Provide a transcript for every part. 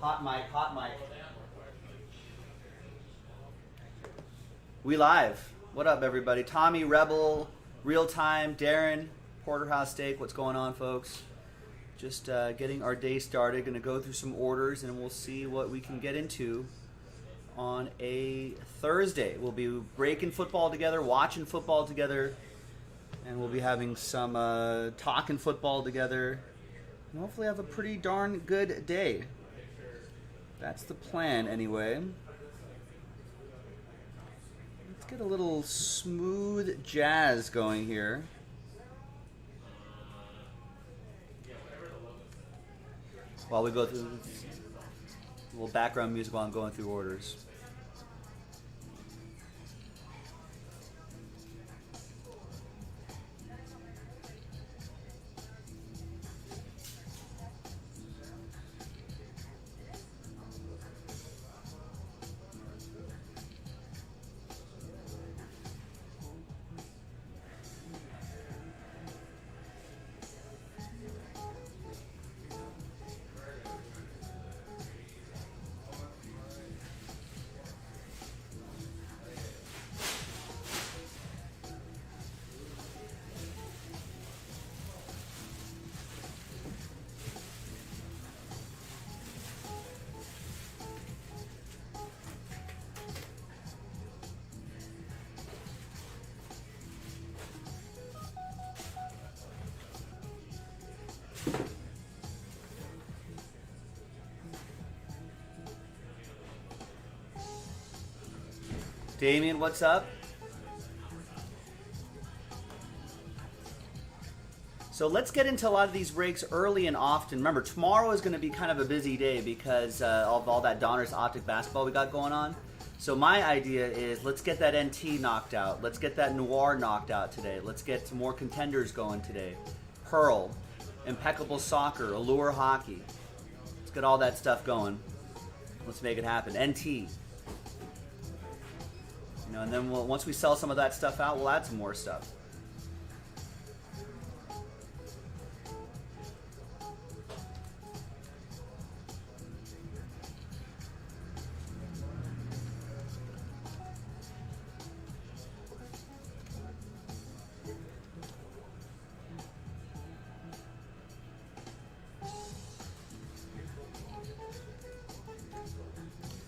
Hot mic, hot mic. We live. What up, everybody? Tommy, Rebel, Real Time, Darren, Porterhouse Steak. What's going on, folks? Just getting our day started. Going to go through some orders, and we'll see what we can get into on a Thursday. We'll be breaking football together, watching football together, and we'll be having some talking football together, and hopefully have a pretty darn good day. That's the plan, anyway. Let's get a little smooth jazz going here. While we go through a little background music while I'm going through orders. Damien, what's up? So let's get into a lot of these breaks early and often. Remember, tomorrow is going to be kind of a busy day because of all that Donruss Optic basketball we got going on. So my idea is let's get that NT knocked out. Let's get that Noir knocked out today. Let's get some more contenders going today. Pearl, Impeccable Soccer, Allure Hockey. Let's get all that stuff going. Let's make it happen. NT. You know, and then once we sell some of that stuff out, we'll add some more stuff.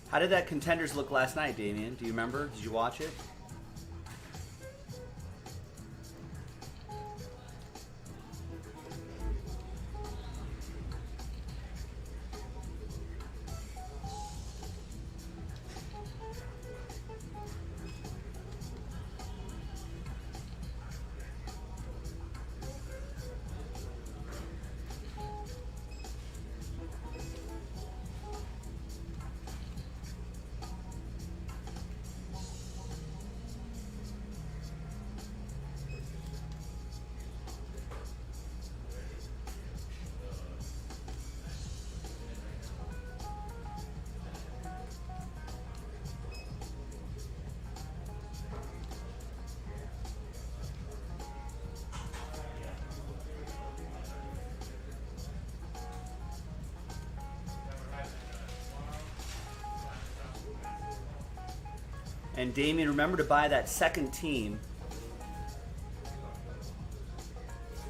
How did that Contenders look last night, Damien? Do you remember? Did you watch it? And Damien, remember to buy that second team.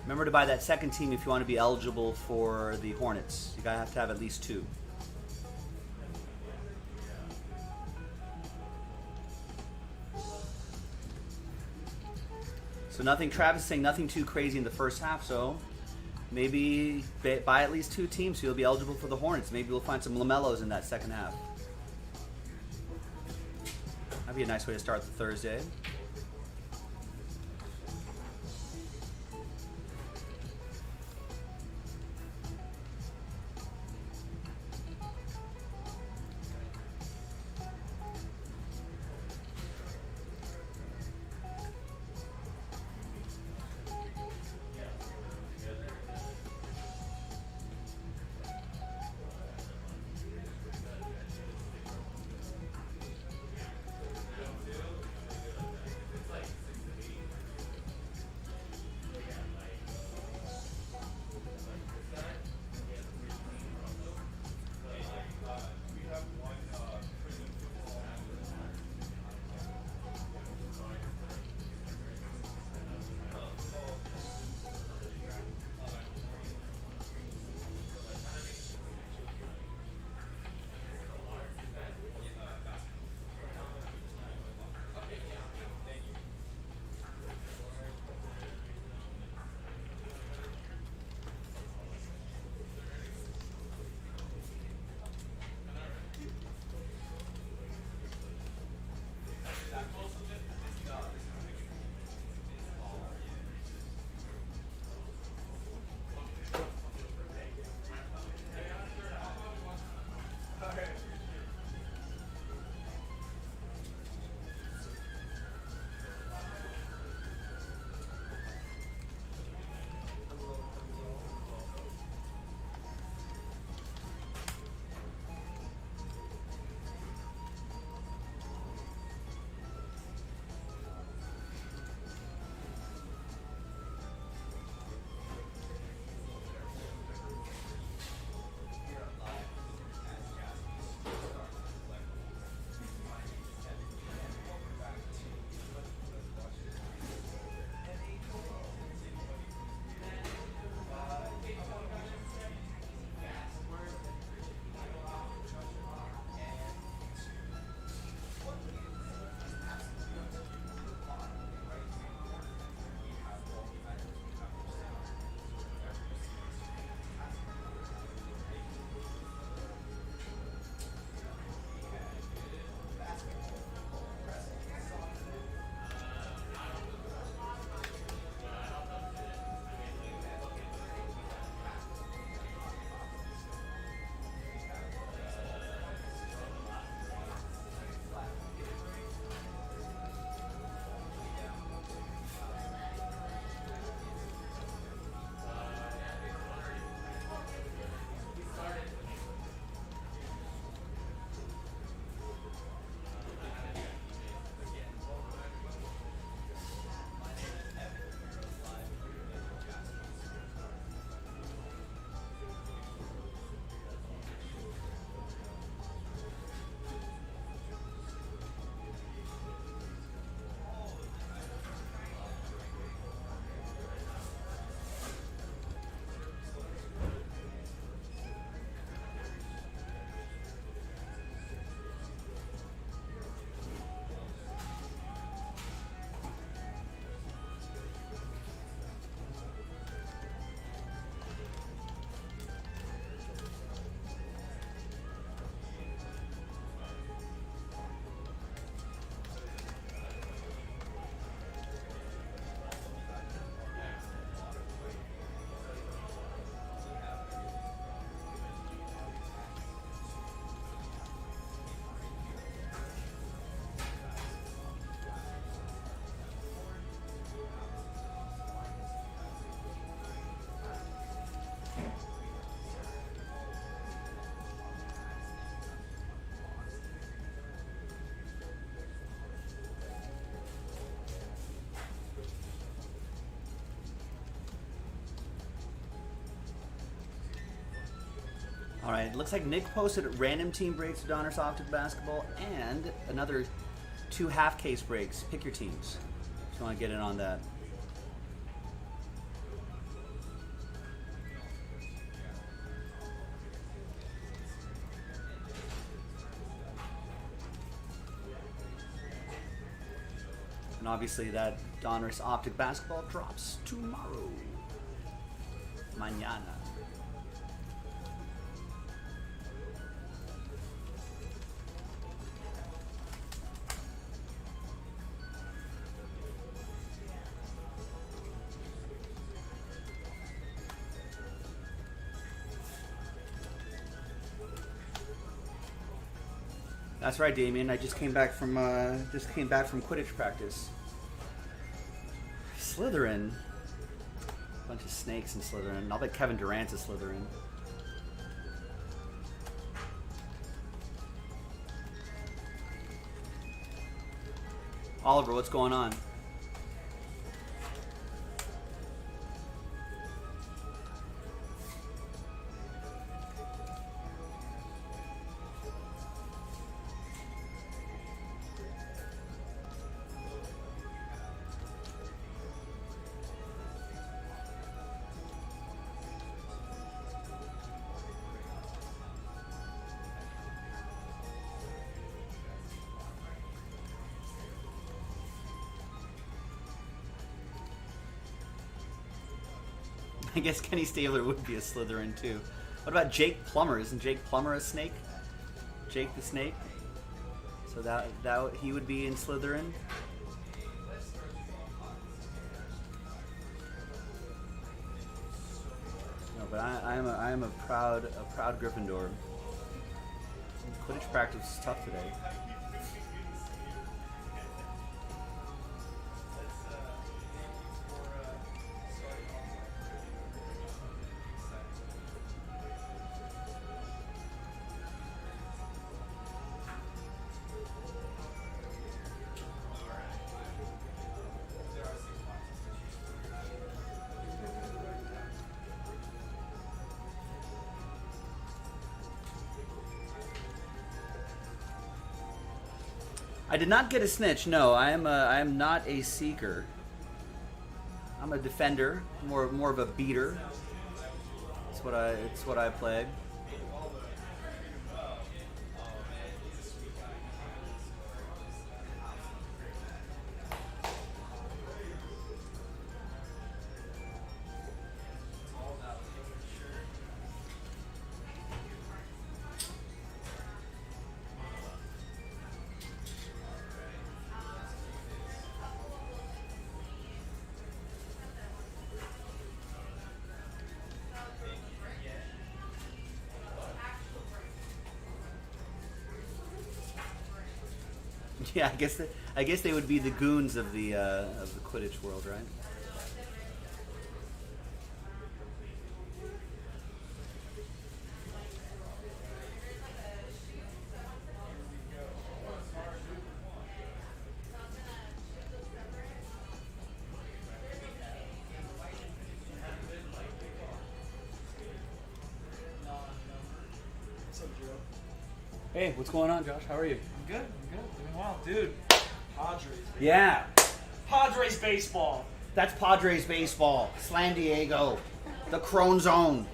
Remember to buy that second team if you want to be eligible for the Hornets. You gotta have to have at least two. So nothing, Travis is saying nothing too crazy in the first half, so maybe buy at least two teams so you'll be eligible for the Hornets. Maybe we'll find some LaMelos in that second half. That'd be a nice way to start the Thursday. All right, looks like Nick posted random team breaks for Donruss Optic basketball and another 2 half case breaks. Pick your teams if you want to get in on that. And obviously that Donruss Optic basketball drops tomorrow. Mañana. That's right, Damien. I just came back from Quidditch practice. Slytherin. Bunch of snakes in Slytherin. I'll bet Kevin Durant's a Slytherin. Oliver, what's going on? I guess Kenny Stabler would be a Slytherin too. What about Jake Plummer? Isn't Jake Plummer a snake? Jake the Snake? So that he would be in Slytherin? No, but I am a proud Gryffindor. Quidditch practice is tough today. I did not get a snitch. No, I am not a seeker. I'm a defender, more of a beater. It's what I play. Yeah, I guess they would be the goons of the Quidditch world, right? Hey, what's going on, Josh? How are you? I'm good. Doing well. Dude, Padres. Yeah. Padres baseball. That's Padres baseball. San Diego. The Crone Zone.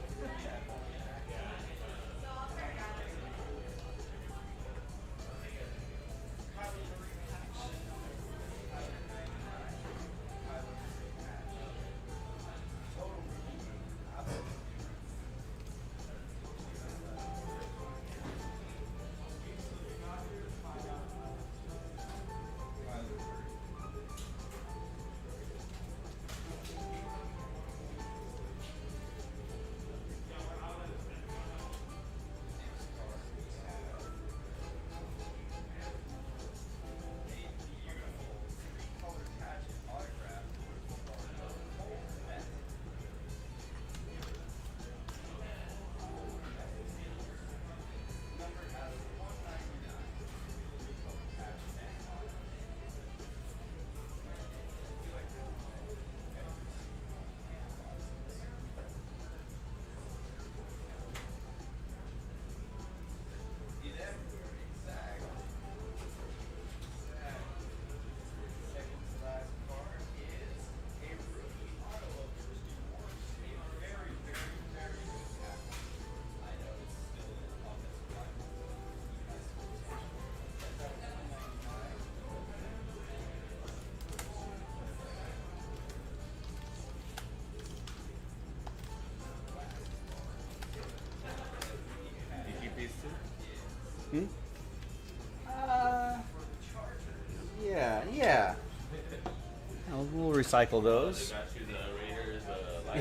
recycle those. They got you the Raiders,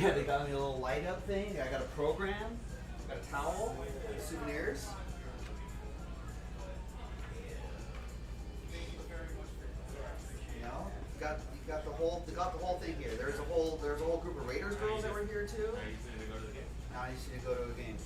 Yeah, they got me a little light up thing. I got a program. Got a towel. Souvenirs. You know, you got the whole thing here. There's a whole group of Raiders girls that were here too. Now you just need to go to the game. Now I just need to go to a game.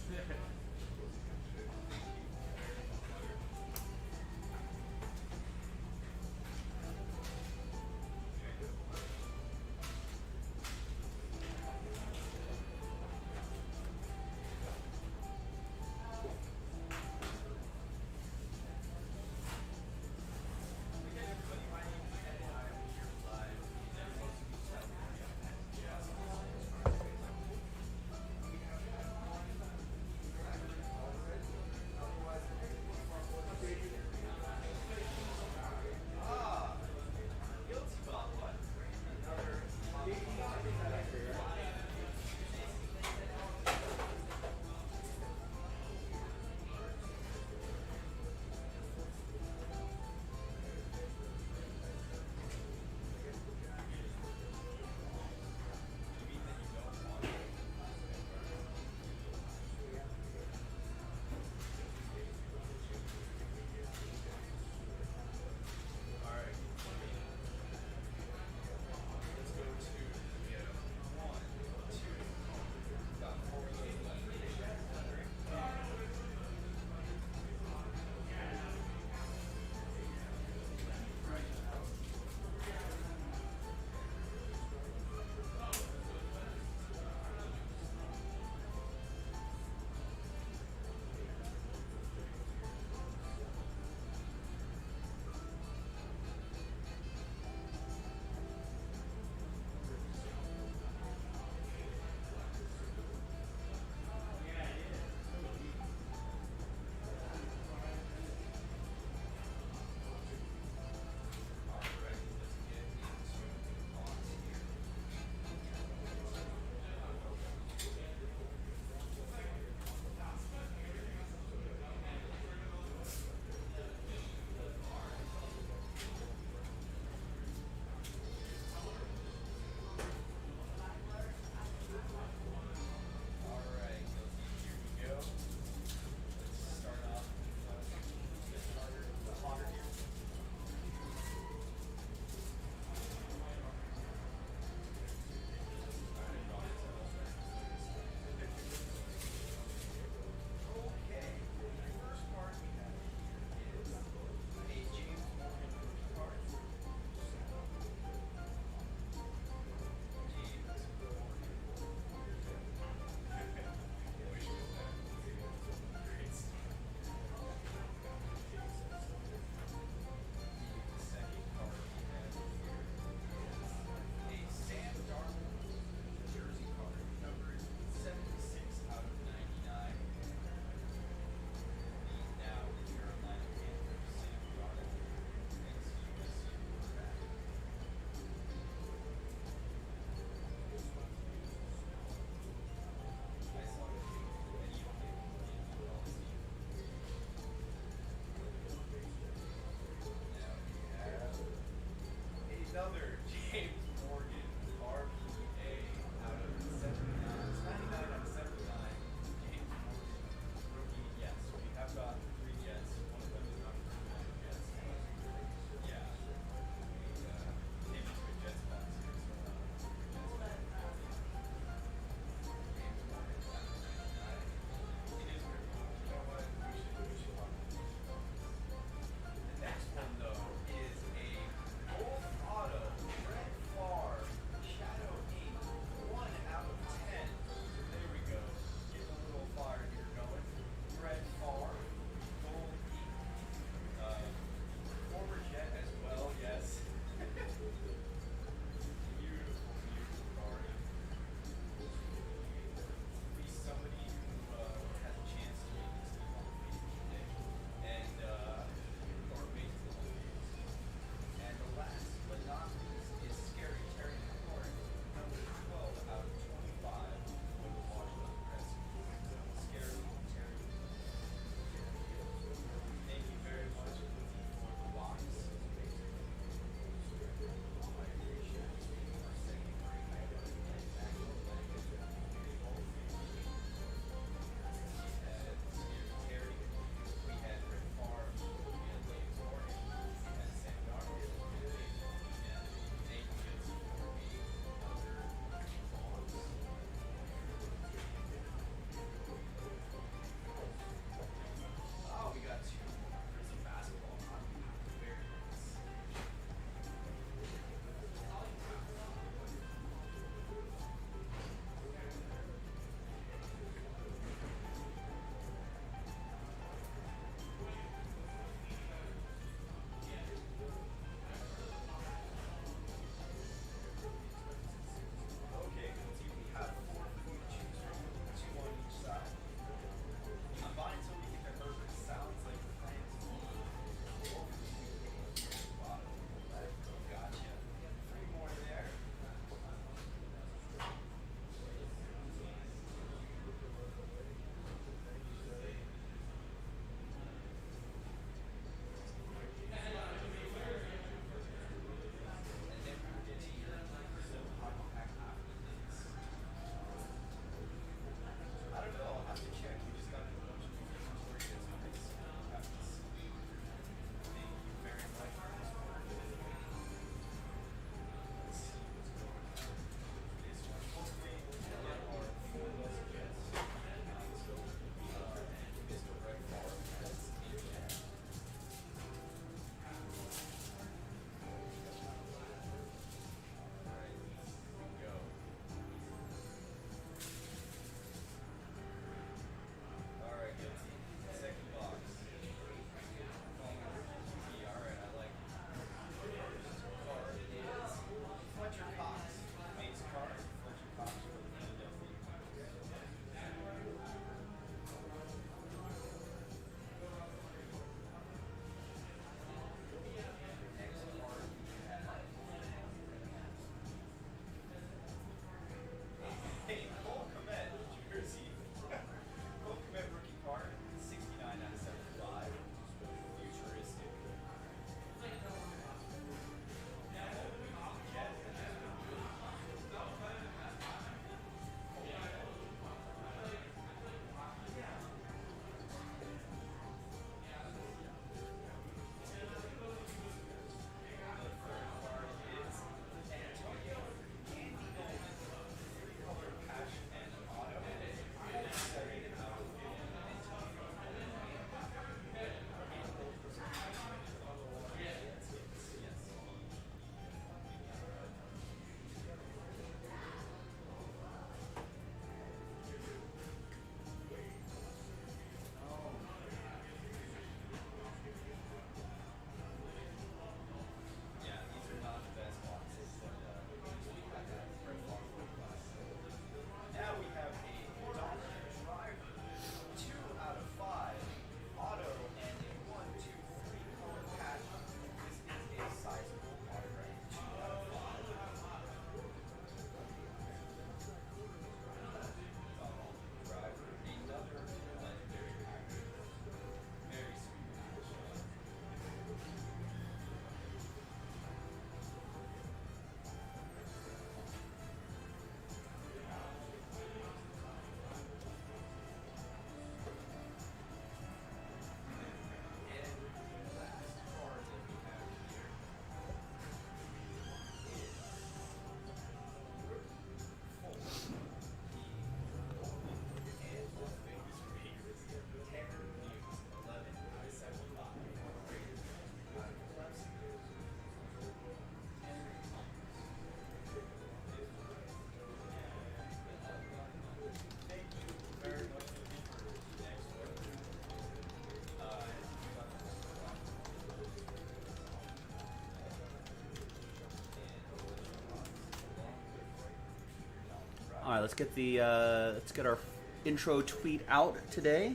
All right, let's get our intro tweet out today.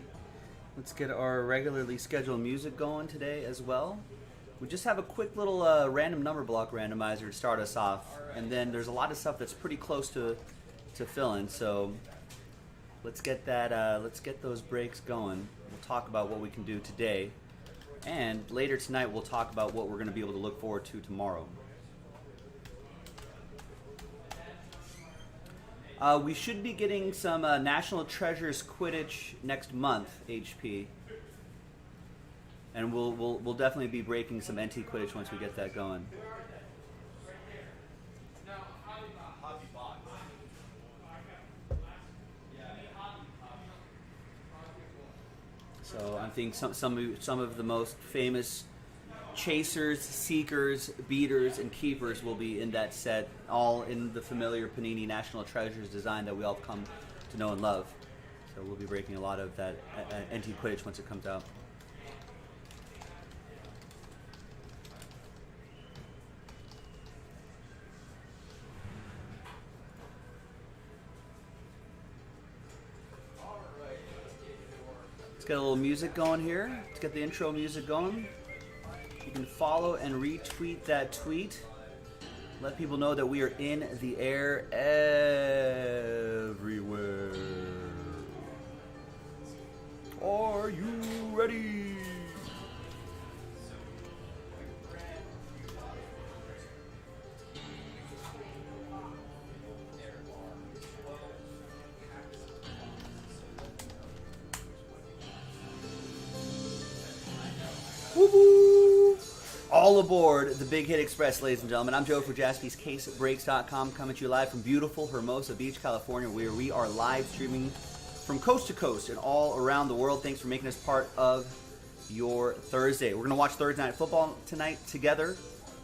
Let's get our regularly scheduled music going today as well. We just have a quick little random number block randomizer to start us off, and then there's a lot of stuff that's pretty close to filling. So let's get that. Let's get those breaks going. We'll talk about what we can do today, and later tonight we'll talk about what we're going to be able to look forward to tomorrow. We should be getting some National Treasures Quidditch next month, HP. And we'll definitely be breaking some NT Quidditch once we get that going. So I think some of the most famous chasers, seekers, beaters, and keepers will be in that set, all in the familiar Panini National Treasures design that we all have come to know and love. So we'll be breaking a lot of that NT Quidditch once it comes out. Let's get a little music going here. Let's get the intro music going. You can follow and retweet that tweet. Let people know that we are in the air everywhere. Are you ready? Woo-hoo! All aboard the Big Hit Express, ladies and gentlemen. I'm Joe for JaspysCaseBreaks.com, coming to you live from beautiful Hermosa Beach, California, where we are live streaming from coast to coast and all around the world. Thanks for making us part of your Thursday. We're going to watch Thursday Night Football tonight together.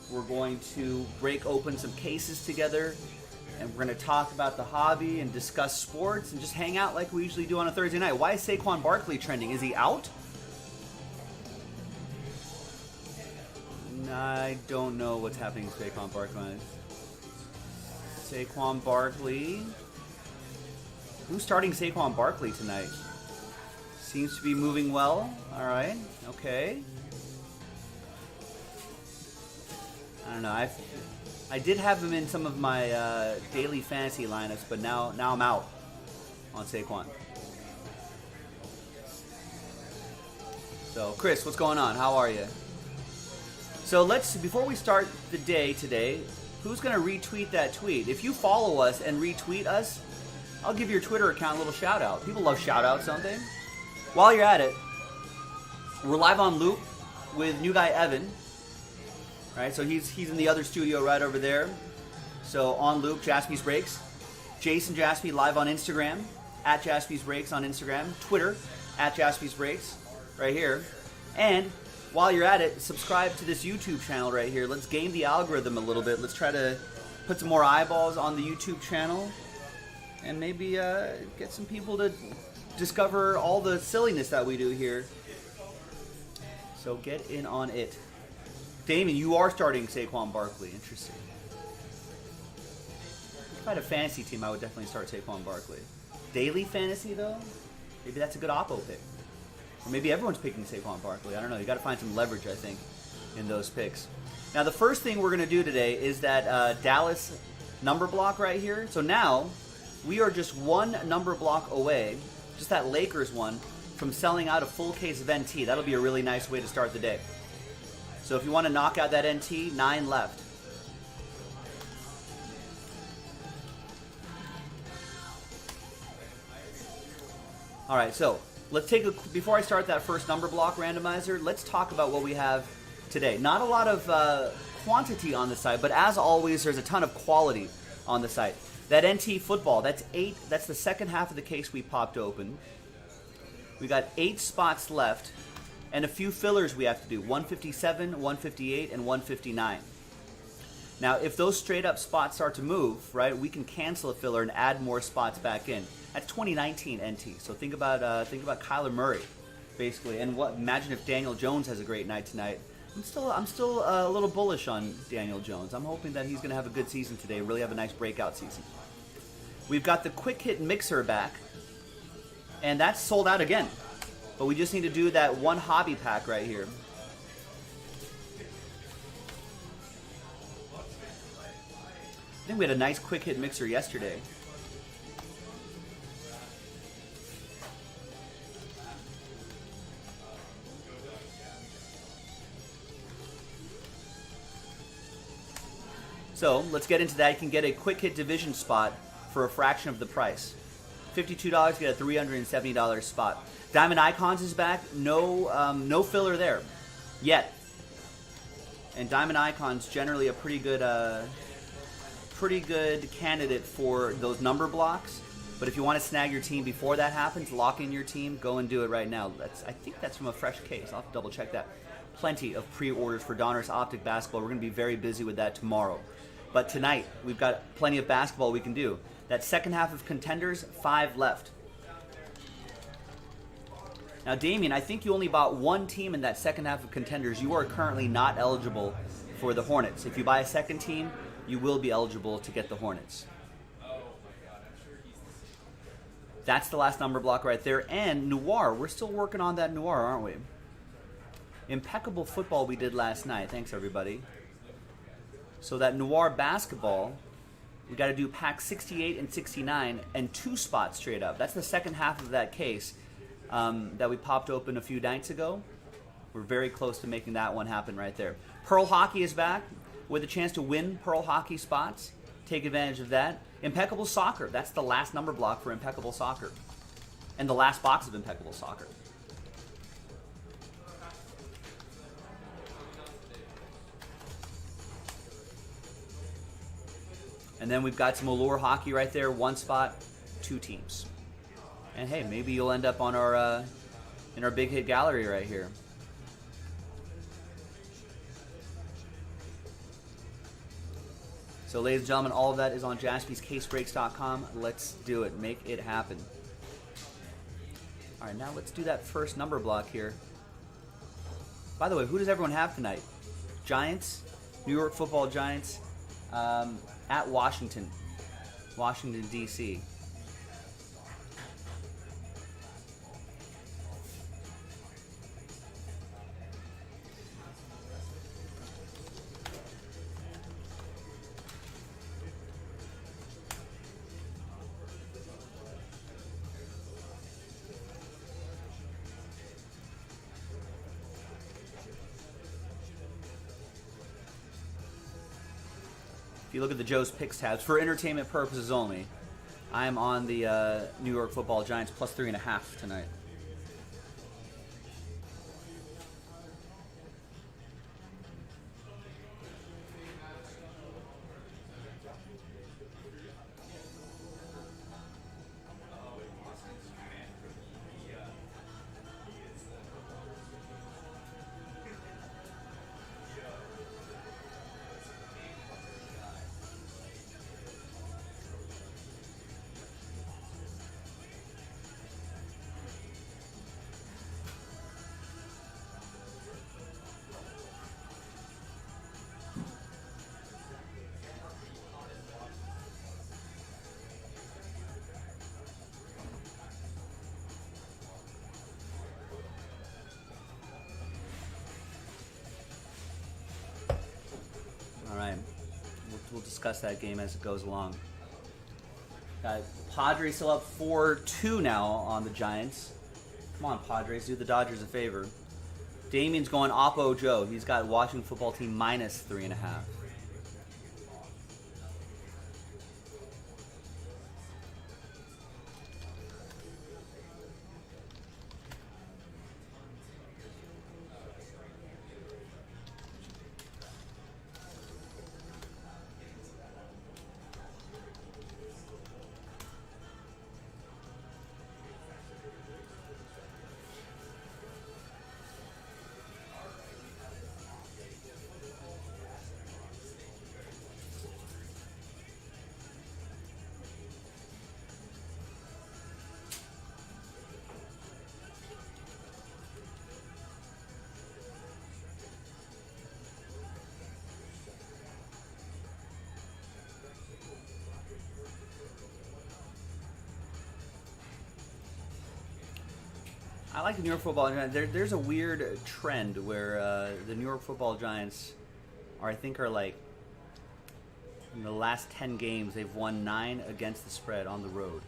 We're going to break open some cases together, and we're going to talk about the hobby and discuss sports and just hang out like we usually do on a Thursday night. Why is Saquon Barkley trending? Is he out? I don't know what's happening to Saquon Barkley. Saquon Barkley. Who's starting Saquon Barkley tonight? Seems to be moving well. All right. Okay. I don't know. I did have him in some of my daily fantasy lineups, but now I'm out on Saquon. So, Chris, what's going on? How are you? So before we start the day today, who's going to retweet that tweet? If you follow us and retweet us, I'll give your Twitter account a little shout out. People love shout outs, don't they? While you're at it, we're live on loop with new guy Evan. All right, so he's in the other studio right over there. So on loop, Jaspys Breaks. Jason Jaspy live on Instagram, at Jaspys Breaks on Instagram. Twitter, at Jaspys Breaks, right here. And while you're at it, subscribe to this YouTube channel right here. Let's game the algorithm a little bit. Let's try to put some more eyeballs on the YouTube channel and maybe get some people to discover all the silliness that we do here. So get in on it. Damon, you are starting Saquon Barkley. Interesting. If I had a fantasy team, I would definitely start Saquon Barkley. Daily fantasy, though? Maybe that's a good oppo pick. Or maybe everyone's picking Saquon Barkley. I don't know. You got to find some leverage, I think, in those picks. Now, the first thing we're going to do today is that Dallas number block right here. So now we are just one number block away, just that Lakers one, from selling out a full case of NT. That'll be a really nice way to start the day. So if you want to knock out that NT, 9 left. All right, so let's before I start that first number block randomizer, let's talk about what we have today. Not a lot of quantity on the site, but as always, there's a ton of quality on the site. That NT football, that's 8. That's the second half of the case we popped open. We got 8 spots left, and a few fillers we have to do. 157, 158, and 159. Now, if those straight up spots start to move, right, we can cancel a filler and add more spots back in. That's 2019 NT. So think about Kyler Murray, basically. And imagine if Daniel Jones has a great night tonight. I'm still a little bullish on Daniel Jones. I'm hoping that he's going to have a good season today, really have a nice breakout season. We've got the quick hit mixer back, and that's sold out again. But we just need to do that one hobby pack right here. I think we had a nice quick hit mixer yesterday. So let's get into that. You can get a quick hit division spot for a fraction of the price. $52, get a $370 spot. Diamond Icons is back. No filler there yet. And Diamond Icons generally a pretty good candidate for those number blocks. But if you want to snag your team before that happens, lock in your team, go and do it right now. I think that's from a fresh case. I'll have to double check that. Plenty of pre-orders for Donruss Optic Basketball. We're going to be very busy with that tomorrow. But tonight, we've got plenty of basketball we can do. That second half of Contenders, 5 left. Now, Damien, I think you only bought one team in that second half of Contenders. You are currently not eligible for the Hornets. If you buy a second team, you will be eligible to get the Hornets. That's the last number block right there. And Noir, we're still working on that Noir, aren't we? Impeccable football we did last night. Thanks, everybody. So that Noir basketball, we got to do pack 68 and 69 and 2 spots straight up. That's the second half of that case that we popped open a few nights ago. We're very close to making that one happen right there. Pearl Hockey is back with a chance to win Pearl Hockey spots. Take advantage of that. Impeccable Soccer. That's the last number block for Impeccable Soccer. And the last box of Impeccable Soccer. And then we've got some Allure Hockey right there. 1 spot, 2 teams. And hey, maybe you'll end up on our in our big hit gallery right here. So ladies and gentlemen, all of that is on jaspyscasebreaks.com. Let's do it. Make it happen. All right, now let's do that first number block here. By the way, who does everyone have tonight? Giants, New York Football Giants, at Washington, D.C. If you look at the Joe's Picks tabs, for entertainment purposes only, I am on the New York Football Giants plus 3.5 tonight. All right, we'll discuss that game as it goes along. Padres still up 4-2 now on the Giants. Come on, Padres, do the Dodgers a favor. Damien's going Oppo Joe. He's got Washington Football Team minus 3.5. like the New York Football Giants. There's a weird trend where the New York Football Giants are like, in the last 10 games, they've won 9 against the spread on the road.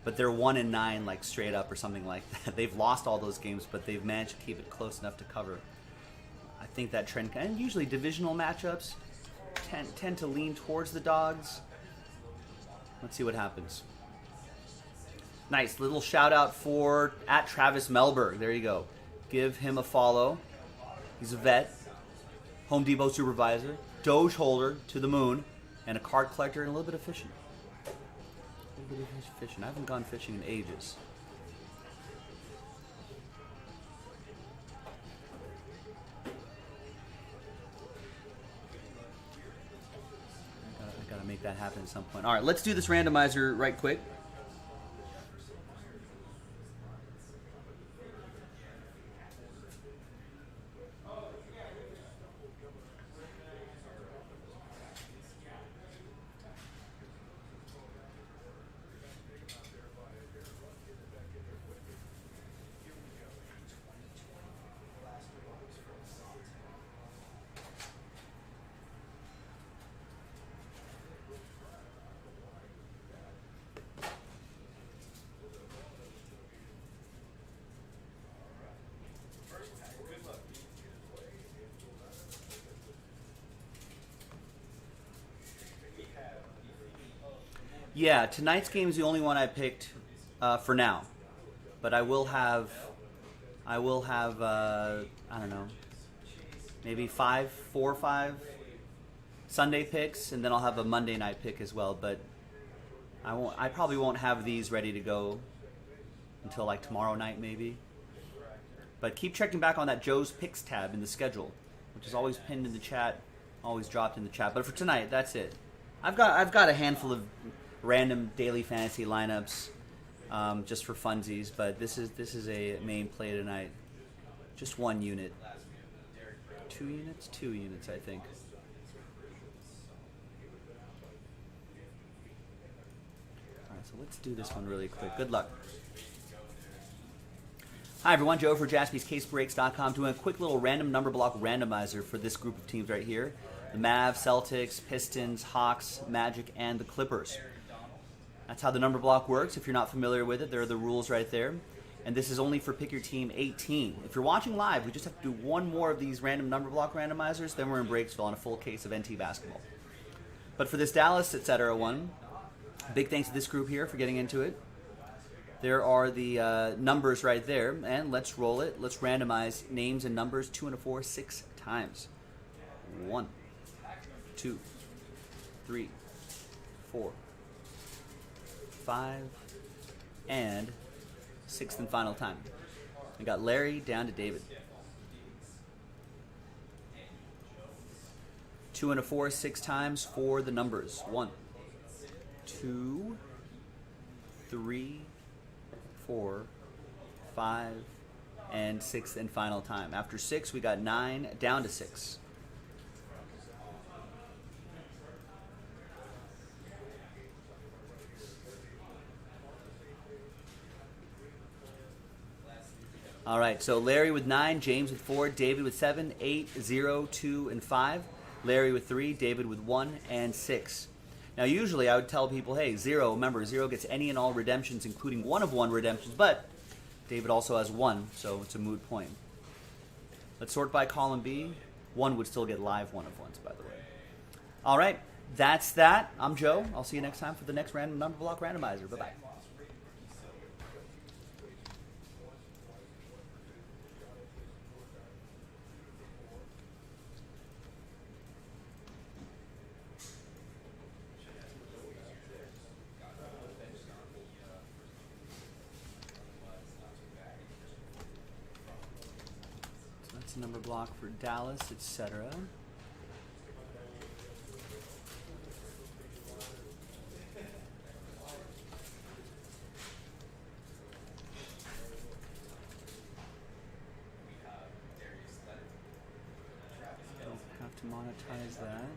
But they're 1-9, like straight up or something like that. They've lost all those games, but they've managed to keep it close enough to cover. I think that trend, and usually divisional matchups tend to lean towards the Dogs. Let's see what happens. Nice little shout out for @Travis Melberg. There you go. Give him a follow. He's a vet, Home Depot supervisor, Doge holder to the moon, and a card collector and a little bit of fishing. I haven't gone fishing in ages. I gotta make that happen at some point. All right, let's do this randomizer right quick. Yeah, tonight's game is the only one I picked for now, but I will have I don't know, maybe 4 or 5 Sunday picks, and then I'll have a Monday night pick as well. But I probably won't have these ready to go until like tomorrow night maybe. But keep checking back on that Joe's Picks tab in the schedule, which is always pinned in the chat, always dropped in the chat. But for tonight, that's it. I've got a handful of random daily fantasy lineups just for funsies, but this is a main play tonight. Just 1 unit. 2 units? 2 units, I think. Alright, so let's do this one really quick. Good luck. Hi everyone, Joe for jaspyscasebreaks.com doing a quick little random number block randomizer for this group of teams right here. The Mavs, Celtics, Pistons, Hawks, Magic, and the Clippers. That's how the number block works. If you're not familiar with it, there are the rules right there. And this is only for Pick Your Team 18. If you're watching live, we just have to do 1 more of these random number block randomizers, then we're in Breaksville on a full case of NT basketball. But for this Dallas, etc. one, big thanks to this group here for getting into it. There are the numbers right there, and let's roll it. Let's randomize names and numbers 2 and a 4 6 times. 1, 2, 3, 4, 5, and 6th and final time. We got Larry down to David. 2 and a 4 6 times for the numbers. 1, 2, 3, 4, 5, and 6th and final time. After 6, we got 9 down to 6. All right, so Larry with 9, James with 4, David with 7, 8, 0, 2, and 5. Larry with 3, David with 1, and 6. Now, usually I would tell people, hey, 0, remember, 0 gets any and all redemptions, including 1 of 1 redemptions, but David also has 1, so it's a moot point. Let's sort by column B. 1 would still get live 1 of 1s, by the way. All right, that's that. I'm Joe. I'll see you next time for the next random number block randomizer. Bye-bye. Number block for Dallas, etc. Don't have to monetize that.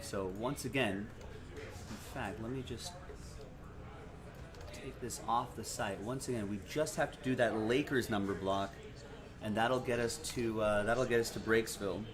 So once again, in fact, let me just take this off the site. Once again, we just have to do that Lakers number block, and that'll get us to Breaksville.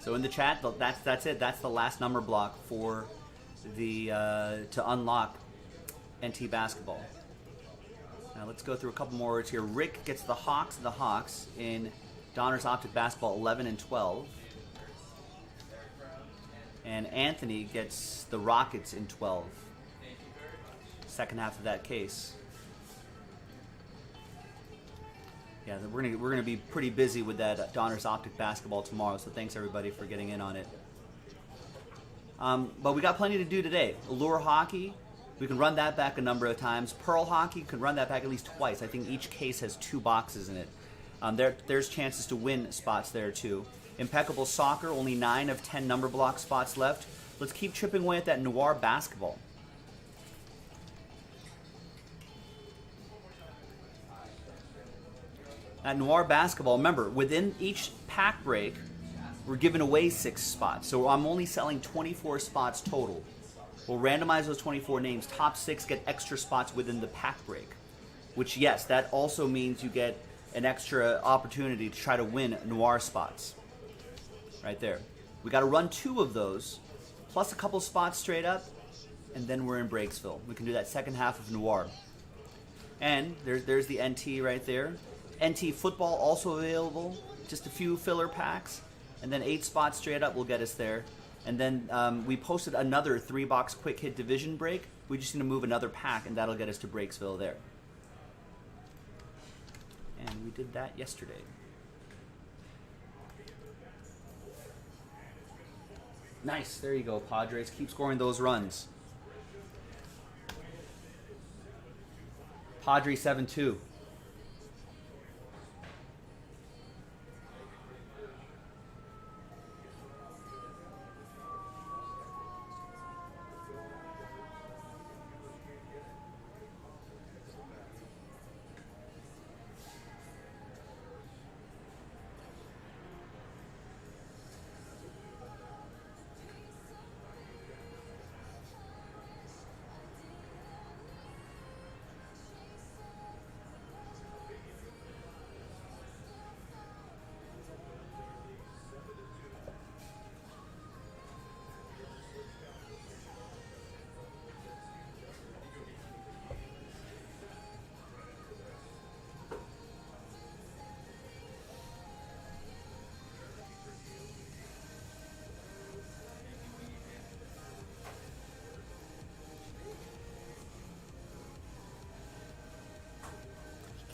So in the chat, that's it. That's the last number block for the to unlock NT basketball. Now let's go through a couple more words here. Rick gets the Hawks in Donner's Optic Basketball 11 and 12. And Anthony gets the Rockets in 12. Second half of that case. Yeah, we're gonna be pretty busy with that Donner's Optic Basketball tomorrow, so thanks everybody for getting in on it. But we got plenty to do today. Allure Hockey, we can run that back a number of times. Pearl Hockey, can run that back at least twice. I think each case has 2 boxes in it. There's chances to win spots there too. Impeccable Soccer, only 9 of 10 number block spots left. Let's keep chipping away at that Noir Basketball. At Noir Basketball, remember, within each pack break, we're giving away 6 spots. So I'm only selling 24 spots total. We'll randomize those 24 names. Top 6 get extra spots within the pack break. Which, yes, that also means you get an extra opportunity to try to win Noir spots. Right there. We got to run 2 of those, plus a couple spots straight up, and then we're in Breaksville. We can do that second half of Noir. And there's the NT right there. NT football also available, just a few filler packs, and then 8 spots straight up will get us there. And then we posted another 3-box quick hit division break. We just need to move another pack, and that'll get us to Breaksville there. And we did that yesterday. Nice, there you go, Padres. Keep scoring those runs. Padres 7-2.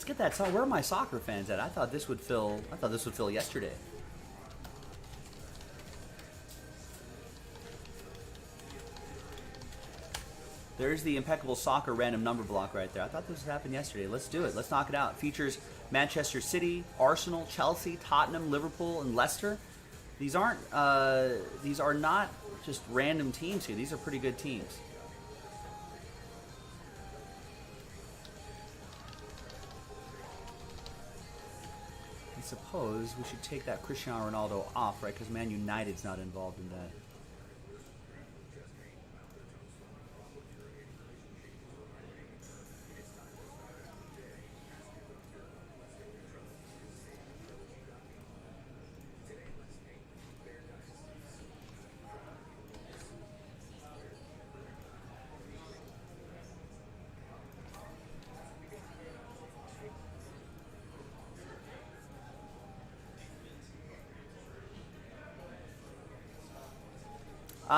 Let's get that song. Where are my soccer fans at? I thought this would fill yesterday. There's the Impeccable Soccer random number block right there. I thought this would happen yesterday. Let's do it. Let's knock it out. Features Manchester City, Arsenal, Chelsea, Tottenham, Liverpool, and Leicester. These are not just random teams here. These are pretty good teams. I suppose we should take that Cristiano Ronaldo off, right? Because Man United's not involved in that.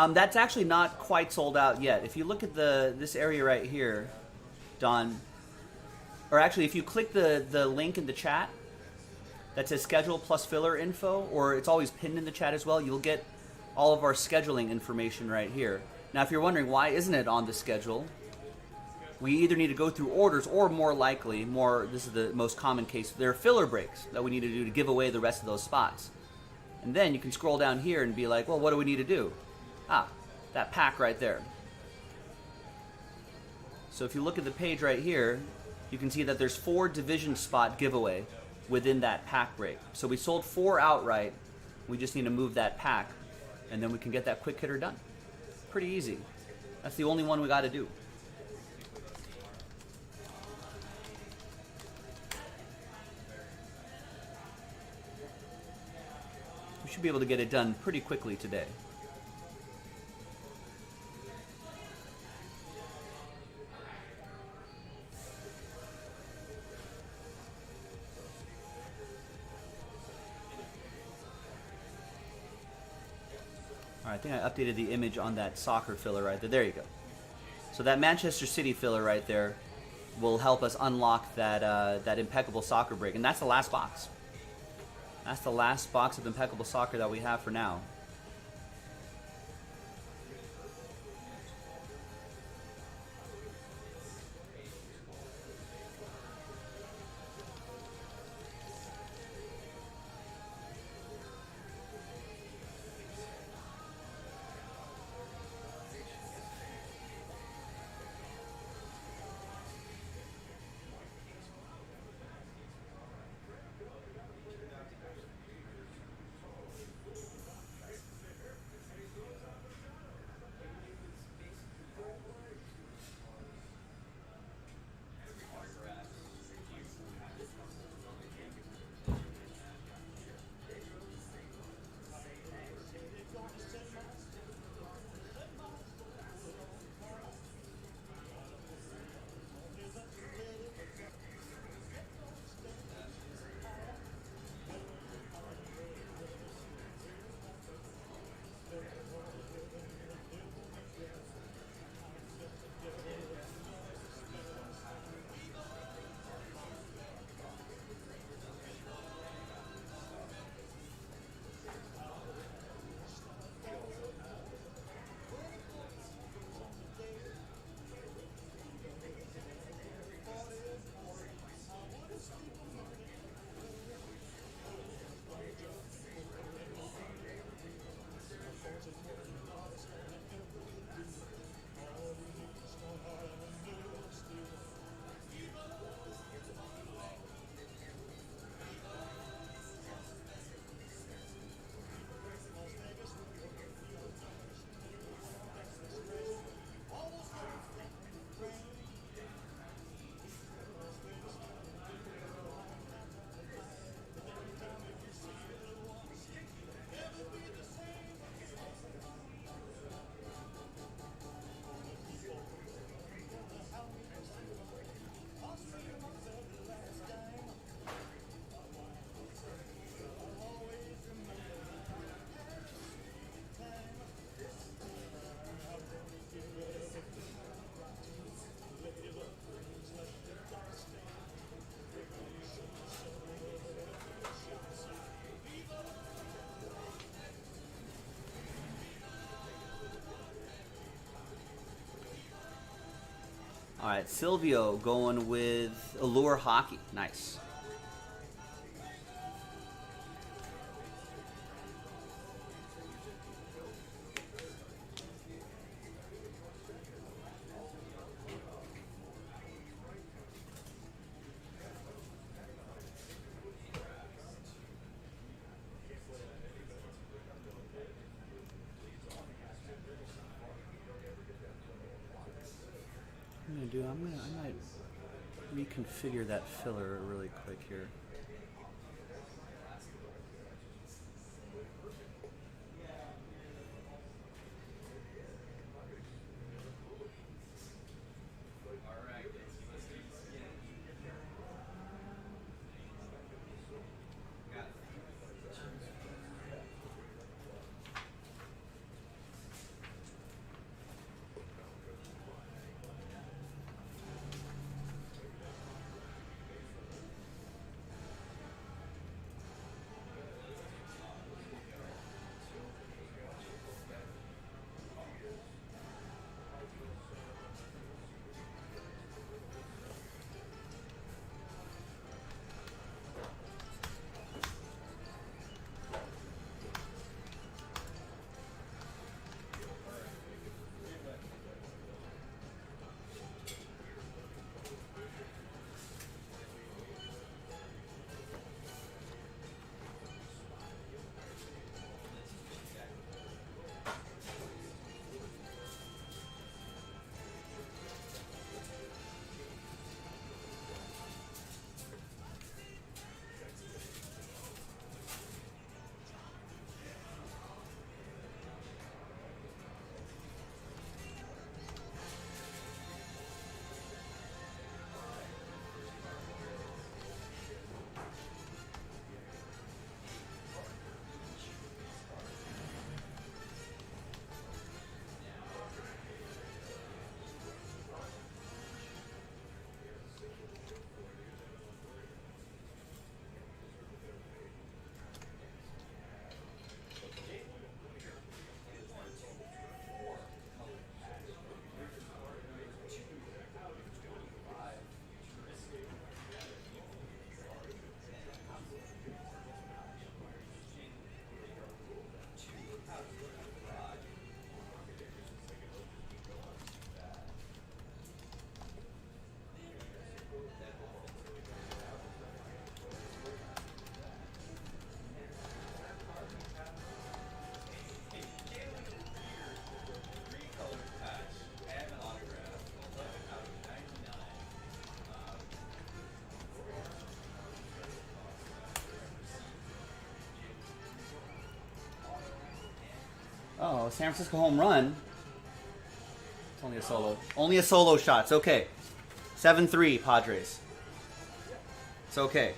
That's actually not quite sold out yet. If you look at this area right here, Don, or actually if you click the link in the chat that says schedule plus filler info, or it's always pinned in the chat as well, you'll get all of our scheduling information right here. Now if you're wondering why isn't it on the schedule, we either need to go through orders or more likely, this is the most common case, there are filler breaks that we need to do to give away the rest of those spots. And then you can scroll down here and be like, well, what do we need to do? Ah, that pack right there. So if you look at the page right here, you can see that there's 4 division spot giveaway within that pack break. So we sold 4 outright. We just need to move that pack, and then we can get that quick hitter done. Pretty easy. That's the only one we got to do. We should be able to get it done pretty quickly today. All right, I think I updated the image on that soccer filler right there. There you go. So that Manchester City filler right there will help us unlock that impeccable soccer break, and that's the last box. That's the last box of impeccable soccer that we have for now. All right, Silvio going with Allure Hockey. Nice. I might reconfigure that filler really quick here. Oh, San Francisco home run. It's only a solo. Only a solo shot. It's okay. 7-3, Padres. It's okay.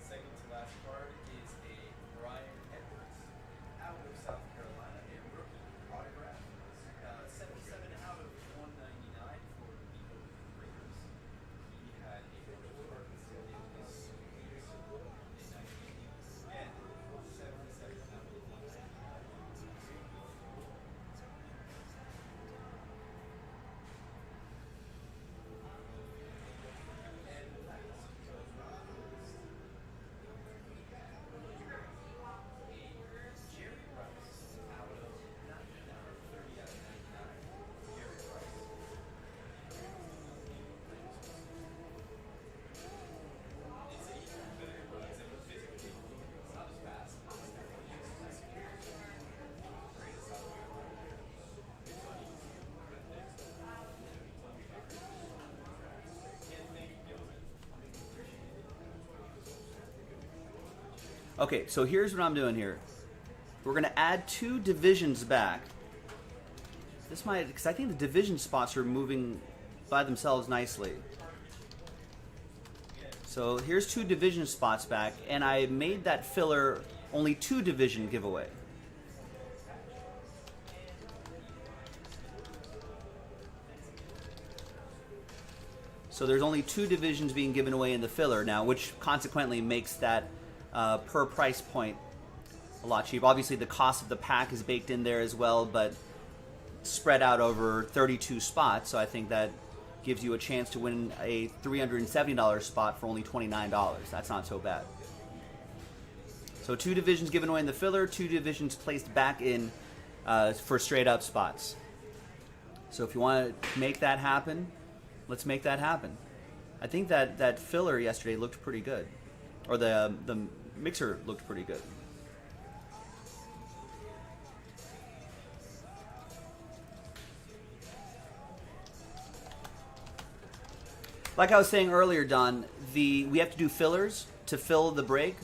Second to last card is a Brian Edwards out of South Carolina, a rookie autograph. 77 out of 199 for the Oakland Raiders. He had a bunch of targets in his years in 1980s and 77 out of 199. Okay, so here's what I'm doing here. We're going to add 2 divisions back. This might, because I think the division spots are moving by themselves nicely. So here's 2 division spots back, and I made that filler only 2 division giveaway. So there's only 2 divisions being given away in the filler now, which consequently makes that per price point a lot cheaper. Obviously the cost of the pack is baked in there as well, but spread out over 32 spots, so I think that gives you a chance to win a $370 spot for only $29. That's not so bad. So 2 divisions given away in the filler, 2 divisions placed back in for straight up spots. So if you want to make that happen, let's make that happen. I think that filler yesterday looked pretty good, or the mixer looked pretty good. Like I was saying earlier, Don, we have to do fillers to fill the break.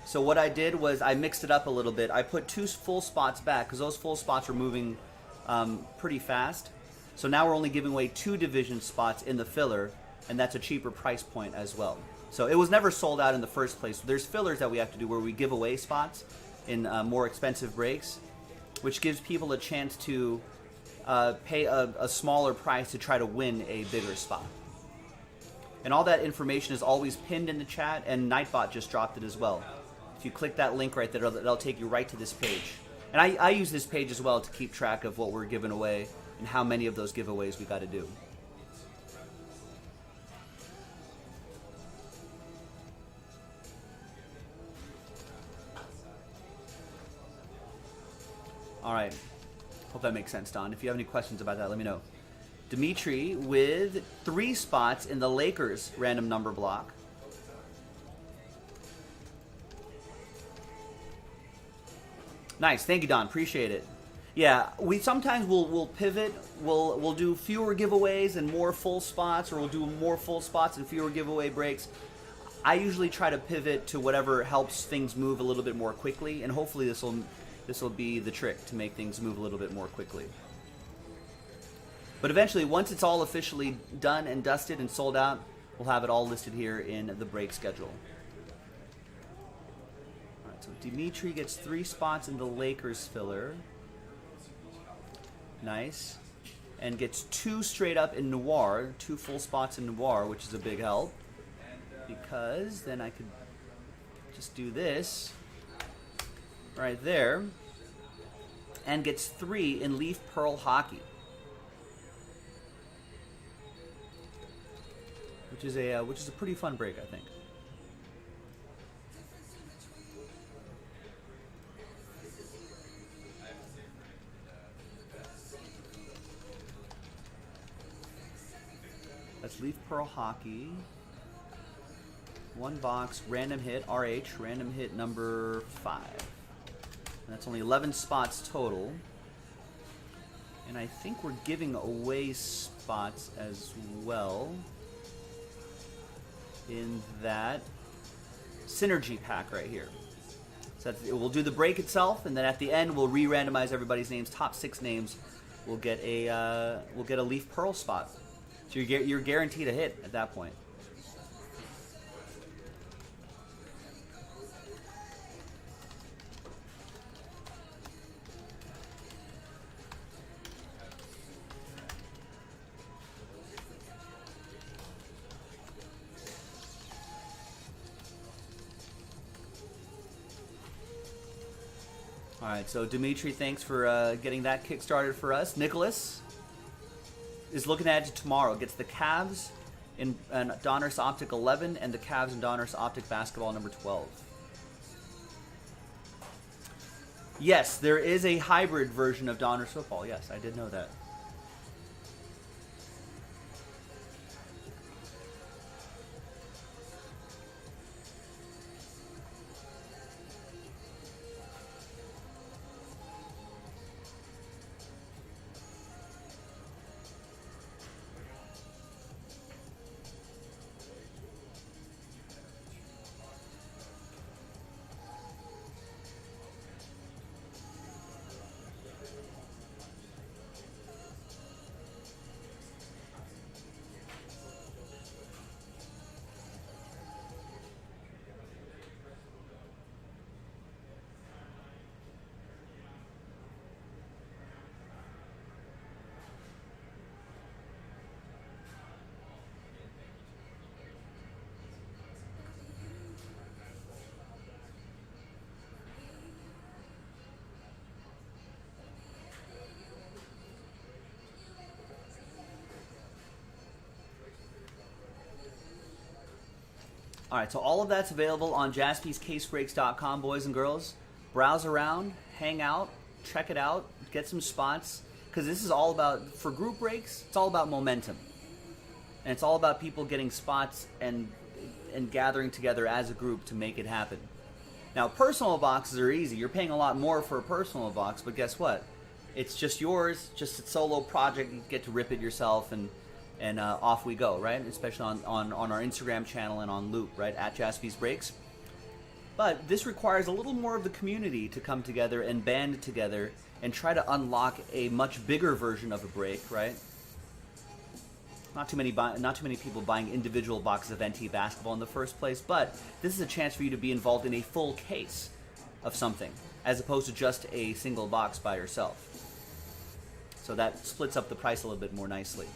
So what I did was I mixed it up a little bit. I put 2 full spots back because those full spots were moving pretty fast. So now we're only giving away 2 division spots in the filler, and that's a cheaper price point as well. So it was never sold out in the first place. There's fillers that we have to do where we give away spots in more expensive breaks, which gives people a chance to pay a smaller price to try to win a bigger spot. And all that information is always pinned in the chat, and Nightbot just dropped it as well. If you click that link right there, that'll take you right to this page. And I use this page as well to keep track of what we're giving away and how many of those giveaways we got to do. All right. Hope that makes sense, Don. If you have any questions about that, let me know. Dimitri with 3 spots in the Lakers random number block. Nice. Thank you, Don. Appreciate it. Yeah, we sometimes we'll pivot. We'll do fewer giveaways and more full spots, or we'll do more full spots and fewer giveaway breaks. I usually try to pivot to whatever helps things move a little bit more quickly, and hopefully this will be the trick to make things move a little bit more quickly. But eventually, once it's all officially done and dusted and sold out, we'll have it all listed here in the break schedule. All right, so Dimitri gets 3 spots in the Lakers filler. Nice. And gets 2 straight up in Noir, 2 full spots in Noir, which is a big help. Because then I could just do this right there. And gets 3 in Leaf Pearl Hockey. Which is a pretty fun break, I think. That's Leaf Pearl Hockey. 1 box, random hit, RH, random hit number 5. And that's only 11 spots total. And I think we're giving away spots as well. in that synergy pack right here. So we'll do the break itself, and then at the end we'll re-randomize everybody's names. Top 6 names will get a Leaf Pearl spot. So you're guaranteed a hit at that point. All right, so Dimitri, thanks for getting that kick-started for us. Nicholas is looking at it tomorrow. Gets the Cavs in Donruss Optic 11 and the Cavs in Donruss Optic Basketball number 12. Yes, there is a hybrid version of Donruss football. Yes, I did know that. All right, so all of that's available on jaspyscasebreaks.com, boys and girls. Browse around, hang out, check it out, get some spots, because this is all about, for group breaks, it's all about momentum. And it's all about people getting spots and gathering together as a group to make it happen. Now, personal boxes are easy. You're paying a lot more for a personal box, but guess what? It's just yours, just a solo project. You get to rip it yourself, and off we go, right? Especially on our Instagram channel and on Loop, right? At Jaspys Breaks. But this requires a little more of the community to come together and band together and try to unlock a much bigger version of a break, right? Not too many people buying individual boxes of NT basketball in the first place, but this is a chance for you to be involved in a full case of something, as opposed to just a single box by yourself. So that splits up the price a little bit more nicely.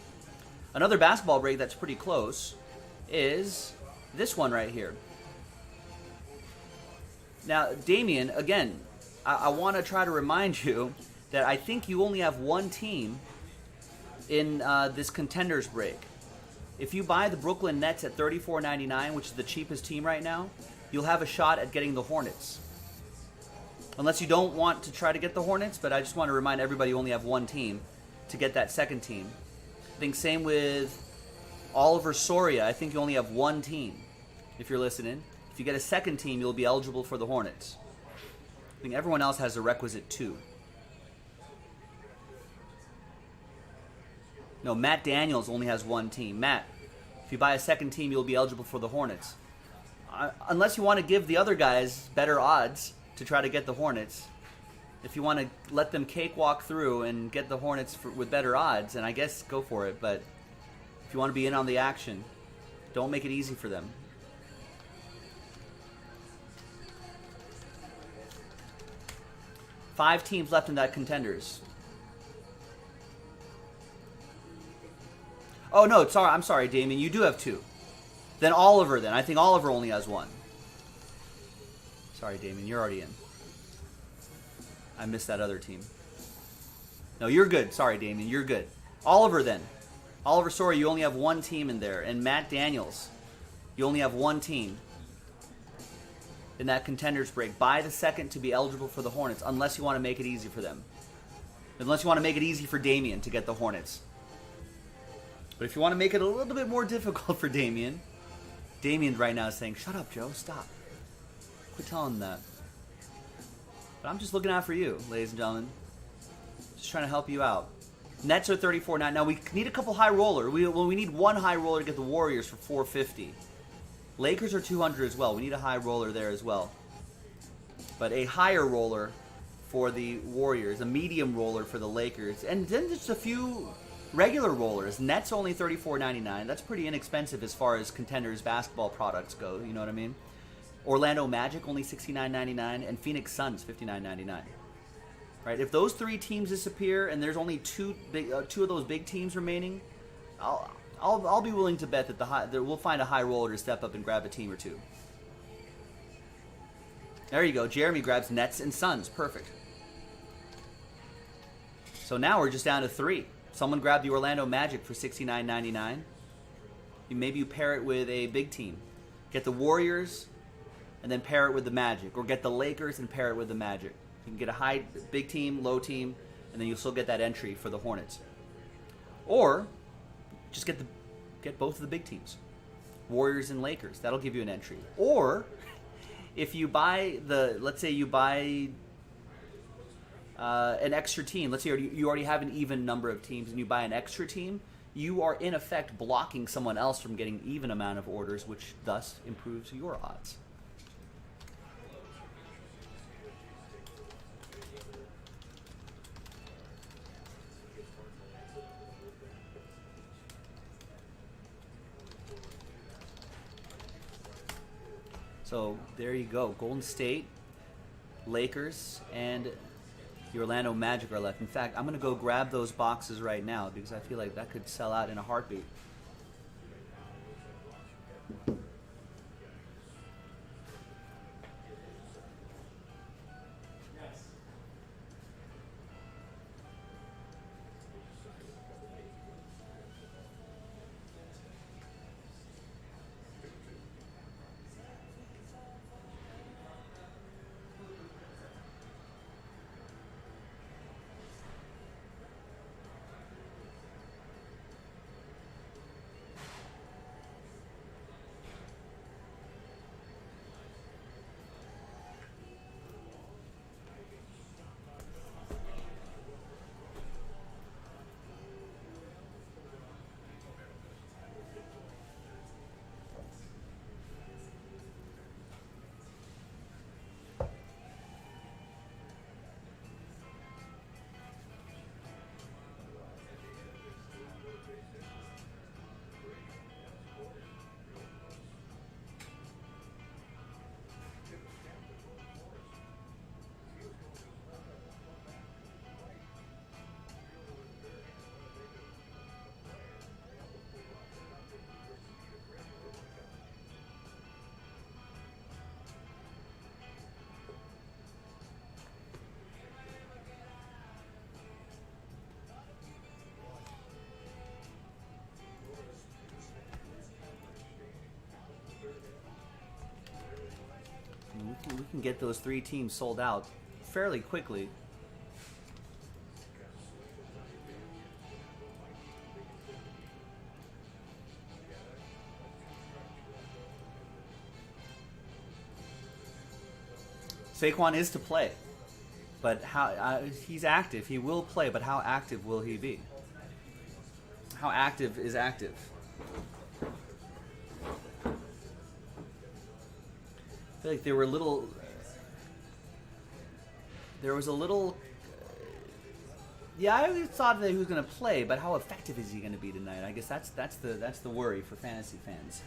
Another basketball break that's pretty close is this one right here. Now, Damien, again, I want to try to remind you that I think you only have one team in this contenders break. If you buy the Brooklyn Nets at $34.99, which is the cheapest team right now, you'll have a shot at getting the Hornets. Unless you don't want to try to get the Hornets, but I just want to remind everybody you only have one team to get that second team. I think same with Oliver Soria. I think you only have one team, if you're listening. If you get a second team, you'll be eligible for the Hornets. I think everyone else has a requisite 2. No, Matt Daniels only has one team. Matt, if you buy a second team, you'll be eligible for the Hornets. Unless you want to give the other guys better odds to try to get the Hornets. If you want to let them cakewalk through and get the Hornets with better odds, and I guess go for it. But if you want to be in on the action, don't make it easy for them. Five teams left in that contenders. Oh, no, I'm sorry, Damien. You do have 2. Then Oliver, then. I think Oliver only has 1. Sorry, Damien. You're already in. I missed that other team. No, you're good. Sorry, Damien. You're good. Oliver, then. Oliver, sorry, you only have 1 team in there. And Matt Daniels, you only have 1 team in that contenders break. Buy the second to be eligible for the Hornets, unless you want to make it easy for them. Unless you want to make it easy for Damien to get the Hornets. But if you want to make it a little bit more difficult for Damien, Damien right now is saying, shut up, Joe, stop. Quit telling him that. But I'm just looking out for you, ladies and gentlemen. Just trying to help you out. Nets are $34.99. Now we need a couple high roller. We need one high roller to get the Warriors for $4.50. Lakers are 200 as well. We need a high roller there as well. But a higher roller for the Warriors, a medium roller for the Lakers, and then just a few regular rollers. Nets only $34.99. That's pretty inexpensive as far as contenders basketball products go. You know what I mean? Orlando Magic only $69.99, and Phoenix Suns $59.99. Right? If those three teams disappear and there's only two of those big teams remaining, I'll be willing to bet that we'll find a high roller to step up and grab a team or two. There you go. Jeremy grabs Nets and Suns. Perfect. So now we're just down to 3. Someone grabbed the Orlando Magic for $69.99. Maybe you pair it with a big team. Get the Warriors and then pair it with the Magic. Or get the Lakers and pair it with the Magic. You can get a big team, low team, and then you'll still get that entry for the Hornets. Or just get both of the big teams. Warriors and Lakers. That'll give you an entry. Or if you buy let's say you buy an extra team. Let's say you already have an even number of teams and you buy an extra team. You are in effect blocking someone else from getting even amount of orders, which thus improves your odds. So there you go. Golden State, Lakers, and the Orlando Magic are left. In fact, I'm going to go grab those boxes right now because I feel like that could sell out in a heartbeat. We can get those 3 teams sold out fairly quickly. Saquon is to play, but he's active. He will play, but how active will he be? How active is active? I feel like there was a little. Yeah, I always thought that he was going to play, but how effective is he going to be tonight? I guess that's the worry for fantasy fans.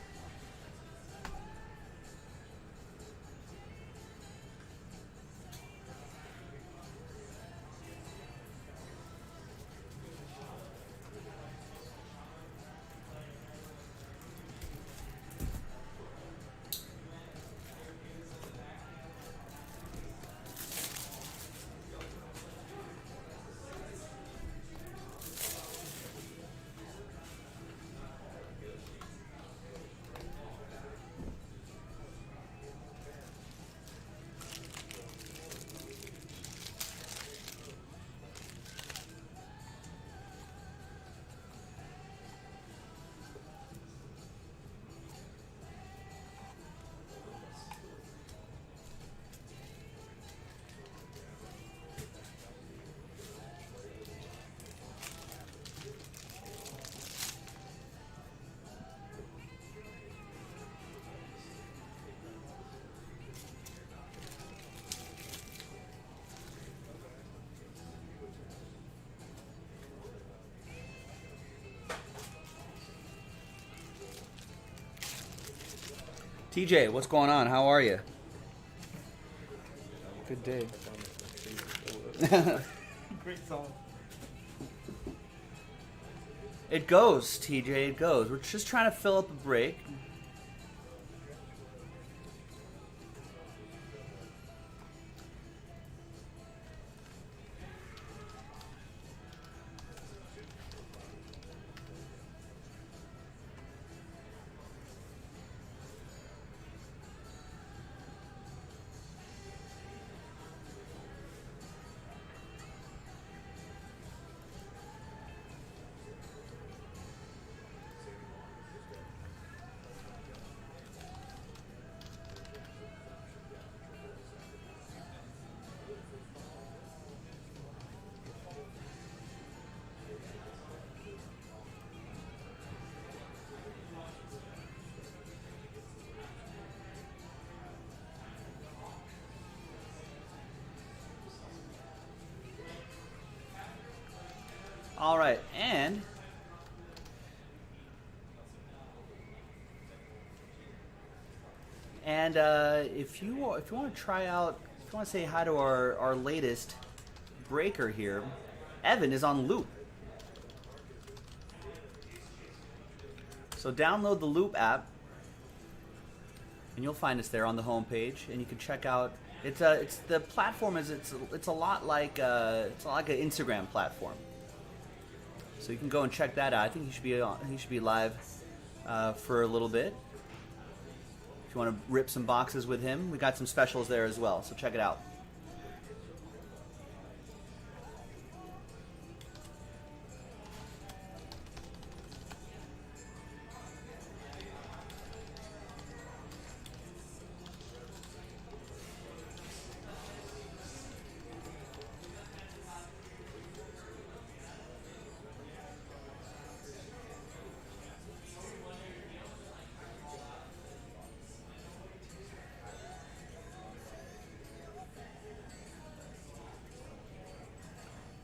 TJ, what's going on? How are you? Good day. Great song. It goes, TJ, it goes. We're just trying to fill up a break. All right, and if you want to try out, if you want to say hi to our latest breaker here, Evan is on Loop. So download the Loop app, and you'll find us there on the homepage, and you can check out. It's the platform is it's a lot like an Instagram platform. So you can go and check that out. I think he should be live for a little bit. If you want to rip some boxes with him, we got some specials there as well. So check it out.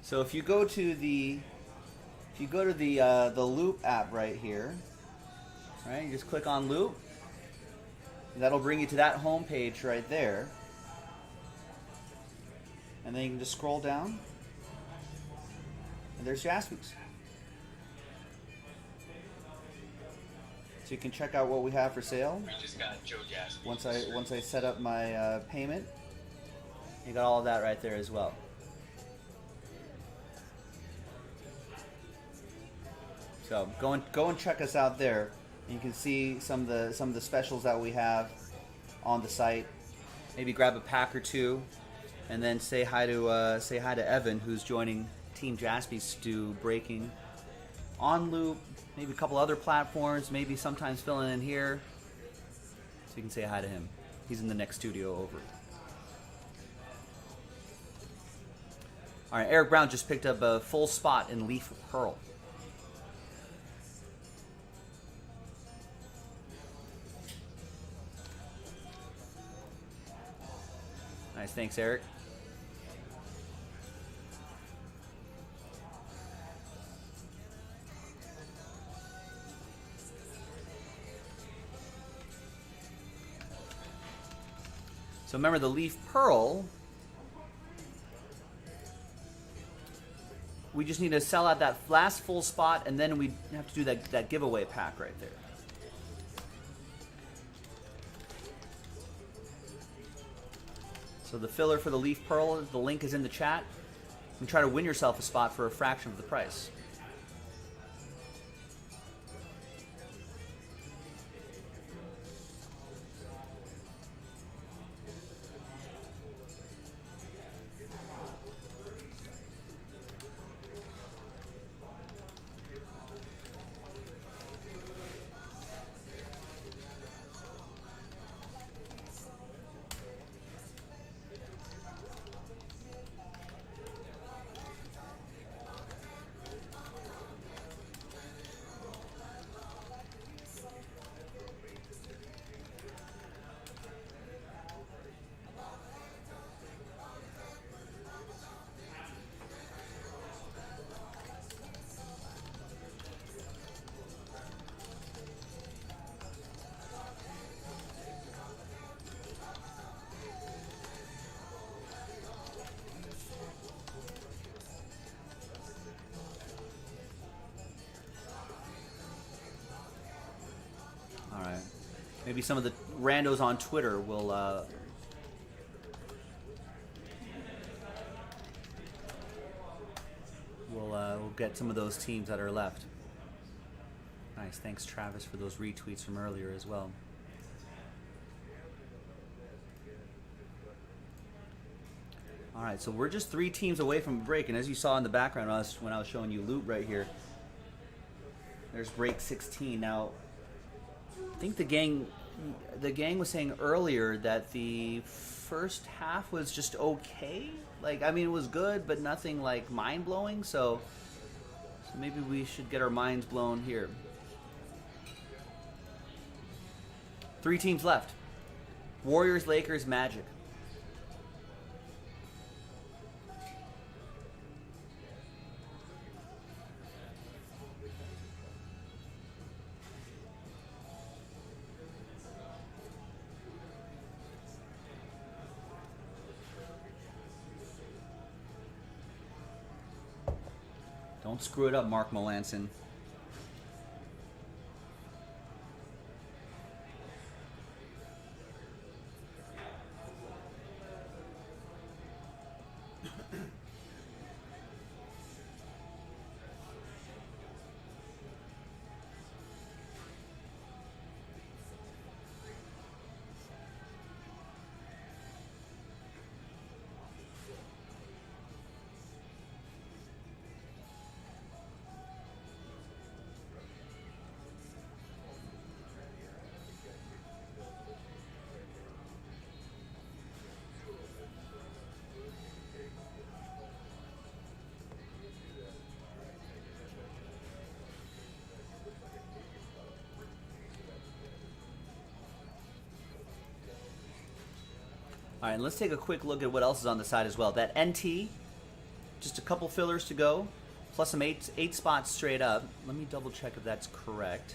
So if you go to the Loop app right here, right? You just click on Loop. And that'll bring you to that home page right there. And then you can just scroll down. And there's Jaspys. So you can check out what we have for sale. We just got Joe Jaspy. Once I set up my payment, you got all of that right there as well. So go and check us out there. You can see some of the specials that we have on the site. Maybe grab a pack or two, and then say hi to Evan, who's joining Team Jaspys to do breaking on Loop. Maybe a couple other platforms. Maybe sometimes filling in here. So you can say hi to him. He's in the next studio over. All right, Eric Brown just picked up a full spot in Leaf Pearl. Nice, thanks, Eric. So remember the Leaf Pearl, we just need to sell out that last full spot, and then we have to do that giveaway pack right there. So the filler for the Leaf Pearl, the link is in the chat. You can try to win yourself a spot for a fraction of the price. Maybe some of the randos on Twitter will we'll get some of those teams that are left. Nice. Thanks, Travis, for those retweets from earlier as well. All right, so we're just 3 teams away from a break, and as you saw in the background when I was showing you loot right here, there's break 16. Now, I think the gang was saying earlier that the first half was just okay. Like, I mean, it was good, but nothing like mind-blowing, so maybe we should get our minds blown here. 3 teams left. Warriors, Lakers, Magic. Don't screw it up, Mark Melanson. All right, and let's take a quick look at what else is on the side as well. That NT, just a couple fillers to go, plus some eight spots straight up. Let me double check if that's correct.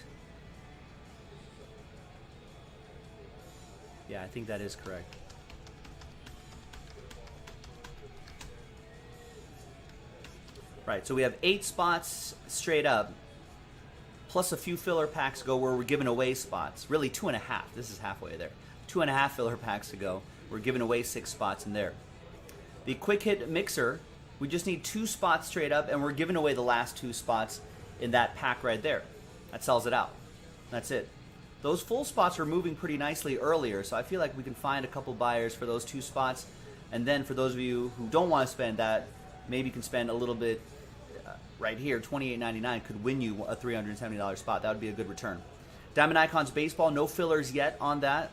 Yeah, I think that is correct. Right, so we have 8 spots straight up, plus a few filler packs to go where we're giving away spots. Really 2.5. This is halfway there. 2.5 filler packs to go. We're giving away 6 spots in there. The quick hit mixer, we just need 2 spots straight up, and we're giving away the last 2 spots in that pack right there. That sells it out. That's it. Those full spots are moving pretty nicely earlier, so I feel like we can find a couple buyers for those 2 spots. And then for those of you who don't want to spend that, maybe you can spend a little bit right here. $28.99 could win you a $370 spot. That would be a good return. Diamond Icons Baseball, no fillers yet on that.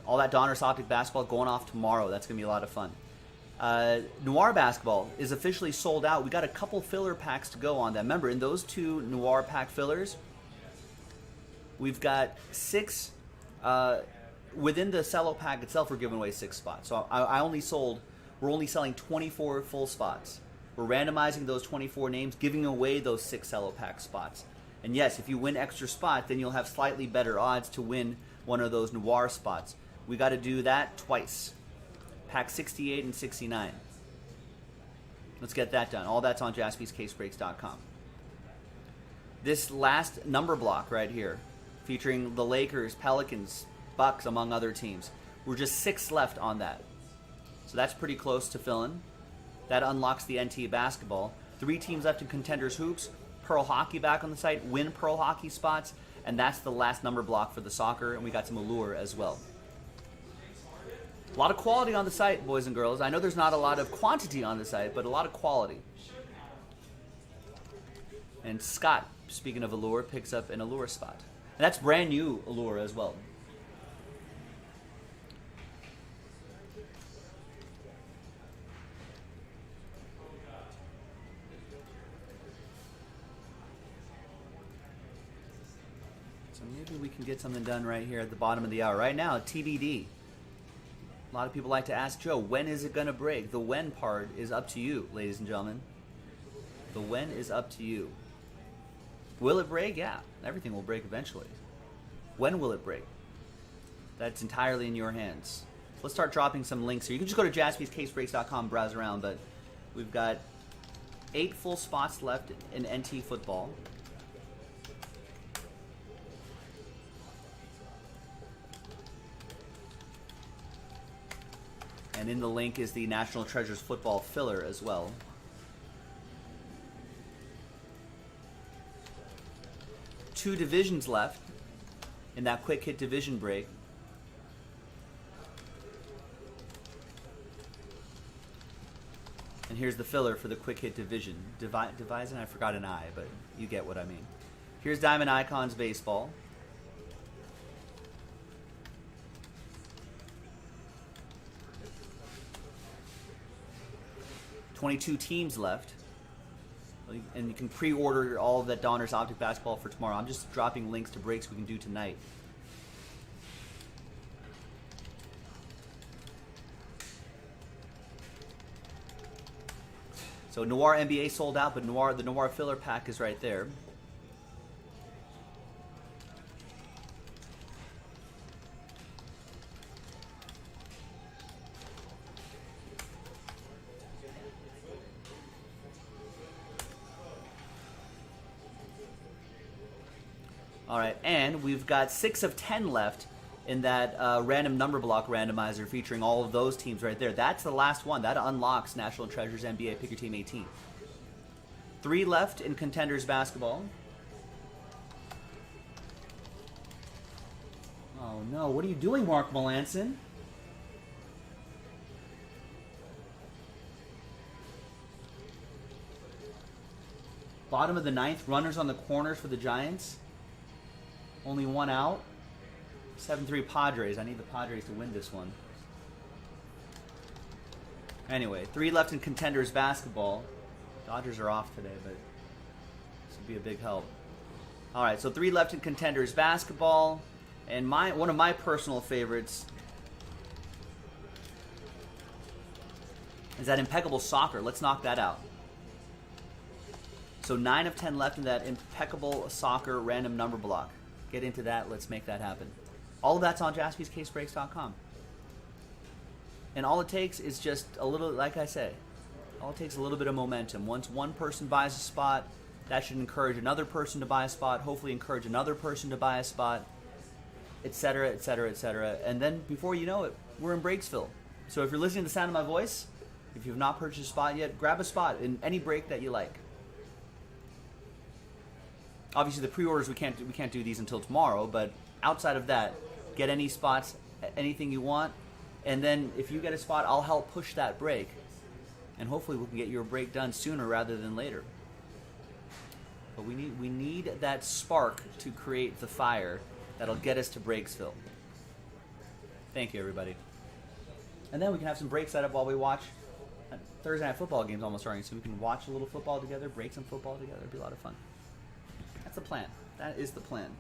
All that Donruss Optic basketball going off tomorrow. That's going to be a lot of fun. Noir basketball is officially sold out. We got a couple filler packs to go on that. Remember, in those 2 Noir pack fillers, we've got 6 within the cello pack itself. We're giving away 6 spots. So we're only selling 24 full spots. We're randomizing those 24 names, giving away those 6 cello pack spots. And yes, if you win extra spot, then you'll have slightly better odds to win one of those Noir spots. We got to do that twice. Pack 68 and 69. Let's get that done. All that's on jaspyscasebreaks.com. This last number block right here, featuring the Lakers, Pelicans, Bucks, among other teams. We're just 6 left on that. So that's pretty close to filling. That unlocks the NT basketball. 3 teams left in Contenders Hoops. Pearl Hockey back on the site. Win Pearl Hockey spots. And that's the last number block for the soccer. And we got some Allure as well. A lot of quality on the site, boys and girls. I know there's not a lot of quantity on the site, but a lot of quality. And Scott, speaking of Allure, picks up an Allure spot. And that's brand new Allure as well. So maybe we can get something done right here at the bottom of the hour. Right now, TBD. A lot of people like to ask Joe, when is it going to break? The when part is up to you, ladies and gentlemen. The when is up to you. Will it break? Yeah, everything will break eventually. When will it break? That's entirely in your hands. Let's start dropping some links here. You can just go to jaspyscasebreaks.com, browse around, but we've got 8 full spots left in NT football. And in the link is the National Treasures football filler as well. Two divisions left in that quick hit division break. And here's the filler for the quick hit division. Divison, I forgot an I, but you get what I mean. Here's Diamond Icons Baseball. $22 teams left. And you can pre-order all of that Donner's Optic basketball for tomorrow. I'm just dropping links to breaks we can do tonight. So Noir NBA sold out, but the Noir filler pack is right there. All right, and we've got 6 of 10 left in that random number block randomizer featuring all of those teams right there. That's the last one. That unlocks National Treasures NBA Pick Your Team 18. 3 left in Contenders Basketball. Oh no, what are you doing, Mark Melanson? Bottom of the 9th, runners on the corners for the Giants. Only 1 out. 7-3 Padres. I need the Padres to win this one. Anyway, 3 left in Contenders Basketball. Dodgers are off today, but this would be a big help. All right, so 3 left in Contenders Basketball. And one of my personal favorites is that Impeccable Soccer. Let's knock that out. So 9 of 10 left in that Impeccable Soccer random number block. Get into that. Let's make that happen. All of that's on jaspyscasebreaks.com. And all it takes is just a little, like I say, all it takes is a little bit of momentum. Once one person buys a spot, that should encourage another person to buy a spot, hopefully encourage another person to buy a spot, etc., etc., etc. And then before you know it, we're in Breaksville. So if you're listening to the sound of my voice, if you've not purchased a spot yet, grab a spot in any break that you like. Obviously, the pre-orders, we can't do these until tomorrow, but outside of that, get any spots, anything you want, and then if you get a spot, I'll help push that break, and hopefully we can get your break done sooner rather than later. But we need that spark to create the fire that'll get us to Breaksville. Thank you, everybody. And then we can have some breaks set up while we watch. Thursday night football game's almost starting, so we can watch a little football together, break some football together. It'd be a lot of fun. That's the plan. That is the plan.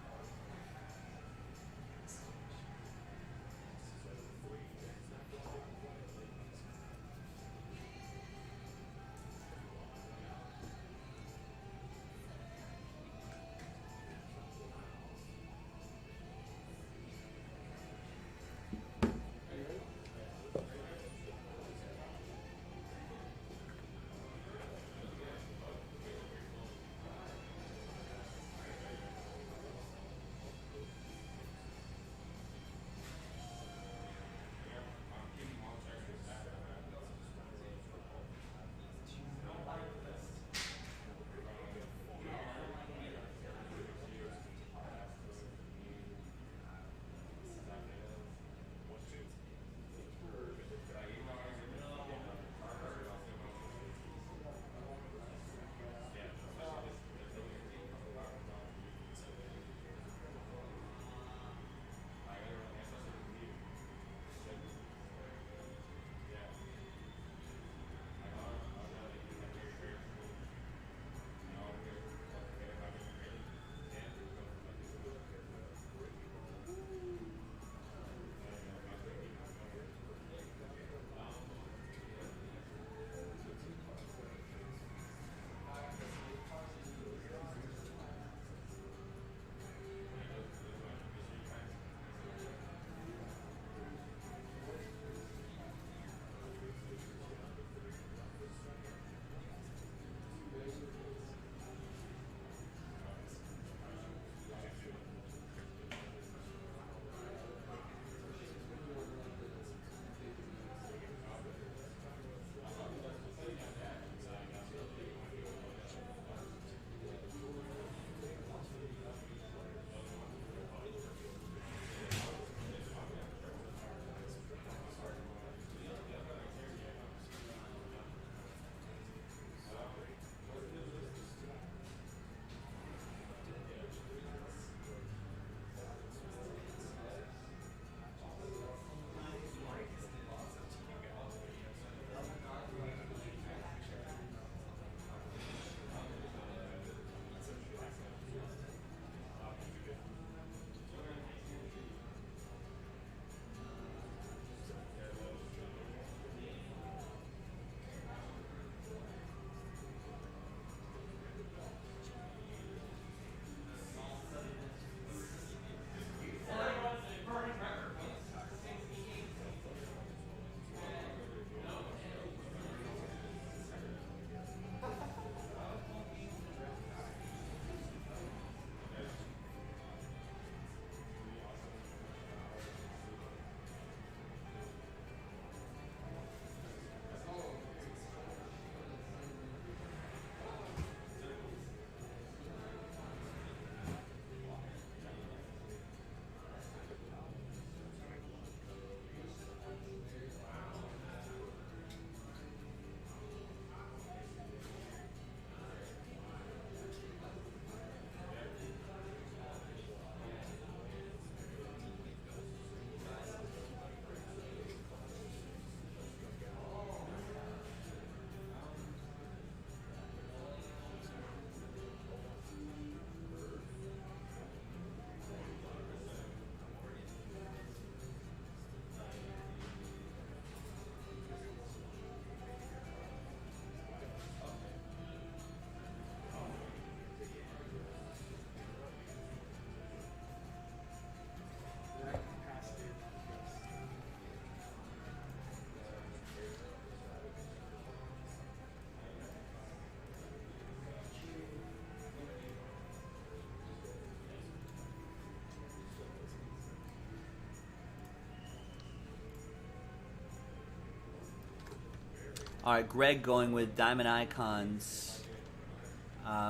All right, Greg going with Diamond Icons.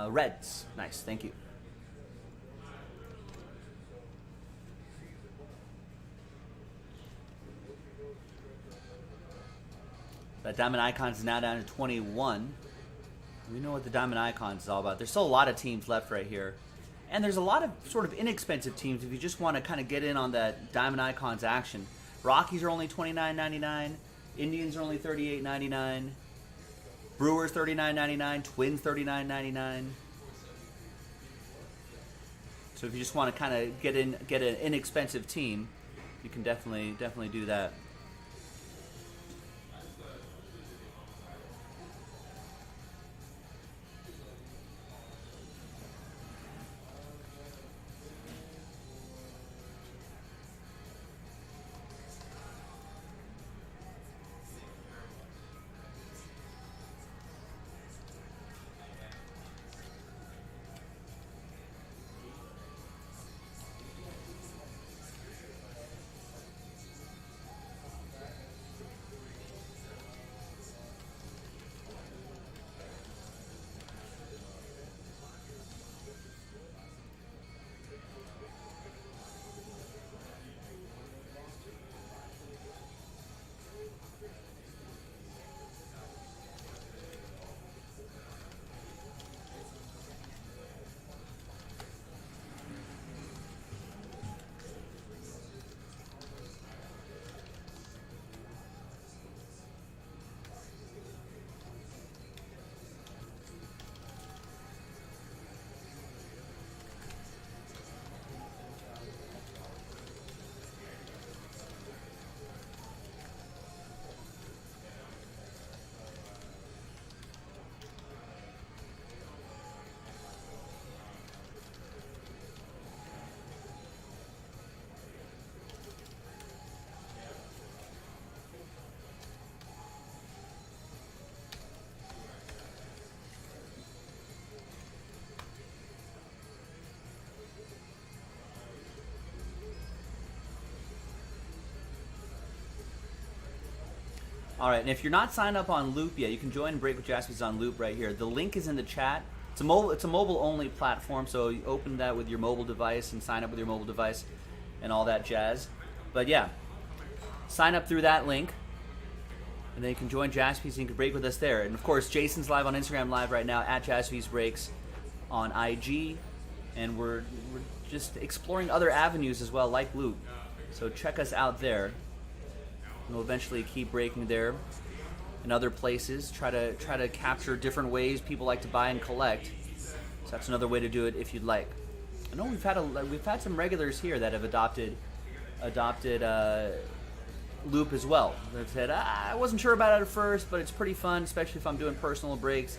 Reds. Nice, thank you. That Diamond Icons is now down to 21. We know what the Diamond Icons is all about. There's still a lot of teams left right here. And there's a lot of sort of inexpensive teams if you just want to kind of get in on that Diamond Icons action. Rockies are only $29.99. Indians are only $38.99. Brewers $39.99. Twins $39.99. So if you just want to kind of get an inexpensive team, you can definitely do that. All right, and if you're not signed up on Loop yet, you can join Break with Jaspys on Loop right here. The link is in the chat. It's a mobile-only platform, so you open that with your mobile device and sign up with your mobile device and all that jazz. But yeah, sign up through that link, and then you can join Jaspys and you can break with us there. And of course, Jason's live on Instagram Live right now at Jaspys Breaks on IG, and we're just exploring other avenues as well, like Loop. So check us out there. We'll eventually keep breaking there in other places. Try to capture different ways people like to buy and collect. So that's another way to do it if you'd like. I know we've had some regulars here that have adopted Loop as well. They've said I wasn't sure about it at first, but it's pretty fun, especially if I'm doing personal breaks.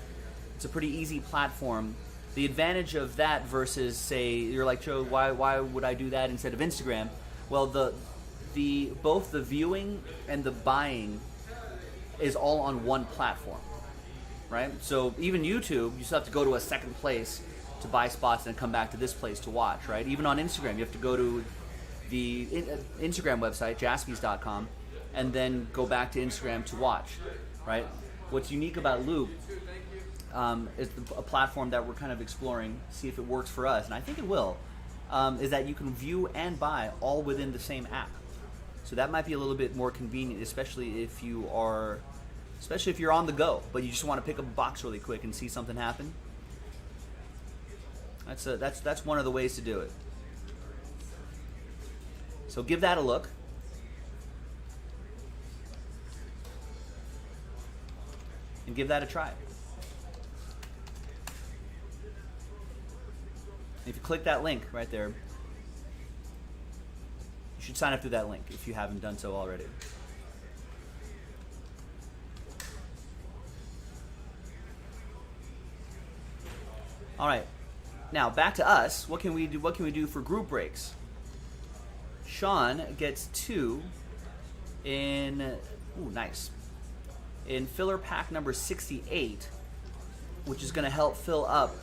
It's a pretty easy platform. The advantage of that versus, say, you're like, Joe, why would I do that instead of Instagram? Well, both the viewing and the buying is all on one platform, right? So even YouTube, you still have to go to a second place to buy spots and come back to this place to watch, right? Even on Instagram, you have to go to the Instagram website, jaspys.com, and then go back to Instagram to watch, right? What's unique about Loop is a platform that we're kind of exploring, see if it works for us, and I think it will, is that you can view and buy all within the same app. So that might be a little bit more convenient, especially if you're on the go, but you just want to pick up a box really quick and see something happen. That's one of the ways to do it. So give that a look. And give that a try. If you click that link right there, you should sign up through that link if you haven't done so already. All right, now back to us. What can we do? What can we do for group breaks? Sean gets 2 in nice in filler pack number 68, which is going to help fill up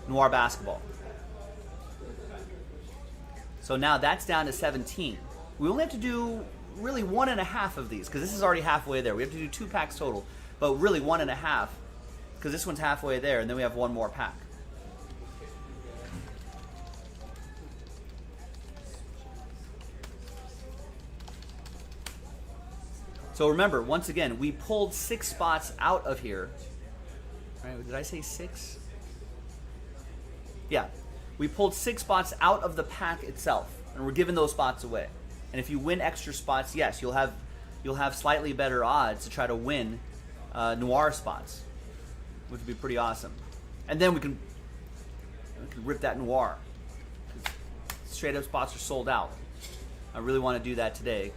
Noir Basketball. So now that's down to 17. We only have to do really 1.5 of these, because this is already halfway there. We have to do 2 packs total, but really 1.5, because this one's halfway there, and then we have 1 more pack. So remember, once again, we pulled 6 spots out of here. All right, did I say 6? Yeah. We pulled 6 spots out of the pack itself, and we're giving those spots away. And if you win extra spots, yes, you'll have slightly better odds to try to win noir spots, which would be pretty awesome. And then we can rip that noir. Straight up spots are sold out. I really want to do that today.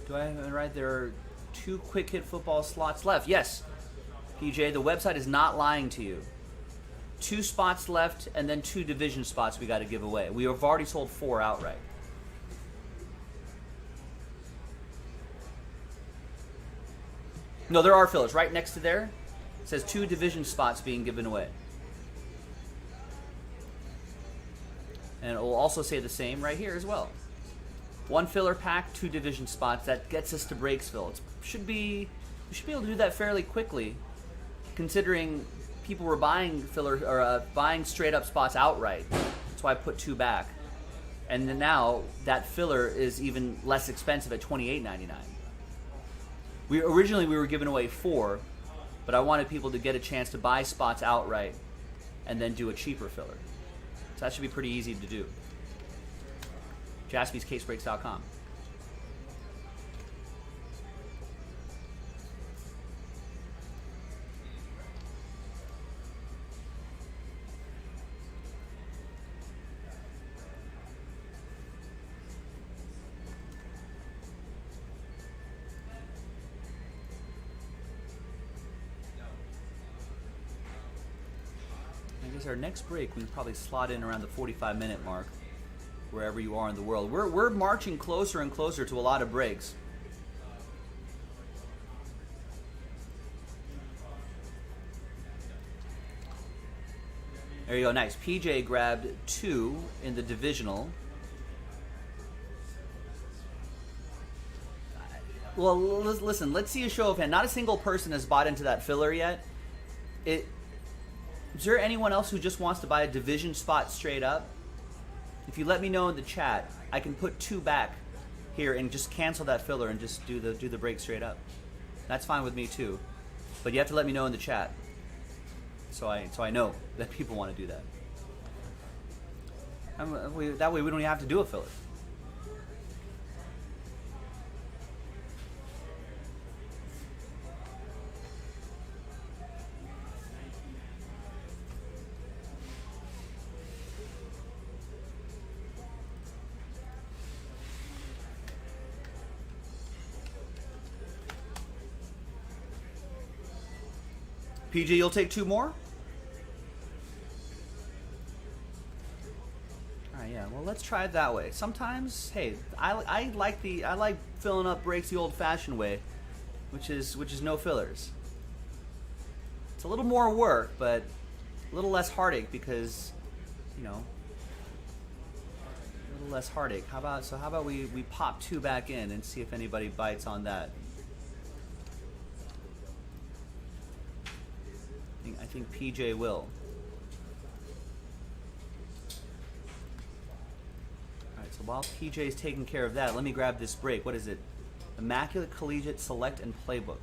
Do I have it right? There are 2 quick hit football slots left. Yes, PJ, the website is not lying to you. 2 spots left, and then 2 division spots we got to give away. We have already sold 4 outright. No, there are fillers. Right next to there, it says 2 division spots being given away. And it will also say the same right here as well. 1 filler pack, 2 division spots. That gets us to Breaksville. We should be able to do that fairly quickly, considering people were buying filler or buying straight up spots outright. That's why I put 2 back. And then now that filler is even less expensive at $28.99. Originally we were giving away 4, but I wanted people to get a chance to buy spots outright and then do a cheaper filler. So that should be pretty easy to do. JaspysCaseBreaks.com. I guess our next break we can probably slot in around the 45-minute mark, wherever you are in the world. We're marching closer and closer to a lot of breaks. There you go, nice. PJ grabbed 2 in the divisional. Well, listen, let's see a show of hands. Not a single person has bought into that filler yet. Is there anyone else who just wants to buy a division spot straight up? If you let me know in the chat, I can put 2 back here and just cancel that filler and just do the break straight up. That's fine with me too. But you have to let me know in the chat, so I know that people want to do that. That way we don't even have to do a filler. PJ, you'll take 2 more? Alright, yeah, well let's try it that way. Sometimes, hey, I like filling up breaks the old-fashioned way, which is no fillers. It's a little more work, but a little less heartache because, you know, a little less heartache. How about we pop 2 back in and see if anybody bites on that. I think PJ will. Alright, so while PJ's taking care of that, let me grab this break. What is it? Immaculate Collegiate Select and Playbook.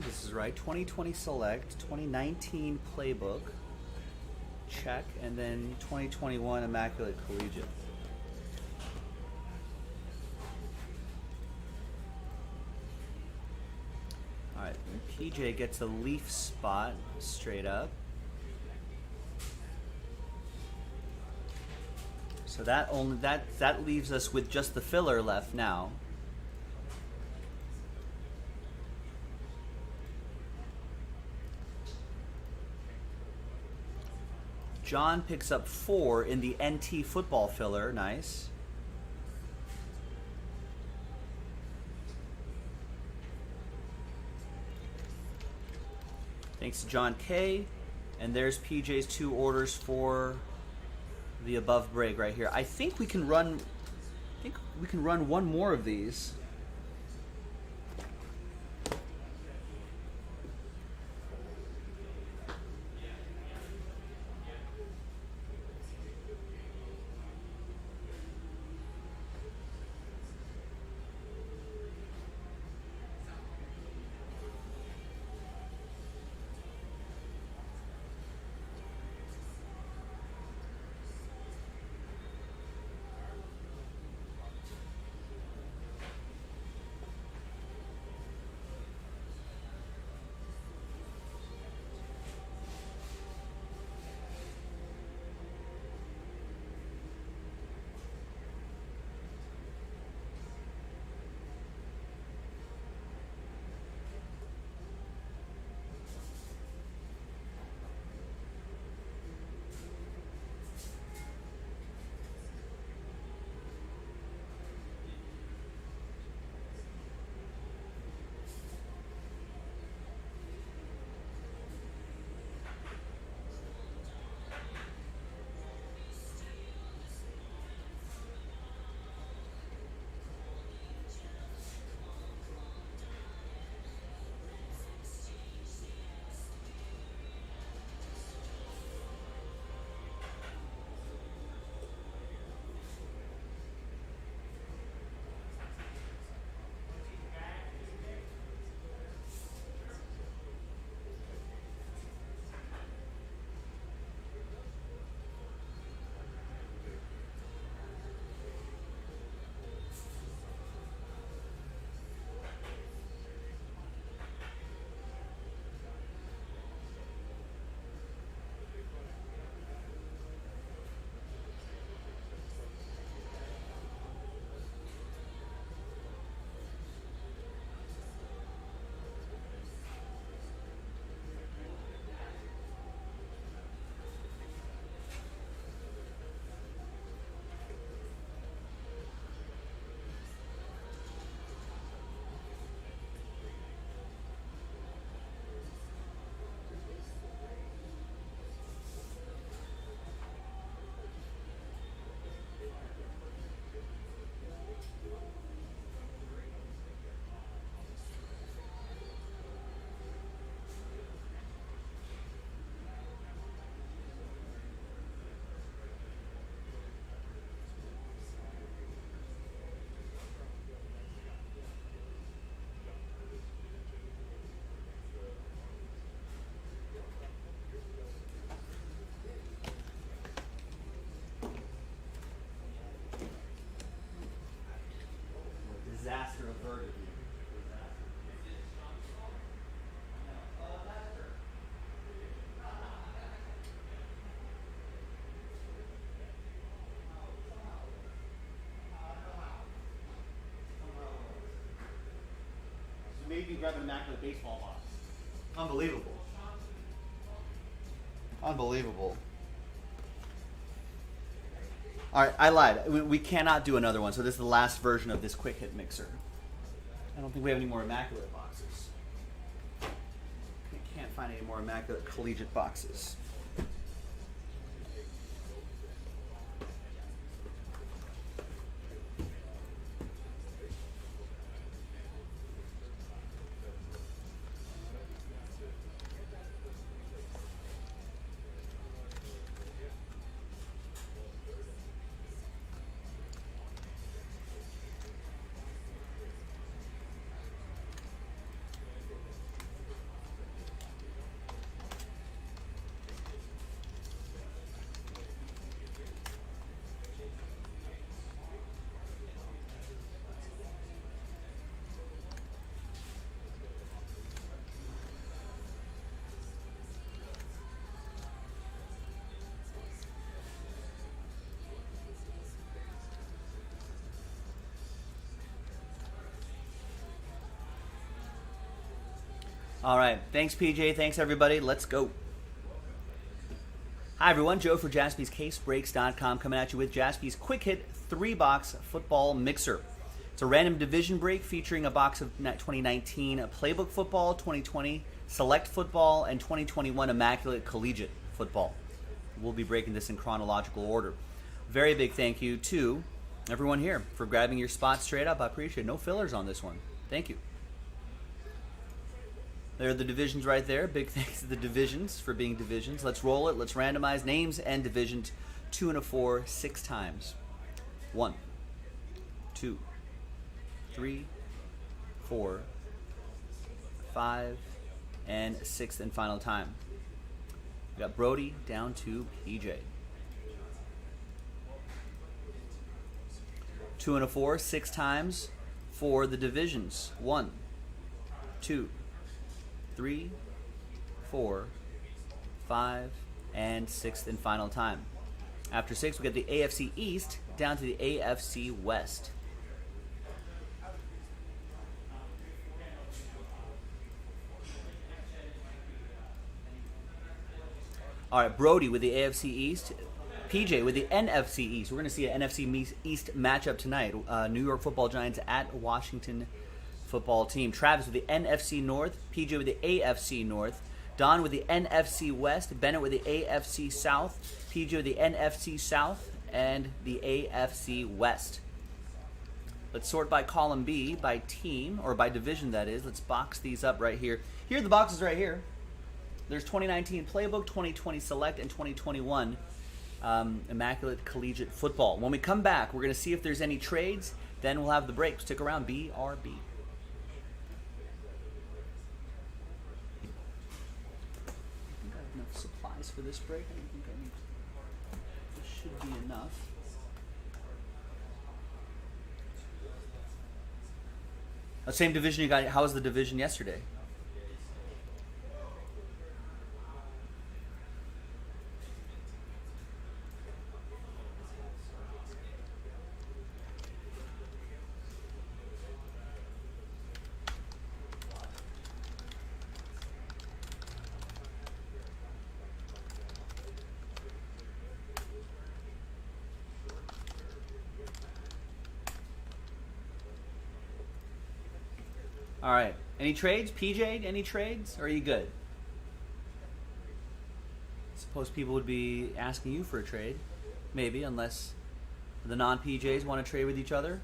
This is right. 2020 Select, 2019 Playbook. Check. And then 2021 Immaculate Collegiate. All right. PJ gets a Leaf spot straight up. So that leaves us with just the filler left now. John picks up 4 in the NT football filler. Nice. Thanks to John K. And there's PJ's 2 orders for the above break right here. I think we can run one more of these. Disaster averted. Maybe grab an immaculate baseball box. Unbelievable. Unbelievable. All right, I lied. We cannot do another one, so this is the last version of this quick hit mixer. I don't think we have any more immaculate boxes. I can't find any more immaculate collegiate boxes. All right. Thanks, PJ. Thanks, everybody. Let's go. Hi, everyone. Joe for JaspysCaseBreaks.com coming at you with Jaspy's Quick Hit 3-box football mixer. It's a random division break featuring a box of 2019 Playbook Football, 2020 Select Football, and 2021 Immaculate Collegiate Football. We'll be breaking this in chronological order. Very big thank you to everyone here for grabbing your spot straight up. I appreciate it. No fillers on this one. Thank you. There are the divisions right there. Big thanks to the divisions for being divisions. Let's roll it. Let's randomize names and divisions 2 and a 4 6 times. 1, 2, 3, 4, 5, and 6th and final time. We got Brody down to PJ. 2 and a 4 6 times for the divisions. 1, 2, 3, 4, 5, and 6th and final time. After 6, we get the AFC East down to the AFC West. All right, Brody with the AFC East. PJ with the NFC East. We're going to see an NFC East matchup tonight. New York Football Giants at Washington Football Team. Travis with the NFC North. PJ with the AFC North. Don with the NFC West. Bennett with the AFC South. PJ with the NFC South and the AFC West. Let's sort by column B, by team, or by division that is. Let's box these up right here. Here are the boxes right here. There's 2019 Playbook, 2020 Select, and 2021 Immaculate Collegiate Football. When we come back, we're going to see if there's any trades. Then we'll have the break. Stick around. BRB. I think I have enough supplies for this break. I don't think I need. This should be enough. Same division you got. How was the division yesterday? All right. Any trades? PJ, any trades? Or are you good? Suppose people would be asking you for a trade. Maybe, unless the non-PJs want to trade with each other.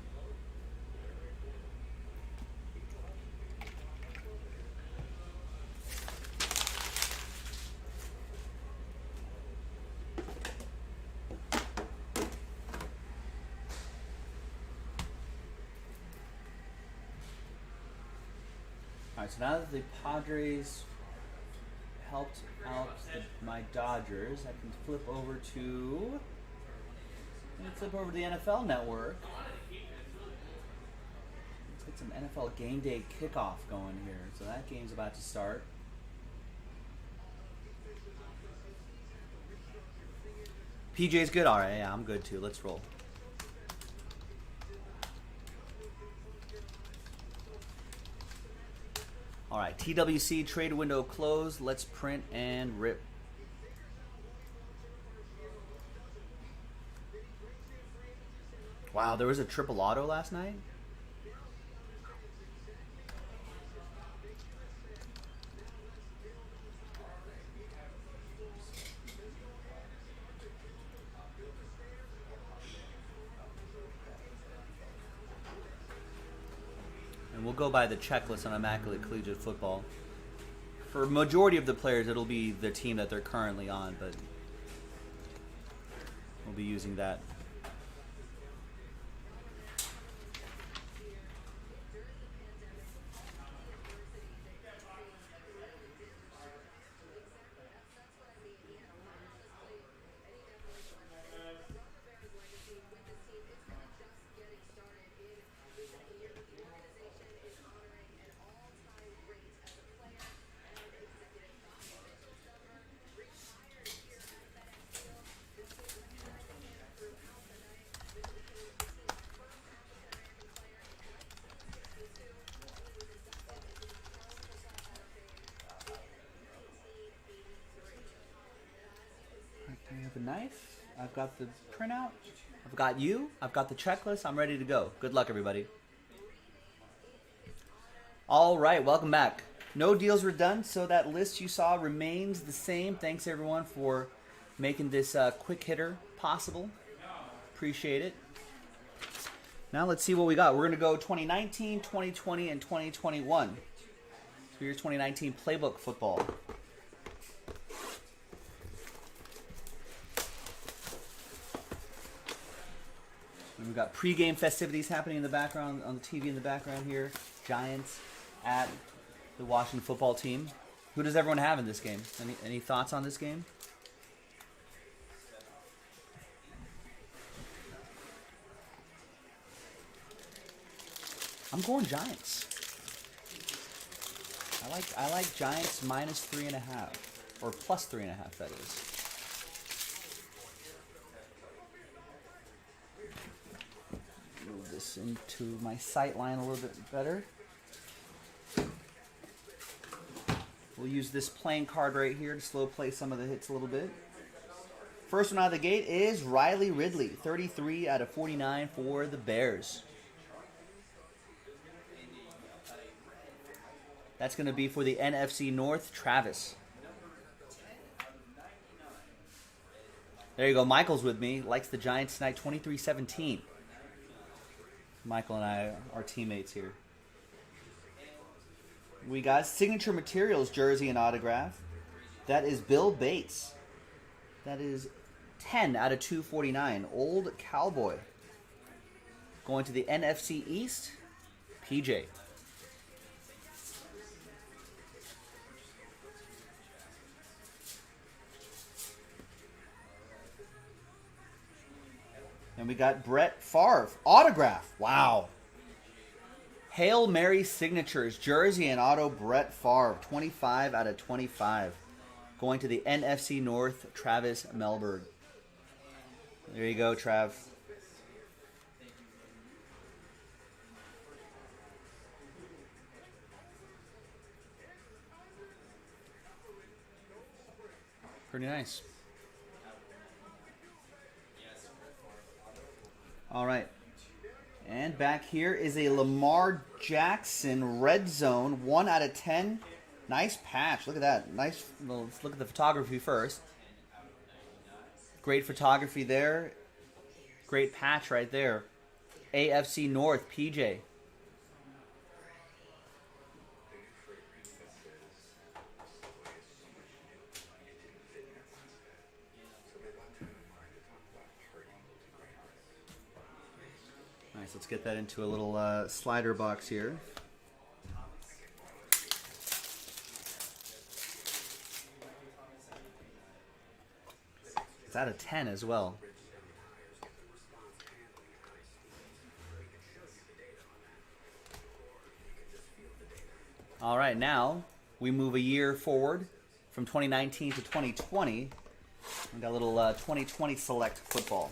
Alright, so now that the Padres helped out my Dodgers, I can flip over to the NFL Network. Let's get some NFL Game Day kickoff going here. So that game's about to start. PJ's good? Alright, yeah, I'm good too. Let's roll. All right, TWC trade window closed. Let's print and rip. Wow, there was a triple auto last night? We'll go by the checklist on Immaculate Collegiate Football. For a majority of the players, it'll be the team that they're currently on, but we'll be using that. I have a knife. I've got the printout. I've got you. I've got the checklist. I'm ready to go. Good luck, everybody. All right, welcome back. No deals were done, so that list you saw remains the same. Thanks, everyone, for making this quick hitter possible. Appreciate it. Now let's see what we got. We're going to go 2019, 2020, and 2021. So here's 2019 playbook football. And we've got pregame festivities happening in the background, on the TV in the background here. Giants at the Washington football team. Who does everyone have in this game? Any thoughts on this game? I'm going Giants. I like Giants -3.5 or +3.5. That is. Move this into my sight line a little bit better. We'll use this playing card right here to slow play some of the hits a little bit. First one out of the gate is Riley Ridley, 33 out of 49 for the Bears. That's going to be for the NFC North, Travis. There you go. Michael's with me. Likes the Giants tonight, 23-17. Michael and I are teammates here. We got Signature Materials jersey and autograph. That is Bill Bates. That is 10 out of 249. Old Cowboy. Going to the NFC East, PJ. And we got Brett Favre, autograph. Wow. Hail Mary Signatures, jersey and auto, Brett Favre, 25 out of 25. Going to the NFC North, Travis Melberg. There you go, Trav. Pretty nice. All right. And back here is a Lamar Jackson red zone, 1 out of 10. Nice patch. Look at that. Nice. Well, let's look at the photography first. Great photography there. Great patch right there. AFC North, PJ. Nice. Let's get that into a little slider box here. It's out of 10 as well. All right, now we move a year forward from 2019 to 2020. We got a little 2020 select football.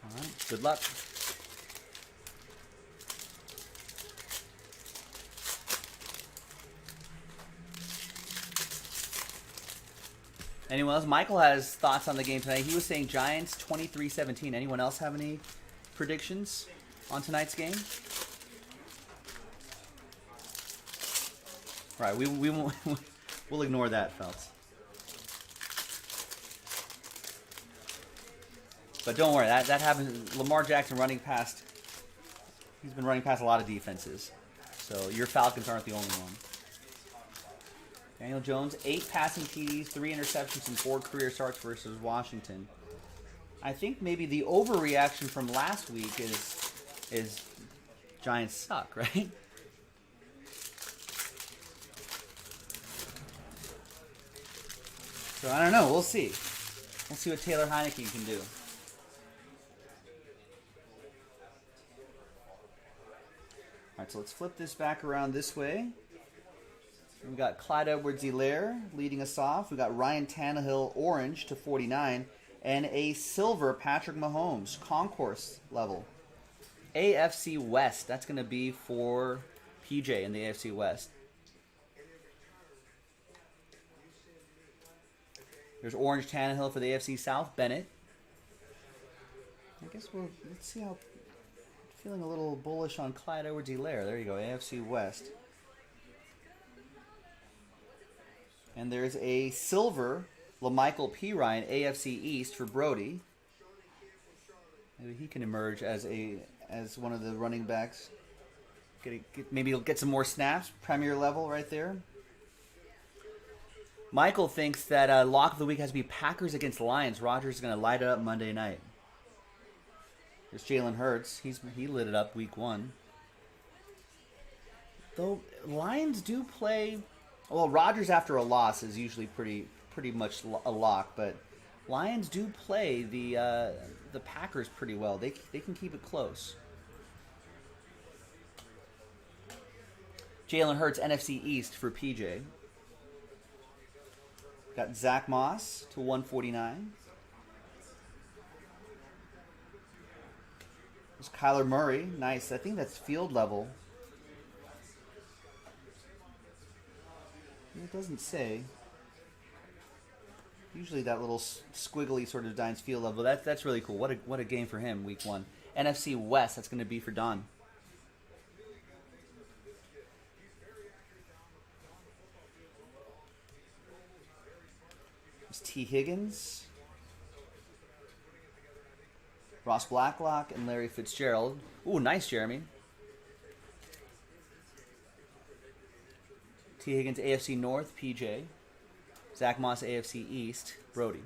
All right, good luck. Anyone else? Michael has thoughts on the game tonight. He was saying Giants 23-17. Anyone else have any predictions on tonight's game? All right, we won't, we'll ignore that, Phelps. But don't worry, that happens. Lamar Jackson running past. He's been running past a lot of defenses. So your Falcons aren't the only one. Daniel Jones, 8 passing TDs, 3 interceptions, and 4 career starts versus Washington. I think maybe the overreaction from last week is Giants suck, right? So I don't know. We'll see. We'll see what Taylor Heineke can do. All right, so let's flip this back around this way. We got Clyde Edwards-Helaire leading us off. We got Ryan Tannehill, orange to 49. And a silver Patrick Mahomes, concourse level. AFC West, that's going to be for PJ in the AFC West. There's Orange Tannehill for the AFC South, Bennett. I guess let's see how, feeling a little bullish on Clyde Edwards-Helaire. There you go, AFC West. And there's a silver LaMichael P. Ryan, AFC East for Brody. Maybe he can emerge as one of the running backs. Maybe he'll get some more snaps, Premier level right there. Michael thinks that lock of the week has to be Packers against Lions. Rodgers is going to light it up Monday night. There's Jalen Hurts. He lit it up week 1. Though Lions do play, well, Rodgers after a loss is usually pretty much a lock, but Lions do play the Packers pretty well. They can keep it close. Jalen Hurts, NFC East for PJ. Got Zach Moss to 149. There's Kyler Murray. Nice. I think that's field level. It doesn't say. Usually that little squiggly sort of Giants field level. That's really cool. What a game for him, week 1. NFC West, that's going to be for Don. There's T. Higgins, Ross Blacklock, and Larry Fitzgerald. Ooh, nice, Jeremy. T. Higgins, AFC North, PJ. Zach Moss, AFC East, Brody.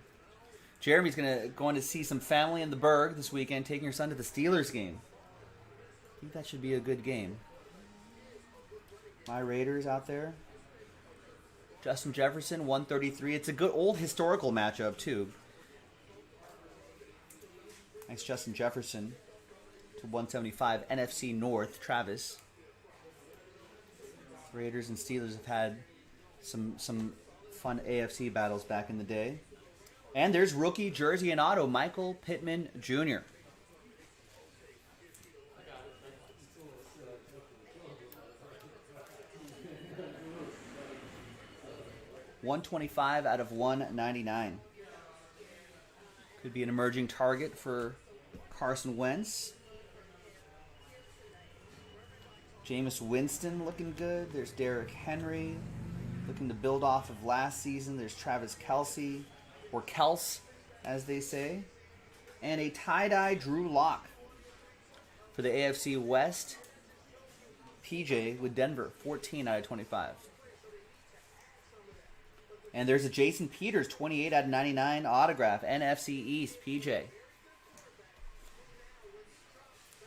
Jeremy's going to see some family in the Berg this weekend, taking her son to the Steelers game. I think that should be a good game. My Raiders out there. Justin Jefferson, 133. It's a good old historical matchup, too. Nice Justin Jefferson to 175. NFC North, Travis. Raiders and Steelers have had some fun AFC battles back in the day. And there's rookie jersey and auto, Michael Pittman Jr. $125 out of $199. Could be an emerging target for Carson Wentz. Jameis Winston looking good. There's Derrick Henry looking to build off of last season. There's Travis Kelce, or Kels, as they say. And a tie-dye Drew Lock for the AFC West. PJ with Denver, 14 out of 25. And there's a Jason Peters, 28 out of 99 autograph. NFC East, PJ.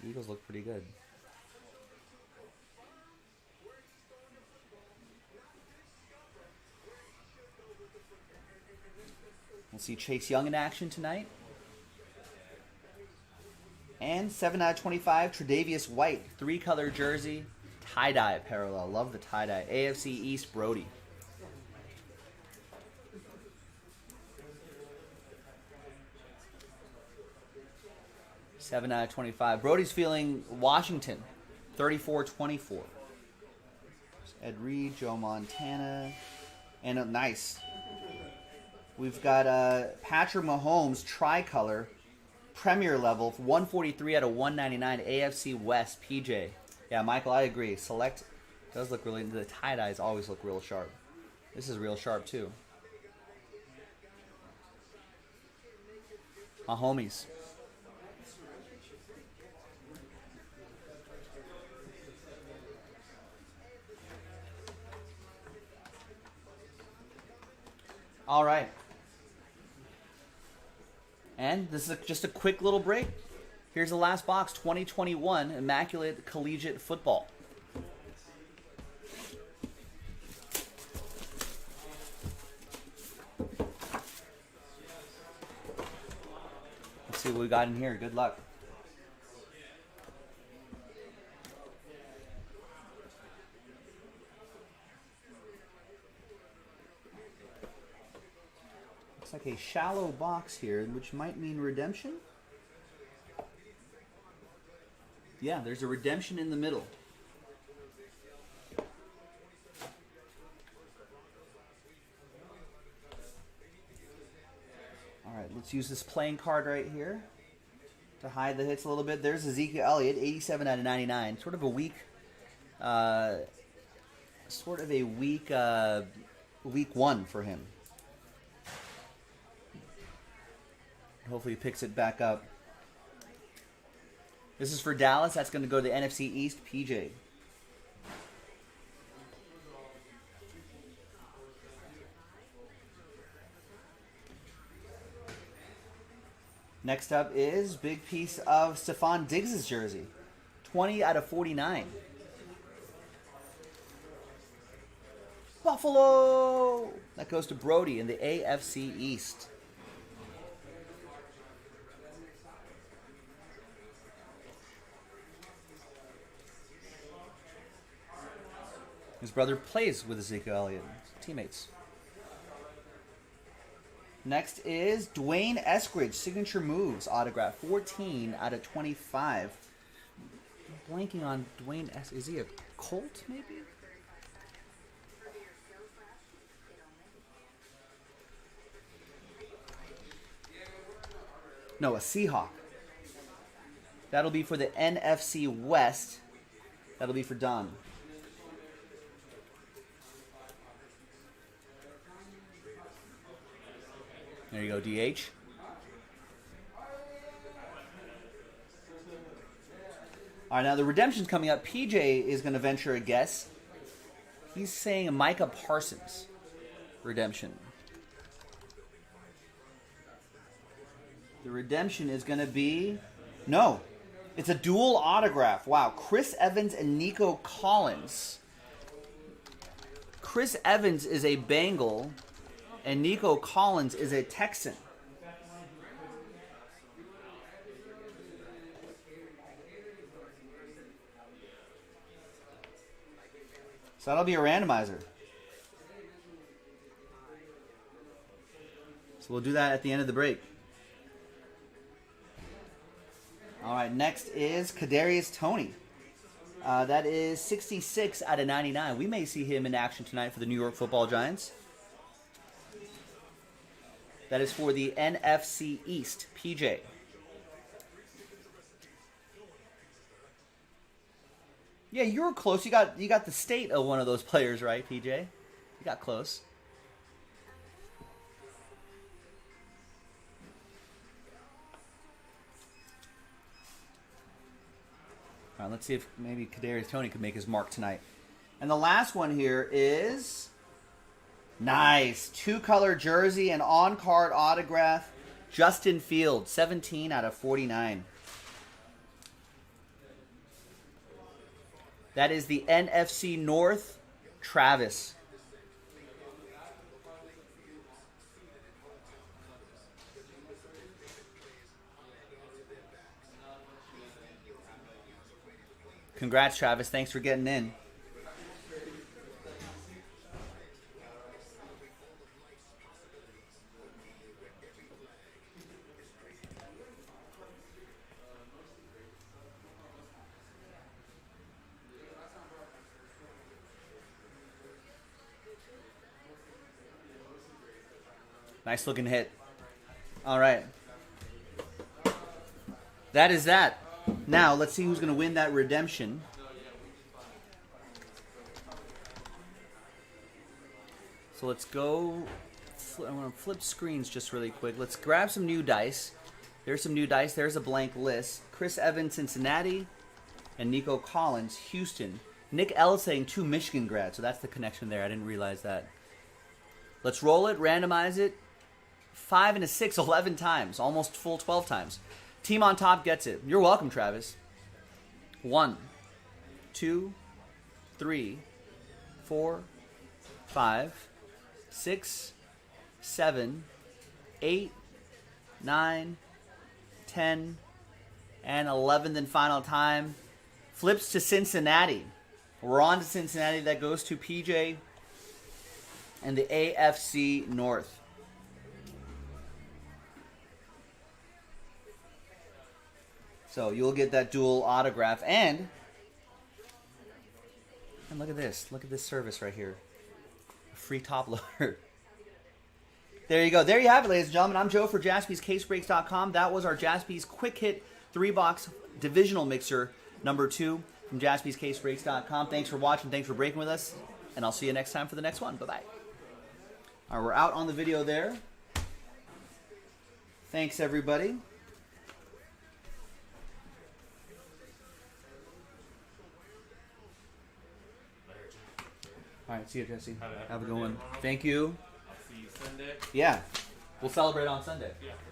The Eagles look pretty good. We'll see Chase Young in action tonight. And 7 out of 25, Tre'Davious White. 3-color jersey, tie-dye parallel. Love the tie-dye. AFC East, Brody. Seven out of 25. Brody's feeling Washington, 34-24. Ed Reed, Joe Montana, and nice. We've got Patrick Mahomes tricolor, Premier level, 143 out of 199. AFC West, PJ. Yeah, Michael, I agree. Select does look really. The tie dyes always look real sharp. This is real sharp too. My homies. All right. And this is just a quick little break. Here's the last box, 2021 Immaculate Collegiate Football. Let's see what we got in here. Good luck. Looks like Okay, shallow box here, which might mean redemption. Yeah, there's a redemption in the middle. All right, let's use this playing card right here to hide the hits a little bit. There's Ezekiel Elliott, 87 out of 99. Sort of a weak week one for him. Hopefully he picks it back up. This is for Dallas. That's going to go to the NFC East, PJ. Next up is big piece of Stephon Diggs' jersey. 20 out of 49. Buffalo! That goes to Brody in the AFC East. His brother plays with Ezekiel Elliott. Teammates. Next is Dwayne Eskridge, Signature Moves autograph. 14 out of 25. I'm blanking on Dwayne Eskridge. Is he a Colt, maybe? No, a Seahawk. That'll be for the NFC West. That'll be for Don. There you go, DH. All right, now the redemption's coming up. PJ is going to venture a guess. He's saying a Micah Parsons redemption. The redemption is going to be... No, it's a dual autograph. Wow, Chris Evans and Nico Collins. Chris Evans is a Bengal, and Nico Collins is a Texan. So that'll be a randomizer. So we'll do that at the end of the break. All right, next is Kadarius Toney. That is 66 out of 99. We may see him in action tonight for the New York Football Giants. That is for the NFC East, PJ. Yeah, you were close. You got the state of one of those players, right, PJ? You got close. All right, let's see if maybe Kadarius Toney could make his mark tonight. And the last one here is nice. 2-color jersey and on-card autograph. Justin Fields, 17 out of 49. That is the NFC North, Travis. Congrats, Travis. Thanks for getting in. Nice looking hit. All right. That is that. Now, let's see who's going to win that redemption. So let's go. I want to flip screens just really quick. Let's grab some new dice. There's some new dice. There's a blank list. Chris Evans, Cincinnati, and Nico Collins, Houston. Nick L saying 2 Michigan grads, so that's the connection there. I didn't realize that. Let's roll it, randomize it. 5 and a 6, 11 times. Almost full 12 times. Team on top gets it. You're welcome, Travis. 1, 2, 3, 4, 5, 6, 7, 8, 9, 10, and 11th and final time. Flips to Cincinnati. We're on to Cincinnati. That goes to PJ and the AFC North. So you'll get that dual autograph. And look at this. Look at this service right here. A free top loader. There you go. There you have it, ladies and gentlemen. I'm Joe for JaspysCaseBreaks.com. That was our Jaspys Quick Hit 3-box divisional mixer number 2 from JaspysCaseBreaks.com. Thanks for watching. Thanks for breaking with us. And I'll see you next time for the next one. Bye-bye. All right, we're out on the video there. Thanks, everybody. All right, see you, Jesse. Have a good one. Thank you. I'll see you Sunday. Yeah, we'll celebrate on Sunday. Yeah, for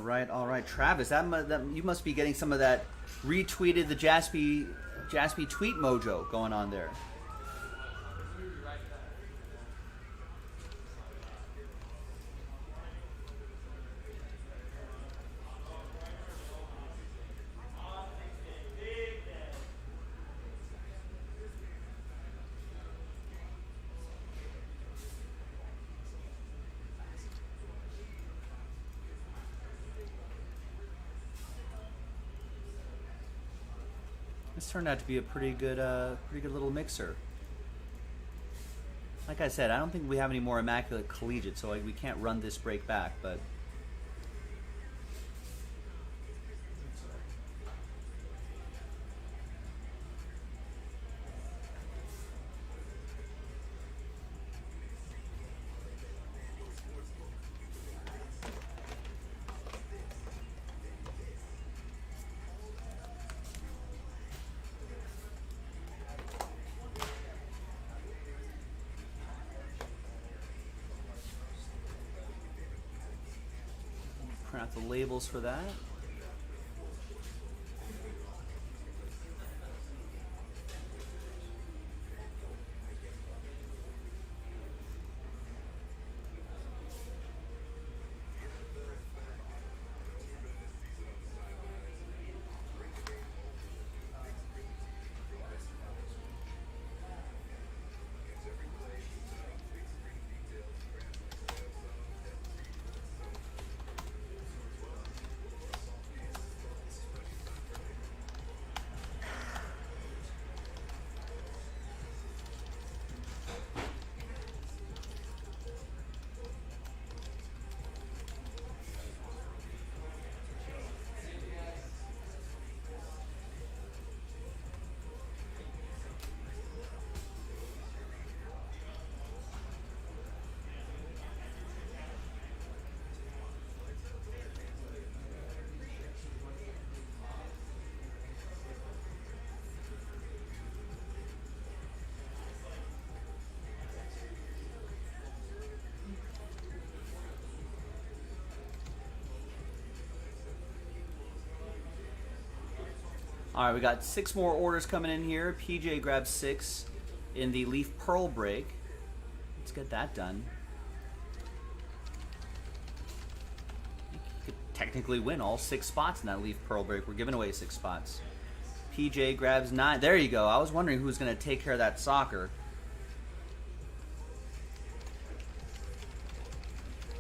sure. All right, Travis. That you must be getting some of that retweeted the Jaspy tweet mojo going on there. This turned out to be a pretty good little mixer. Like I said, I don't think we have any more Immaculate Collegiate, so we can't run this break back, but print out the labels for that. All right, we got 6 more orders coming in here. PJ grabbed 6 in the Leaf Pearl break. Let's get that done. You could technically win all 6 spots in that Leaf Pearl break. We're giving away 6 spots. PJ grabs 9. There you go. I was wondering who's going to take care of that soccer.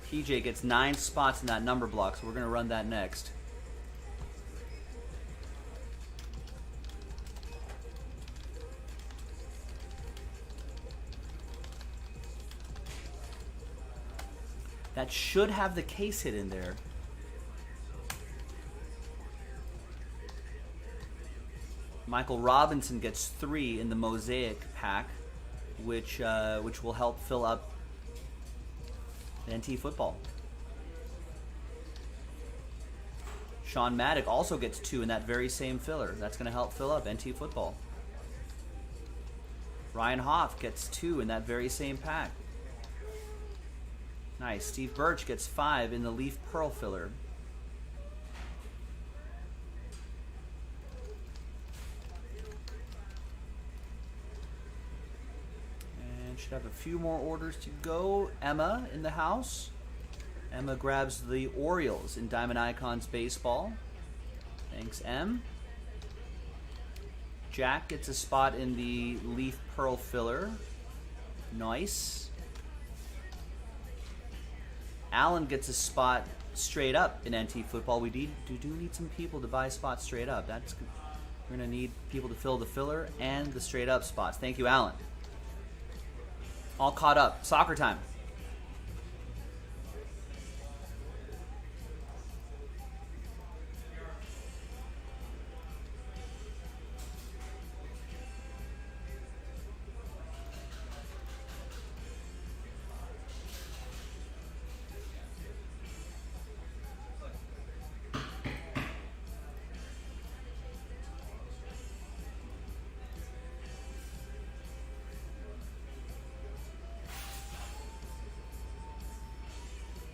PJ gets 9 spots in that number block, so we're going to run that next. That should have the case hit in there. Michael Robinson gets 3 in the Mosaic pack, which will help fill up the NT football. Sean Maddock also gets 2 in that very same filler. That's going to help fill up NT football. Ryan Hoff gets 2 in that very same pack. Nice. Steve Birch gets 5 in the Leaf Pearl filler. And should have a few more orders to go. Emma in the house. Emma grabs the Orioles in Diamond Icons Baseball. Thanks, Em. Jack gets a spot in the Leaf Pearl filler. Nice. Alan gets a spot straight up in NT football. We do need some people to buy spots straight up. We're going to need people to fill the filler and the straight up spots. Thank you, Alan. All caught up. Soccer time.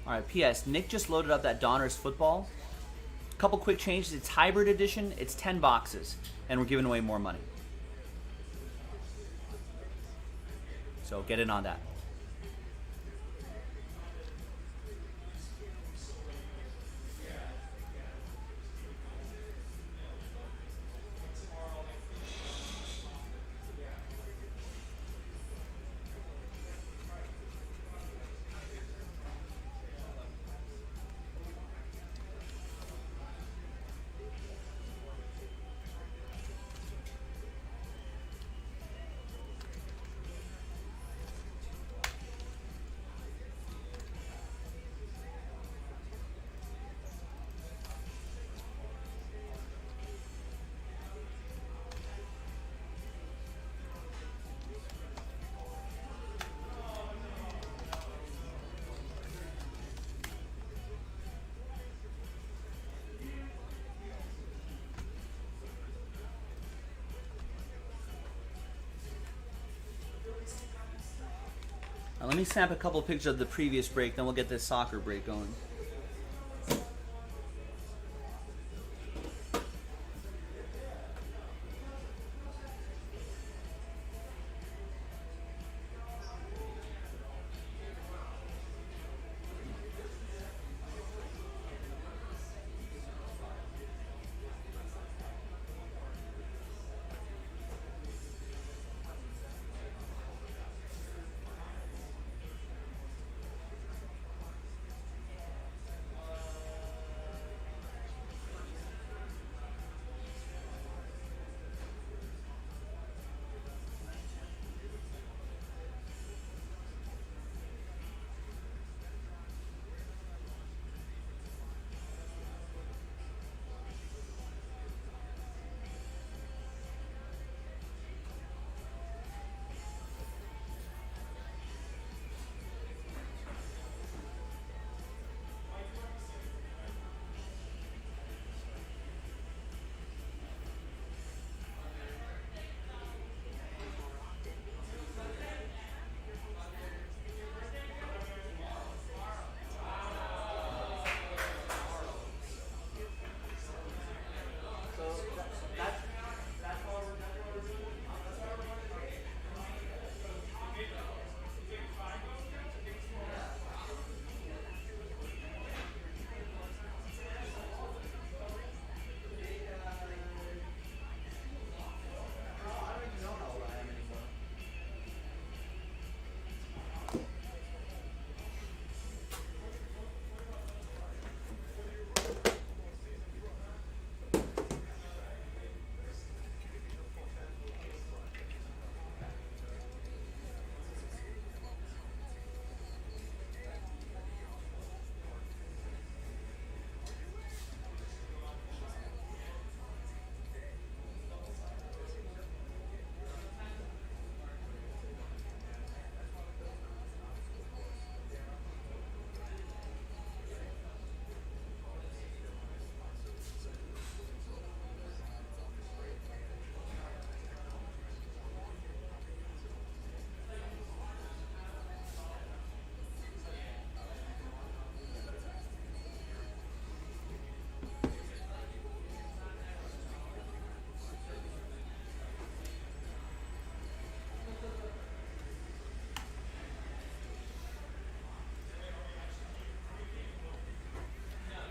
All right, P.S. Nick just loaded up that Donner's football. Couple quick changes. It's hybrid edition. It's 10 boxes, and we're giving away more money. So get in on that. Let me snap a couple of pictures of the previous break, then we'll get this soccer break going.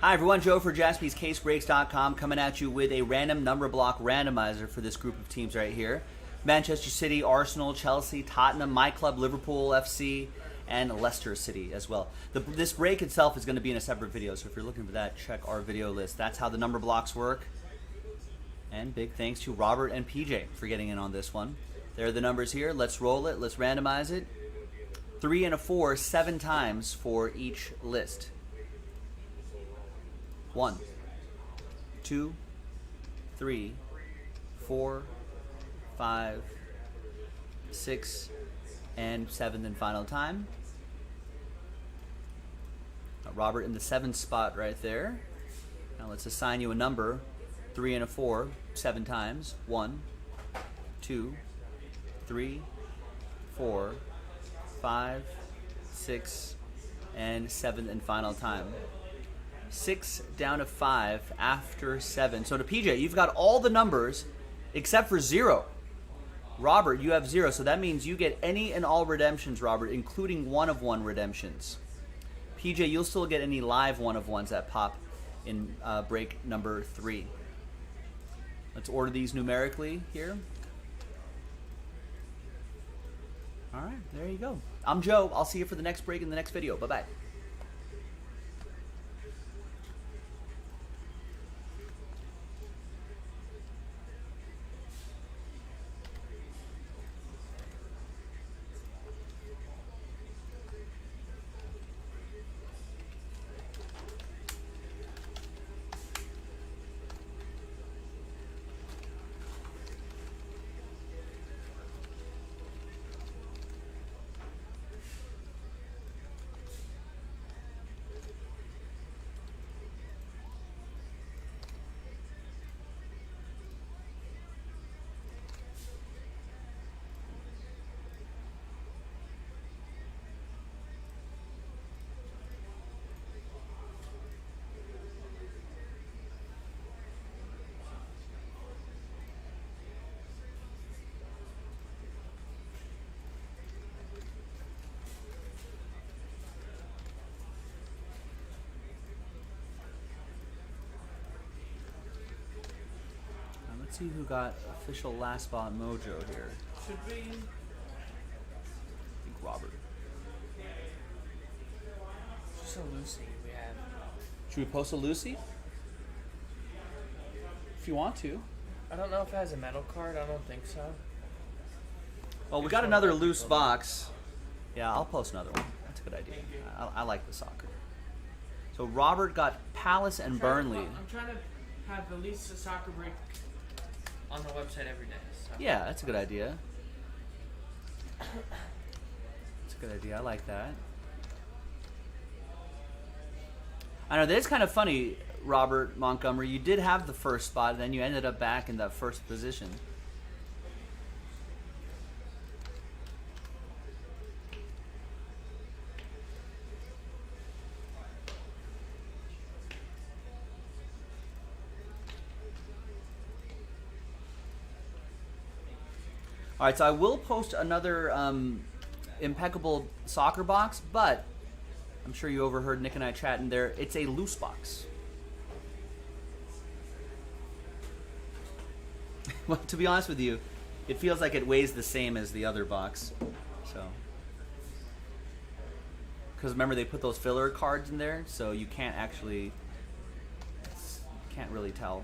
Hi everyone, Joe for JaspysCaseBreaks.com coming at you with a random number block randomizer for this group of teams right here. Manchester City, Arsenal, Chelsea, Tottenham, my club, Liverpool FC, and Leicester City as well. This break itself is going to be in a separate video, so if you're looking for that, check our video list. That's how the number blocks work. And big thanks to Robert and PJ for getting in on this one. There are the numbers here. Let's roll it. Let's randomize it. 3 and a 4, 7 times for each list. 1, 2, 3, 4, 5, 6, and 7th and final time. Robert in the 7th spot right there. Now let's assign you a number. 3 and a 4, 7 times. 1, 2, 3, 4, 5, 6, and 7th and final time. 6 down to 5 after 7. So to PJ, you've got all the numbers except for 0. Robert, you have 0, so that means you get any and all redemptions, Robert, including 1-of-1 redemptions. PJ, you'll still get any live 1-of-1s that pop in break number 3. Let's order these numerically here. All right, there you go. I'm Joe. I'll see you for the next break in the next video. Bye-bye. Let's see who got official last spot mojo here. Should we? I think Robert. Just a Lucy we have. Should we post a Lucy? If you want to. I don't know if it has a metal card. I don't think so. Well, we got another loose box. Yeah, I'll post another one. That's a good idea. I like the soccer. So Robert got Palace and Burnley. I'm trying to have at least a soccer break on the website every day. So. Yeah, that's a good idea. That's a good idea. I like that. I know, that's kind of funny, Robert Montgomery. You did have the first spot, and then you ended up back in that first position. All right, so I will post another impeccable soccer box, but I'm sure you overheard Nick and I chatting there. It's a loose box. Well, to be honest with you, it feels like it weighs the same as the other box. So, because remember they put those filler cards in there, so you can't actually, can't really tell.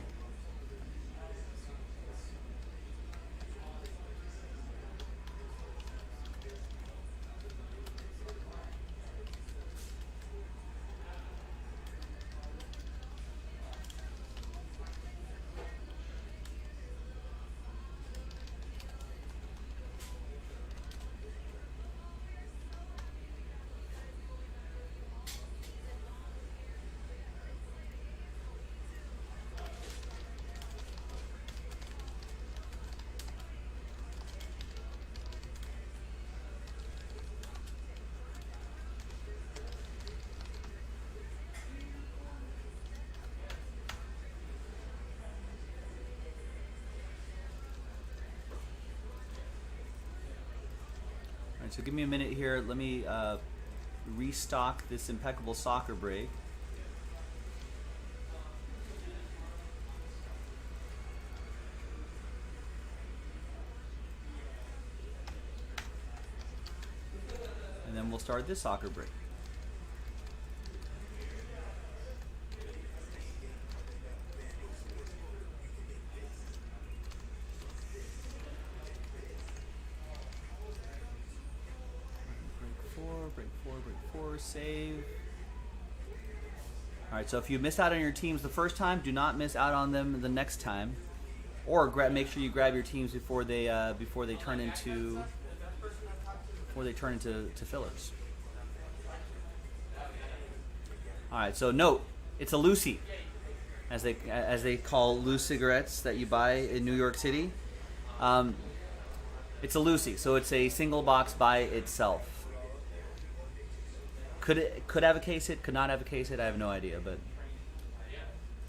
So give me a minute here. Let me restock this impeccable soccer break. And then we'll start this soccer break. Break four, save. All right, so if you miss out on your teams the first time, do not miss out on them the next time, or make sure you grab your teams before they turn into fillers. All right, so note, it's a Lucy, as they call loose cigarettes that you buy in New York City. It's a Lucy, so it's a single box by itself. Could have a case hit, could not have a case hit. I have no idea,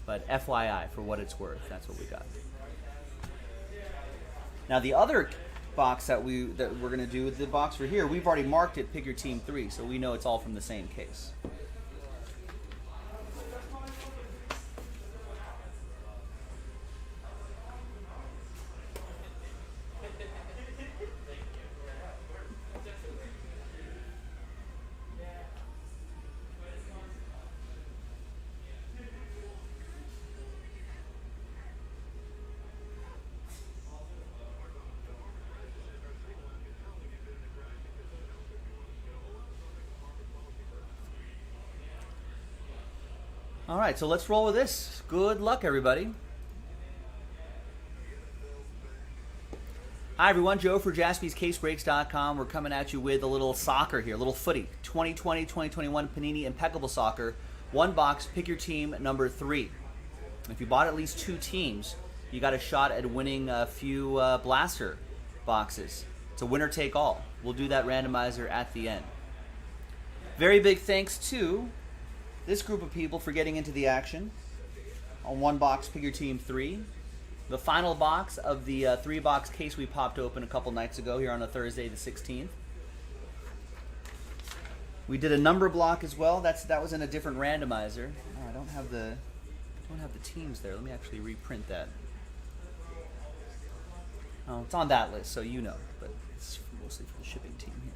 but FYI, for what it's worth, that's what we got. Now the other box that we're gonna do, the box for here, we've already marked it. Pick your team 3, so we know it's all from the same case. All right, so let's roll with this. Good luck, everybody. Hi, everyone. Joe for JaspysCaseBreaks.com. We're coming at you with a little soccer here, a little footy. 2020-2021 Panini Impeccable Soccer. One box, pick your team, number 3. If you bought at least 2 teams, you got a shot at winning a few blaster boxes. It's a winner take all. We'll do that randomizer at the end. Very big thanks to this group of people for getting into the action on one box, pick your team 3. The final box of the 3-box case we popped open a couple nights ago here on a Thursday the 16th. We did a number block as well. That was in a different randomizer. Oh, I don't have the teams there. Let me actually reprint that. Oh, it's on that list, so you know, but it's mostly for the shipping team here.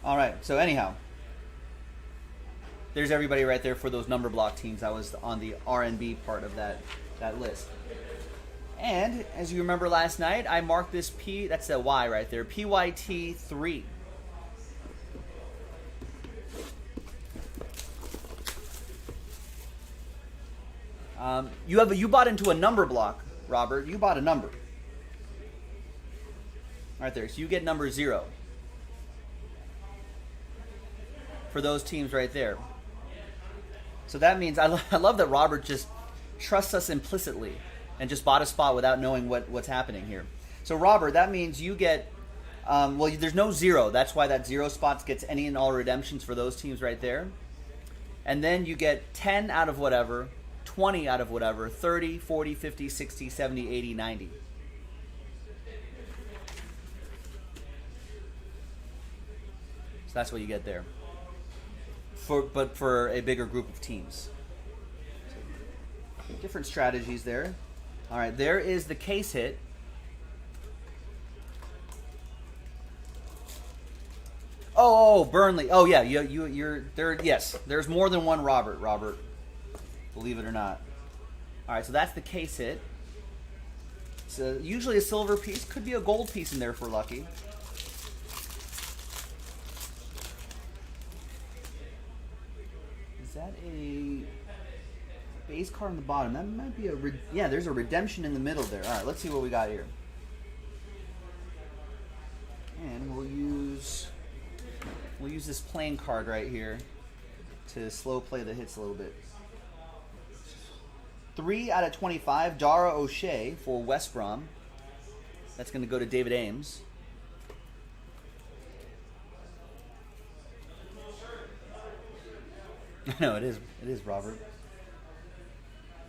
All right, so anyhow, there's everybody right there for those number block teams. That was on the R&B part of that list. And as you remember last night, I marked this P, that's the Y right there, PYT 3. You bought into a number block, Robert. You bought a number. Right there, so you get number 0. For those teams right there. So that means, I love that Robert just trusts us implicitly and just bought a spot without knowing what's happening here. So Robert, that means you get, well, there's no 0. That's why that 0 spot gets any and all redemptions for those teams right there. And then you get 10 out of whatever, 20 out of whatever, 30, 40, 50, 60, 70, 80, 90. So that's what you get there. But for a bigger group of teams. So, different strategies there. All right, there is the case hit. Oh, Burnley. Oh yeah, you're there. Yes, there's more than one Robert. Believe it or not. All right, so that's the case hit. So usually a silver piece, could be a gold piece in there if we're lucky. Is that a base card on the bottom? That might be yeah, there's a redemption in the middle there. All right, let's see what we got here. And we'll use this plain card right here to slow play the hits a little bit. 3 out of 25, Dara O'Shea for West Brom. That's going to go to David Ames. No, it is Robert.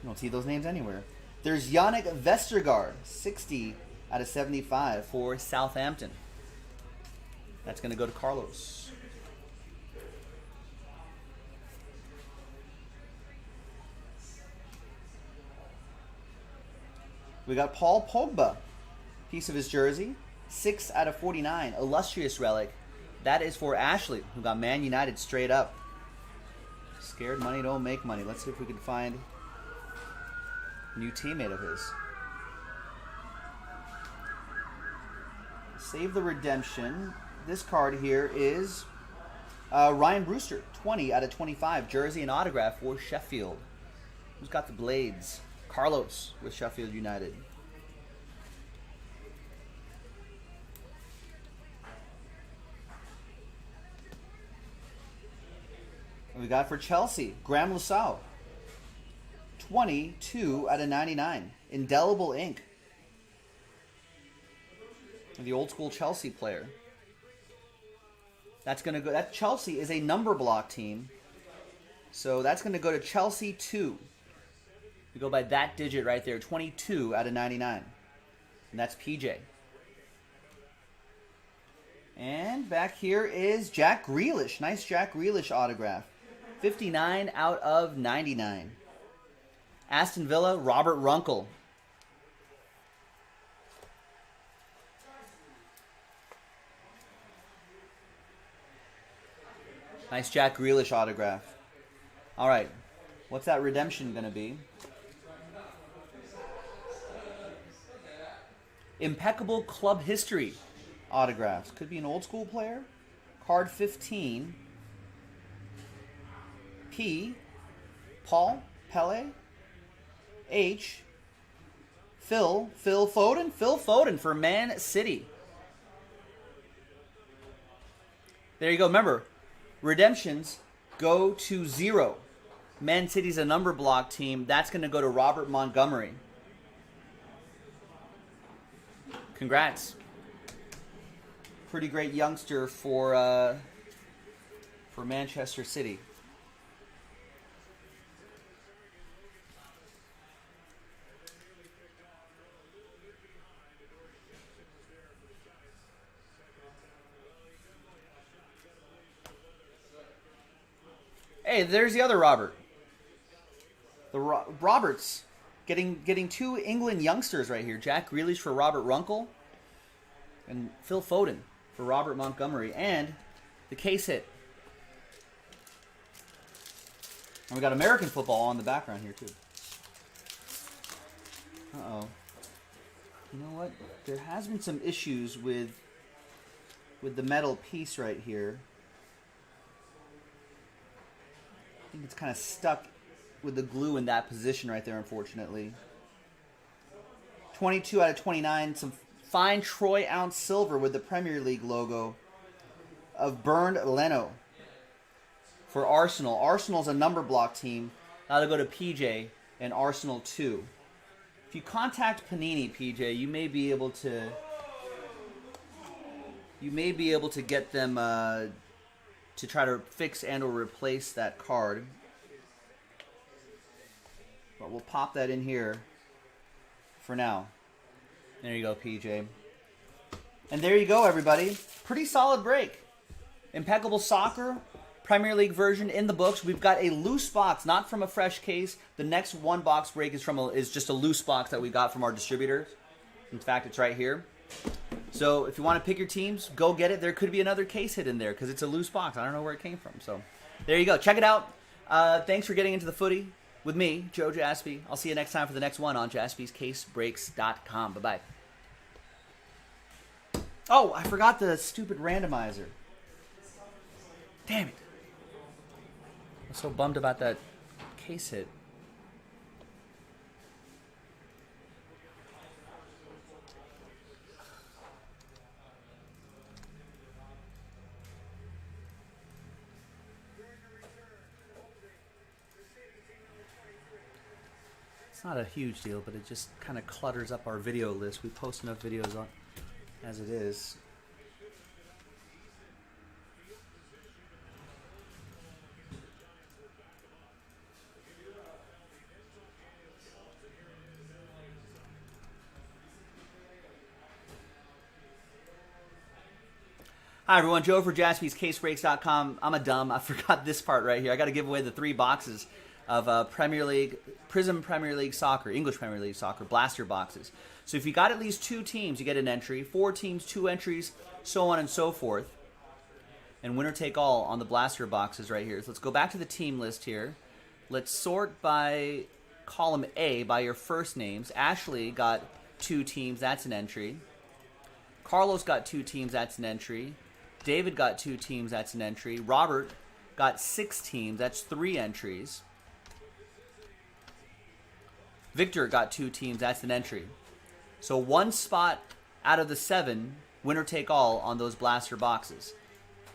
You don't see those names anywhere. There's Yannick Vestergaard, 60 out of 75 for Southampton. That's going to go to Carlos. We got Paul Pogba, piece of his jersey. 6 out of 49. Illustrious relic. That is for Ashley, who got Man United straight up. Scared money don't make money. Let's see if we can find a new teammate of his. Save the redemption. This card here is Ryan Brewster, 20 out of 25. Jersey and autograph for Sheffield. Who's got the Blades? Carlos with Sheffield United. We got for Chelsea, Graham Lasau. 22 out of 99. Indelible ink. The old school Chelsea player. That's going to go. That Chelsea is a number block team. So that's going to go to Chelsea 2. We go by that digit right there. 22 out of 99. And that's PJ. And back here is Jack Grealish. Nice Jack Grealish autograph. 59 out of 99. Aston Villa, Robert Runkle. Nice Jack Grealish autograph. All right. What's that redemption going to be? Impeccable club history autographs. Could be an old school player. Card 15. P. Paul. Pele. H. Phil Foden. Phil Foden for Man City. There you go. Remember, redemptions go to 0. Man City's a number block team. That's going to go to Robert Montgomery. Congrats. Pretty great youngster for Manchester City. Hey, there's the other Robert. The Roberts getting 2 England youngsters right here. Jack Grealish for Robert Runkle and Phil Foden for Robert Montgomery. And the case hit. And we got American football on the background here too. Uh-oh. You know what? There has been some issues with the metal piece right here. I think it's kind of stuck with the glue in that position right there, unfortunately. 22 out of 29. Some fine Troy ounce silver with the Premier League logo of Bernd Leno for Arsenal. Arsenal's a number block team. That'll go to PJ and Arsenal 2. If you contact Panini, PJ, you may be able to get them to try to fix and or replace that card. But we'll pop that in here for now. There you go, PJ. And there you go, everybody. Pretty solid break. Impeccable Soccer, Premier League version in the books. We've got a loose box, not from a fresh case. The next one box break is just a loose box that we got from our distributors. In fact, it's right here. So if you want to pick your teams, go get it. There could be another case hit in there because it's a loose box. I don't know where it came from. So there you go. Check it out. Thanks for getting into the footy with me, Joe Jaspy. I'll see you next time for the next one on jaspyscasebreaks.com. Bye-bye. Oh, I forgot the stupid randomizer. Damn it. I'm so bummed about that case hit. It's not a huge deal, but it just kind of clutters up our video list. We post enough videos on as it is. Hi everyone, Joe for jaspyscasebreaks.com. I'm a dumb. I forgot this part right here. I got to give away the 3 boxes of Prism Premier League Soccer, English Premier League Soccer, blaster boxes. So if you got at least 2 teams, you get an entry. 4 teams, 2 entries, so on and so forth. And winner take all on the blaster boxes right here. So let's go back to the team list here. Let's sort by column A by your first names. Ashley got 2 teams, that's an entry. Carlos got 2 teams, that's an entry. David got 2 teams, that's an entry. Robert got 6 teams, that's 3 entries. Victor got 2 teams, that's an entry. So 1 spot out of the 7, winner take all on those blaster boxes.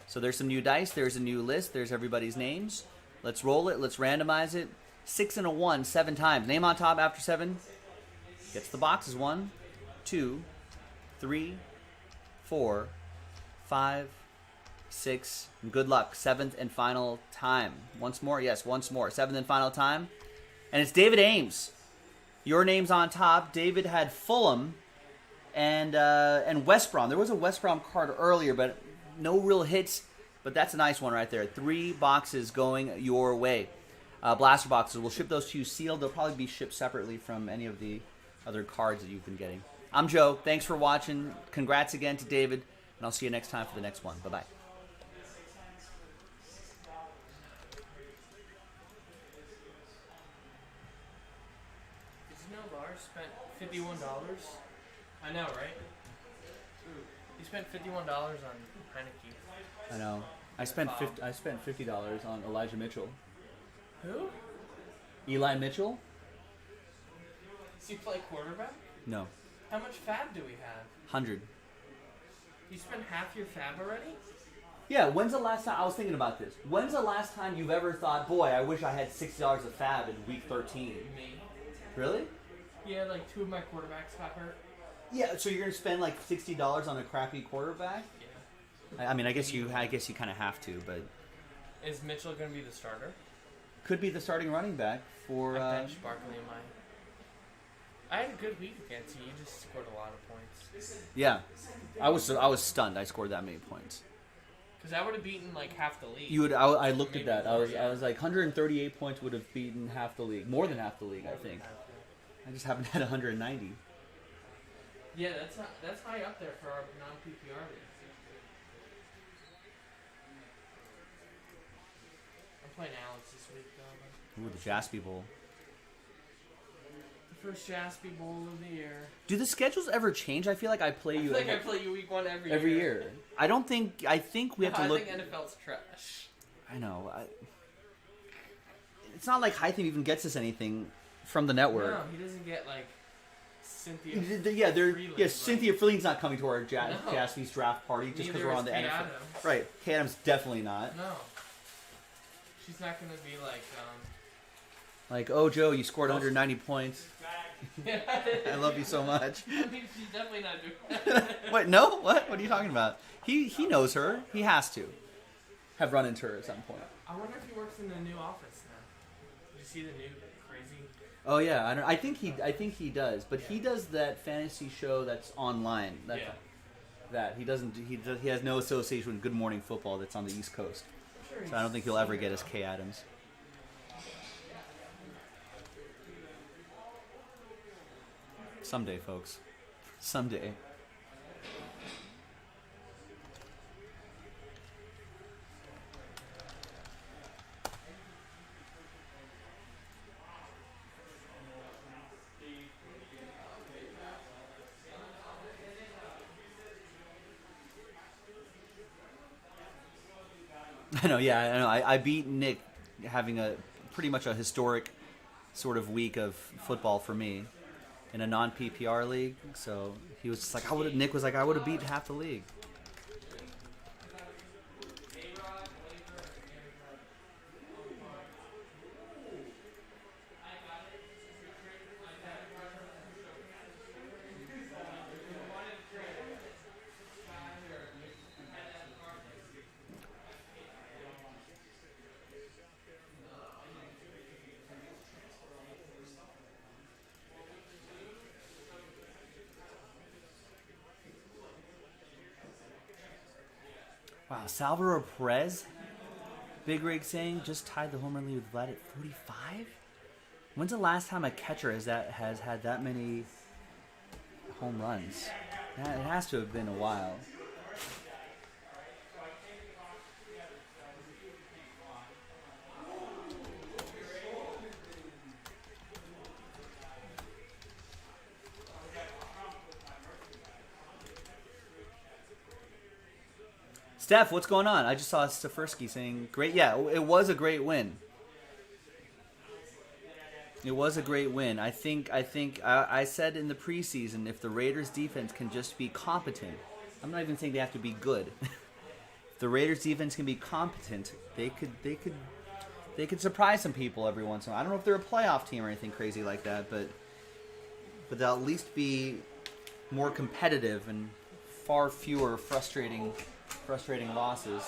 So there's some new dice, there's a new list, there's everybody's names. Let's roll it, let's randomize it. 6 and a 1, 7 times. Name on top after 7 gets the boxes. 1, 2, 3, 4, 5, 6, and good luck. 7th and final time. Once more, yes, once more. 7th and final time. And it's David Ames. Your name's on top. David had Fulham and West Brom. There was a West Brom card earlier, but no real hits. But that's a nice one right there. 3 boxes going your way. Blaster boxes. We'll ship those to you sealed. They'll probably be shipped separately from any of the other cards that you've been getting. I'm Joe. Thanks for watching. Congrats again to David. And I'll see you next time for the next one. Bye-bye. Did you know Lars spent $51? I know, right? He spent $51 on Heineke. I know. I spent $50 on Elijah Mitchell. Who? Eli Mitchell? Does he play quarterback? No. How much fab do we have? 100. You spent half your fab already? Yeah, when's the last time, I was thinking about this. When's the last time you've ever thought, boy, I wish I had $60 of fab in week 13? Me. Really? Yeah, like 2 of my quarterbacks got hurt. Yeah, so you're going to spend like $60 on a crappy quarterback? Yeah. I mean, I guess you kind of have to, but Is Mitchell going to be the starter? could be the starting running back for I benched Barkley in mine. I had a good week against you. You just scored a lot of points. Yeah. I was stunned I scored that many points. Because I would have beaten like half the league. You would I looked at Maybe that. more, I was like 138 points would have beaten half the league. More than half the league, I think. I just happened to have 190. Yeah, that's high up there for our non-PPR league. I'm playing Alex this week, though. Ooh, the Jaspy Bowl. The first Jaspy Bowl of the year. Do the schedules ever change? I feel like I play you I think I play you week 1 every year. every year. I think we have to look. I think NFL's trash. I know. It's not like Hytham even gets us anything from the network. No, he doesn't get like Cynthia. Yeah, Freeland, right? Cynthia Freeland's not coming to our No. Jaspy's draft party just because Neither we're is on the Kay NFL. Adams. Right, Kay Adams definitely not. No. She's not going to be like, Like, oh Joe, you scored 190 points. I I love you so much. mean, she's definitely not doing that. Wait, no? What? What are you talking about? He knows her. He has to have run into her at some point. I wonder if he works in the new office now. Did you see the new crazy? Oh yeah, I think he does, but he does that fantasy show that's online. That he doesn't. He has no association with Good Morning Football that's on the East Coast. Sure, So I don't think he'll ever get as Kay Adams. Someday, folks. Someday. I know, yeah, I know. I beat Nick having a pretty much a historic sort of week of football for me in a non-PPR league. So he was just like, Nick was like, I would have beat half the league. Wow, Salvador Perez Big Rig saying just tied the home run lead with Vlad at 45. When's the last time a catcher has had that many home runs? Yeah, it has to have been a while. Steph, what's going on? I just saw Stefersky saying, great. Yeah, it was a great win. It was a great win. I said in the preseason, if the Raiders defense can just be competent, I'm not even saying they have to be good. If the Raiders defense can be competent, they could surprise some people every once in a while. I don't know if they're a playoff team or anything crazy like that, but they'll at least be more competitive and far fewer frustrating losses.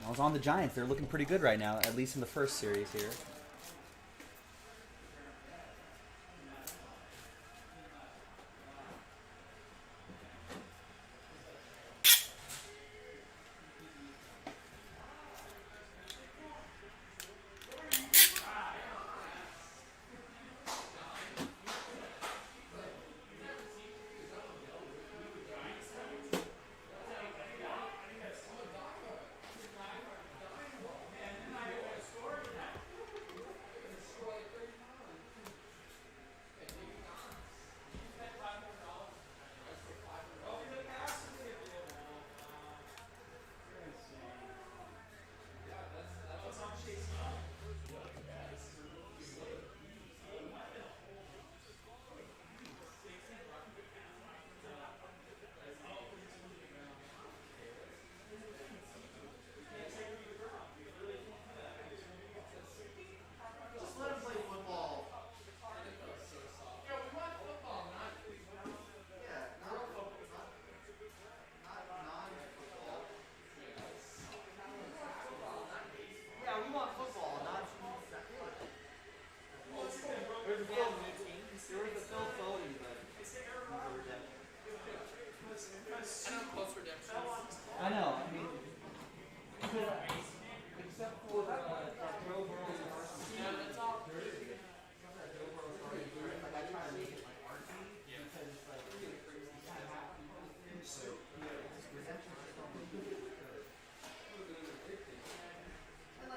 I was on the Giants. They're looking pretty good right now, at least in the first series here. I know. I mean, except for Joe Burrow's RC. Yeah, that's all. Like I try to make it like artsy because it's like really crazy. You kind of have to. So redemption just don't look good. And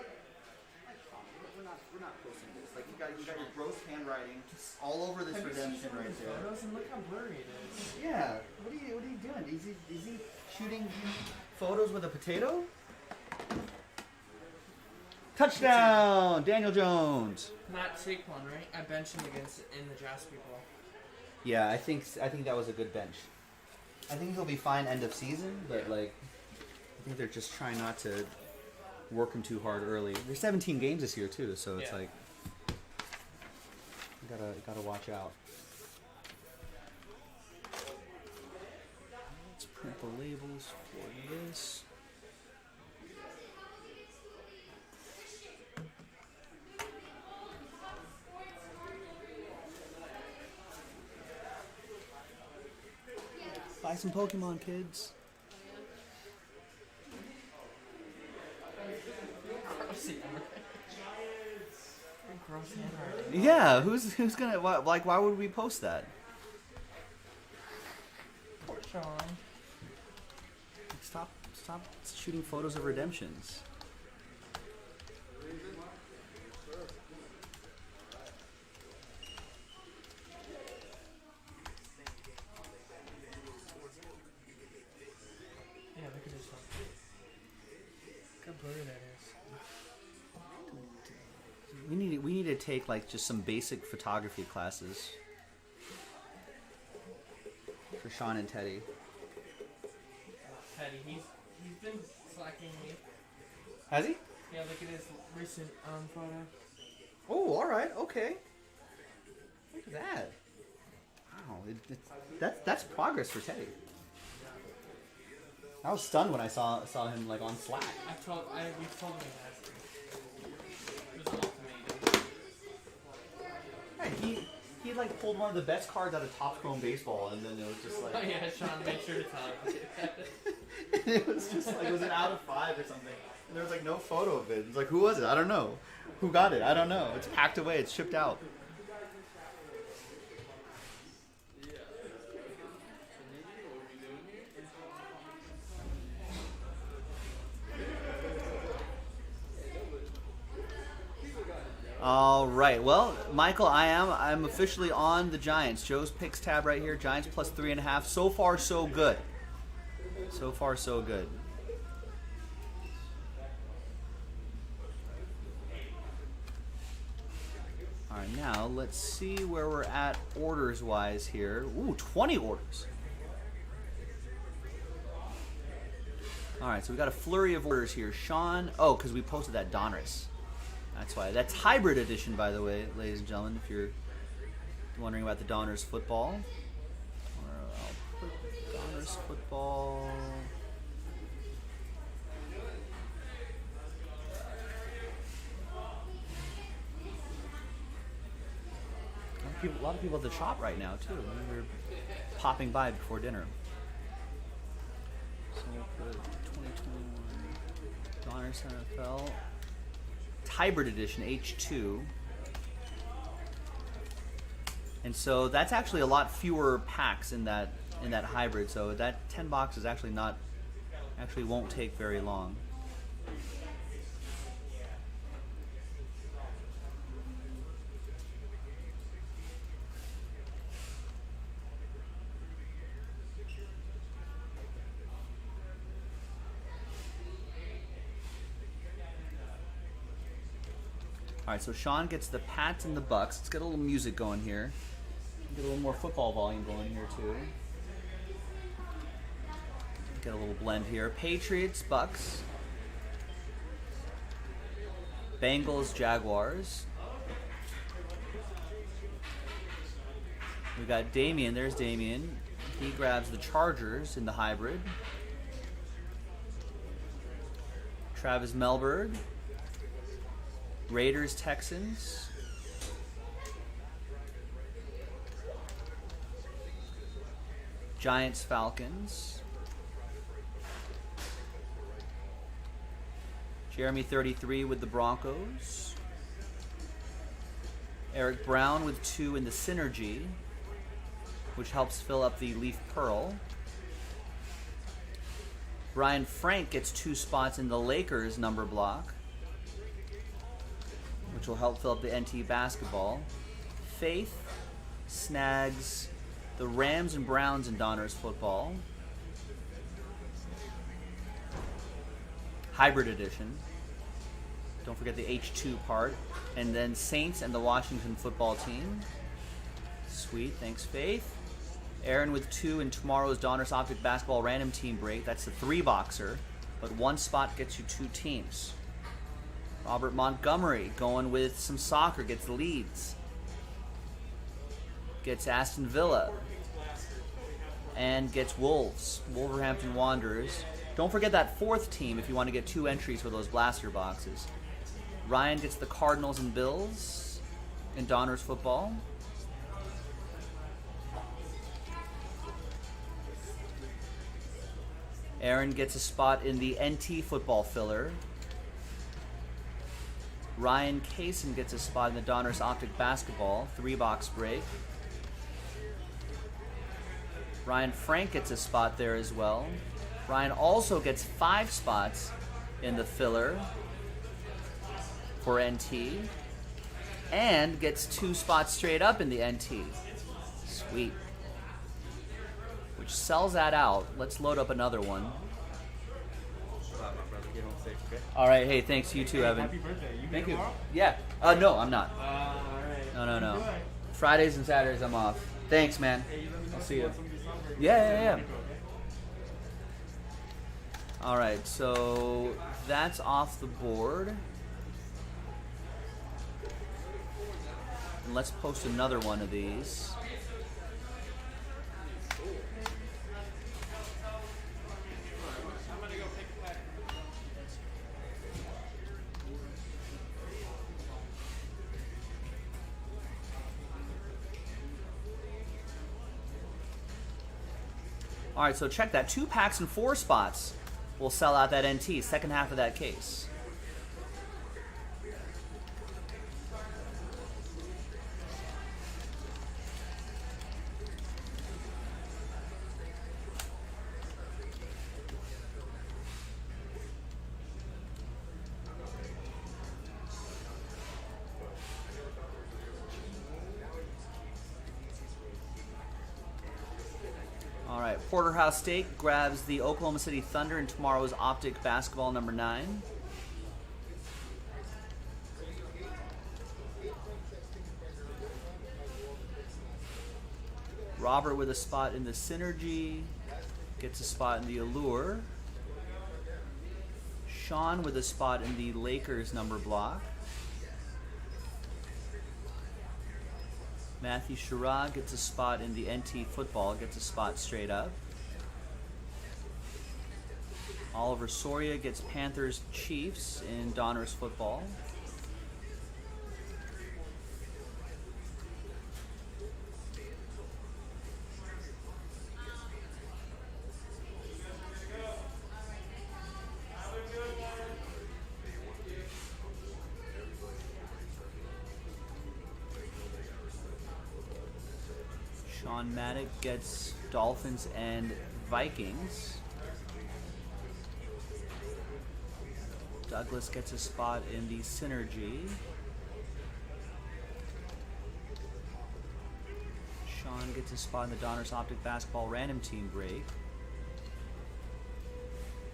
we're not posting this. Like you got your gross handwriting all over this redemption right there. Photos and look how blurry it is. Yeah. What are you doing? Is he shooting photos with a potato? Touchdown, Daniel Jones. Not Saquon, right? I benched him in the Jasper Bowl. Yeah, I think that was a good bench. I think he'll be fine end of season, but like I think they're just trying not to work him too hard early. There's 17 games this year too, so it's like you gotta watch out. Let's print the labels for this. Buy some Pokemon, kids. Yeah, who's gonna why would we post that? Poor Sean. Stop shooting photos of redemptions. Yeah, look at this one. Look how blurry that is. We need to take like just some basic photography classes for Sean and Teddy. Teddy, he's been slacking me. Has he? Yeah, look at his recent photo. Oh, all right, okay. Look at that. Wow, that's progress for Teddy. I was stunned when I saw him like on Slack. we told him last week. It was an ultimatum. Right, he like pulled one of the best cards out of Top Chrome Baseball, and then it was just like Oh yeah, Sean made sure to tell him. it was just like it was an out of 5 or something. And there was like no photo of it. It was like, who was it? I don't know. Who got it? I don't know. It's packed away. It's shipped out. All right. Well, Michael, I'm officially on the Giants. Joe's picks tab right here. Giants plus 3.5. So far, so good. So far, so good. All right, now let's see where we're at orders-wise here. Ooh, 20 orders. All right, so we got a flurry of orders here. Sean, oh, because we posted that Donruss. That's why. That's hybrid edition, by the way, ladies and gentlemen, if you're wondering about the Donruss football. I'll put Donruss football. A lot of people at the shop right now, too. They're popping by before dinner. So we'll put 2021 Donruss NFL. Hybrid edition H2, and so that's actually a lot fewer packs in that hybrid. So that 10 boxes actually won't take very long. All right, so Sean gets the Pats and the Bucks. Let's get a little music going here. Get a little more football volume going here too. Get a little blend here. Patriots, Bucks. Bengals, Jaguars. We got Damien. There's Damien. He grabs the Chargers in the hybrid. Travis Melberg. Raiders, Texans. Giants, Falcons. Jeremy 33 with the Broncos. Eric Brown with 2 in the Synergy, which helps fill up the Leaf Pearl. Brian Frank gets 2 spots in the Lakers number block, which will help fill up the NT basketball. Faith snags the Rams and Browns in Donruss football. Hybrid edition. Don't forget the H2 part. And then Saints and the Washington football team. Sweet, thanks Faith. Aaron with 2 in tomorrow's Donruss Optic basketball random team break. That's the 3-boxer, but 1 spot gets you 2 teams. Robert Montgomery going with some soccer, gets Leeds, gets Aston Villa, and gets Wolves, Wolverhampton Wanderers. Don't forget that 4th team if you want to get 2 entries for those blaster boxes. Ryan gets the Cardinals and Bills in Donruss football. Aaron gets a spot in the NT football filler. Ryan Kaysen gets a spot in the Donruss Optic basketball 3-box break. Ryan Frank gets a spot there as well. Ryan also gets 5 spots in the filler for NT and gets 2 spots straight up in the NT. Sweet. Which sells that out. Let's load up another one. All right, hey, thanks. You too, Evan. Happy birthday. You Thank you. tomorrow? Yeah. No, I'm not. All right. No. Fridays and Saturdays I'm off. Thanks, man. Hey, you let me know I'll if see you you. want some of these songbirds. Yeah. Okay. All right, so that's off the board. And let's post another one of these. All right, so check that. 2 packs and 4 spots will sell out that NT, second half of that case. All right, Porterhouse Steak grabs the Oklahoma City Thunder in tomorrow's Optic Basketball number 9. Robert with a spot in the Synergy, gets a spot in the Allure. Sean with a spot in the Lakers number block. Matthew Sherrod gets a spot in the NT Football, gets a spot straight up. Oliver Soria gets Panthers Chiefs in Donruss Football. Sean Maddock gets Dolphins and Vikings. Douglas gets a spot in the Synergy. Sean gets a spot in the Donruss Optic Basketball Random Team Break.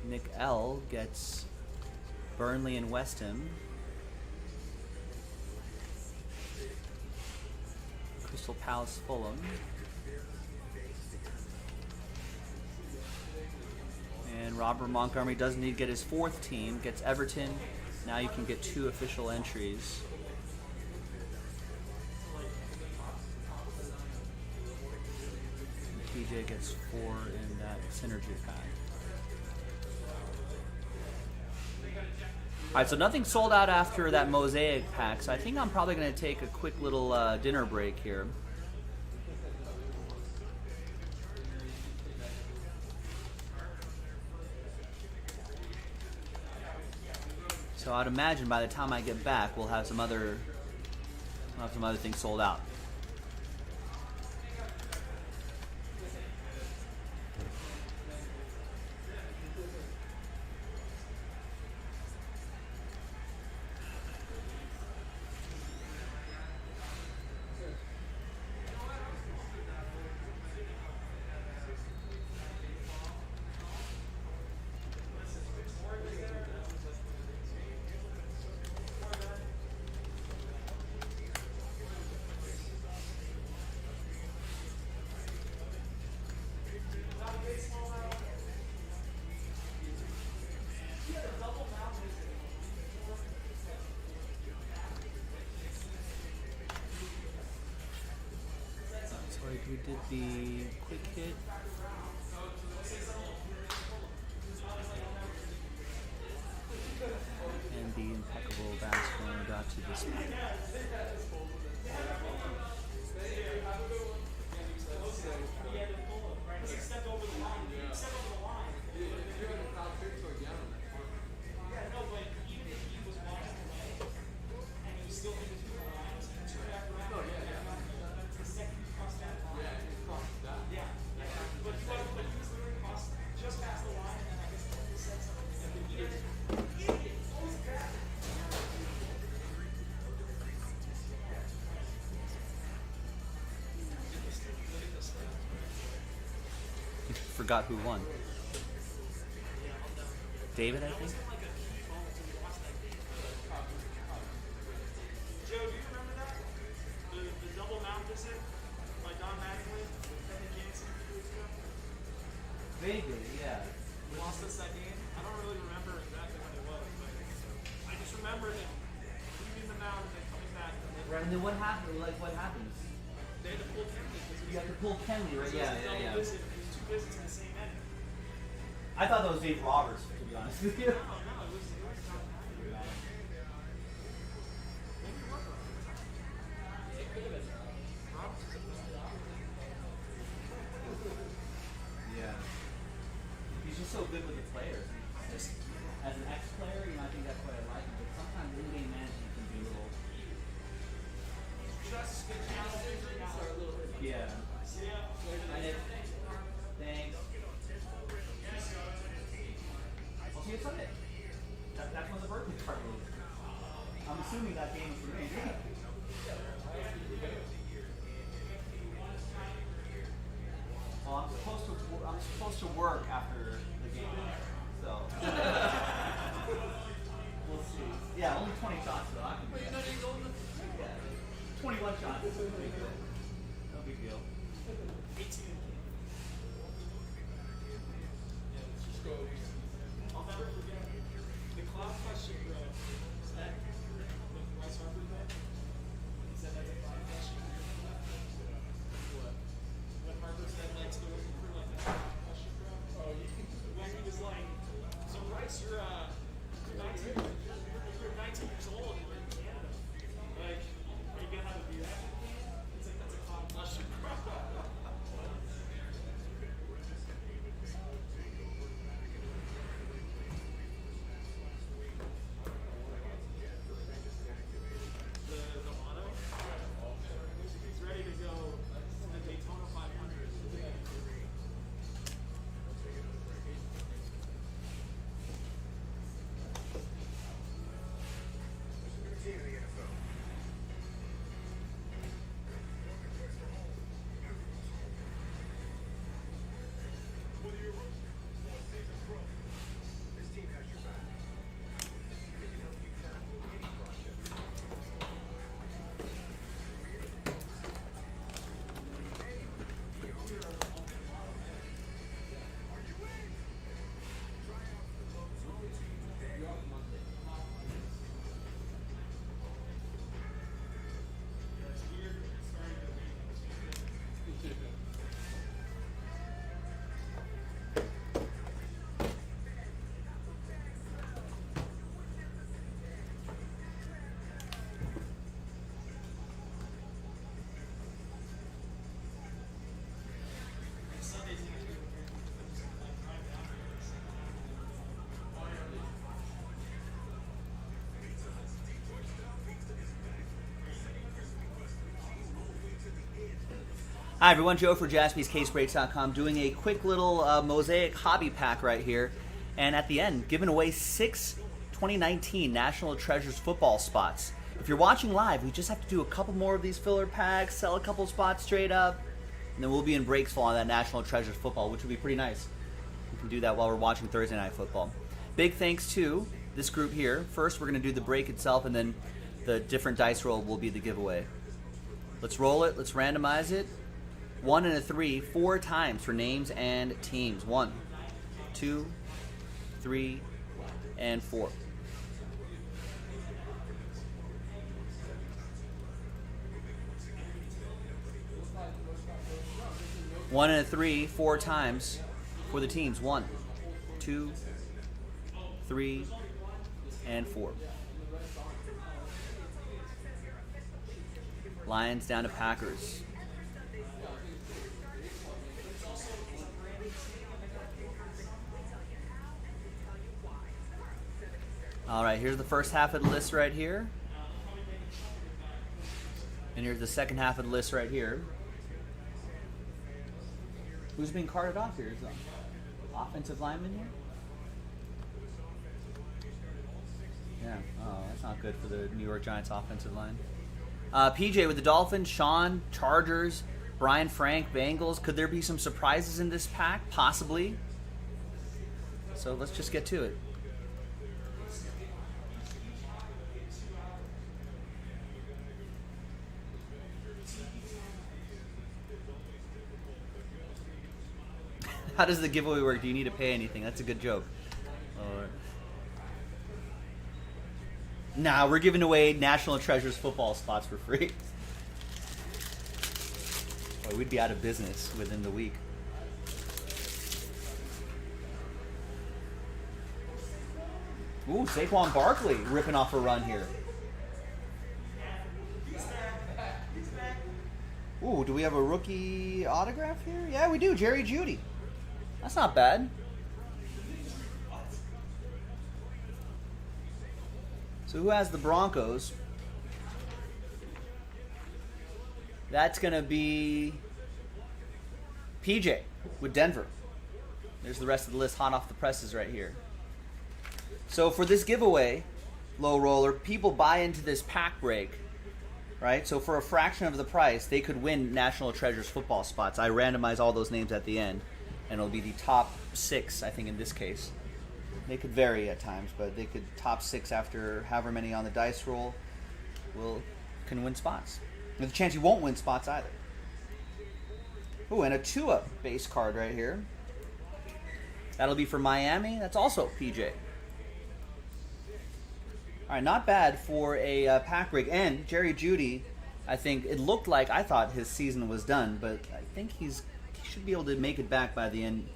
Nick L gets Burnley and West Ham. Crystal Palace Fulham. And Robert Montgomery doesn't need to get his 4th team, gets Everton. Now you can get 2 official entries. And TJ gets 4 in that Synergy pack. Alright, so nothing sold out after that Mosaic pack, so I think I'm probably going to take a quick little dinner break here. So I'd imagine by the time I get back, we'll have some other things sold out. We did the quick hit. And the impeccable basketball got to this one. Forgot who won. David, I think. Joe, do you remember that? The double mount visit by Don Mattingly and Jansen a few weeks ago? Vaguely, yeah. We lost us that game. I don't really remember exactly when it was, but I just remember him leaving the mound and then coming back. Right, and then what happened? Like, what happens? They had to pull Kenley. You have to pull Kenley, right? Yeah. Visit. It was 2 visits in the same inning. I thought that was Dave Roberts, to be honest with you. No, it was Don Mattingly. Maybe it was Roberts. Roberts is a Yeah. He's just so good with the players. Just, as an ex-player, you know, I think that's why I like him. But sometimes in-game management can be a little. Just good challenges right now. Yeah. Yeah. I did. Thanks. I'll see you Sunday. That's when the birthday party is. I'm assuming that game is for me. Well, I'm supposed to work after the game, so we'll see. Yeah, only 20 shots though. I can do that. Yeah. 21 shots. No big deal. No big deal. 18. I'll never forget the cloud question, bro. Was that with Bryce Harper, bro? He said that's a cloud question. What? When Harper said, like, to the working crew, like, that's a cloud question, bro? Oh, when he was like, so Bryce, you're 19, you're 19 years old and you're in Canada. Like, are you gonna have a beer after the game? It's like, that's a cloud question, bro. The motto. He's ready to go to the Daytona 500. Hi everyone, Joe for jaspyscasebreaks.com doing a quick little mosaic hobby pack right here. And at the end, giving away 6 2019 National Treasures football spots. If you're watching live, we just have to do a couple more of these filler packs, sell a couple spots straight up, and then we'll be in breaks full on that National Treasures football, which would be pretty nice. We can do that while we're watching Thursday Night Football. Big thanks to this group here. First, we're going to do the break itself, and then the different dice roll will be the giveaway. Let's roll it. Let's randomize it. 1 and a 3, 4 times for names and teams. 1, 2, 3, and 4. One and a 3, 4 times for the teams. 1, 2, 3, and 4. Lions down to Packers. All right, here's the first half of the list right here. And here's the second half of the list right here. Who's being carted off here? Is the offensive lineman here? Yeah, oh, that's not good for the New York Giants offensive line. PJ with the Dolphins, Sean, Chargers, Brian Frank, Bengals. Could there be some surprises in this pack? Possibly. So let's just get to it. How does the giveaway work? Do you need to pay anything? That's a good joke. Nah, we're giving away National Treasures football spots for free. Boy, we'd be out of business within the week. Ooh, Saquon Barkley ripping off a run here. Ooh, do we have a rookie autograph here? Yeah, we do. Jerry Jeudy. That's not bad. So who has the Broncos? That's going to be PJ with Denver. There's the rest of the list hot off the presses right here. So for this giveaway, low roller, people buy into this pack break, right? So for a fraction of the price, they could win National Treasures football spots. I randomize all those names at the end, and it'll be the top 6, I think, in this case. They could vary at times, but they could top 6 after however many on the dice roll can win spots. There's a chance you won't win spots either. Ooh, and a 2-up base card right here. That'll be for Miami. That's also PJ. All right, not bad for a pack break. And Jerry Jeudy, I think it looked like I thought his season was done, but I think he should be able to make it back by the end,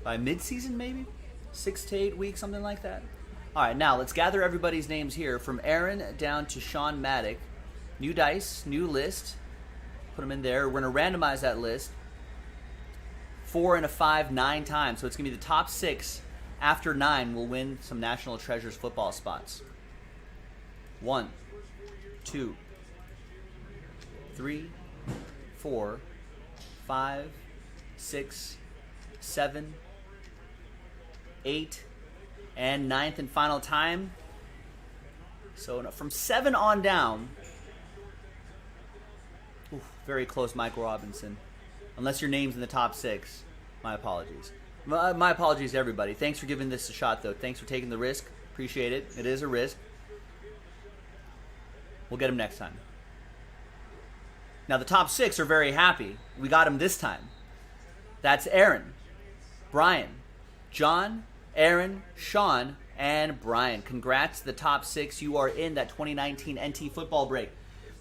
by mid-season maybe, 6 to 8 weeks, something like that. All right, now let's gather everybody's names here from Aaron down to Sean Maddock. New dice, new list. Put them in there. We're going to randomize that list. 4 and a 5, 9 times. So it's going to be the top 6. After 9, we'll win some National Treasures football spots. 1, 2, 3, 4, 5, 6, 7, 8, and 9th and final time. So from 7 on down. Oof, very close, Michael Robinson. Unless your name's in the top 6. My apologies. My apologies to everybody. Thanks for giving this a shot, though. Thanks for taking the risk. Appreciate it. It is a risk. We'll get him next time. Now, the top 6 are very happy. We got him this time. That's Aaron, Brian, John, Aaron, Sean, and Brian. Congrats to the top 6. You are in that 2019 NT football break.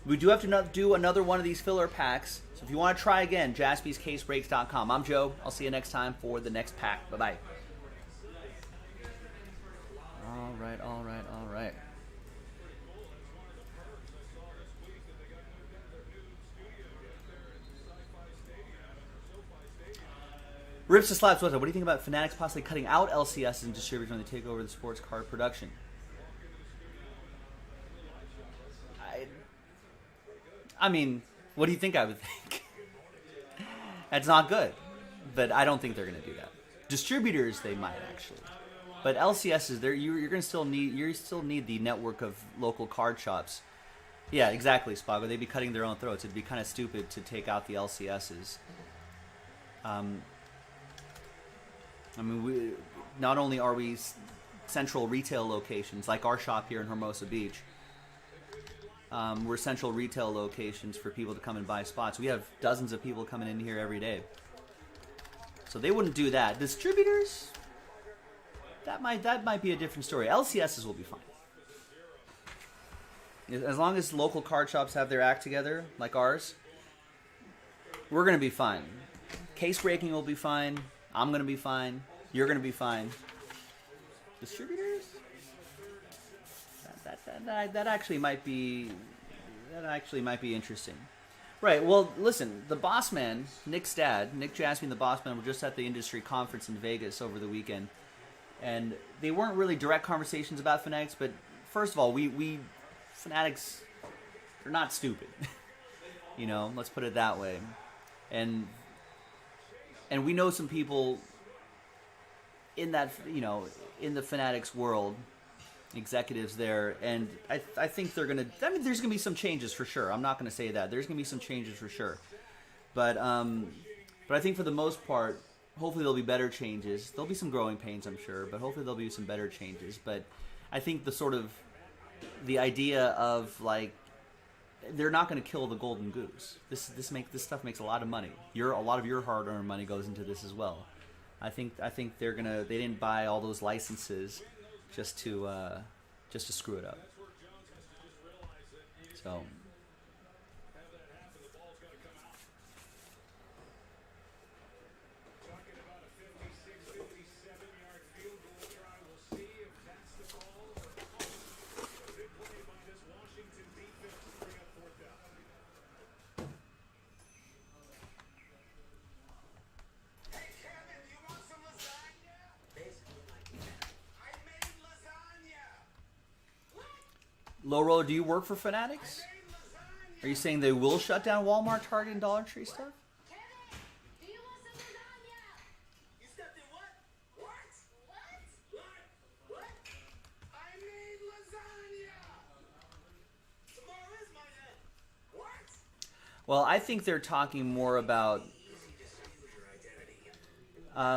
We do have to do another one of these filler packs. So if you want to try again, jaspyscasebreaks.com. I'm Joe. I'll see you next time for the next pack. Bye-bye. All right, all right, all right. Rips to Slabs, what do you think about Fanatics possibly cutting out LCSs and distributors when they take over the sports card production? I mean, what do you think I would think? That's not good. But I don't think they're going to do that. Distributors, they might actually. But LCSs, you're going to still need the network of local card shops. Yeah, exactly, Spago. They'd be cutting their own throats. It'd be kind of stupid to take out the LCSs. I mean, not only are we central retail locations, like our shop here in Hermosa Beach, we're central retail locations for people to come and buy spots. We have dozens of people coming in here every day. So they wouldn't do that. Distributors, that might be a different story. LCSs will be fine. As long as local card shops have their act together, like ours, we're going to be fine. Case breaking will be fine. I'm going to be fine. You're going to be fine. Distributors? That actually might be interesting. Right, well, listen, the boss man, Nick's dad, Nick Jasmine, the boss man, were just at the industry conference in Vegas over the weekend. And they weren't really direct conversations about Fanatics, but first of all, we Fanatics, they're not stupid. You know, let's put it that way. And we know some people in that, you know, in the Fanatics world, executives there, and I think they're gonna. I mean, there's gonna be some changes for sure. I'm not gonna say that there's gonna be some changes for sure, but I think for the most part, hopefully there'll be better changes. There'll be some growing pains, I'm sure, but hopefully there'll be some better changes. But I think the idea of like they're not going to kill the golden goose. This stuff makes a lot of money. A lot of your hard-earned money goes into this as well. I think they didn't buy all those licenses just to screw it up. So. Low Roller, do you work for Fanatics? Are you saying they will shut down Walmart, Target, and Dollar Tree stuff? You stepped in what? What? I made lasagna! Tomorrow is my end. What? Well, I think they're talking more about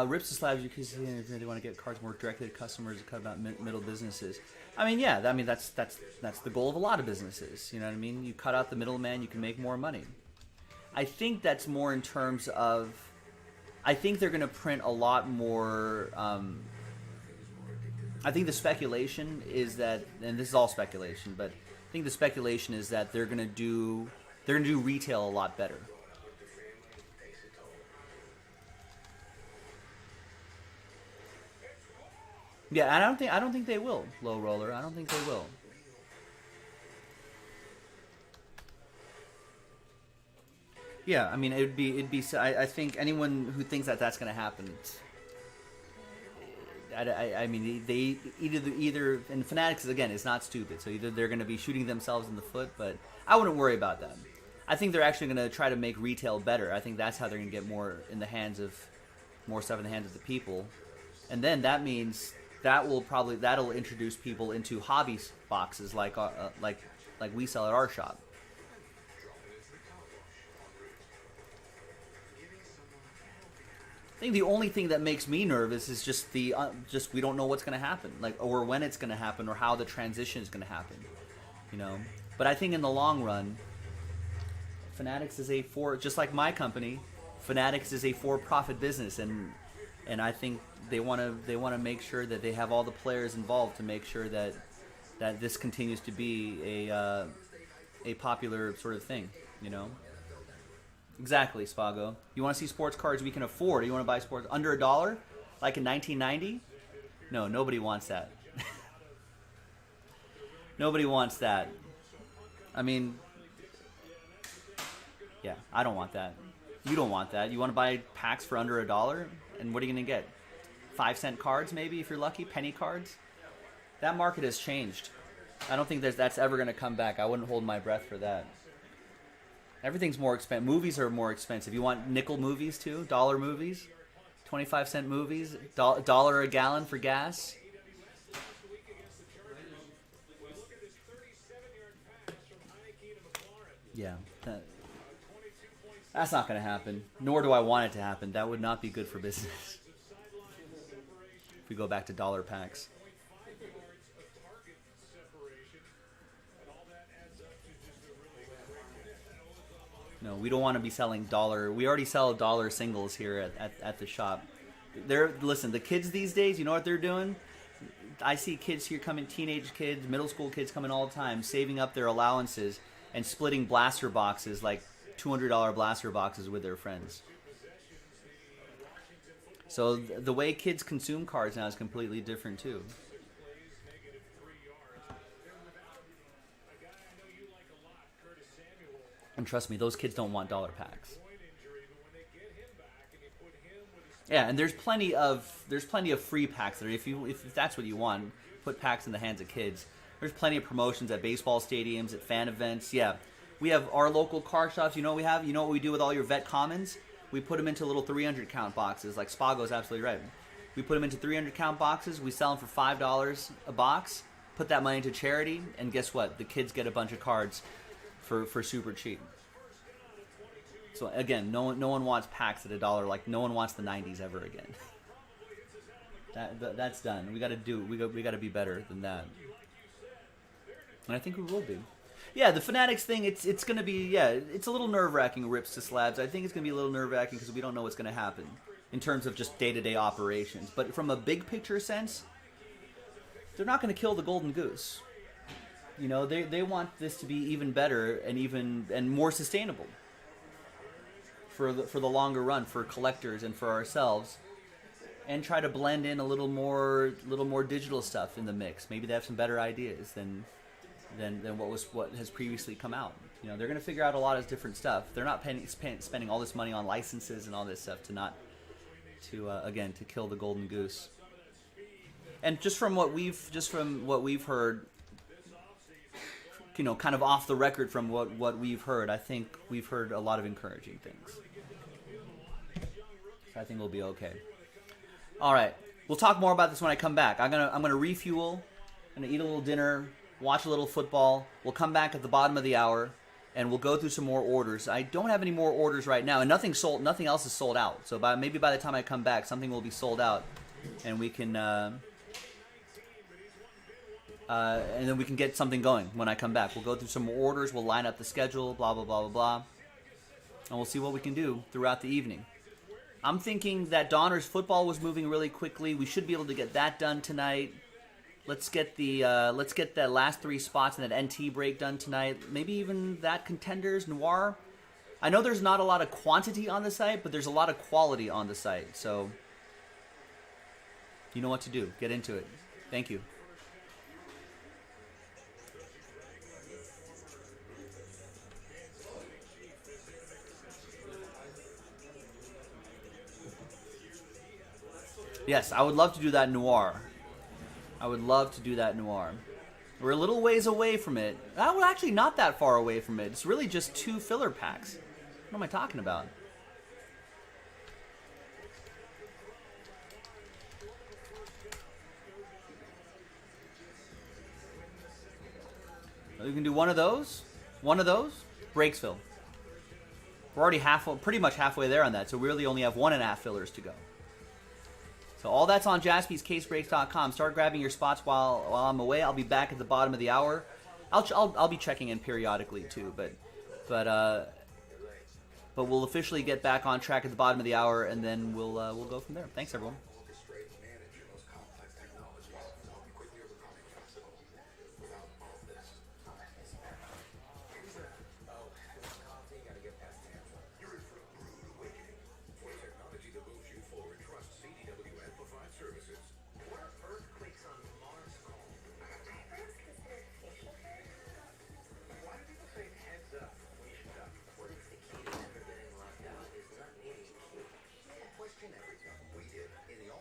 rips to slabs. You can see if they want to get cards more directly to customers and cut about middle businesses. I mean, yeah, I mean that's the goal of a lot of businesses. You know what I mean? You cut out the middleman, you can make more money. I think that's more in terms of. I think they're going to print a lot more. I think the speculation is that, and this is all speculation, but I think the speculation is that they're going to do retail a lot better. Yeah, I don't think they will, Low Roller. I don't think they will. Yeah, I mean, it'd be. I think anyone who thinks that that's going to happen, I mean, they either and Fanatics again is not stupid, so either they're going to be shooting themselves in the foot, but I wouldn't worry about that. I think they're actually going to try to make retail better. I think that's how they're going to get more stuff in the hands of the people, and then that means that'll introduce people into hobby boxes like we sell at our shop. I think the only thing that makes me nervous is just we don't know what's going to happen, or when it's going to happen, or how the transition is going to happen, you know. But I think in the long run, Fanatics is just like my company, Fanatics is a for-profit business, and I think they want to make sure that they have all the players involved to make sure that this continues to be a popular sort of thing, you know. Exactly, Spago. You want to see sports cards we can afford? You want to buy sports under $1, like in 1990? No, nobody wants that. Nobody wants that. I mean, yeah, I don't want that. You don't want that. You want to buy packs for under $1, and what are you going to get? 5-cent cards, maybe, if you're lucky, penny cards. That market has changed. I don't think that's ever going to come back. I wouldn't hold my breath for that. Everything's more expensive. Movies are more expensive. You want nickel movies too? Dollar movies? 25-cent movies? Dollar a gallon for gas? Yeah. That's not going to happen. Nor do I want it to happen. That would not be good for business. If we go back to dollar packs. No, we don't want to be selling dollar. We already sell dollar singles here at the shop. Listen, the kids these days, you know what they're doing? I see kids here coming, teenage kids, middle school kids coming all the time, saving up their allowances and splitting blaster boxes, like $200 blaster boxes with their friends. So the way kids consume cards now is completely different too. And trust me, those kids don't want dollar packs. Yeah, and there's plenty of free packs there. If that's what you want, put packs in the hands of kids. There's plenty of promotions at baseball stadiums, at fan events. Yeah, we have our local car shops. You know what we have? You know what we do with all your vet commons? We put them into little 300 count boxes. Like Spago's absolutely right. We put them into 300 count boxes. We sell them for $5 a box. Put that money into charity, and guess what? The kids get a bunch of cards for super cheap. So again, no one wants packs at $1. Like no one wants the 90s ever again. That's done. We got to be better than that. And I think we will be. Yeah, the Fanatics thing. It's gonna be it's a little nerve-wracking. Rips to slabs. I think it's gonna be a little nerve-wracking because we don't know what's gonna happen in terms of just day-to-day operations. But from a big picture sense, they're not gonna kill the golden goose. You know, they want this to be even better and more sustainable for the longer run, for collectors and for ourselves, and try to blend in a little more digital stuff in the mix. Maybe they have some better ideas than what has previously come out. You know, they're going to figure out a lot of different stuff. They're not spending all this money on licenses and all this stuff to kill the golden goose. And just from what we've heard, kind of off the record from what we've heard, I think we've heard a lot of encouraging things. So I think we'll be okay. All right, we'll talk more about this when I come back. I'm gonna refuel. I'm gonna eat a little dinner, watch a little football. We'll come back at the bottom of the hour, and we'll go through some more orders. I don't have any more orders right now, and nothing else is sold out. So maybe by the time I come back, something will be sold out, and we can and then we can get something going when I come back. We'll go through some more orders. We'll line up the schedule. Blah blah blah blah blah, and we'll see what we can do throughout the evening. I'm thinking that Donner's football was moving really quickly. We should be able to get that done tonight. Let's get that last 3 spots and that NT break done tonight. Maybe even that Contenders Noir. I know there's not a lot of quantity on the site, but there's a lot of quality on the site. So you know what to do. Get into it. Thank you. Yes, I would love to do that Noir. I would love to do that Noir. We're a little ways away from it. We're actually not that far away from it. It's really just 2 filler packs. What am I talking about? We can do one of those. Breaksville. We're already pretty much halfway there on that, so we really only have 1.5 fillers to go. So all that's on jaspyscasebreaks.com. Start grabbing your spots while I'm away. I'll be back at the bottom of the hour. I'll be checking in periodically too, but we'll officially get back on track at the bottom of the hour, and then we'll go from there. Thanks everyone. Question everything we did in the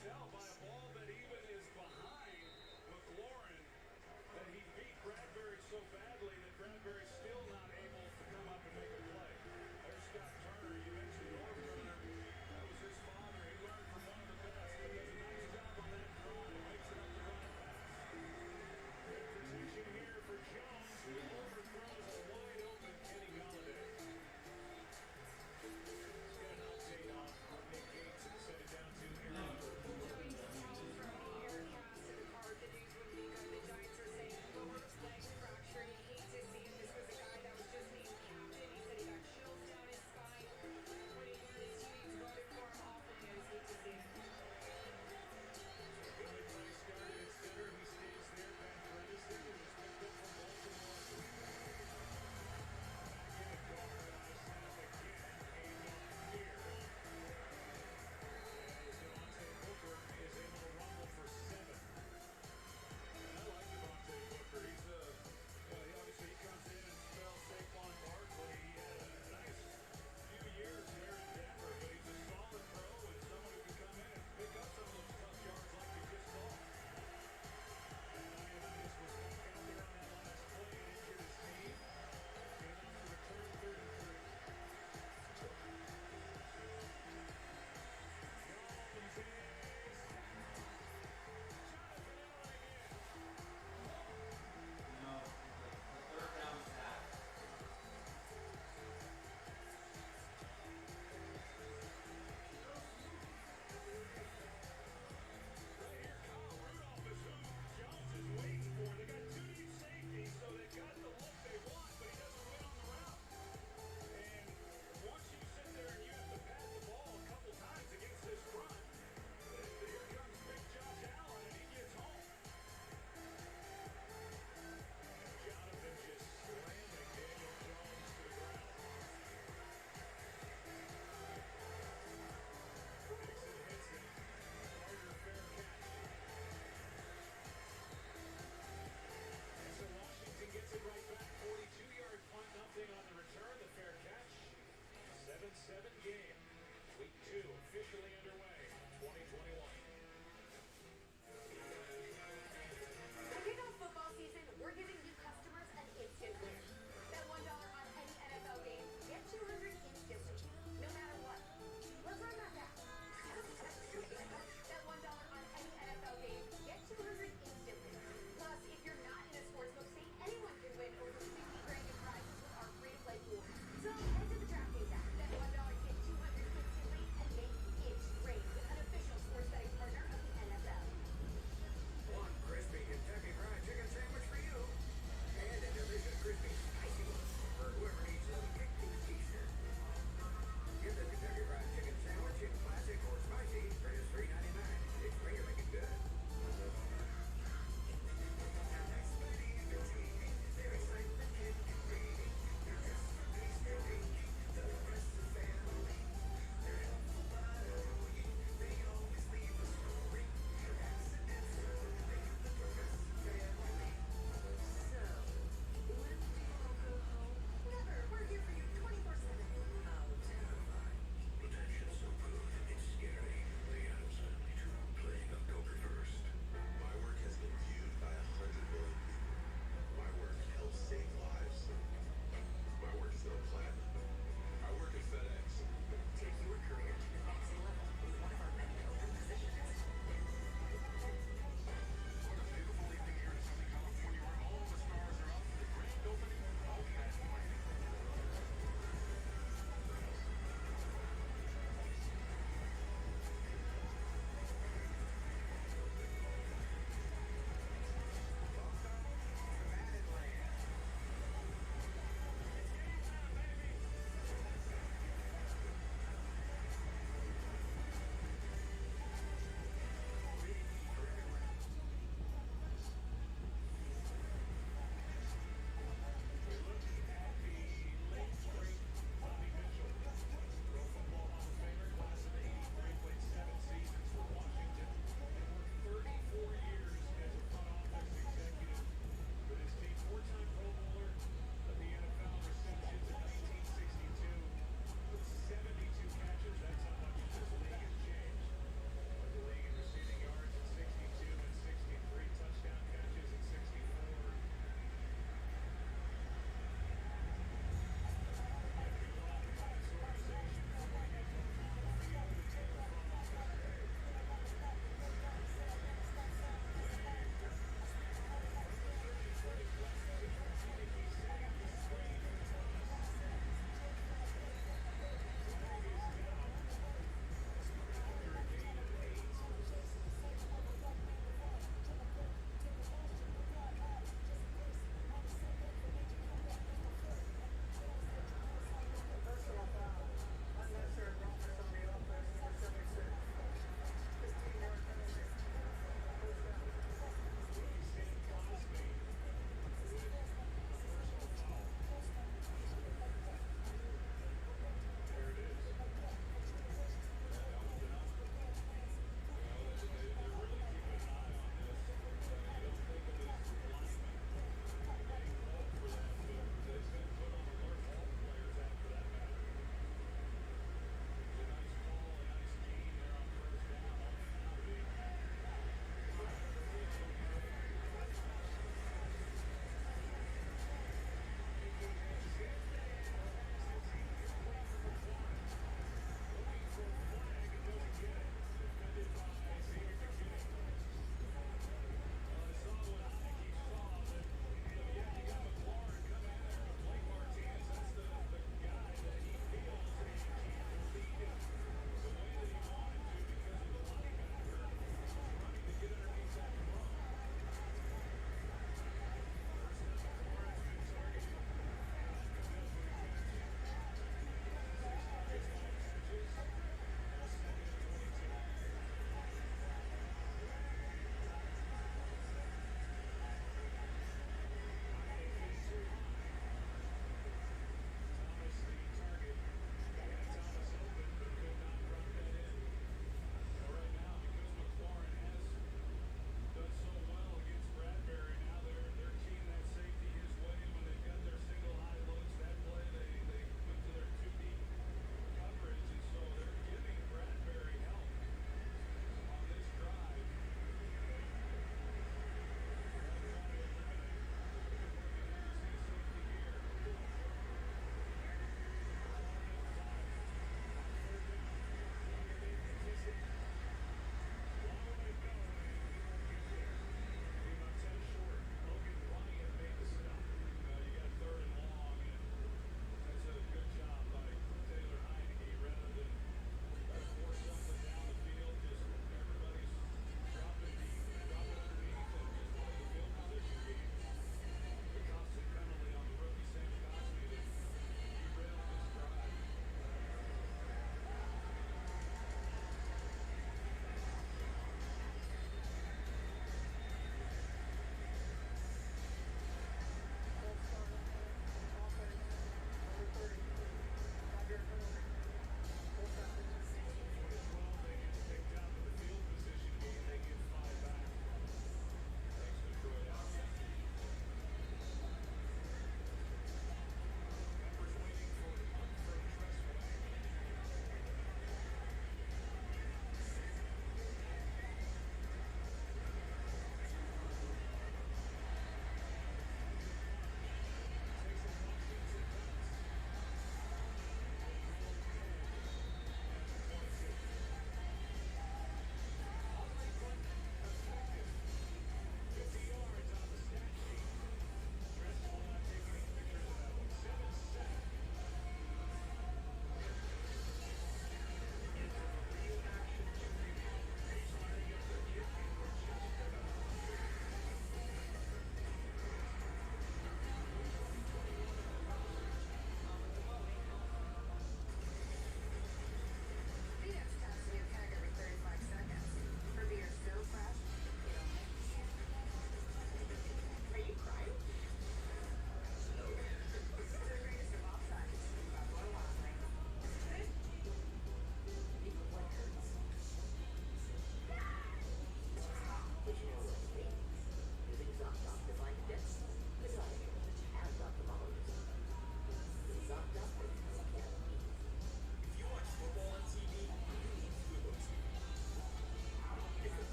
tell by a ball that even is behind McLaurin that he beat Bradbury so badly that Bradbury's still not able to come up and make a play. There's Scott Turner. You mentioned Roadrunner. That was his father. He learned from one of the best, but does a nice job on that drive. Makes it up the run pass. Good protection here for Jones, who overthrows a wide open Kenny Galladay. Got an update on Nick Gates and sent it down to Aaron.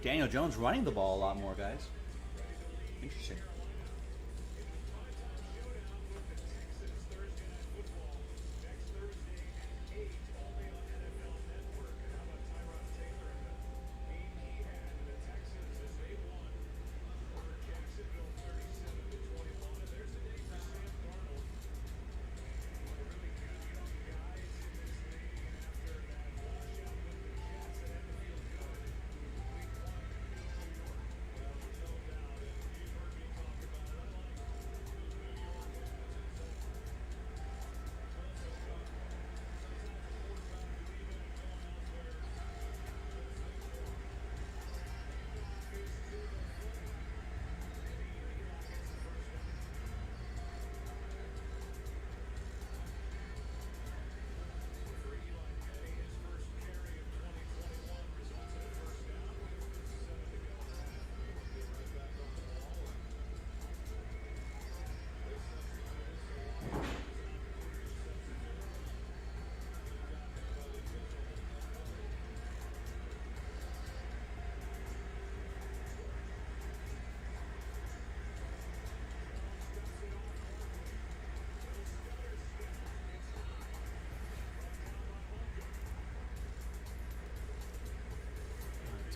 Daniel Jones running the ball a lot more, guys. Interesting.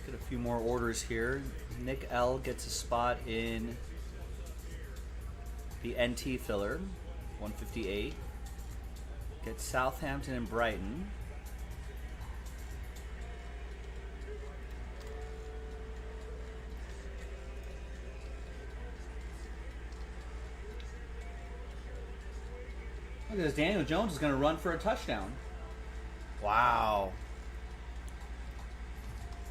Get a few more orders here. Nick L gets a spot in the NT filler, 158. Gets Southampton and Brighton. Look at this. Daniel Jones is going to run for a touchdown. Wow.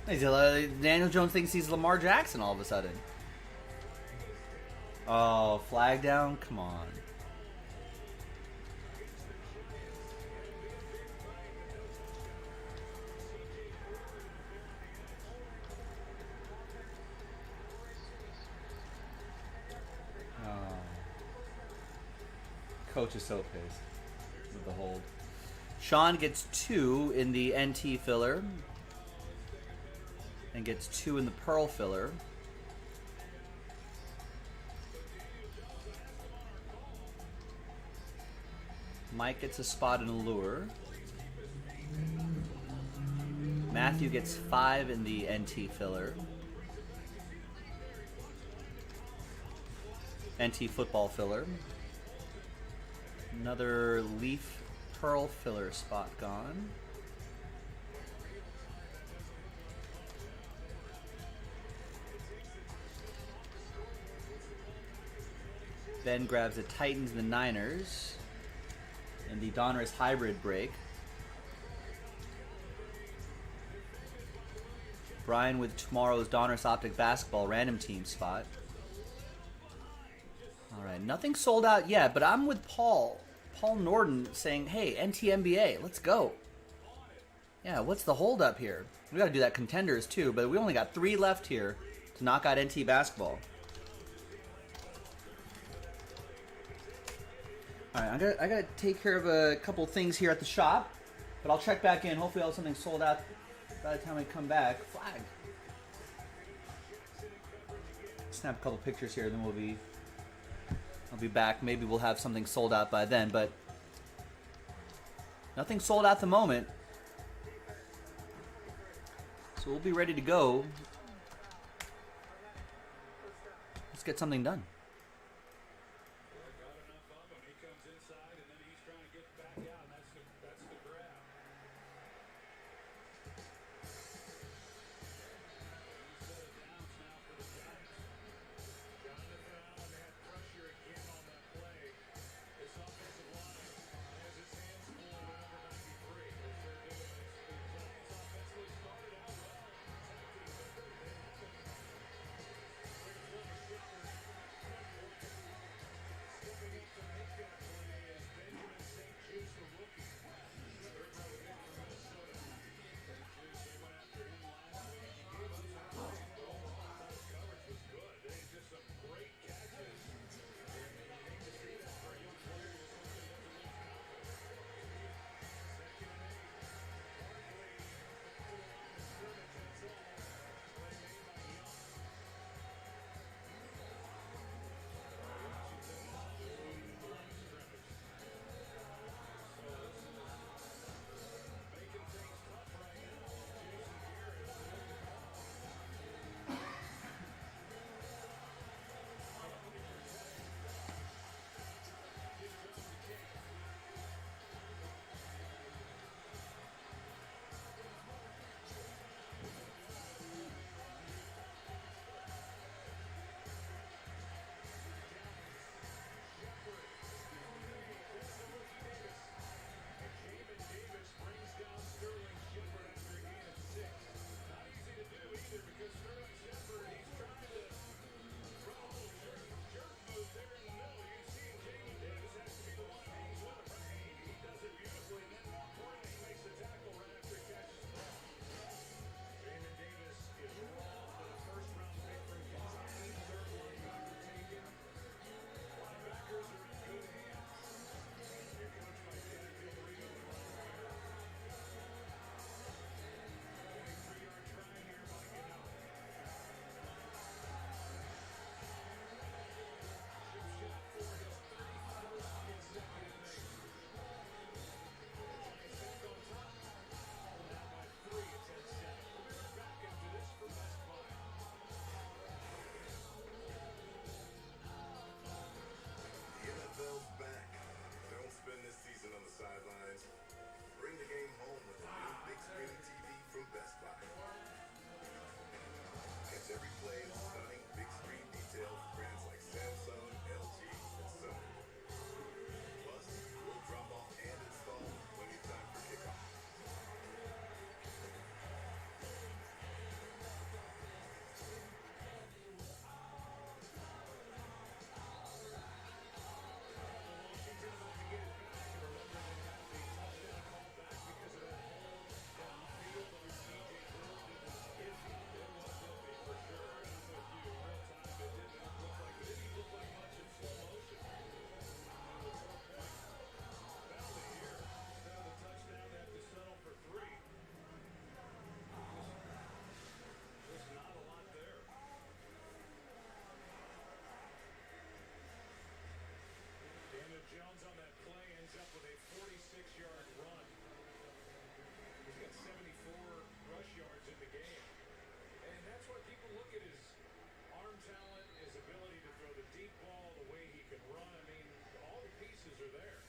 Daniel Jones thinks he's Lamar Jackson all of a sudden. Oh, flag down? Come on. Oh. Coach is so pissed with the hold. Sean gets 2 in the NT filler. And gets 2 in the pearl filler. Mike gets a spot in a lure. Matthew gets 5 in the NT filler. NT football filler. Another leaf pearl filler spot gone. Ben grabs the Titans and the Niners in the Donruss hybrid break. Brian with tomorrow's Donruss Optic basketball random team spot. All right, nothing sold out yet, but I'm with Paul Norton saying, hey, NTNBA, let's go. Yeah, what's the holdup here? We got to do that contenders too, but we only got 3 left here to knock out NT basketball. All right, I gotta take care of a couple things here at the shop, but I'll check back in. Hopefully I'll have something sold out by the time I come back. Flag. Snap a couple pictures here, then I'll be back. Maybe we'll have something sold out by then, but nothing sold out at the moment. So we'll be ready to go. Let's get something done. a look at his arm talent, his ability to throw the deep ball, the way he can run. I mean, all the pieces are there.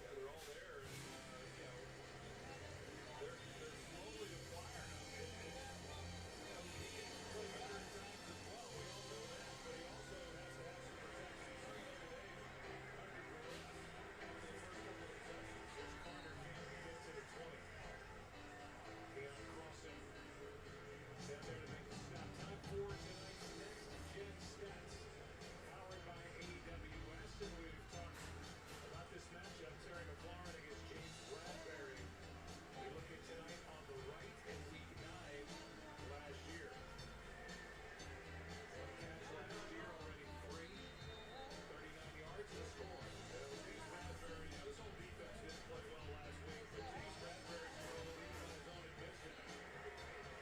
Yeah, they're all there. And, they're slowly acquiring him. And, he can play better at times as well. We all know that. But he also has to have some protection. You see the other day, under duress, after the first couple of possessions, as Carter can't get to the 20. Keon crossing down there to make the stop. Time for tonight's next gen stats, powered by AWS. And we've talked about this matchup, Terry McLaurin against James Bradbury. We look at tonight on the right in week 9 last year. One catch last year, already 3, 39 yards to score. James Bradbury, his own defense didn't play well last week, but James Bradbury's throwing even on his own admission.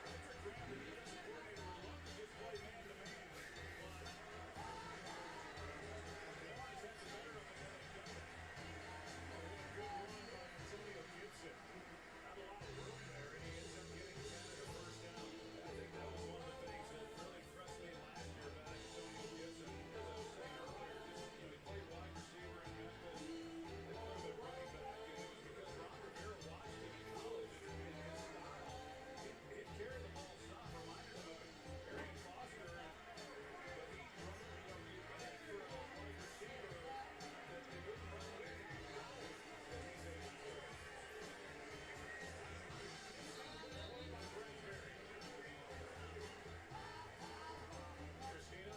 Patrick Graham, the defensive coordinator, would love to just play man-to-man, but Lawrence has the better of him, and they've done that. A good run by Antonio Gibson. Not a lot of room there, and he ends up getting Canada first down. I think that was one of the things that really impressed me last year about Antonio Gibson. As I was saying earlier, just, he played wide receiver in Memphis. They put him at running back, and it was because Ron Rivera watched him in college, and his style, he'd carry the ball some, reminded him of Arian Foster, but he run, you ready for a wide receiver that they wouldn't run with him in college that he's able to. Christina?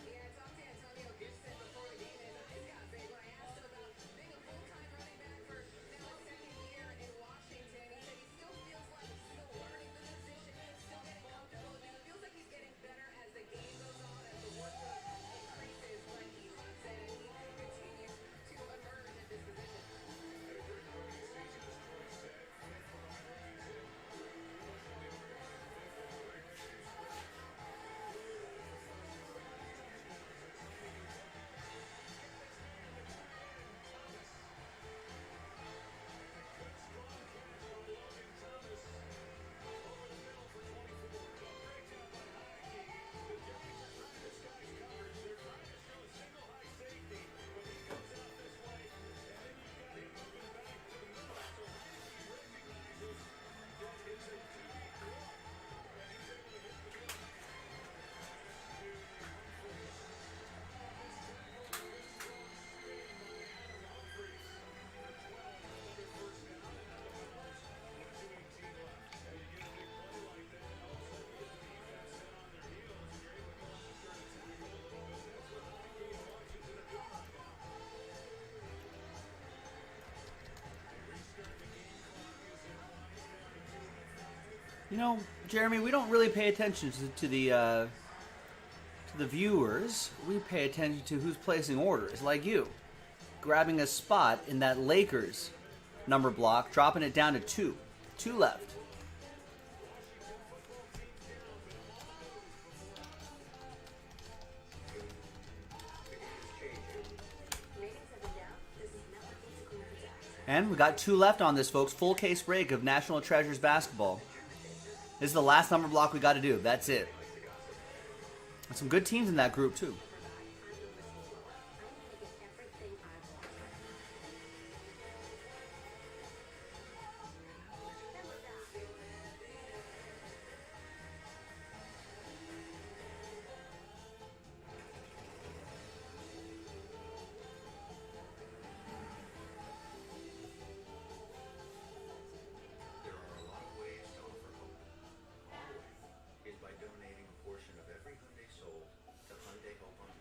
Yeah, I talked to Antonio Gibson before the game, and his eyes got big when I asked him about being a full-time running back for now his second year in Washington. He said he still feels like he's still learning the position, still getting comfortable. It feels like he's getting better as the game goes on, as the workload increases, but he loves it, and he continues to emerge at this position. Had a great rookie season, as Troy said. Fifth among rookies in pushing the Oregon fifth in progression scrimmage. You know, Jeremy, we don't really pay attention to the viewers. We pay attention to who's placing orders, like you, grabbing a spot in that Lakers number block, dropping it down to 2 left. And we got 2 left on this, folks. Full case break of National Treasures basketball. This is the last number block we got to do. That's it. And some good teams in that group, too. There are a lot of ways to offer hope. Our way is by donating a portion of every Hyundai sold to Hyundai Hope on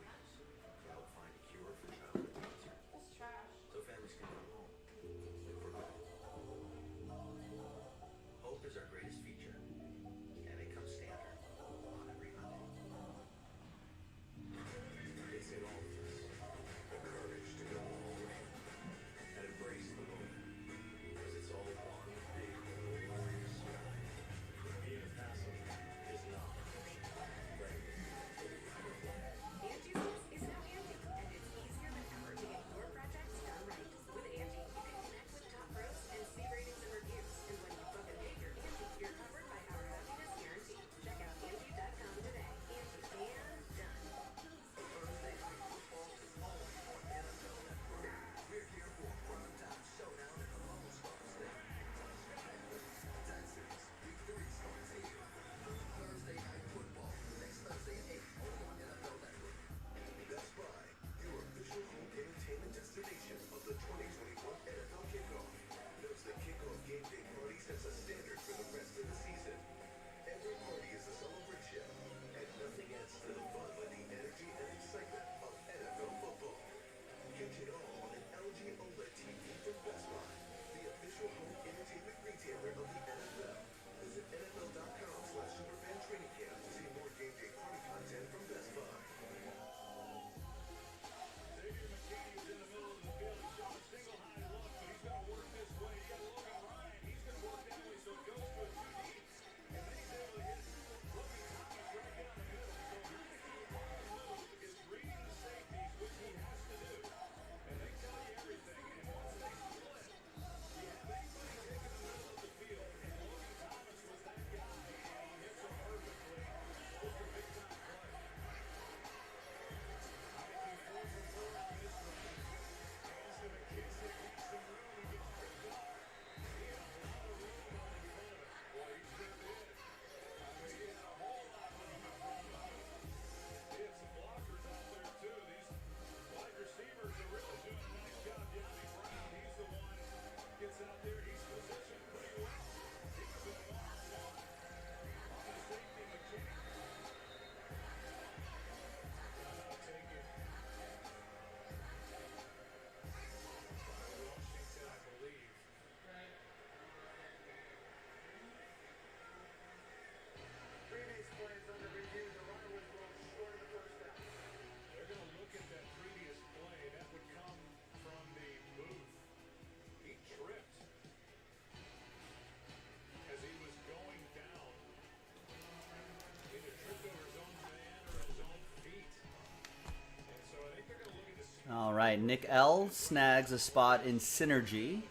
right, Nick L snags a spot in Synergy.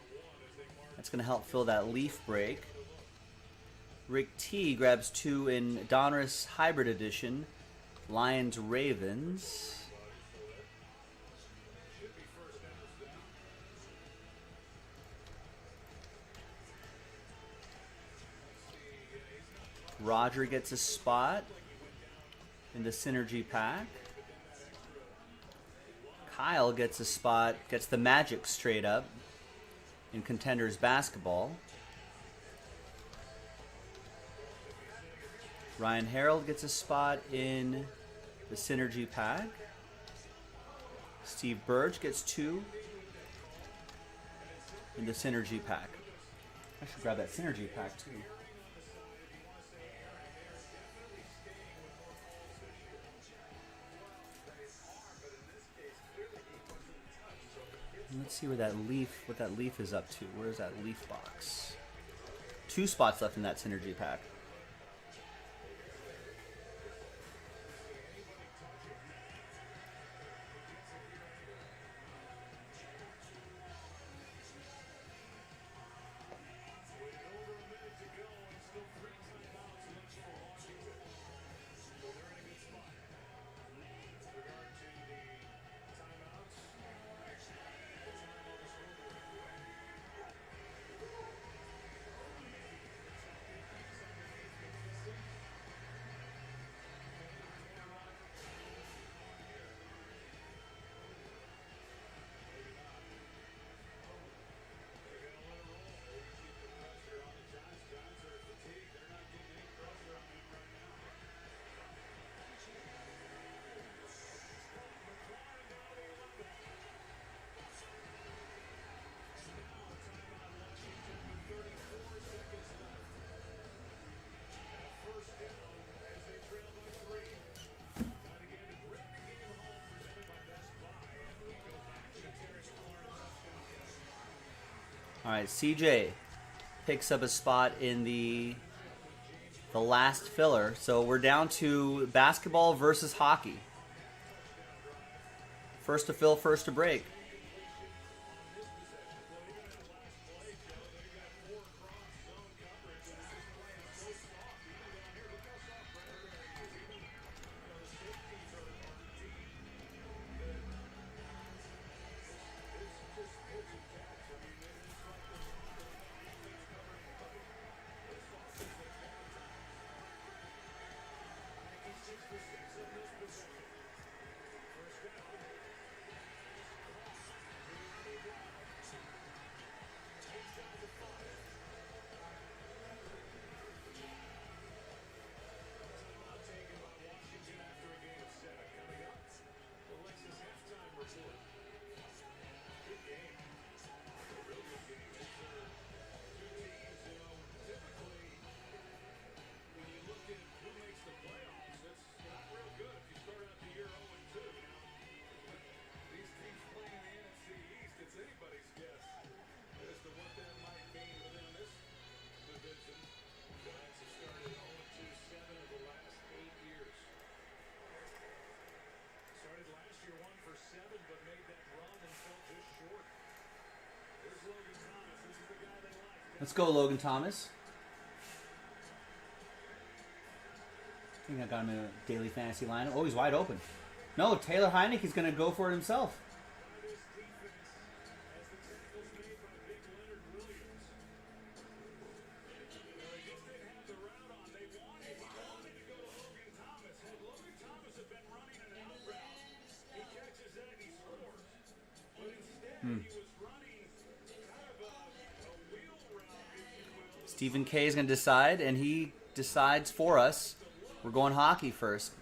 That's going to help fill that leaf break. Rick T grabs 2 in Donruss Hybrid Edition. Lions Ravens. Roger gets a spot in the Synergy pack. Kyle gets a spot, gets the Magic straight up in Contenders Basketball. Ryan Harold gets a spot in the Synergy pack. Steve Burge gets 2 in the Synergy pack. I should grab that Synergy pack too. Let's see where what that leaf is up to. Where's that leaf box? 2 spots left in that Synergy pack. All right, CJ picks up a spot in the last filler. So we're down to basketball versus hockey. First to fill, first to break. Let's go, Logan Thomas. I think I got him in a daily fantasy lineup. Oh, he's wide open. No, Taylor Heineke's going to go for it himself. Stephen K is going to decide, and he decides for us. We're going hockey first.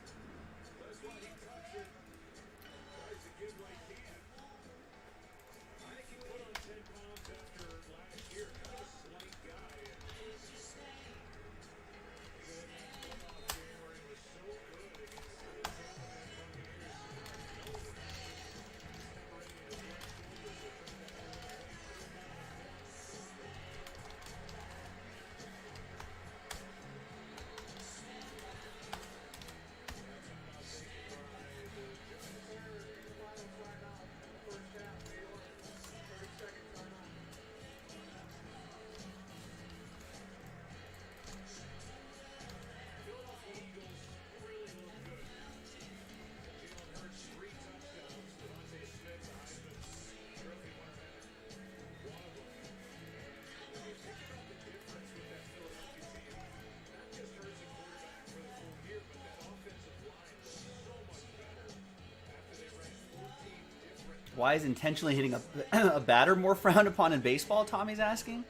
Why is intentionally hitting a batter more frowned upon in baseball, Tommy's asking?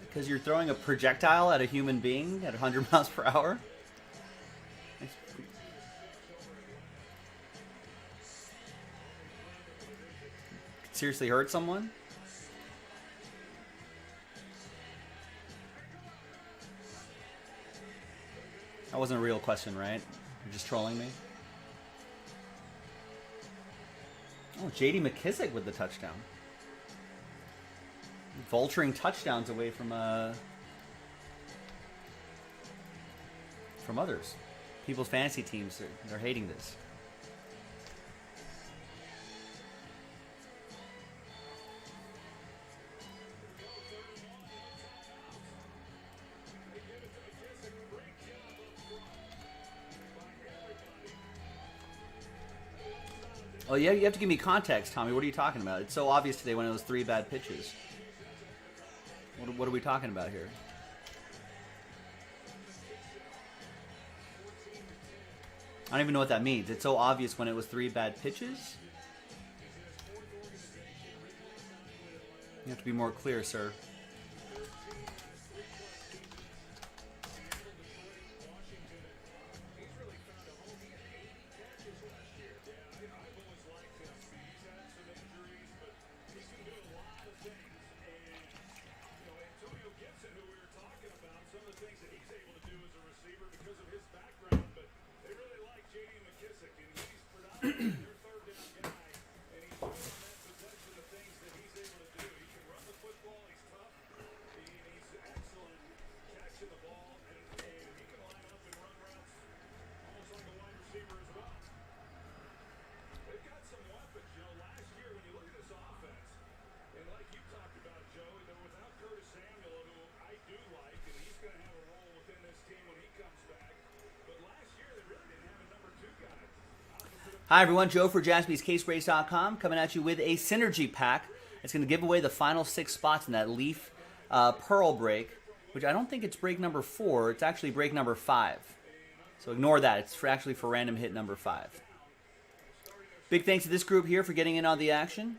Because you're throwing a projectile at a human being at 100 miles per hour? Seriously hurt someone? That wasn't a real question, right? You're just trolling me? Oh, J.D. McKissick with the touchdown. Vulturing touchdowns away from others. People's fantasy teams, they're hating this. Oh, yeah, you have to give me context, Tommy. What are you talking about? It's so obvious today when it was 3 bad pitches. What are we talking about here? I don't even know what that means. It's so obvious when it was 3 bad pitches? You have to be more clear, sir. Hi, everyone. Joe for JaspysCaseBreaks.com coming at you with a Synergy Pack. It's going to give away the final 6 spots in that Leaf Pearl break, which I don't think it's break number 4. It's actually break number 5. So ignore that. It's actually for random hit number 5. Big thanks to this group here for getting in on the action.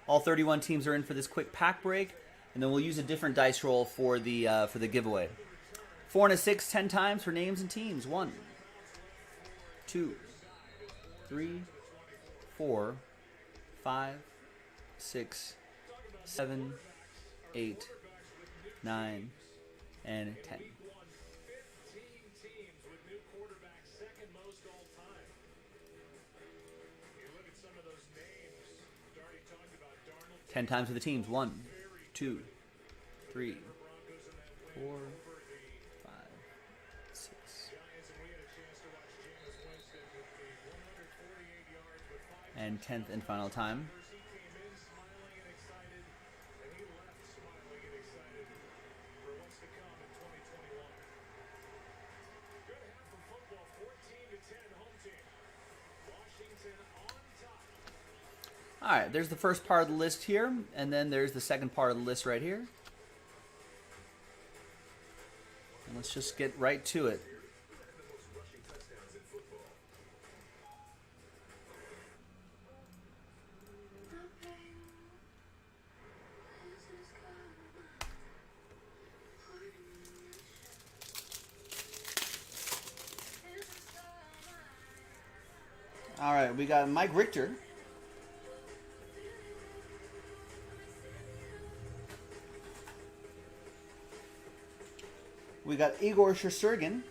All 31 teams are in for this quick pack break, and then we'll use a different dice roll for the giveaway. 4 and a 6, 10 times for names and teams. 1, 2, 3, 4, 5, 6, 7, 8, 9, and 10. Ten times for the teams. 1, 2, 3, 4, 5, 6. And 10th and final time. All right, there's the first part of the list here, and then there's the second part of the list right here. And let's just get right to it. All right, we got Mike Richter. We got Igor Shesterkin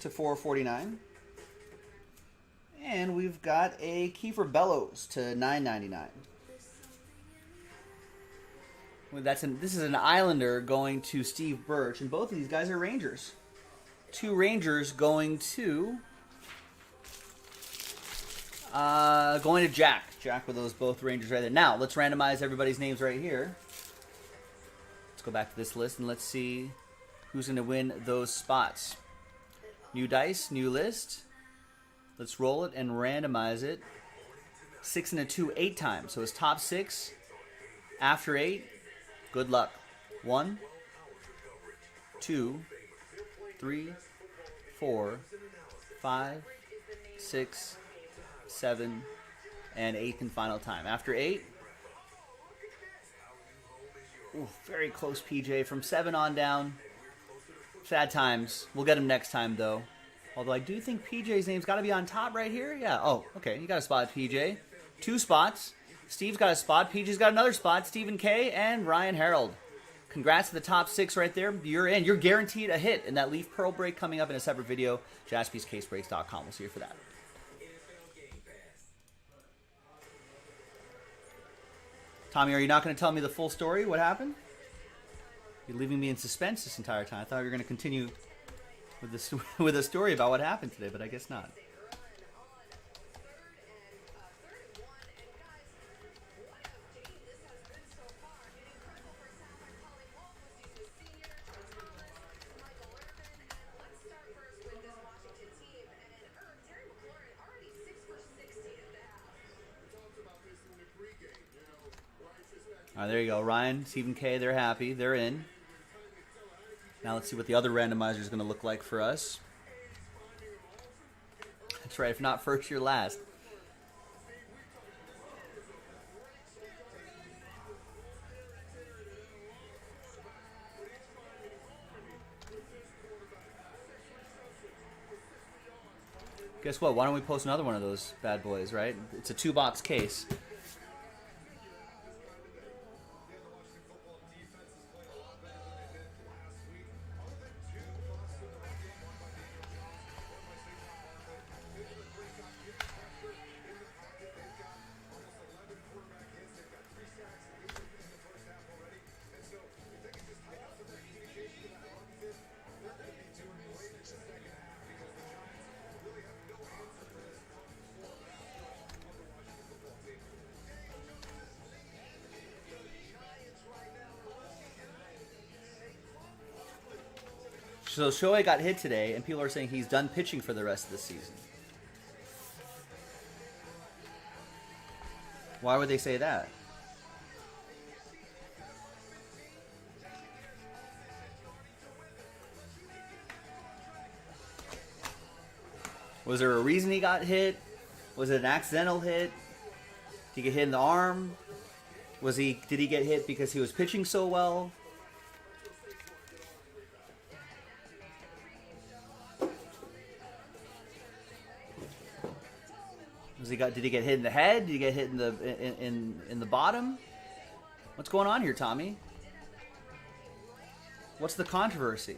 to 449. And we've got a Kiefer Bellows to 999. Well, this is an Islander going to Steve Birch, and both of these guys are Rangers. 2 Rangers going to Jack. Jack with those both Rangers right there. Now, let's randomize everybody's names right here. Let's go back to this list and let's see who's going to win those spots. New dice, new list. Let's roll it and randomize it. 6 and a 2, 8 times. So it's top 6. After 8, good luck. 1, 2, 3, 4, 5, 6, 7, and 8th and final time. After 8, ooh, very close PJ from 7 on down. Sad times. We'll get him next time, though. Although I do think PJ's name's got to be on top right here. Yeah. Oh, okay. You got a spot, PJ. 2 spots. Steve's got a spot. PJ's got another spot. Stephen K. and Ryan Harold. Congrats to the top 6 right there. You're in. You're guaranteed a hit in that Leaf Pearl break coming up in a separate video. JaspysCaseBreaks.com. We'll see you for that. Tommy, are you not going to tell me the full story? What happened? You're leaving me in suspense this entire time. I thought you were going to continue with this with a story about what happened today, but I guess not. All right, there you go. Ryan, Stephen K, they're happy. They're in. Now let's see what the other randomizer is going to look like for us. That's right. If not first, you're last. Guess what? Why don't we post another one of those bad boys, right? It's a 2-box case. So Shohei got hit today, and people are saying he's done pitching for the rest of the season. Why would they say that? Was there a reason he got hit? Was it an accidental hit? Did he get hit in the arm? Did he get hit because he was pitching so well? Did he get hit in the head? Did he get hit in the bottom? What's going on here, Tommy? What's the controversy?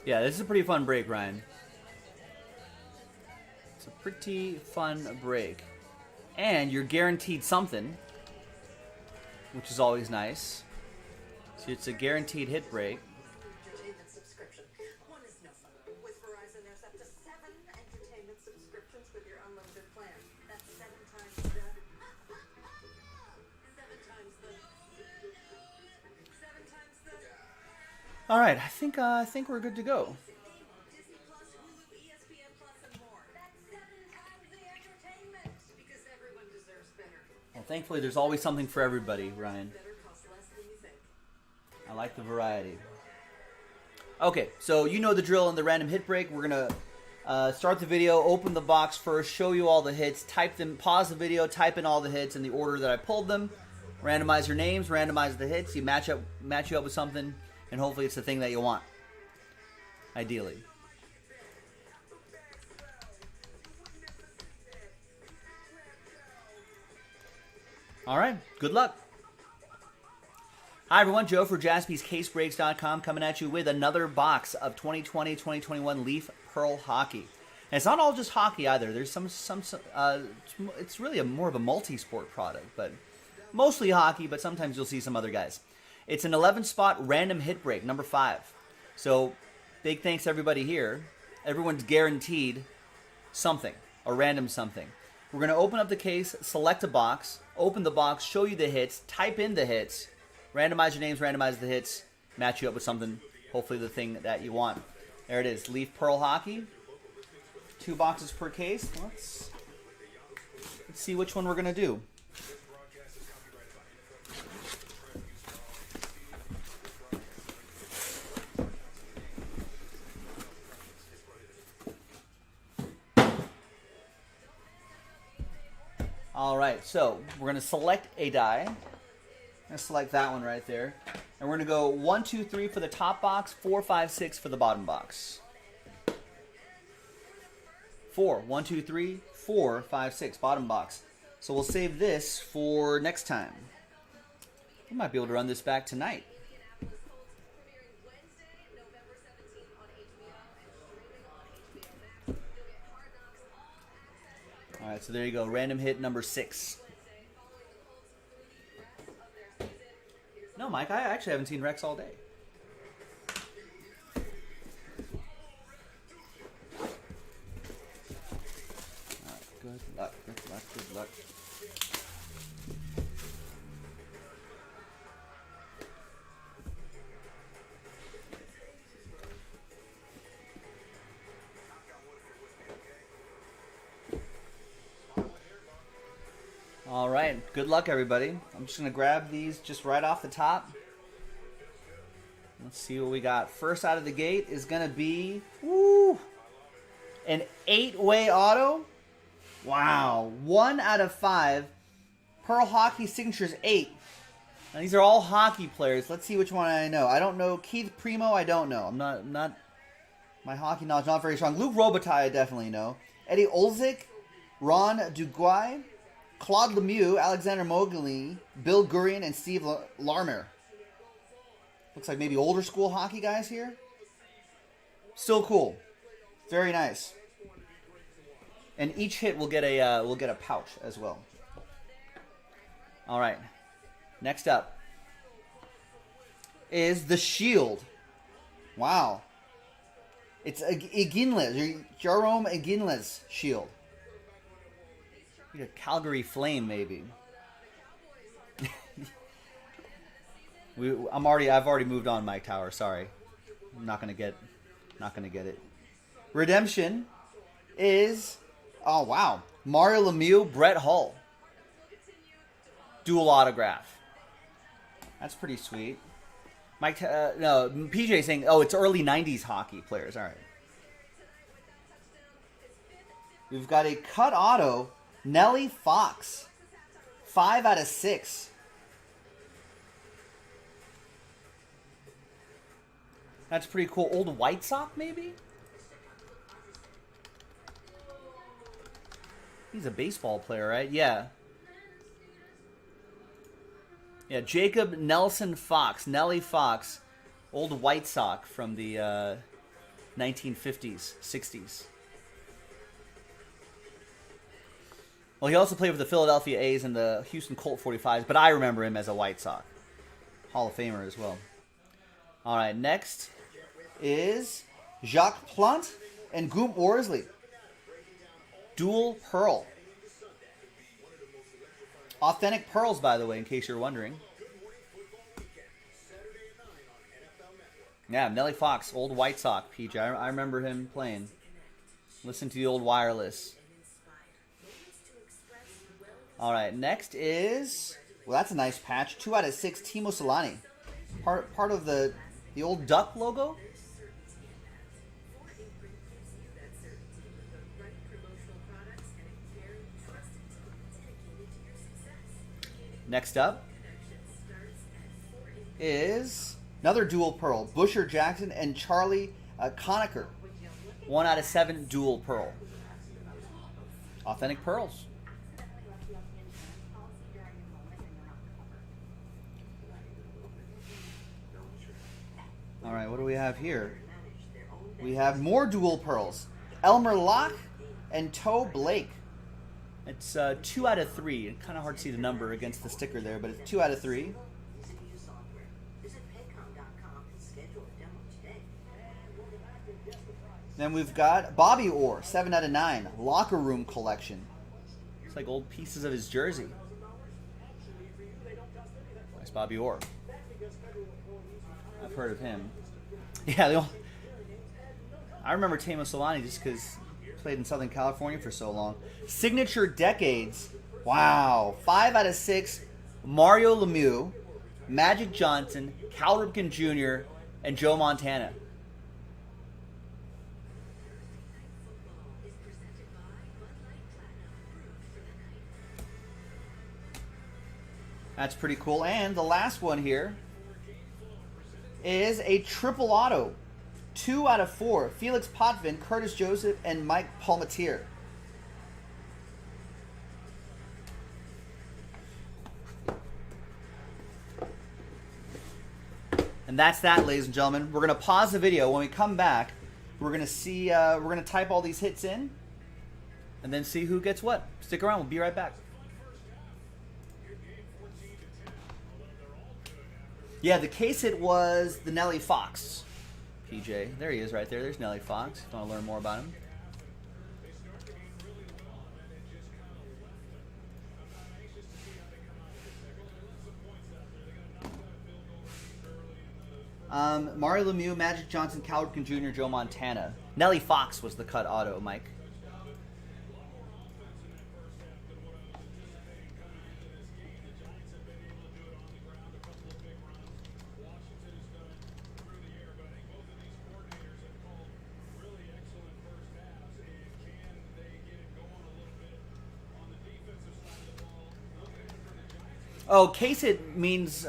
Yeah, this is a pretty fun break, Ryan. It's a pretty fun break. And you're guaranteed something, which is always nice. So it's a guaranteed hit break. Entertainment subscription. One is no fun. With Verizon, there's up to 7 entertainment subscriptions with your unlimited plan. That's 7 times the... 7 times the... 7 times the... All right, I think we're good to go. Disney Plus, Hulu, ESPN Plus, and more. That's 7 times the entertainment. Because everyone deserves better. Well, thankfully, there's always something for everybody, Ryan. Better costs less than you think. I like the variety. Okay, so you know the drill in the random hit break. We're gonna start the video, open the box first, show you all the hits, type them, pause the video, type in all the hits in the order that I pulled them, randomize your names, randomize the hits. You match you up with something, and hopefully it's the thing that you want. Ideally. All right, good luck. Hi, everyone. Joe for JaspysCaseBreaks.com coming at you with another box of 2020-2021 Leaf Pearl Hockey. And it's not all just hockey either. There's some it's really more of a multi-sport product, but Mostly hockey, but sometimes you'll see some other guys. It's an 11-spot random hit break, number 5. So big thanks to everybody here. Everyone's guaranteed something, a random something. We're going to open up the case, select a box, open the box, show you the hits, type in the hits, randomize your names, randomize the hits, match you up with something, hopefully the thing that you want. There it is, Leaf Pearl Hockey. 2 boxes per case. Let's see which one we're going to do. All right, so we're going to select a die. I'm going to select that one right there. And we're going to go 1, 2, 3 for the top box, 4, 5, 6 for the bottom box. 4, 1, 2, 3, 4, 5, 6, bottom box. So we'll save this for next time. We might be able to run this back tonight. All right, so there you go. Random hit number 6. No, Mike, I actually haven't seen Rex all day. All right, good luck, good luck, good luck. All right, good luck, everybody. I'm just going to grab these just right off the top. Let's see what we got. First out of the gate is going to be, an 8-way auto. Wow, 1 out of 5. Pearl Hockey Signatures 8. Now, these are all hockey players. Let's see which one I know. I don't know. Keith Primo, I don't know. I'm not my hockey knowledge not very strong. Luke Robitaille, I definitely know. Eddie Olczyk, Ron Duguay, Claude Lemieux, Alexander Mogilny, Bill Gurian, and Steve Larmer. Looks like maybe older school hockey guys here. Still cool. Very nice. And each hit will get a pouch as well. All right. Next up is the Shield. Wow. It's Iginles, Jerome Iginles Shield. A Calgary Flame, maybe. I've already moved on, Mike Tower. Sorry, I'm not gonna get it. Redemption is, oh wow, Mario Lemieux, Brett Hull, dual autograph. That's pretty sweet. Mike, no, PJ saying, oh, it's early '90s hockey players. All right. We've got a cut auto. Nellie Fox, 5 out of 6. That's pretty cool. Old White Sox, maybe? He's a baseball player, right? Yeah. Yeah, Jacob Nelson Fox, Nellie Fox, old White Sox from the 1950s, 60s. Well, he also played with the Philadelphia A's and the Houston Colt 45s, but I remember him as a White Sox. Hall of Famer as well. All right, next is Jacques Plante and Goop Worsley. Dual Pearl. Authentic pearls, by the way, in case you're wondering. Yeah, Nellie Fox, old White Sox, PJ. I remember him playing. Listen to the old wireless. All right, next is, well, that's a nice patch. 2 out of 6, Timo Solani. Part of the old Duck logo. Next up is another dual pearl. Busher Jackson and Charlie Conacher. 1 out of 7 dual pearl. Authentic pearls. All right, what do we have here? We have more dual pearls. Elmer Locke and Toe Blake. It's 2 out of 3. Kind of hard to see the number against the sticker there, but it's 2 out of 3. CPU software. Visit paycom.com and schedule a demo today. Then we've got Bobby Orr, 7 out of 9. Locker Room Collection. It's like old pieces of his jersey. Nice Bobby Orr. I've heard of him. Yeah, I remember Tamo Solani just because he played in Southern California for so long. Signature Decades. Wow. 5 out of 6. Mario Lemieux, Magic Johnson, Cal Ripken Jr., and Joe Montana. That's pretty cool. And the last one here is a triple auto. 2 out of 4. Felix Potvin, Curtis Joseph, and Mike Palmatier. And that's that, ladies and gentlemen. We're going to pause the video. When we come back, we're going to see, we're going to type all these hits in and then see who gets what. Stick around. We'll be right back. Yeah, the case hit was the Nelly Fox. PJ. There he is right there. There's Nelly Fox. If you want to learn more about him. Mario Lemieux, Magic Johnson, Cal Ripken Jr., Joe Montana. Nelly Fox was the cut auto, Mike. Oh, case hit means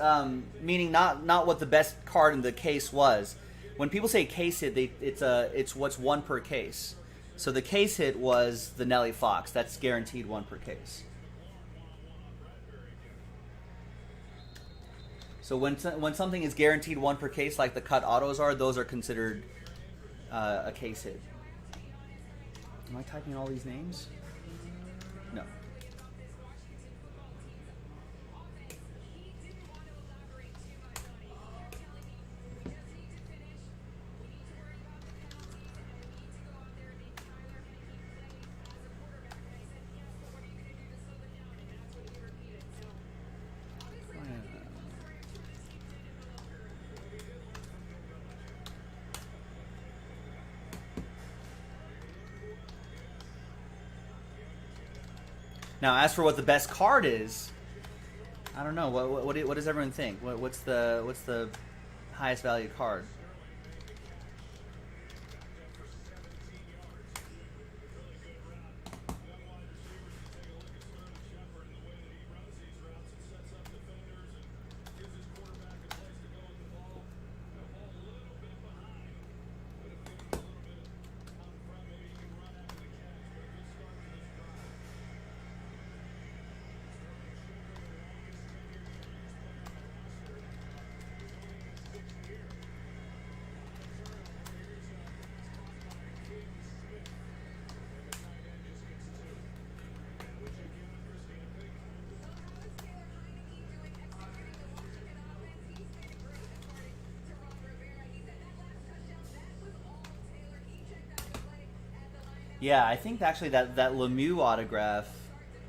meaning not what the best card in the case was. When people say case hit, it's what's one per case. So the case hit was the Nelly Fox. That's guaranteed one per case. So when something is guaranteed one per case, like the cut autos are, those are considered a case hit. Am I typing all these names? No. Now, as for what the best card is, I don't know. What does everyone think? What's the highest value card? Yeah, I think actually that Lemieux autograph,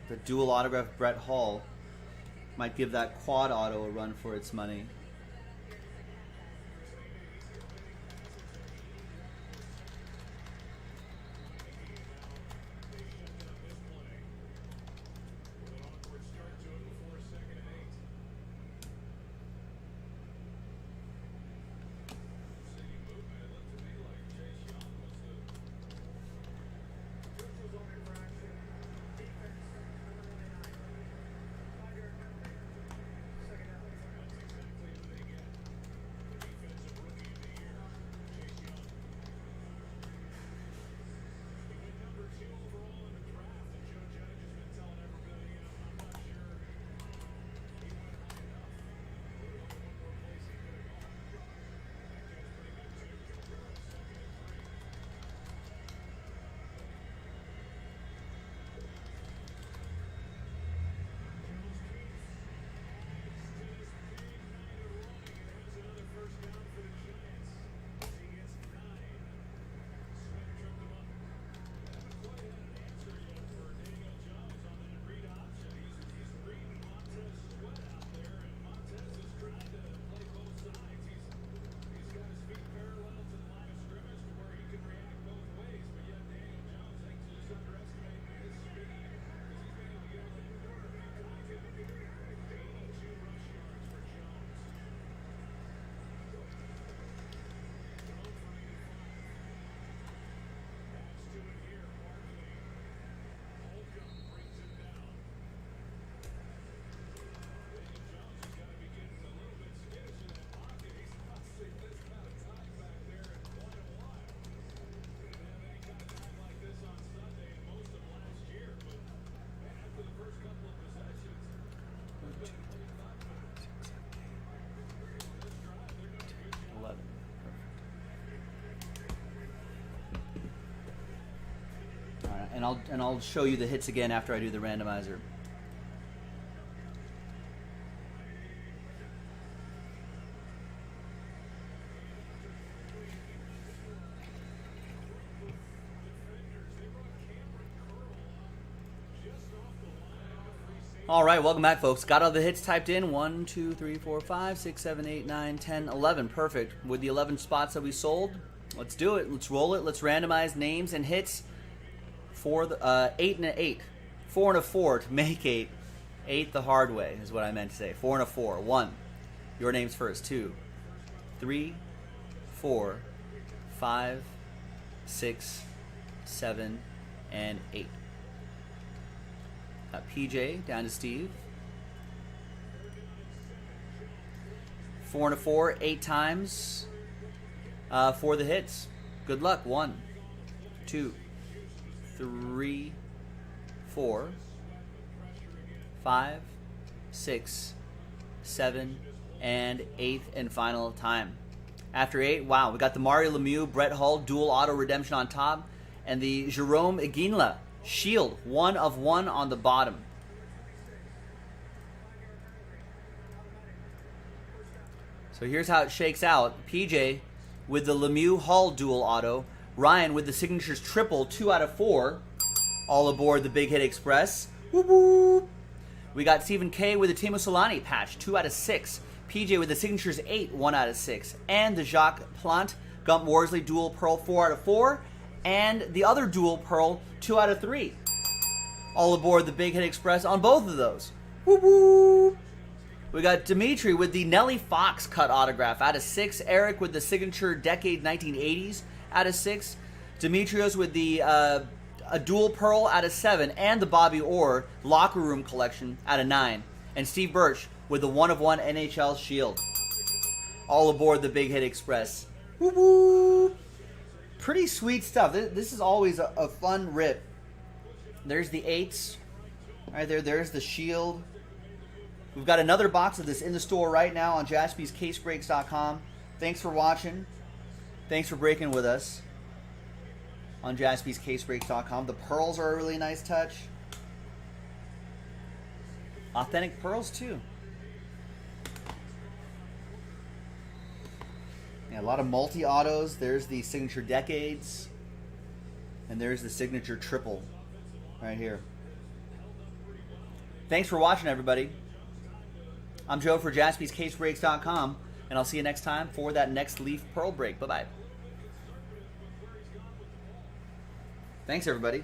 the dual autograph Brett Hall, might give that quad auto a run for its money. and I'll show you the hits again after I do the randomizer. All right, welcome back, folks. Got all the hits typed in. 1, 2, 3, 4, 5, 6, 7, 8, 9, 10, 11. Perfect. With the 11 spots that we sold, let's do it. Let's roll it. Let's randomize names and hits for the 8 and an 8. 4 and a 4 to make 8. 8 the hard way is what I meant to say. 4 and a 4. 1. Your names first. 2, 3, 4, 5, 6, 7, and 8. PJ down to Steve. 4 and a 4, 8 times for the hits. Good luck. 1, 2, 3, 4, 5, 6, 7, and 8th and final time. After 8, wow, we got the Mario Lemieux, Brett Hull dual auto redemption on top, and the Jerome Iguinla Shield, 1 of 1 on the bottom. So here's how it shakes out. PJ with the Lemieux Hull dual auto. Ryan with the signatures triple, 2 out of 4. All aboard the Big Hit Express. Whoop, whoop. We got Stephen K with the Timo Solani patch, 2 out of 6. PJ with the signatures 8, 1 out of 6. And the Jacques Plant Gump Worsley dual pearl, 4 out of 4. And the other dual pearl, 2 out of 3. All aboard the Big Hit Express on both of those. Woo woo! We got Dimitri with the Nelly Fox cut autograph out of 6. Eric with the signature Decade 1980s out of 6. Demetrios with the a dual pearl out of 7. And the Bobby Orr Locker Room collection out of 9. And Steve Birch with the 1 of 1 NHL Shield. All aboard the Big Hit Express. Woo woo! Pretty sweet stuff. This is always a fun rip. There's the 8s. Right there. There's the Shield. We've got another box of this in the store right now on jaspyscasebreaks.com. Thanks for watching. Thanks for breaking with us on jaspyscasebreaks.com. The pearls are a really nice touch. Authentic pearls, too. Yeah, a lot of multi-autos. There's the signature Decades. And there's the signature triple right here. Thanks for watching, everybody. I'm Joe for jaspyscasebreaks.com, and I'll see you next time for that next Leaf Pearl break. Bye-bye. Thanks, everybody.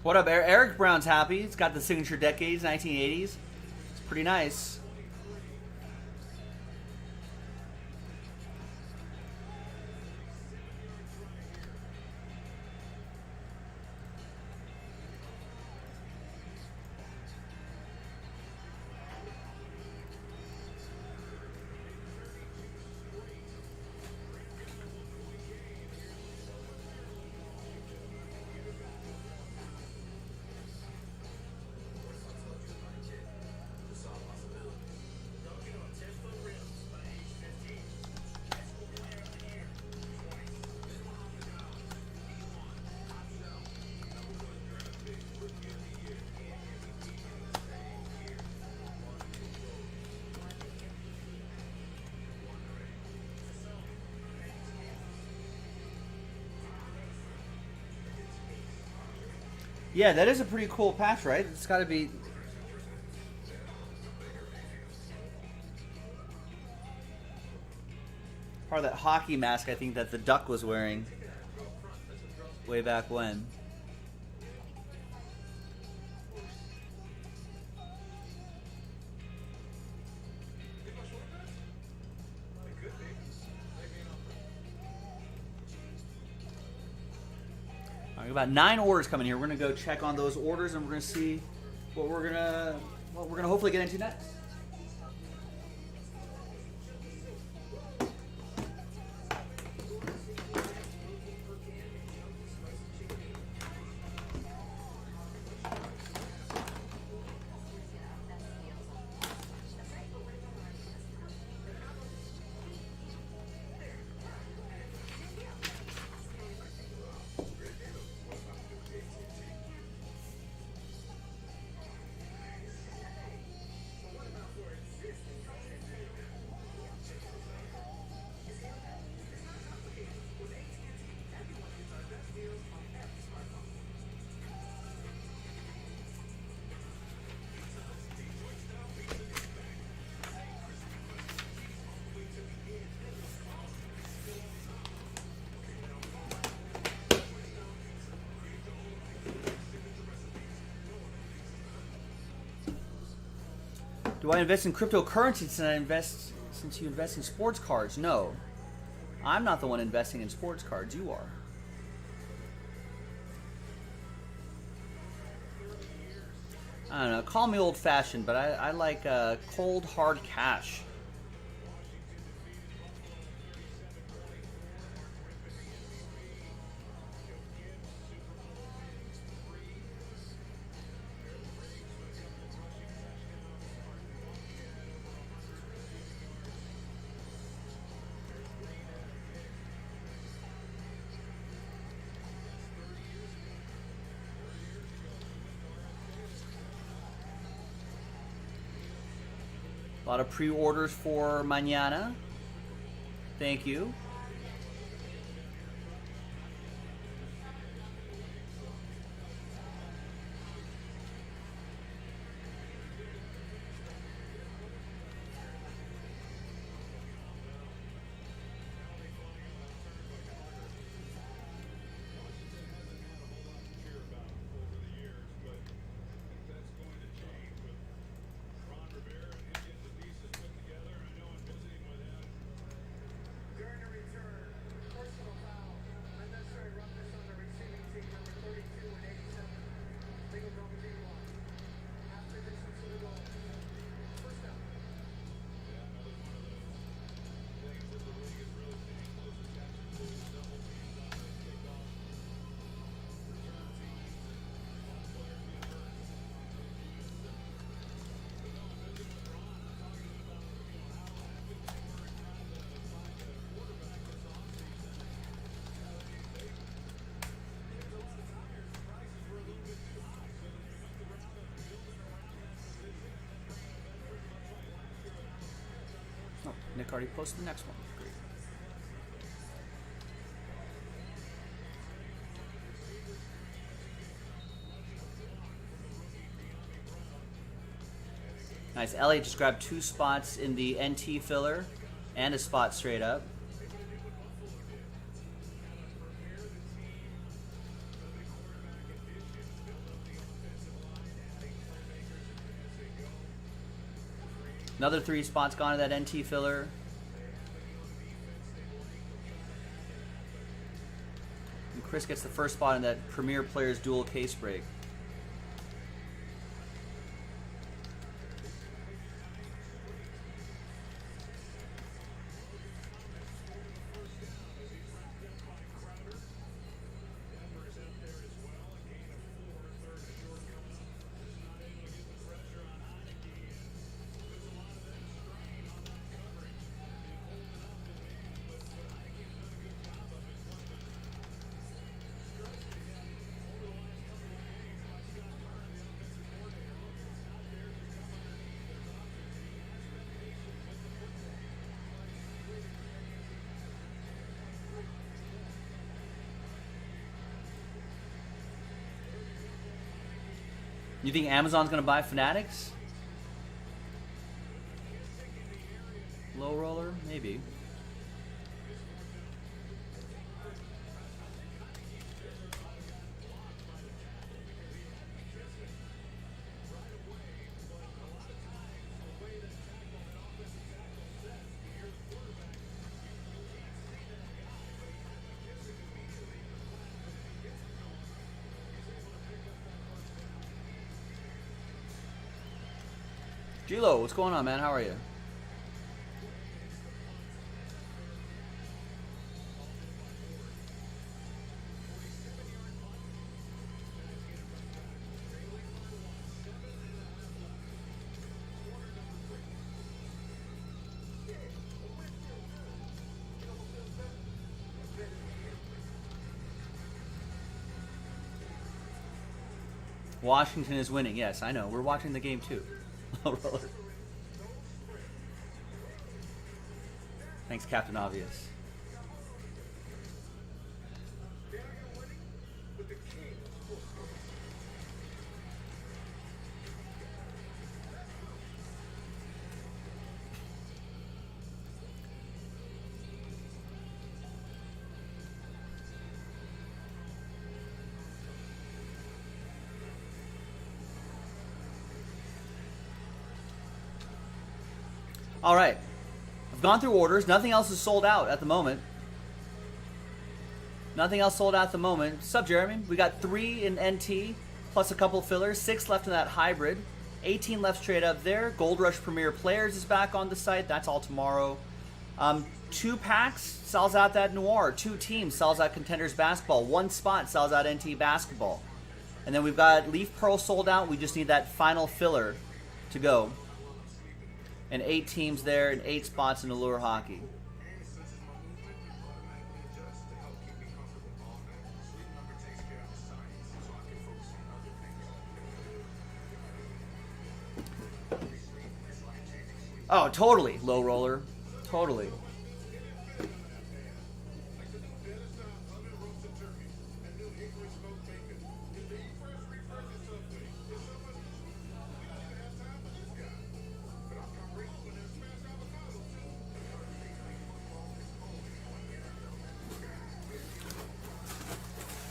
What up, Eric Brown's happy. It's got the signature Decades, 1980s. It's pretty nice. Yeah, that is a pretty cool patch, right? It's got to be... part of that hockey mask, I think, that the Duck was wearing way back when. about 9 orders coming here. We're gonna go check on those orders, and we're gonna see what we're gonna hopefully get into next. Do I invest in cryptocurrency since you invest in sports cards? No. I'm not the one investing in sports cards. You are. I don't know. Call me old-fashioned, but I like cold, hard cash. A lot of pre-orders for mañana. Thank you. During the return, personal foul, unnecessary roughness on the receiving team, number 32 and 87. Legal broken D1. After distance to the goal. First down. Oh, Nick already posted the next one. Great. Nice. Elliot just grabbed 2 spots in the NT filler and a spot straight up. Another 3 spots gone to that NT filler. And Chris gets the first spot in that Premier Players dual case break. You think Amazon's going to buy Fanatics? Low roller? Maybe. Gilo, what's going on, man? How are you? Washington is winning. Yes, I know. We're watching the game too. Thanks, Captain Obvious. All right. I've gone through orders. Nothing else is sold out at the moment. Nothing else sold out at the moment. What's up, Jeremy? We got 3 in NT, plus a couple fillers. 6 left in that hybrid. 18 left straight up there. Gold Rush Premier Players is back on the site. That's all tomorrow. 2 packs sells out that Noir. 2 teams sells out Contenders Basketball. 1 spot sells out NT Basketball. And then we've got Leaf Pearl sold out. We just need that final filler to go. And 8 teams there and 8 spots in Allure Hockey. Oh, totally, low roller. Totally.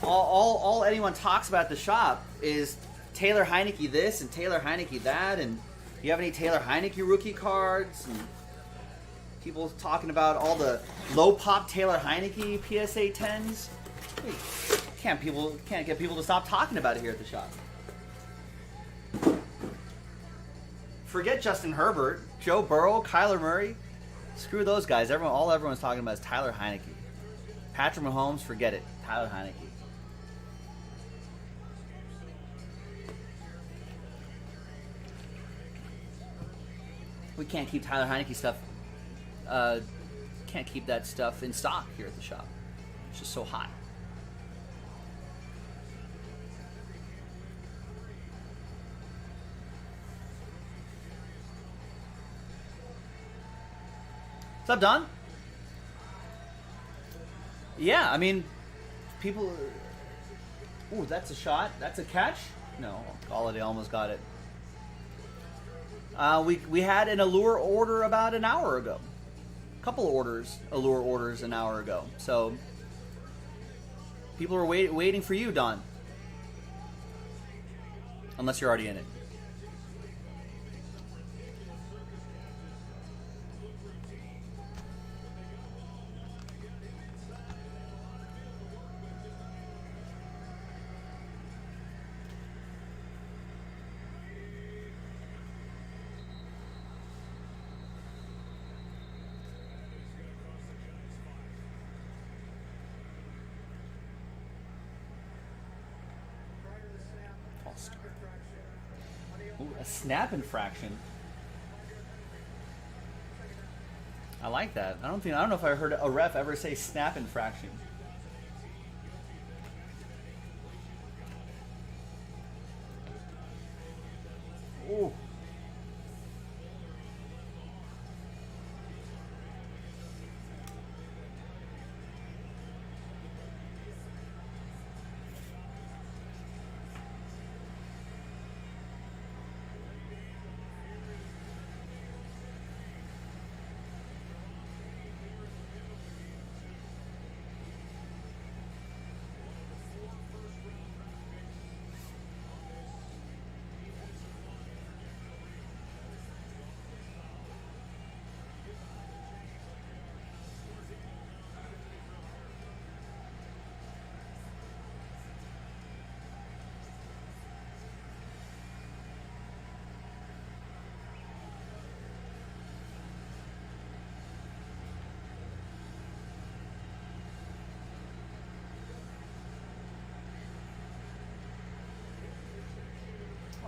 All anyone talks about at the shop is Taylor Heineke this and Taylor Heineke that, and you have any Taylor Heineke rookie cards? And people talking about all the low pop Taylor Heineke PSA 10s. Can't get people to stop talking about it here at the shop. Forget Justin Herbert, Joe Burrow, Kyler Murray. Screw those guys. All everyone's talking about is Tyler Heineke. Patrick Mahomes, forget it. Tyler Heineke. We can't keep Tyler Heineke stuff. Can't keep that stuff in stock here at the shop. It's just so hot. What's up, Don? Yeah, I mean, people. Ooh, that's a shot. That's a catch. No, Galladay almost got it. We had an Allure order about an hour ago. A couple of Allure orders an hour ago. So people are waiting for you, Don. Unless you're already in it. Ooh, a snap infraction. I like that. I don't know if I heard a ref ever say snap infraction. Ooh.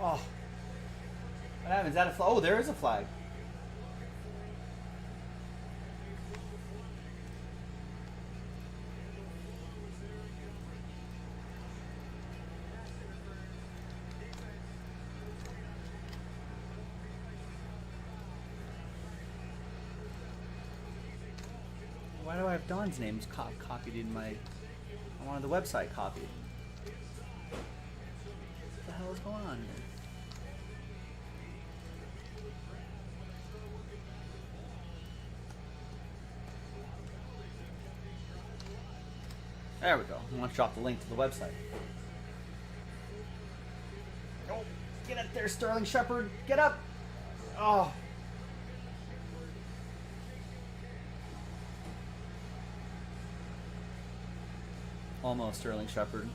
Oh. What happened? Is that a flag? Oh, there is a flag. Why do I have Don's names copied in my... I wanted the website copied. What the hell is going on here? There we go. I want to drop the link to the website. Oh, get up there, Sterling Shepard. Get up. Oh. Almost Sterling Shepard.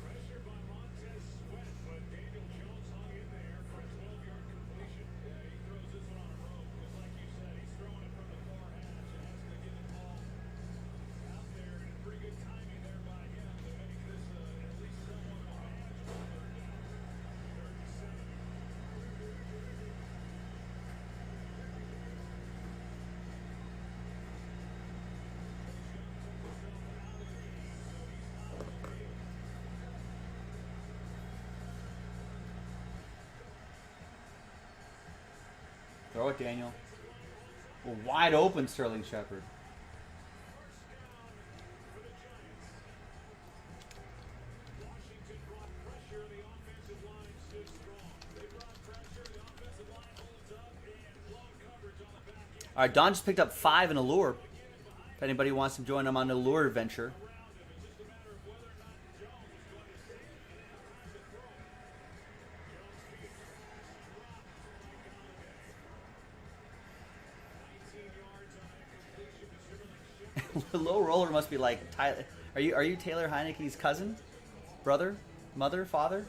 Pressure by Montez Sweat, but Daniel Jones hung in there for a 12-yard completion. Yeah, he throws this one on a rope, because like you said, he's throwing it from the far hash and has to get the ball out there. And pretty good timing there by him to make this at least somewhat of a manageable third down. Third and 7. Throw it, Daniel. Well, wide open Sterling Shepard. Washington brought pressure, the offensive line stood strong. They brought pressure, the offensive line holds up, and blown coverage on the back end. All right, Don just picked up 5 in Allure. If anybody wants to join him on the Allure adventure. The low roller must be like Tyler. Are you Taylor Heineke's cousin, brother, mother, father,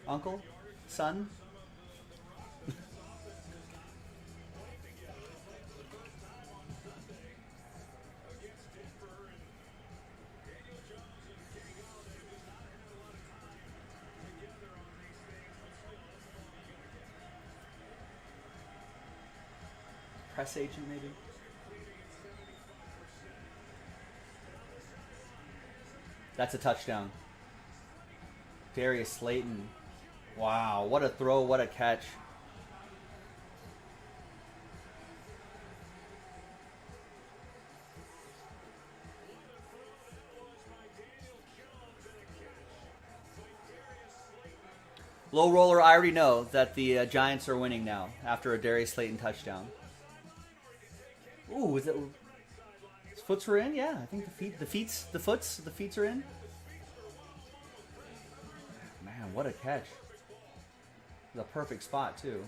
uncle, son? Press agent, maybe. That's a touchdown. Darius Slayton. Wow, what a throw, what a catch. Low roller, I already know that the Giants are winning now after a Darius Slayton touchdown. Ooh, is it... His foots were in? Yeah, I think the feet are in. Man, what a catch. The perfect spot, too.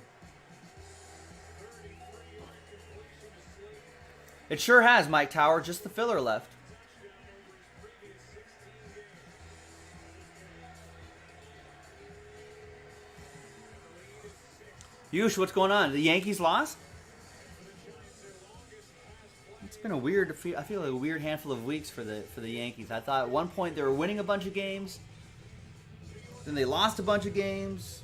It sure has, Mike Tower. Just the filler left. Yush, what's going on? The Yankees lost? It's been a weird. I feel like a weird handful of weeks for the Yankees. I thought at one point they were winning a bunch of games, then they lost a bunch of games.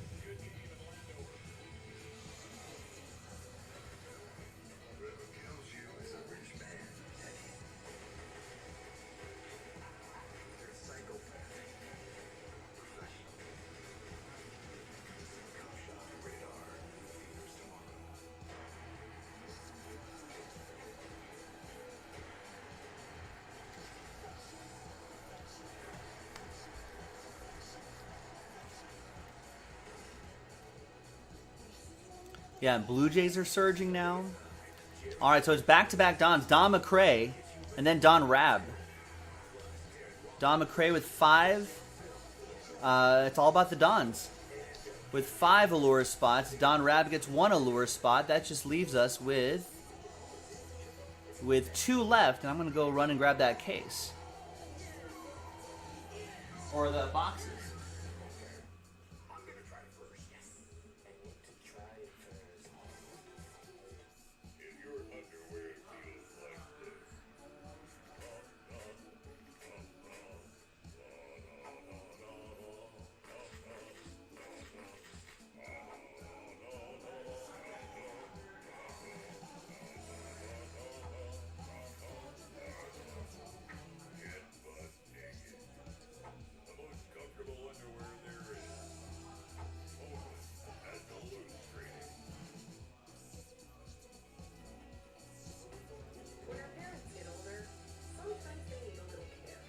Yeah, and Blue Jays are surging now. All right, so it's back-to-back Dons. Don McCray and then Don Rabb. Don McCray with 5. It's all about the Dons. With 5 allure spots, Don Rabb gets 1 allure spot. That just leaves us with 2 left, and I'm going to go run and grab that case. Or the boxes. I'm gonna try first. Yes. I need to try first. In your underwear feels like this. The most comfortable underwear there is. Only at Duluth Trading. When our parents get older, sometimes they need a little care.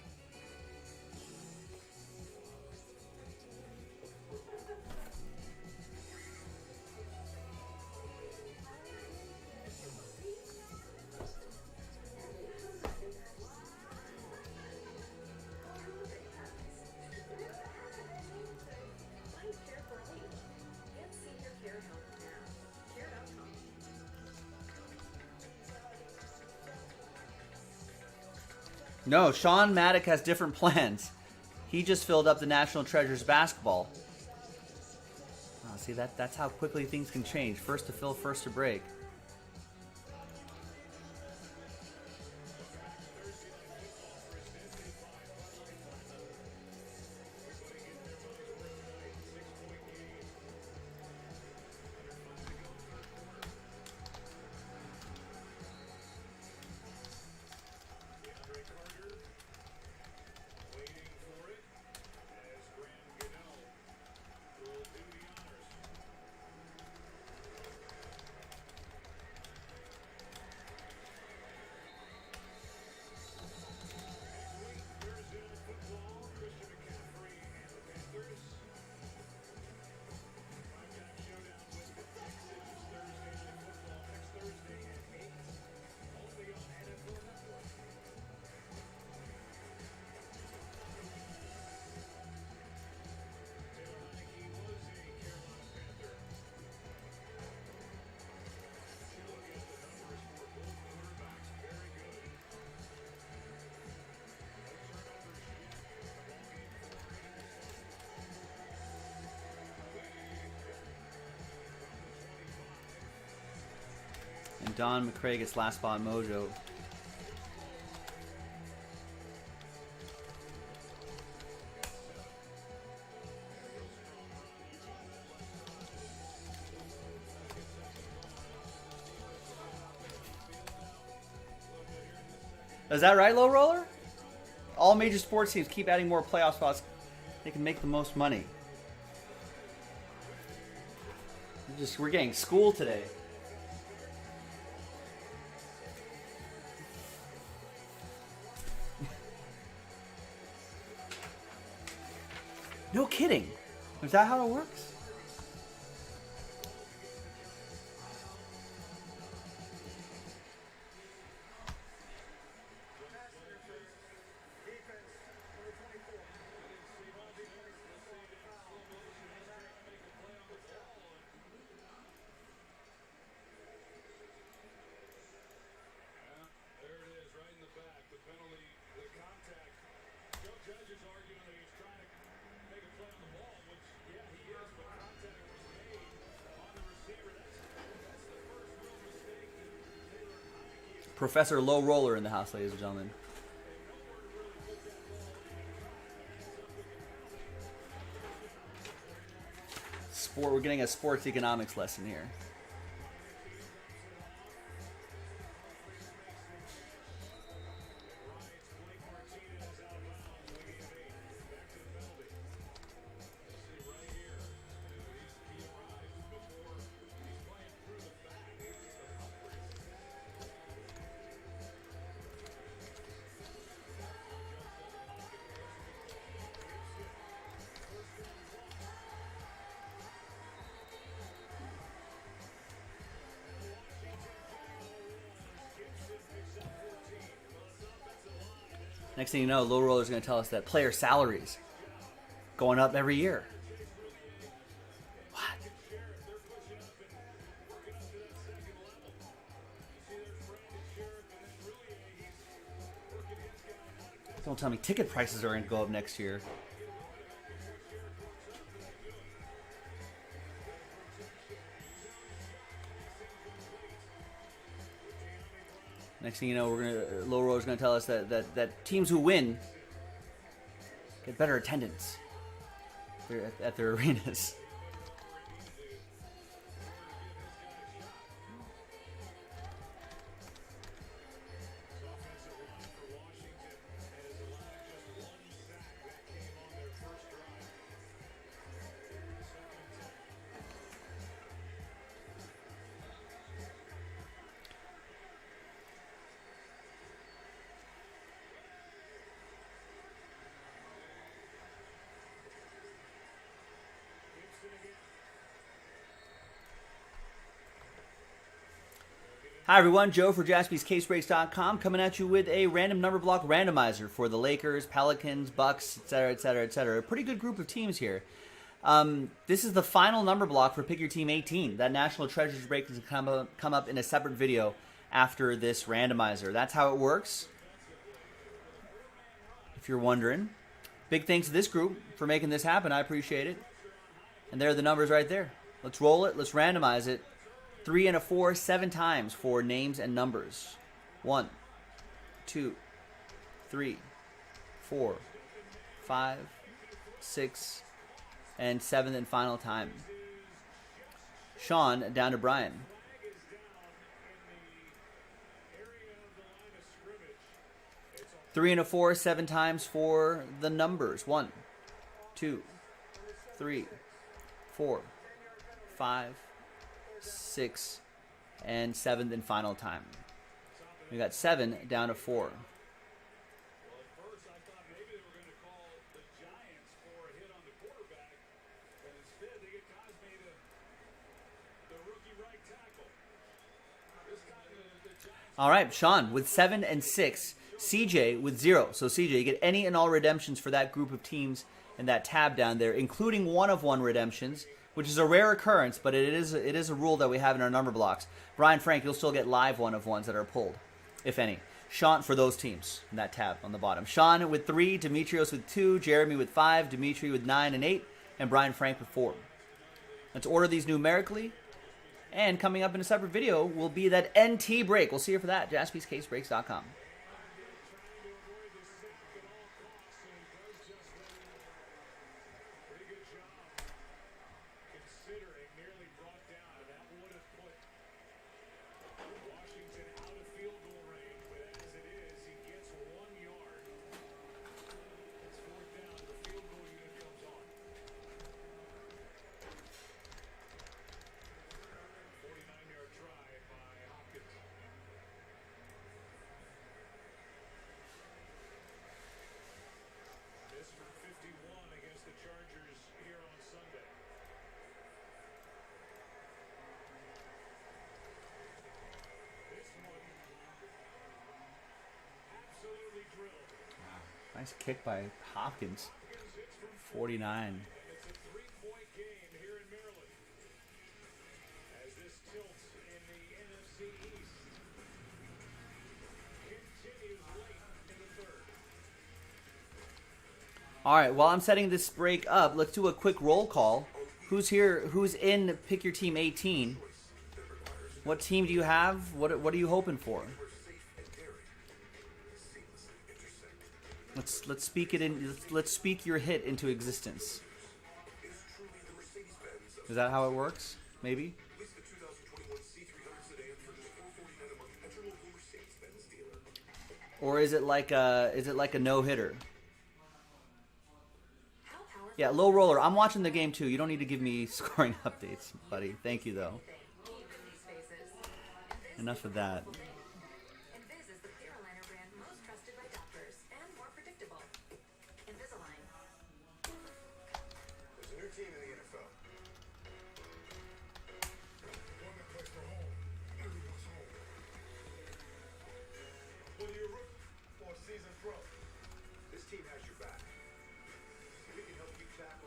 Find care for all you love. Get senior care help now. Care.com. No, Sean Maddock has different plans. He just filled up the National Treasures basketball. Oh, see, that's how quickly things can change. First to fill, first to break. Waiting for it as Graham Goodell will do the honors. Thursday night football, Christian McCaffrey and the Panthers. Primetime showdown with the Texans. Thursday night football next Thursday at 8. Only on NFL Network. Taylor Heineke was a Carolina Panther. You look at the numbers for both quarterbacks, very good. No turnovers yet in the ballgame for Raiders. And Don McCray gets last spot mojo. Is that right, Low Roller? All major sports teams keep adding more playoff spots. They can make the most money. We're getting schooled today. No kidding. Is that how it works? There it is, right in the back. The penalty, the contact. Joe Judge is arguing that he's trying to make a play on the ball, which, yeah, he is, but contact was made on the receiver. That's the first real mistake that Taylor Heineke has. Professor Low Roller in the house, ladies and gentlemen. We're getting a sports economics lesson here. Next thing you know, Low Roller's going to tell us that player salaries going up every year. What? Don't tell me ticket prices are going to go up next year. Next thing you know, Low Roller's going to tell us that teams who win get better attendance at their arenas. Hi everyone, Joe for JaspysCaseBreaks.com coming at you with a random number block randomizer for the Lakers, Pelicans, Bucks, etc., etc., etc. A pretty good group of teams here. This is the final number block for Pick Your Team 18. That National Treasures break is going to come up in a separate video after this randomizer. That's how it works, if you're wondering. Big thanks to this group for making this happen. I appreciate it. And there are the numbers right there. Let's roll it. Let's randomize it. 3 and a 4, 7 times for names and numbers. 1, 2, 3, 4, 5, 6, and 7th and final time. Sean down to Brian. 3 and a 4, 7 times for the numbers. 1, 2, 3, 4, 5, 6, and 7th and final time. We got 7 down to 4. All right, Sean with 7 and 6. CJ with 0. So CJ, you get any and all redemptions for that group of teams in that tab down there, including 1-of-1 redemptions, which is a rare occurrence, but it is a rule that we have in our number blocks. Brian Frank, you'll still get live 1-of-1s that are pulled, if any. Sean for those teams in that tab on the bottom. Sean with 3, Demetrios with 2, Jeremy with 5, Dimitri with 9 and 8, and Brian Frank with 4. Let's order these numerically. And coming up in a separate video will be that NT break. We'll see you for that. JaspysCaseBreaks.com. Nice kick by Hopkins. 49. All right, while I'm setting this break up, let's do a quick roll call. Who's here? Who's in Pick Your Team 18? What team do you have? What are you hoping for? Let's speak it in. Let's speak your hit into existence. Is that how it works? Maybe. Or is it like a no hitter? Yeah, Low Roller. I'm watching the game too. You don't need to give me scoring updates, buddy. Thank you though. Enough of that. This team has your back. We can help you tackle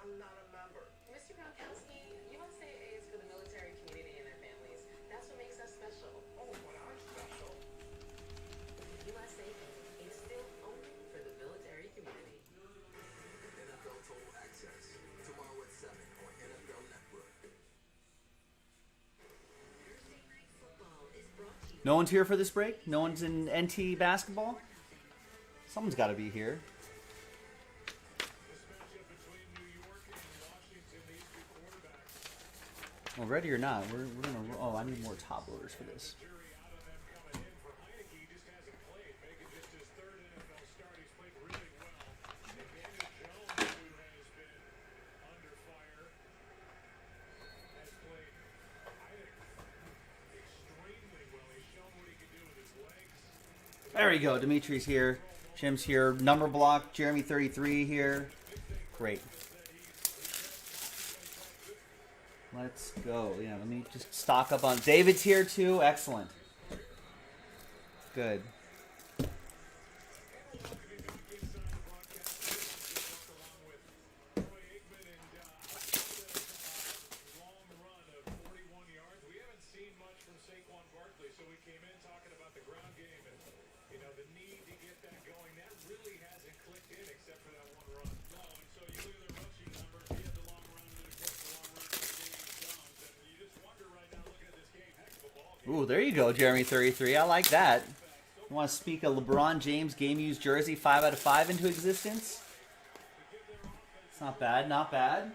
I'm not a member. Mr. Gronkowski, USAA is for the military community and their families. That's what makes us special. Oh, but I'm special. USAA is still only for the military community. NFL Total Access. Tomorrow at 7 on NFL Network. Thursday Night Football is brought to you. No one's here for this break? No one's in NT basketball? Someone's got to be here. Well, ready or not, we're gonna. Oh, I need more top loaders for this. There we go. Dimitri's here. Jim's here. Number block. Jeremy 33 here. Great. Let's go. Yeah, let me just stock up on. David's here too. Excellent. Good. Ooh, there you go, Jeremy 33. I like that. You want to speak a LeBron James game used jersey 5 out of 5 into existence? It's not bad, not bad.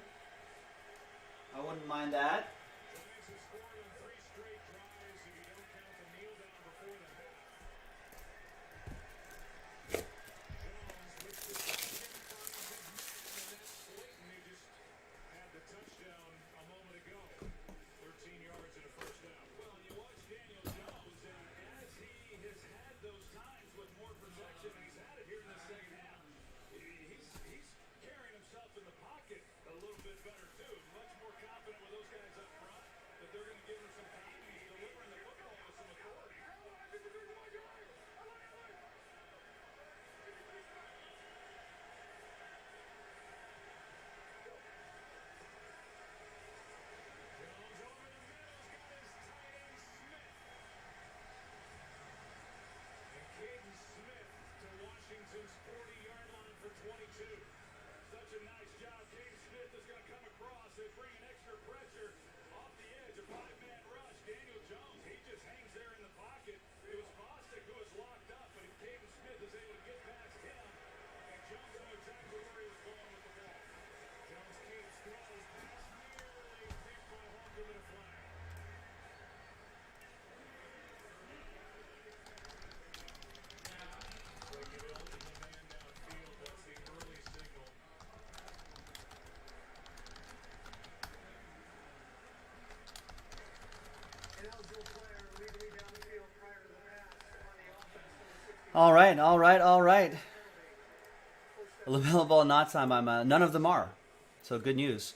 I wouldn't mind that. All right, all right, all right. LaMelo Ball not signed by none of them are. So good news.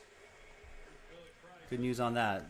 Good news on that.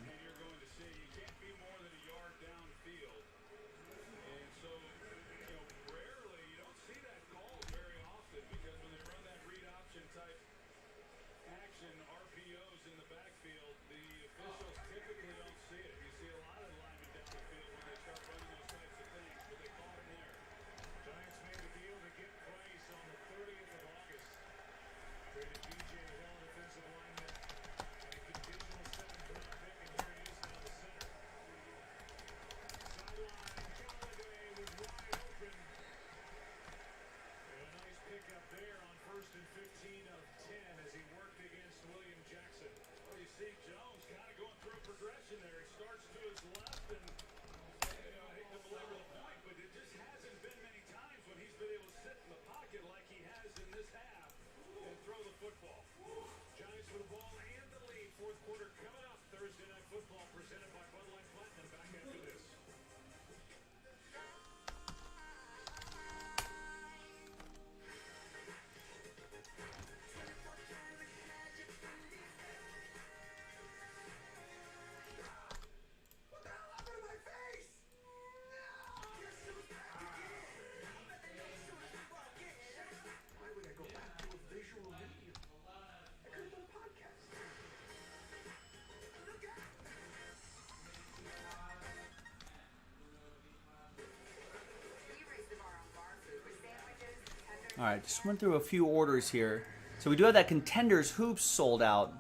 All right, just went through a few orders here. So we do have that Contenders Hoops sold out.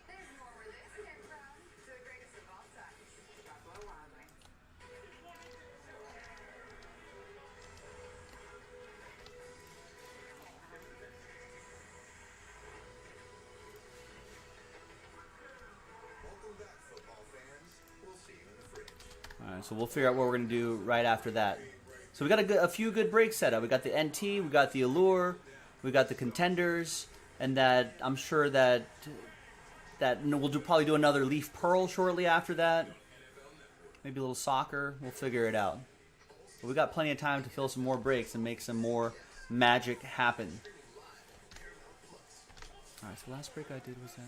There's more where this came from. To the greatest of all time. Buffalo Wild Wings. Welcome back, football fans. We'll see you in the fridge. All right, so we'll figure out what we're going to do right after that. So we got a few good breaks set up. We got the NT, we got the Allure, we got the Contenders, and that I'm sure that probably do another Leaf Pearl shortly after that. Maybe a little soccer. We'll figure it out. But we got plenty of time to fill some more breaks and make some more magic happen. All right, so the last break I did was that.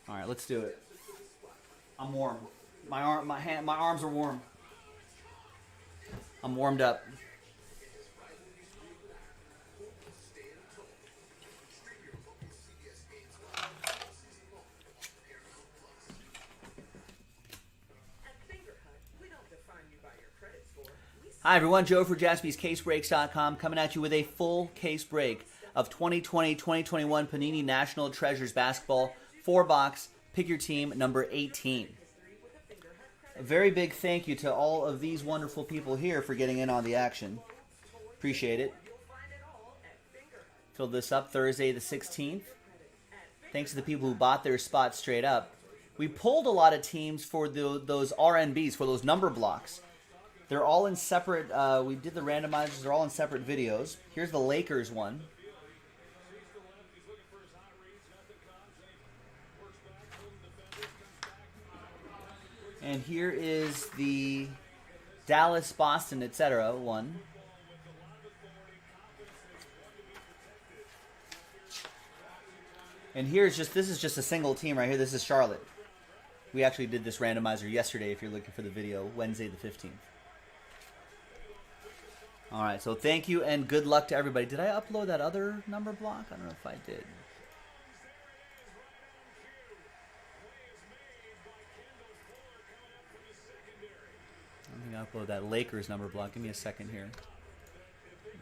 All right, let's do it. I'm warm. My arms are warm. I'm warmed up. Hi everyone, Joe for JaspysCaseBreaks.com coming at you with a full case break of 2020-2021 Panini National Treasures Basketball 4-box, pick your team, number 18. A very big thank you to all of these wonderful people here for getting in on the action. Appreciate it. Filled this up Thursday the 16th. Thanks to the people who bought their spots straight up. We pulled a lot of teams for those RNBs, for those number blocks. They're all in separate, we did the randomizers, they're all in separate videos. Here's the Lakers one. And here is the Dallas, Boston, etc. one. And here's this is just a single team right here. This is Charlotte. We actually did this randomizer yesterday if you're looking for the video, Wednesday the 15th. All right, so thank you and good luck to everybody. Did I upload that other number block? I don't know if I did. I don't think I uploaded that Lakers number block. Give me a second here.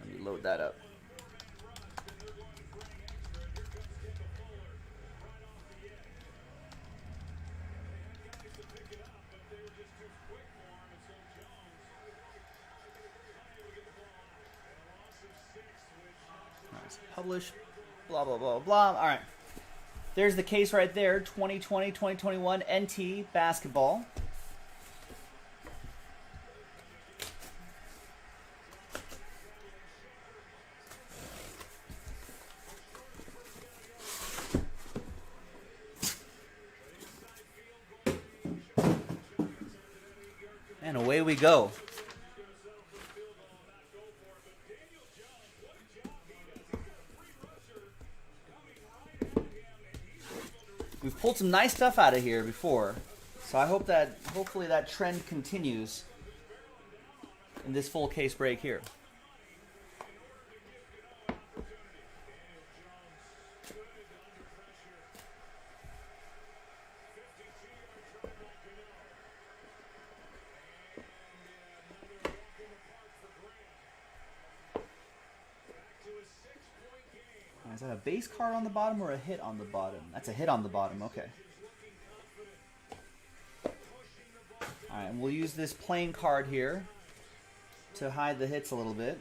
Let me load that up. Publish, blah, blah, blah, blah. All right. There's the case right there, 2020-2021 NT basketball. And away we go. We've pulled some nice stuff out of here before, so I hope that hopefully that trend continues in this full case break here. Is that a base card on the bottom or a hit on the bottom? That's a hit on the bottom, okay. Alright, and we'll use this plain card here to hide the hits a little bit.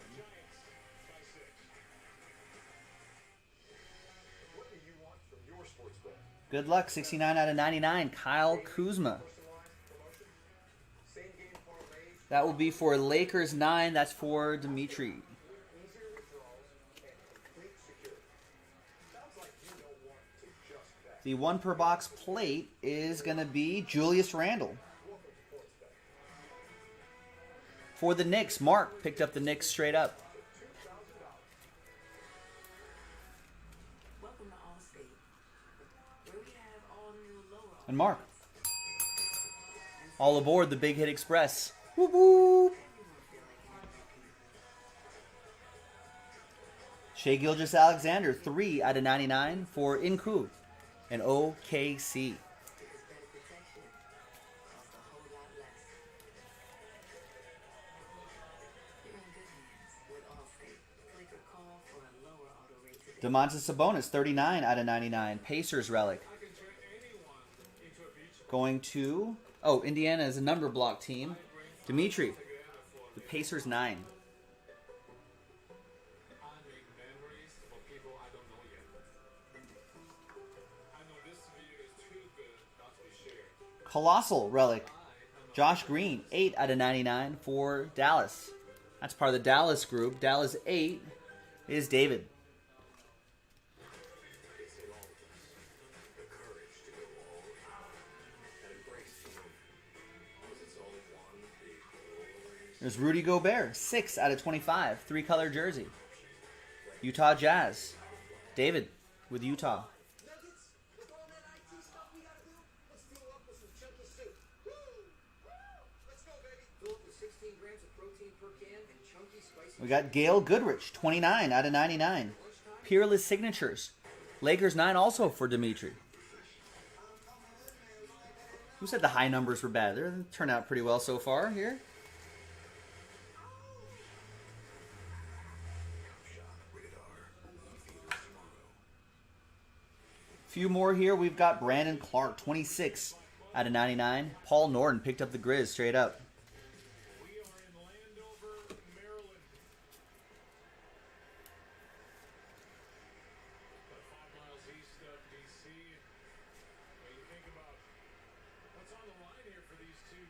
Good luck, 69 out of 99, Kyle Kuzma. That will be for Lakers 9, that's for Dimitri. The 1 per box plate is going to be Julius Randle. For the Knicks, Mark picked up the Knicks straight up. And Mark. All aboard the Big Hit Express. Woo woo! Shai Gilgeous-Alexander, 3 out of 99 for Inku and OKC. Domantas Sabonis, 39 out of 99. Pacers relic. Going to, oh, Indiana is a number block team. Dimitri, the Pacers 9. I make memories for people I don't know yet. I know this video is too good not to be shared. Colossal relic. Josh Green, 8 out of 99 for Dallas. That's part of the Dallas group. Dallas 8 is David. The courage to go all in and embrace the moment. Because it's only one big glorious There's Rudy Gobert, 6 out of 25. 3-color jersey. Utah Jazz. David with Utah. Nuggets, with all that IT stuff we gotta do, let's fuel up with some chunky soup. Woo! Let's go, baby. Fill up with 16 grams of protein per can and chunky spicy. We got Gail Goodrich, 29 out of 99. Peerless signatures. Lakers 9 also for Dimitri. Who said the high numbers were bad? They turned out pretty well so far here. Few more here. We've got Brandon Clark, 26 out of 99. Paul Norton picked up the Grizz straight up. We are in Landover, Maryland. About 5 miles east of D.C. When you think about what's on the line here for these two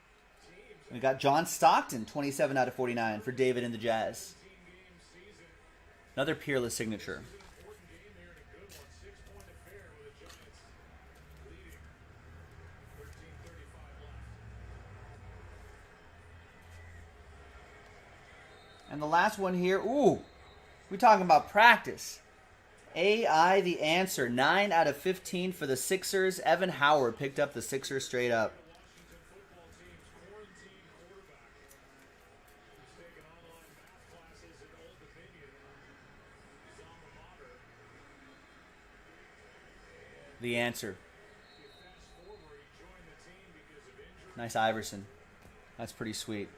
teams, We got John Stockton, 27 out of 49 for David and the Jazz. 18-game season, Another peerless signature. important game here and a good one. 6-point affair with the Giants leading. 13:35 left. And the last one here, ooh, we're talking about practice. AI the answer, 9 out of 15 for the Sixers. Evan Howard picked up the Sixers straight up. Football team's quarantine quarterback who's taking online math classes at Old Dominion, his alma mater. The answer. Fast forward, he joined the team because of injury. Nice Iverson. That's pretty sweet.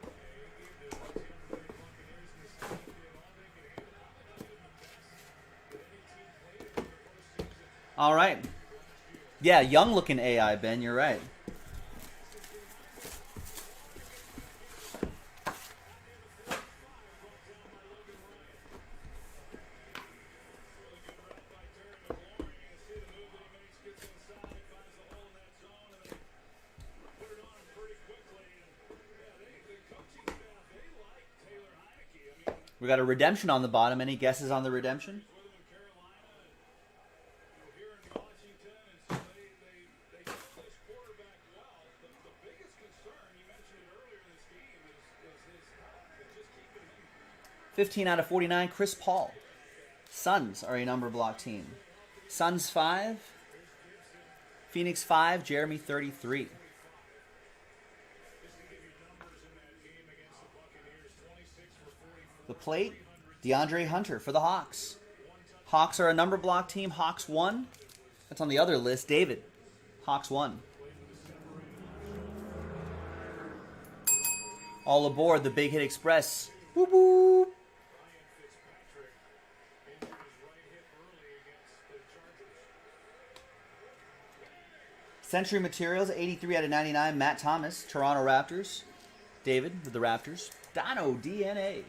All right. Yeah, young looking AI, Ben. You're right. We got a redemption on the bottom. Any guesses on the redemption? Is 15 out of 49, Chris Paul. Suns are a number block team. Suns 5. Phoenix 5, Jeremy 33. The plate, DeAndre Hunter for the Hawks. Hawks are a number block team. Hawks 1. That's on the other list. David. Hawks 1. All aboard the Big Hit Express. Whoop whoop. Century Materials, 83 out of 99. Matt Thomas, Toronto Raptors. David with the Raptors. Dino DNA.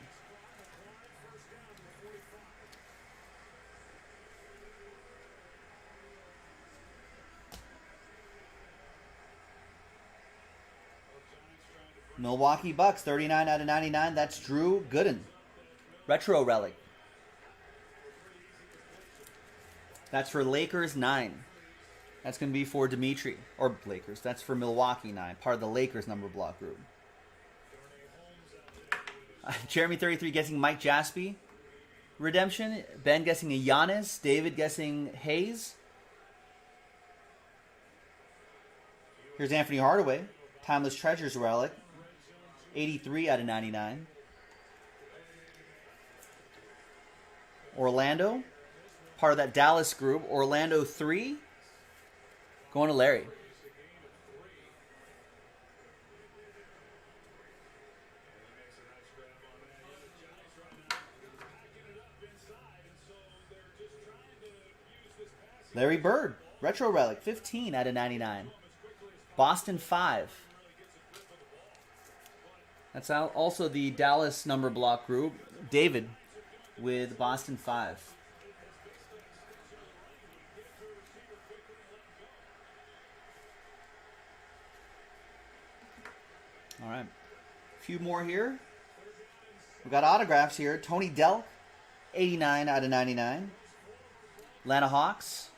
Milwaukee Bucks, 39 out of 99. That's Drew Gooden. Retro Relic. That's for Lakers 9. That's going to be for Dimitri. Or Lakers. That's for Milwaukee 9. Part of the Lakers number block group. Jeremy 33 guessing Mike Jaspy. Redemption. Ben guessing a Giannis. David guessing Hayes. Here's Anthony Hardaway. Timeless Treasures Relic. 83 out of 99. Orlando. Part of that Dallas group. Orlando 3. Going to Larry. Larry Bird, retro relic, 15 out of 99. Boston 5. That's also the Dallas number block group. David with Boston 5. All right. A few more here. We got autographs here. Tony Delk, 89 out of 99. Atlanta Hawks.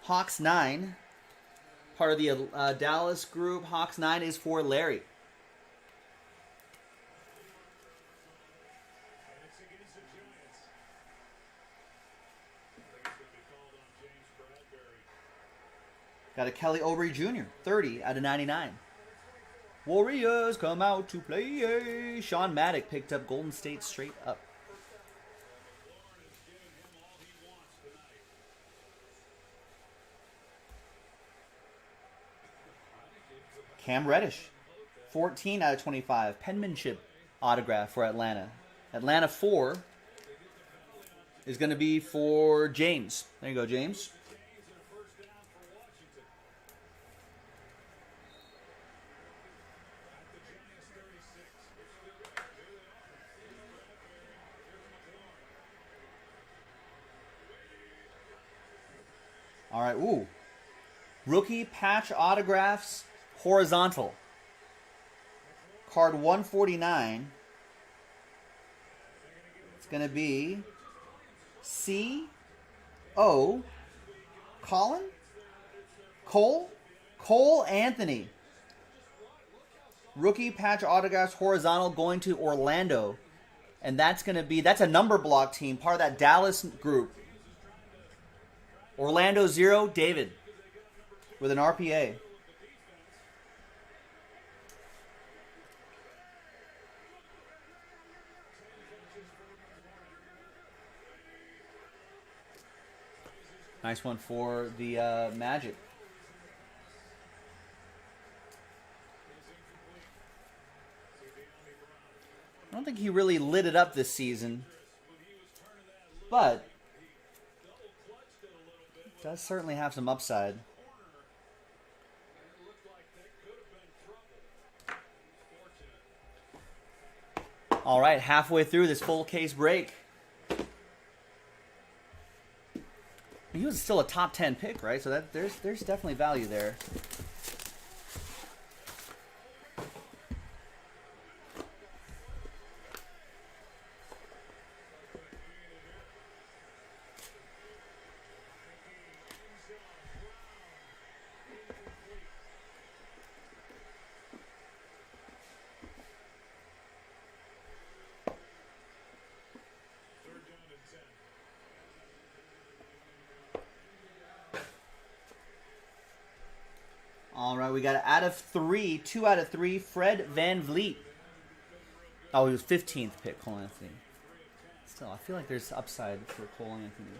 Hawks 9. Part of the Dallas group. Hawks 9 is for Larry. Got a Kelly Oubre Jr., 30 out of 99. Warriors come out to play. Sean Maddock picked up Golden State straight up. Cam Reddish, 14 out of 25. Penmanship autograph for Atlanta. Atlanta 4 is going to be for James. There you go, James. All right, ooh. Rookie patch autographs, horizontal. Card 149. It's going to be C.O. Cole Anthony. Rookie patch autographs, horizontal, going to Orlando. And that's a number block team, part of that Dallas group. Orlando 0, David, with an RPA. Nice one for the Magic. I don't think he really lit it up this season, but does certainly have some upside. All right, halfway through this full case break. He was still a top 10 pick, right? So there's definitely value there. All right, we got out of 3, 2 out of 3, Fred VanVleet. Oh, he was 15th pick, Cole Anthony. Still, I feel like there's upside for Cole Anthony.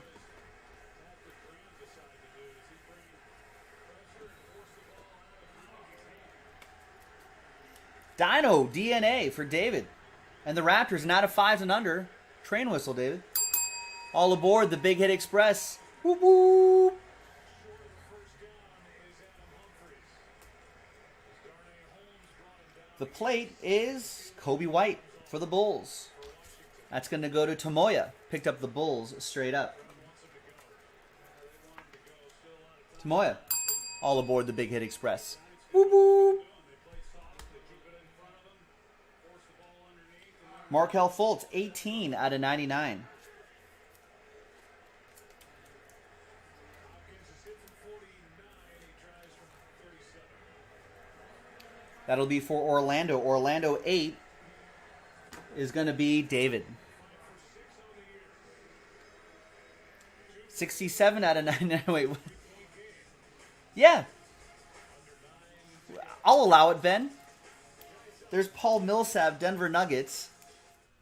Dino DNA for David. And the Raptors, and out of 5s and under. Train whistle, David. All aboard the Big Hit Express. Whoop, whoop. The plate is Kobe White for the Bulls. That's going to go to Tomoya. Picked up the Bulls straight up. Tomoya. All aboard the Big Hit Express. Whoop, whoop. Markelle Fultz, 18 out of 99. That'll be for Orlando. Orlando 8 is going to be David. 67 out of 99. Wait. Yeah. I'll allow it, Ben. There's Paul Millsap, Denver Nuggets.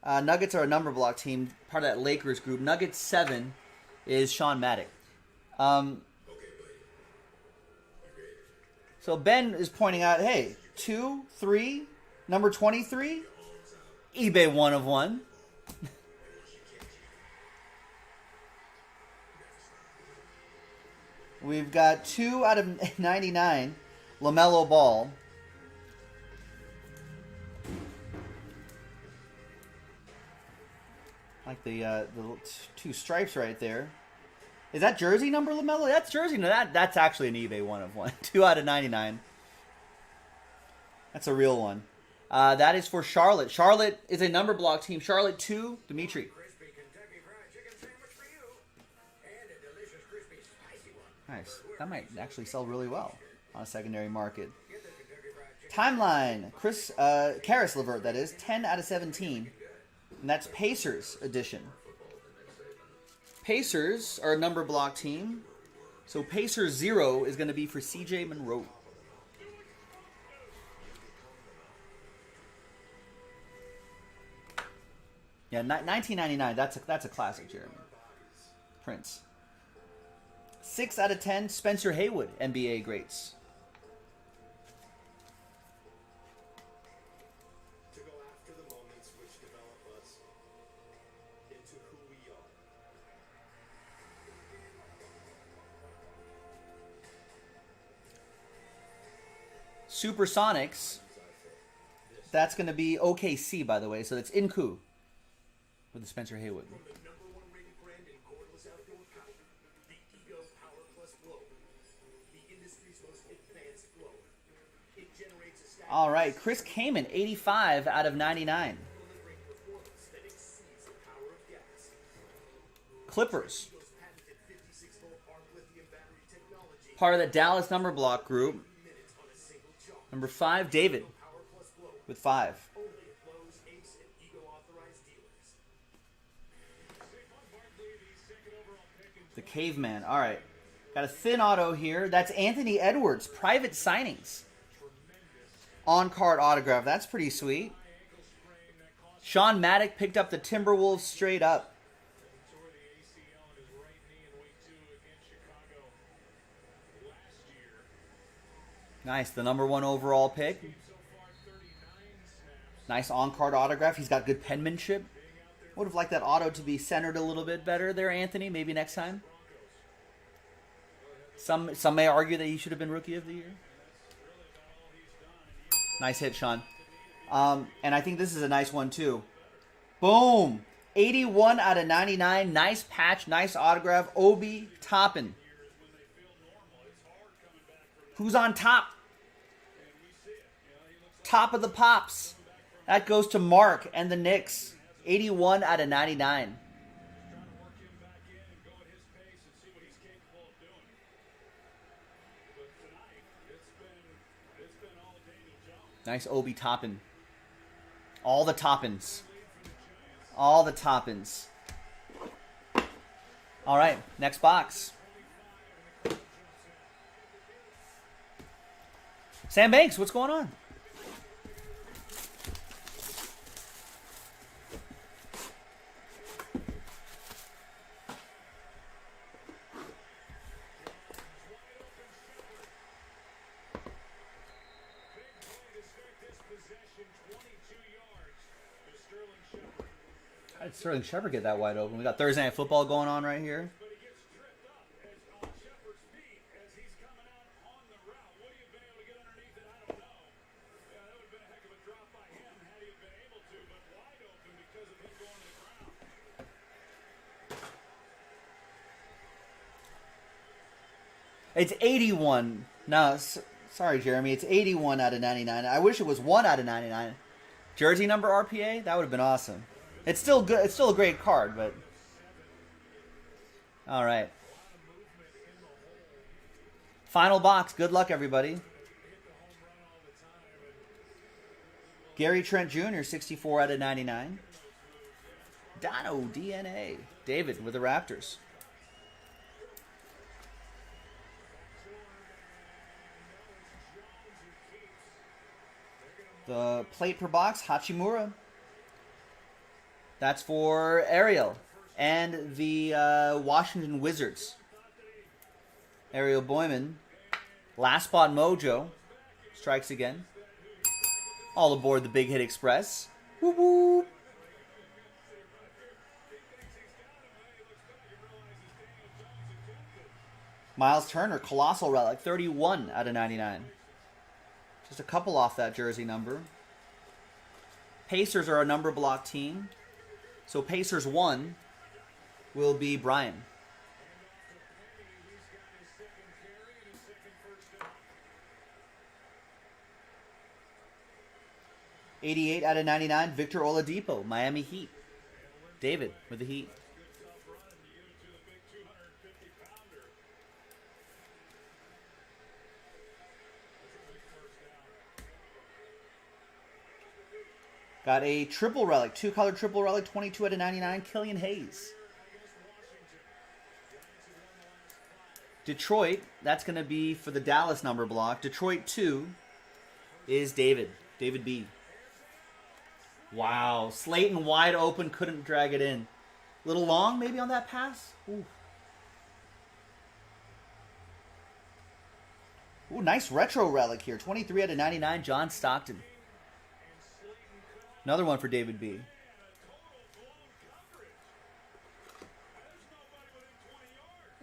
Nuggets are a number block team, part of that Lakers group. Nuggets 7 is Sean Maddock. So Ben is pointing out, hey, 2, 3, number 23, eBay 1 of 1. We've got 2 out of 99. LaMelo Ball. Like the 2 stripes right there. Is that jersey number LaMelo? That's jersey. No, that's actually an eBay 1/1. 2 out of 99. That's a real one. That is for Charlotte. Charlotte is a number block team. Charlotte 2, Dimitri. Crispy Kentucky Fried Chicken sandwich for you. And a delicious crispy spicy one. Nice. That might actually sell really well on a secondary market. Get the Kentucky Fried Chicken. Timeline. Chris Karis LeVert, that is. 10 out of 17. And that's Pacers edition. Pacers are a number block team. So Pacers 0 is going to be for CJ Monroe. Yeah, 1999. That's a classic, Jeremy. Prince. 6 out of 10. Spencer Haywood, NBA greats. To go after the moments which develop us into who we are. Supersonics. That's going to be OKC, by the way. So that's Inku with the Spencer Haywood. From the #1 rated brand in cordless outdoor power, the Ego Power Plus blower, the industry's most advanced blower. It generates a stack All right, Chris Kaman, 85 out of 99. delivering performance that exceeds the power of gas. Clippers, Ego's patented 56-volt arc lithium battery technology, part of the Dallas number block group. minutes on a single charge. Number 5, David Power Plus blower, with 5. only at Lowe's, Ace, and Ego authorized dealers. The Caveman. All right. Got a thin auto here. That's Anthony Edwards. Private signings. On-card autograph. That's pretty sweet. Sean Maddock picked up the Timberwolves straight up. Nice. The #1 overall pick. Nice on-card autograph. He's got good penmanship. Would have liked that auto to be centered a little bit better there, Anthony. Maybe next time. Some may argue that he should have been Rookie of the Year. Nice hit, Sean. And I think this is a nice one, too. Boom. 81 out of 99. Nice patch, nice autograph. Obi Toppin. Who's on top? Top of the pops. That goes to Mark and the Knicks. 81 out of 99. Nice Obi Toppin. All the Toppins. All the Toppins. All right, next box. Sam Banks, what's going on? How did Sterling Shepard get that wide open? We got Thursday Night Football going on right here. It's 81. No, sorry, Jeremy. It's 81 out of 99. I wish it was 1 out of 99. Jersey number RPA? That would have been awesome. It's still good. It's still a great card, but... All right. Final box. Good luck, everybody. Gary Trent Jr., 64 out of 99. Dono DNA. David with the Raptors. The plate per box, Hachimura. That's for Ariel. And the Washington Wizards. Ariel Boyman. Last spot Mojo. Strikes again. All aboard the Big Hit Express. Whoop whoop. Miles Turner, Colossal Relic, 31 out of 99. Just a couple off that jersey number. Pacers are a number block team. So Pacers 1 will be Brian. 88 out of 99, Victor Oladipo, Miami Heat. David with the Heat. Got a triple relic, two-color triple relic, 22 out of 99, Killian Hayes. Detroit, that's going to be for the Dallas number block. Detroit 2 is David B. Wow, Slayton wide open, couldn't drag it in. A little long maybe on that pass? Ooh. Ooh, nice retro relic here. 23 out of 99, John Stockton. Another one for David B.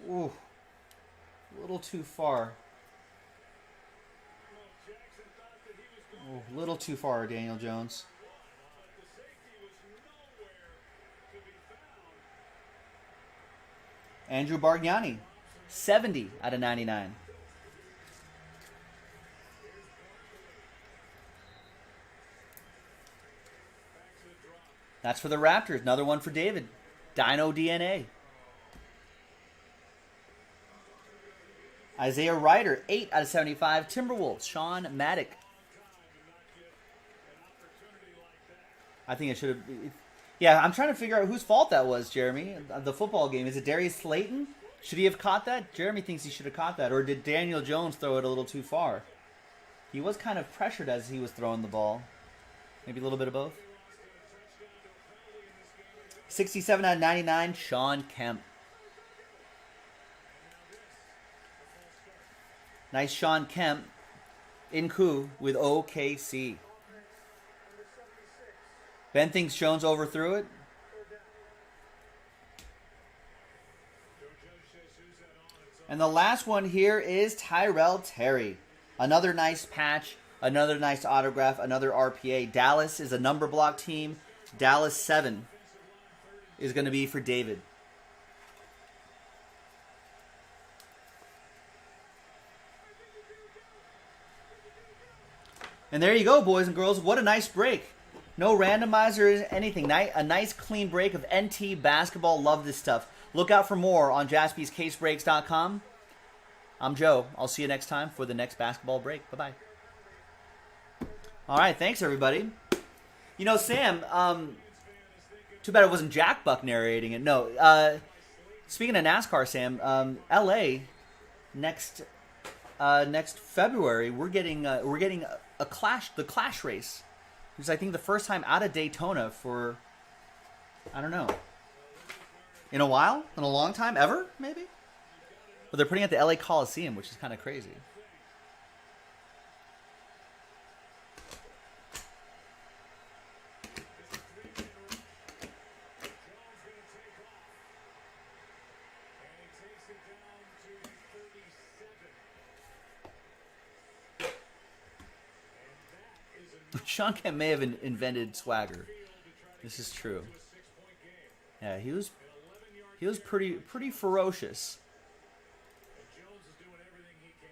Ooh, a little too far. Ooh, a little too far, Daniel Jones. Andrew Bargnani, 70 out of 99. That's for the Raptors. Another one for David. Dino DNA. Isaiah Ryder, 8 out of 75. Timberwolves, Sean Maddock. I think it should have... Yeah, I'm trying to figure out whose fault that was, Jeremy. The football game. Is it Darius Slayton? Should he have caught that? Jeremy thinks he should have caught that. Or did Daniel Jones throw it a little too far? He was kind of pressured as he was throwing the ball. Maybe a little bit of both. 67 out of 99, Sean Kemp. Nice Sean Kemp. Inku with OKC. Ben thinks Jones overthrew it. And the last one here is Tyrell Terry. Another nice patch, another nice autograph, another RPA. Dallas is a number block team. Dallas 7 is going to be for David. And there you go, boys and girls. What a nice break. No randomizers, anything. A nice clean break of NT basketball. Love this stuff. Look out for more on jaspyscasebreaks.com. I'm Joe. I'll see you next time for the next basketball break. Bye-bye. All right, thanks, everybody. You know, Sam, too bad it wasn't Jack Buck narrating it. No. Speaking of NASCAR, Sam, LA next February, we're getting the Clash race. It's, I think, the first time out of Daytona for, I don't know, in a while? In a long time? Ever, maybe? But they're putting it at the LA Coliseum, which is kind of crazy. Sean Kemp may have invented swagger. This is true. Yeah, he was pretty ferocious. Jones is doing everything he can.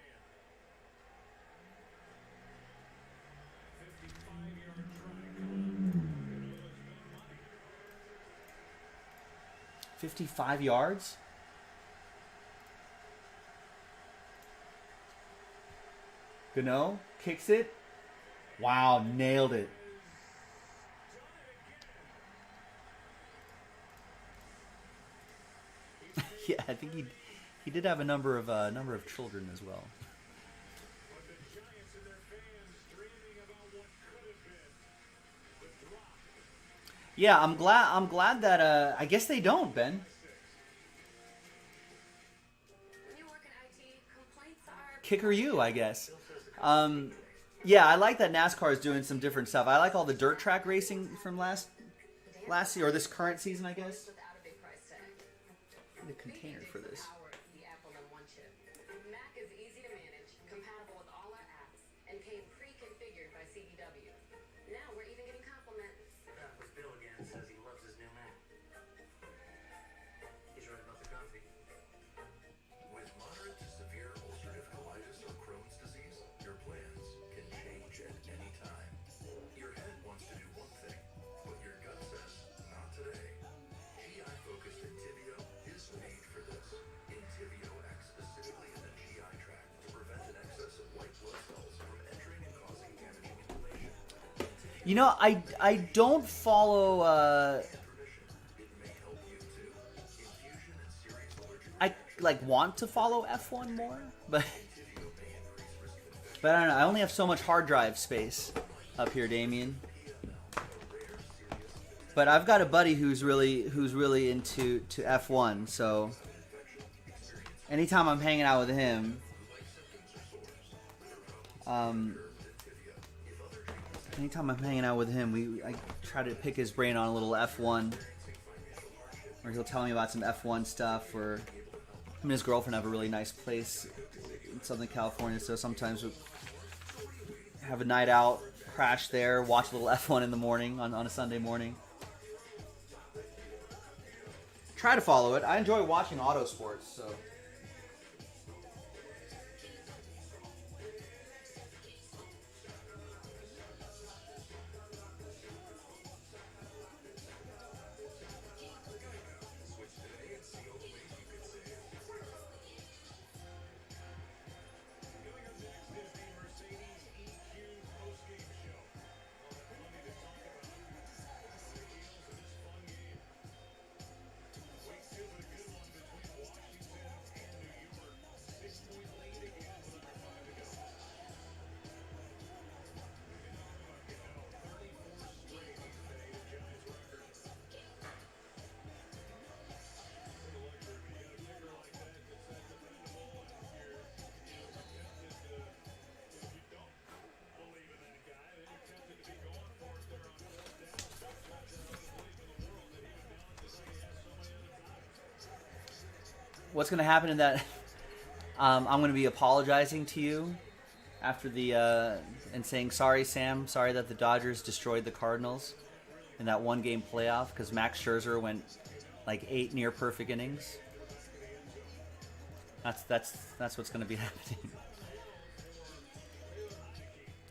55 yards? Gano kicks it. Wow, nailed it. Yeah, I think he did have a number of children as well. Yeah, I'm glad that I guess they don't, Ben. Kicker you, I guess. Yeah, I like that NASCAR is doing some different stuff. I like all the dirt track racing from last year, or this current season, I guess. The container for this. You know, I don't follow. I like want to follow F1 more, but I don't know. I only have so much hard drive space up here, Damien. But I've got a buddy who's really into F1, so anytime I'm hanging out with him, I try to pick his brain on a little F1, or he'll tell me about some F1 stuff. Or him and his girlfriend have a really nice place in Southern California, so sometimes we have a night out, crash there, watch a little F1 in the morning on a Sunday morning. Try to follow it. I enjoy watching auto sports, so. What's going to happen in that? I'm going to be apologizing to you after the and saying sorry, Sam. Sorry that the Dodgers destroyed the Cardinals in that one-game playoff because Max Scherzer went like 8 near-perfect innings. That's what's going to be happening.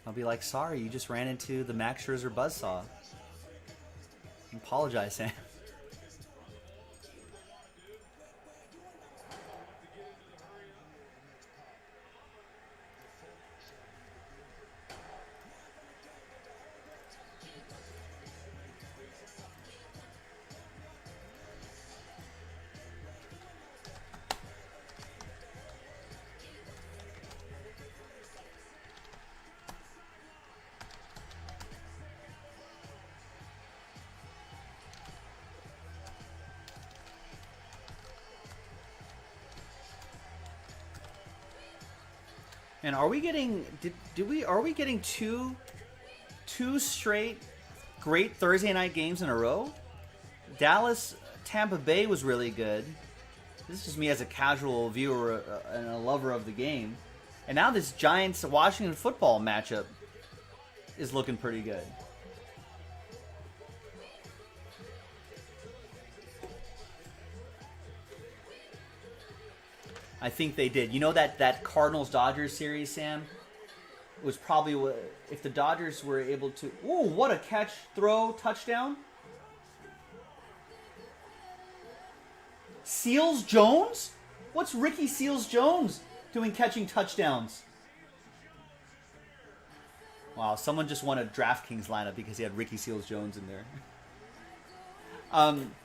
I'll be like, sorry, you just ran into the Max Scherzer buzzsaw. Apologize, Sam. And are we getting are we getting two straight great Thursday night games in a row? Dallas Tampa Bay was really good. This is just me as a casual viewer and a lover of the game. And now this Giants Washington football matchup is looking pretty good. I think they did. You know that Cardinals-Dodgers series, Sam, was probably if the Dodgers were able to... Ooh, what a catch, throw, touchdown. Seals-Jones? What's Ricky Seals-Jones doing catching touchdowns? Wow, someone just won a DraftKings lineup because he had Ricky Seals-Jones in there.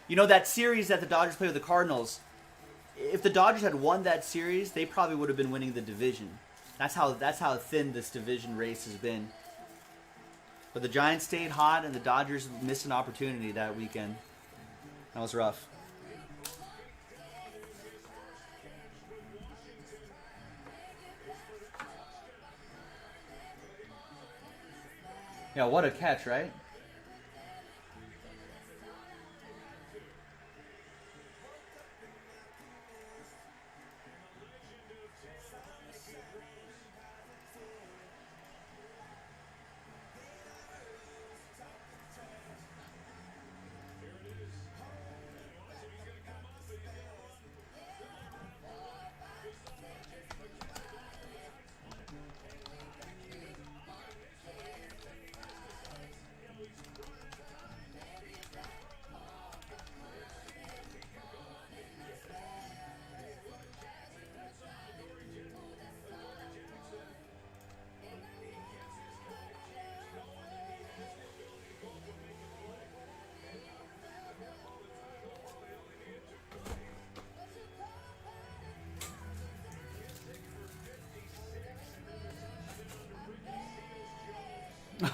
You know that series that the Dodgers played with the Cardinals... If the Dodgers had won that series, they probably would have been winning the division. That's how thin this division race has been. But the Giants stayed hot, and the Dodgers missed an opportunity that weekend. That was rough. Yeah, what a catch, right?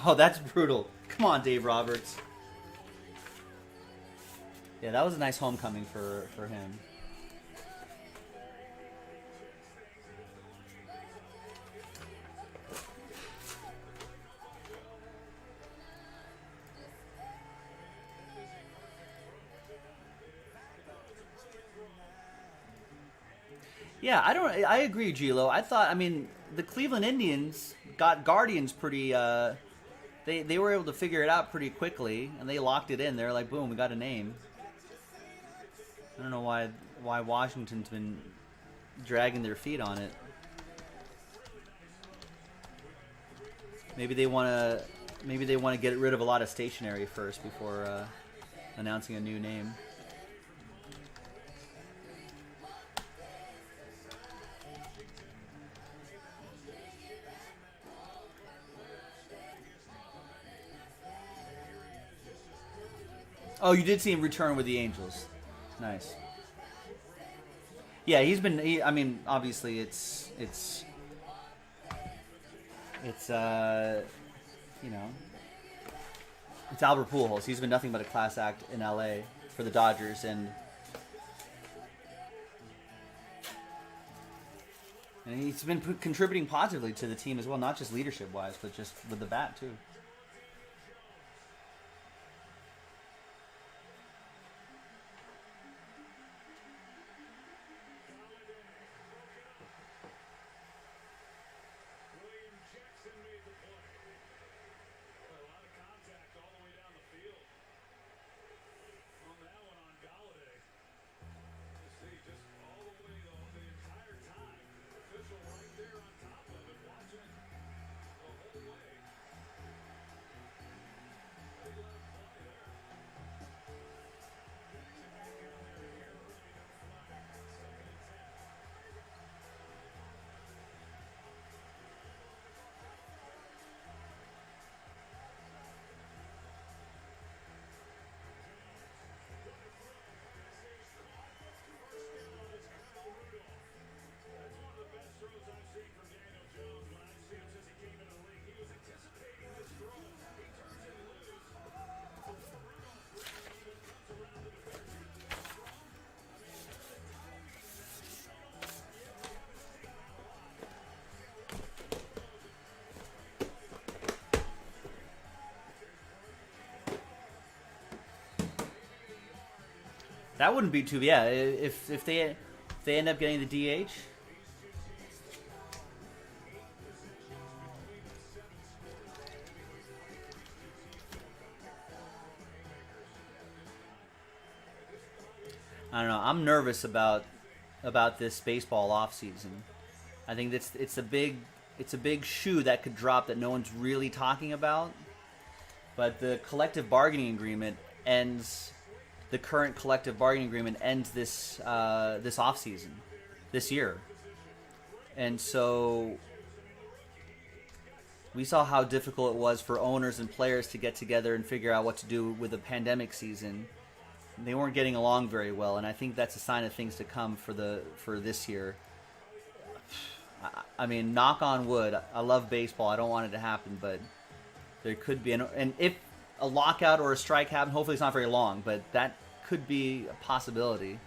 Oh, that's brutal. Come on, Dave Roberts. Yeah, that was a nice homecoming for him. Yeah, I agree, Gilo. I mean, the Cleveland Indians got Guardians pretty. They were able to figure it out pretty quickly, and they locked it in. They're like, boom, we got a name. I don't know why Washington's been dragging their feet on it. Maybe they want to get rid of a lot of stationery first before announcing a new name. Oh, you did see him return with the Angels. Nice. Yeah, he's been. I mean, obviously, it's you know, it's Albert Pujols. He's been nothing but a class act in LA for the Dodgers, and he's been contributing positively to the team as well, not just leadership wise, but just with the bat too. That wouldn't be too. Yeah, if they end up getting the DH. I don't know. I'm nervous about this baseball offseason. I think it's a big shoe that could drop that no one's really talking about. But the collective bargaining agreement ends. The current collective bargaining agreement ends this offseason, this year, and so we saw how difficult it was for owners and players to get together and figure out what to do with the pandemic season. They weren't getting along very well, and I think that's a sign of things to come for this year. I mean, knock on wood. I love baseball. I don't want it to happen, but there could be and if a lockout or a strike happen, hopefully it's not very long, but that could be a possibility.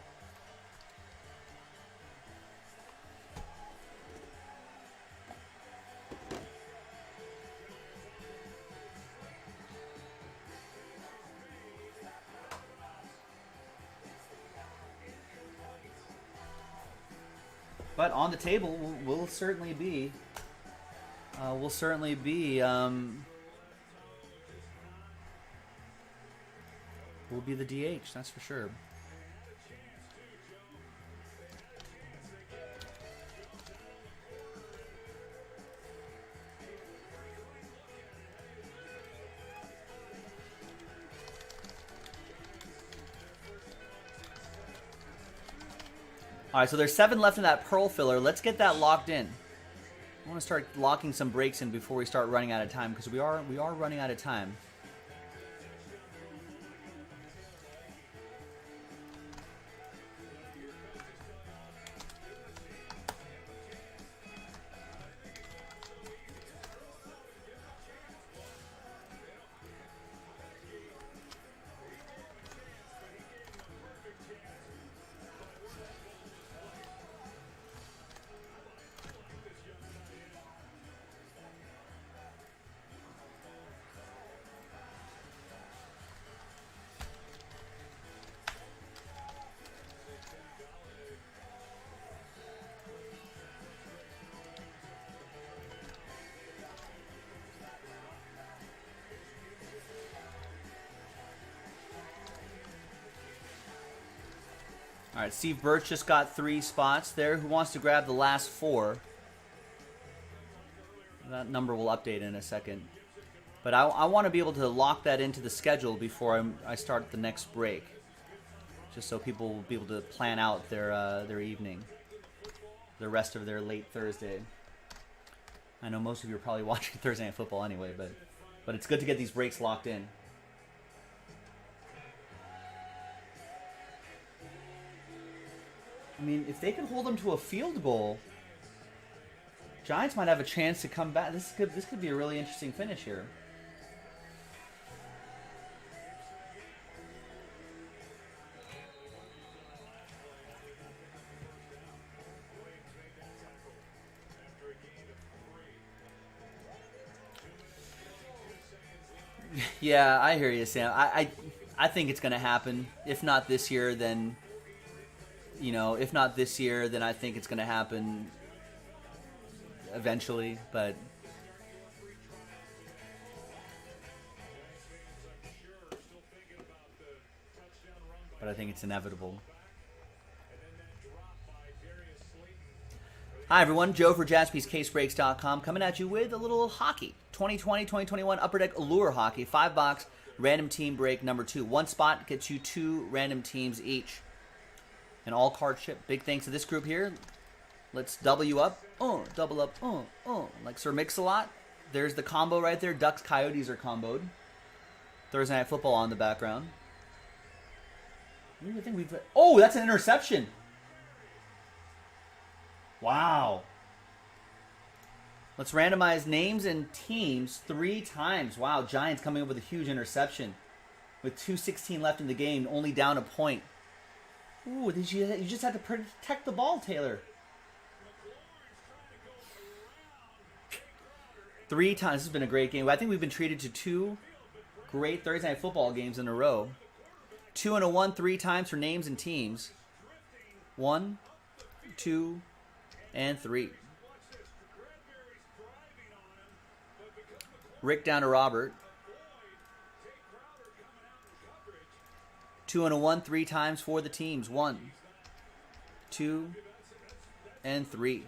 But on the table will certainly be will be the DH, that's for sure. All right, so there's 7 left in that pearl filler. Let's get that locked in. I want to start locking some breaks in before we start running out of time, because we are running out of time. All right, Steve Birch just got 3 spots there. Who wants to grab the last 4? That number will update in a second. But I want to be able to lock that into the schedule before I start the next break. Just so people will be able to plan out their evening. The rest of their late Thursday. I know most of you are probably watching Thursday Night Football anyway, but it's good to get these breaks locked in. I mean, if they can hold them to a field goal, Giants might have a chance to come back. This could be a really interesting finish here. Yeah, I hear you, Sam. I think it's going to happen. If not this year, then, if not this year, then I think it's going to happen eventually. But I think it's inevitable. Hi, everyone. Joe for JaspysCaseBreaks.com coming at you with a little hockey. 2020-2021 Upper Deck Allure Hockey. 5-box random team break number 2. 1 spot gets you 2 random teams each. And all card ship. Big thanks to this group here. Let's double you up. Double up. Like Sir Mix-a-Lot. There's the combo right there. Ducks, Coyotes are comboed. Thursday Night Football on the background. I think we've... Oh, that's an interception. Wow. Let's randomize names and teams 3 times. Wow, Giants coming up with a huge interception. With 2:16 left in the game, only down a point. Ooh, you just had to protect the ball, Taylor. 3 times. This has been a great game. I think we've been treated to 2 great Thursday Night Football games in a row. 2 and a 1 3 times for names and teams. 1, 2, and 3. Rick down to Robert. 2 and a 1 3 times for the teams. 1, 2, and 3.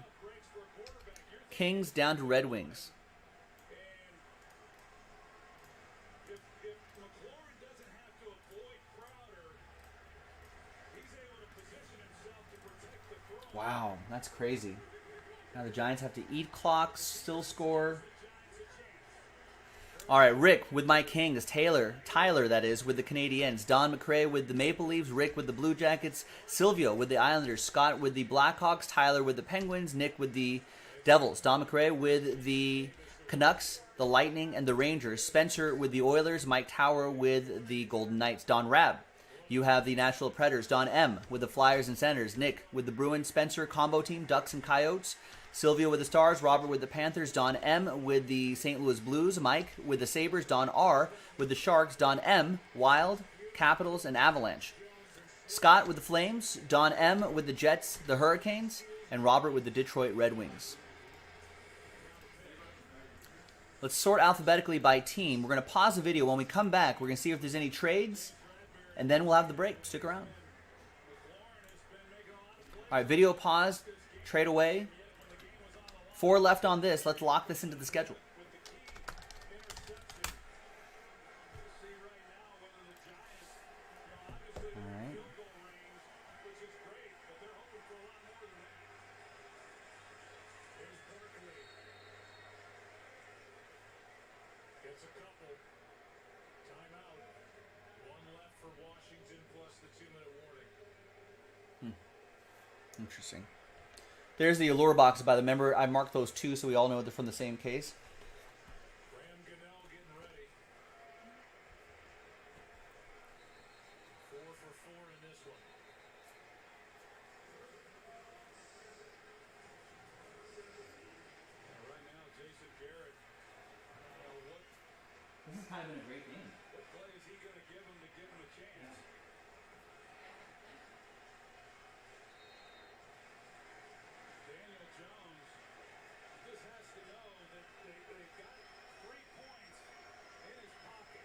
Kings down to Red Wings. Wow, that's crazy. Now the Giants have to eat clocks, still score. All right, Rick with my Kings. Tyler, that is, with the Canadiens. Don McRae with the Maple Leafs. Rick with the Blue Jackets. Silvio with the Islanders. Scott with the Blackhawks. Tyler with the Penguins. Nick with the Devils. Don McRae with the Canucks, the Lightning, and the Rangers. Spencer with the Oilers. Mike Tower with the Golden Knights. Don Rab. You have the Nashville Predators. Don M. with the Flyers and Senators. Nick with the Bruins. Spencer combo team. Ducks and Coyotes. Silvio with the Stars. Robert with the Panthers. Don M. with the St. Louis Blues. Mike with the Sabres. Don R. with the Sharks. Don M. Wild, Capitals, and Avalanche. Scott with the Flames. Don M. with the Jets, the Hurricanes. And Robert with the Detroit Red Wings. Let's sort alphabetically by team. We're going to pause the video. When we come back, we're going to see if there's any trades. And then we'll have the break. Stick around. All right, video pause. Trade away. 4 left on this. Let's lock this into the schedule. All right. Gets a couple. Timeout. 1 left for Washington plus the 2-minute warning. Interesting. There's the Allure box by the member. I marked those 2 so we all know they're from the same case. Graham Goodell getting ready. 4 for 4 in this one. Right now, Jason Garrett. This has kind of been a great game. What play is he going to give him a chance? Daniel Jones just has to know that they've got 3 points in his pocket.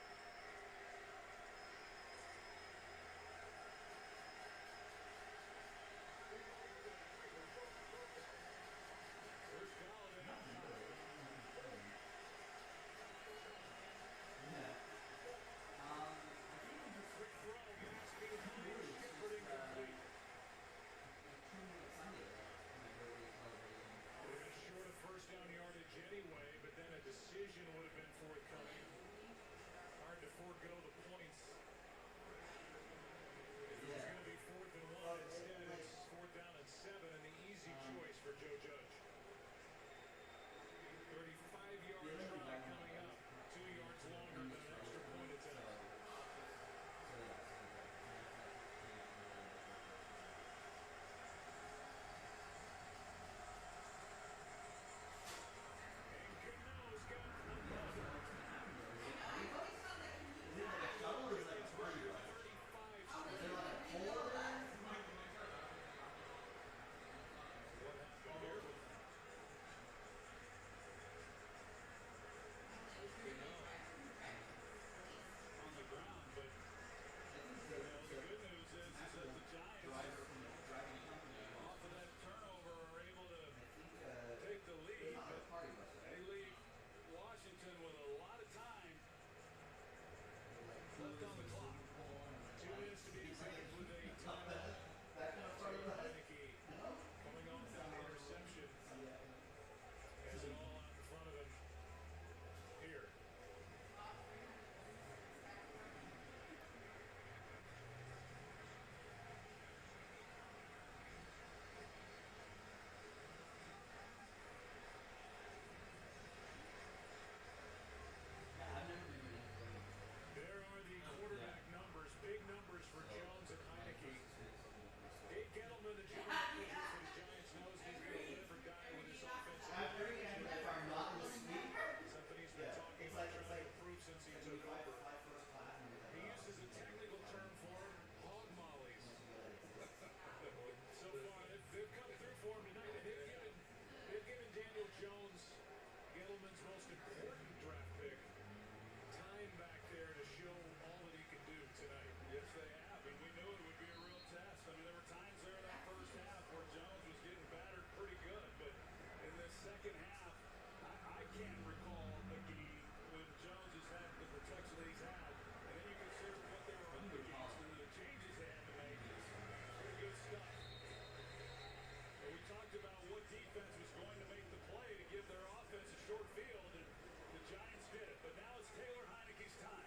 defense was going to make the play to give their offense a short field, and the Giants did it. But now it's Taylor Heineke's time.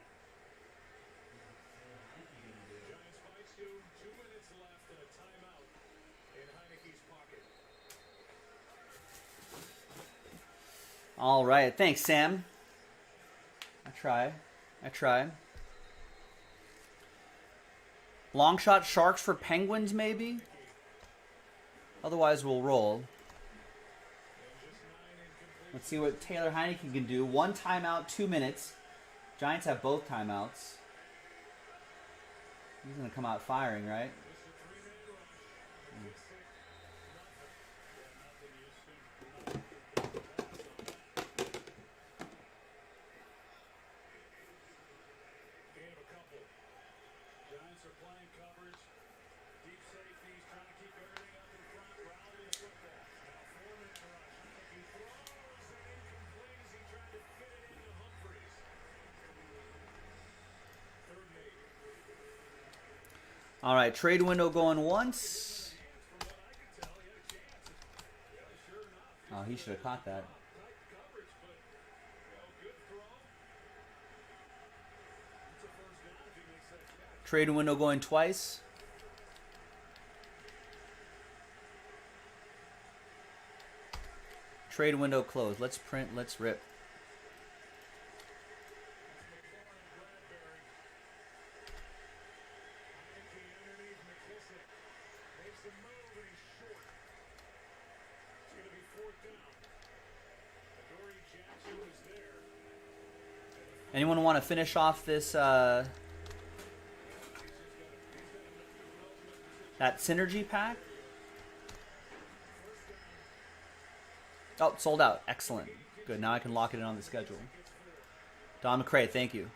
Giants fights to 2 minutes left and a timeout in Heineke's pocket. All right. Thanks, Sam. I try. Long shot Sharks for Penguins, maybe? Otherwise, we'll roll. Let's see what Taylor Heineke can do. 1 timeout, 2 minutes. Giants have both timeouts. He's going to come out firing, right? Giants are playing coverage. Deep safeties trying to keep everything up in front. Rowley the football. Now 4-man rush. He throws and incomplete as he tried to fit it into Humphries. 3rd and 8. All right, trade window going once. From what I could tell, he had a chance. Yeah, sure enough. Oh, he should have caught that. Tight coverage, but good throw. It's a first down if he makes that catch. Trade window going twice. Trade window closed. Let's print, let's rip. Anyone want to finish off this that synergy pack? Oh, sold out. Excellent. Good. Now I can lock it in on the schedule. Don McCray, thank you.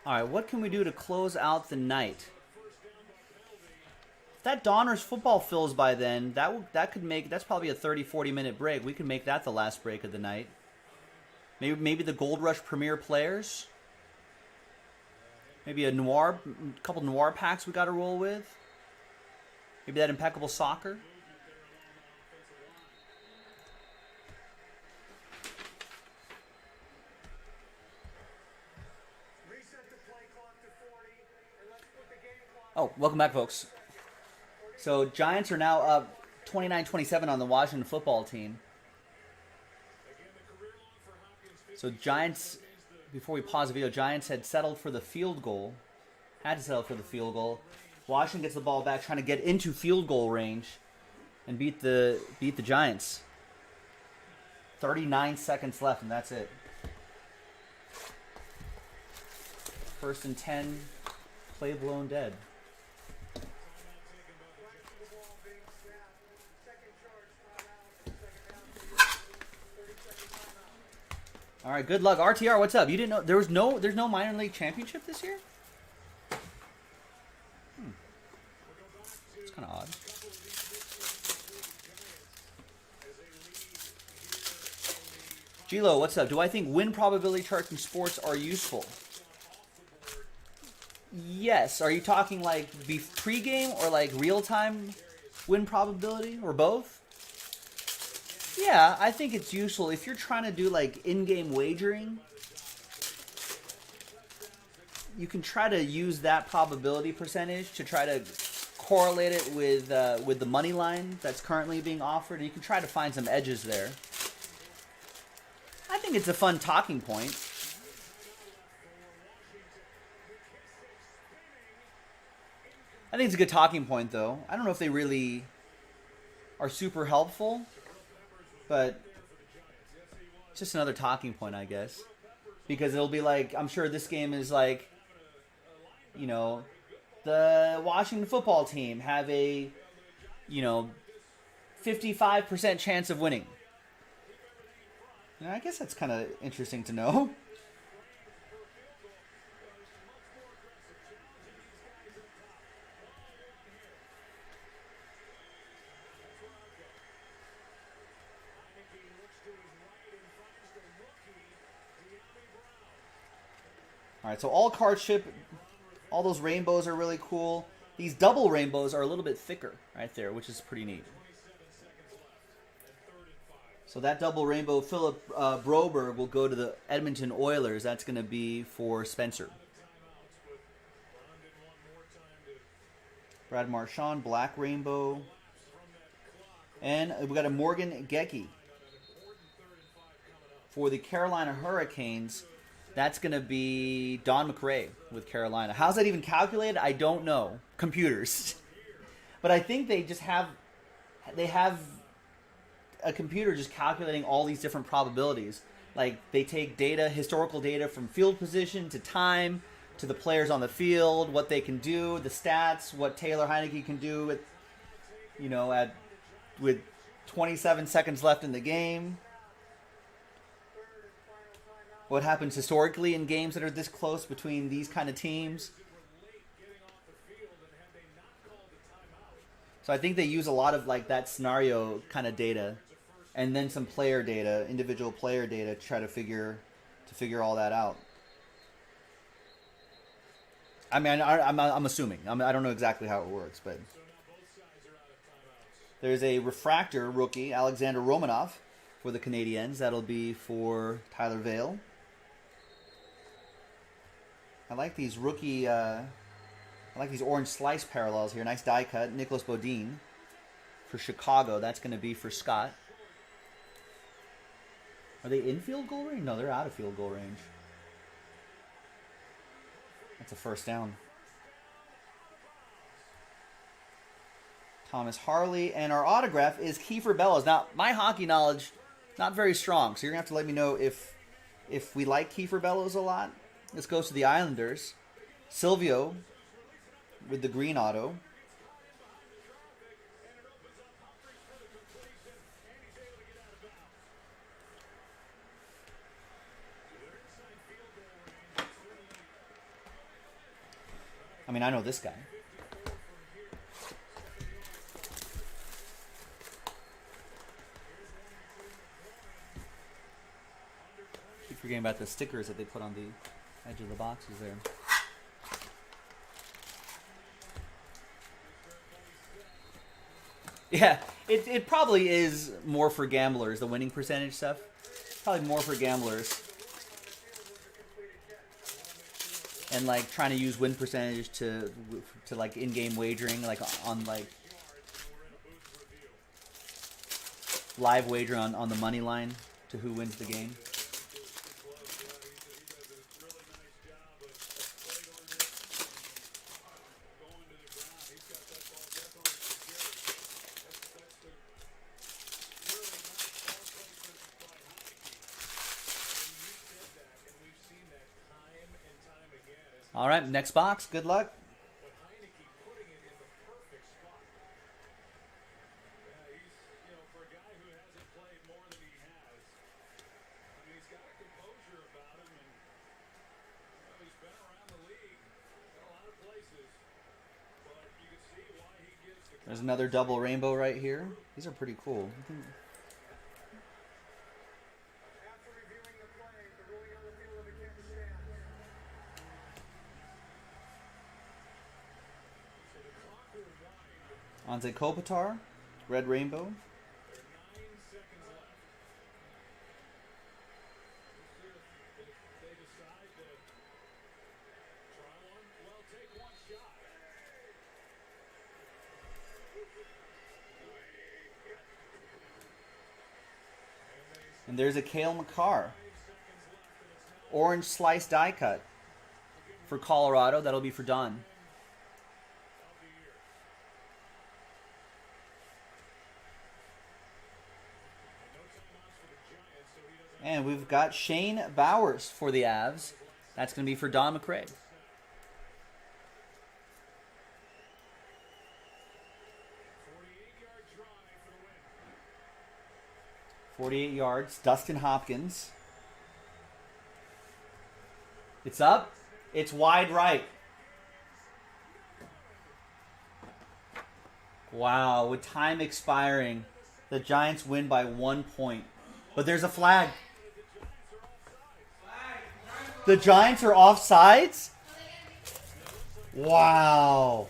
All right, what can we do to close out the night? If that Donruss football fills by then, that's probably a 30-40 minute break. We can make that the last break of the night. Maybe the Gold Rush Premier Players. Maybe a couple noir packs we got to roll with. Maybe that Impeccable Soccer. Oh, welcome back, folks. So, Giants are now up 29-27 on the Washington football team. So, Giants, before we pause the video, Giants had settled for the field goal. Had to settle for the field goal. Washington gets the ball back, trying to get into field goal range and beat the Giants. 39 seconds left, and that's it. 1st and 10, play blown dead. All right, good luck. RTR, what's up? You didn't know there's no minor league championship this year? It's kind of odd. Gilo, what's up? Do I think win probability charts in sports are useful? Yes. Are you talking like pre-game or like real-time win probability or both? Yeah, I think it's useful if you're trying to do like in-game wagering. You can try to use that probability percentage to try to correlate it with the money line that's currently being offered, and you can try to find some edges there. I think it's a fun talking point. I think it's a good talking point, though. I don't know if they really are super helpful, but it's just another talking point, I guess. Because it'll be like, I'm sure this game is like, you know, the Washington football team have a, 55% chance of winning. I guess that's kind of interesting to know. All right, so all card ship, all those rainbows are really cool. These double rainbows are a little bit thicker right there, which is pretty neat. So that double rainbow, Philip Broberg will go to the Edmonton Oilers. That's going to be for Spencer. Brad Marchand, black rainbow. And we got a Morgan Gecky for the Carolina Hurricanes. That's going to be Don McRae with Carolina. How's that even calculated? I don't know. Computers. But I think they have a computer just calculating all these different probabilities. Like, they take data, historical data from field position to time to the players on the field, what they can do, the stats, what Taylor Heineke can do with 27 seconds left in the game. What happens historically in games that are this close between these kind of teams. So I think they use a lot of like that scenario kind of data, and then some player data, individual player data, to try to figure all that out. I mean, I'm assuming. I don't know exactly how it works, but there's a refractor rookie, Alexander Romanov, for the Canadiens. That'll be for Tyler Vale. I like these rookie. I like these orange slice parallels here. Nice die cut. Nicholas Bodine for Chicago. That's going to be for Scott. Are they in field goal range? No, they're out of field goal range. That's a first down. Thomas Harley. And our autograph is Kiefer Bellows. Now, my hockey knowledge, not very strong. So you're going to have to let me know if we like Kiefer Bellows a lot. This goes to the Islanders. Silvio with the green auto. I mean, I know this guy. Keep forgetting about the stickers that they put on the edge of the boxes there. Yeah, it probably is more for gamblers, the winning percentage stuff. Probably more for gamblers. And like trying to use win percentage to like in-game wagering, like on like live wager on the money line to who wins the game. All right, next box. Good luck. There's another double rainbow right here. These are pretty cool. Anze Kopitar, red rainbow. And there's a Cale Makar. Orange slice die cut for Colorado. That'll be for Don. And we've got Shane Bowers for the Avs. That's going to be for Don McRae. 48 yards. Dustin Hopkins. It's up. It's wide right. Wow, with time expiring, the Giants win by 1 point. But there's a flag. The Giants are offsides? Wow.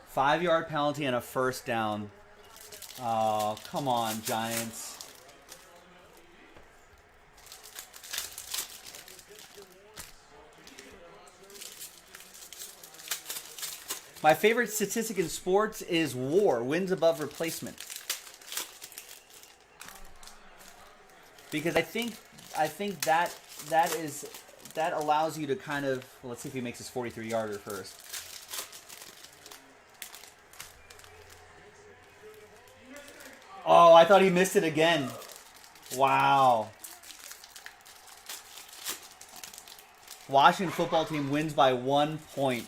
Five-yard penalty and a first down. Oh, come on, Giants. My favorite statistic in sports is WAR, wins above replacement. Because I think that allows you to kind of, well, let's see if he makes his 43-yarder first. Oh, I thought he missed it again. Wow. Washington football team wins by 1 point.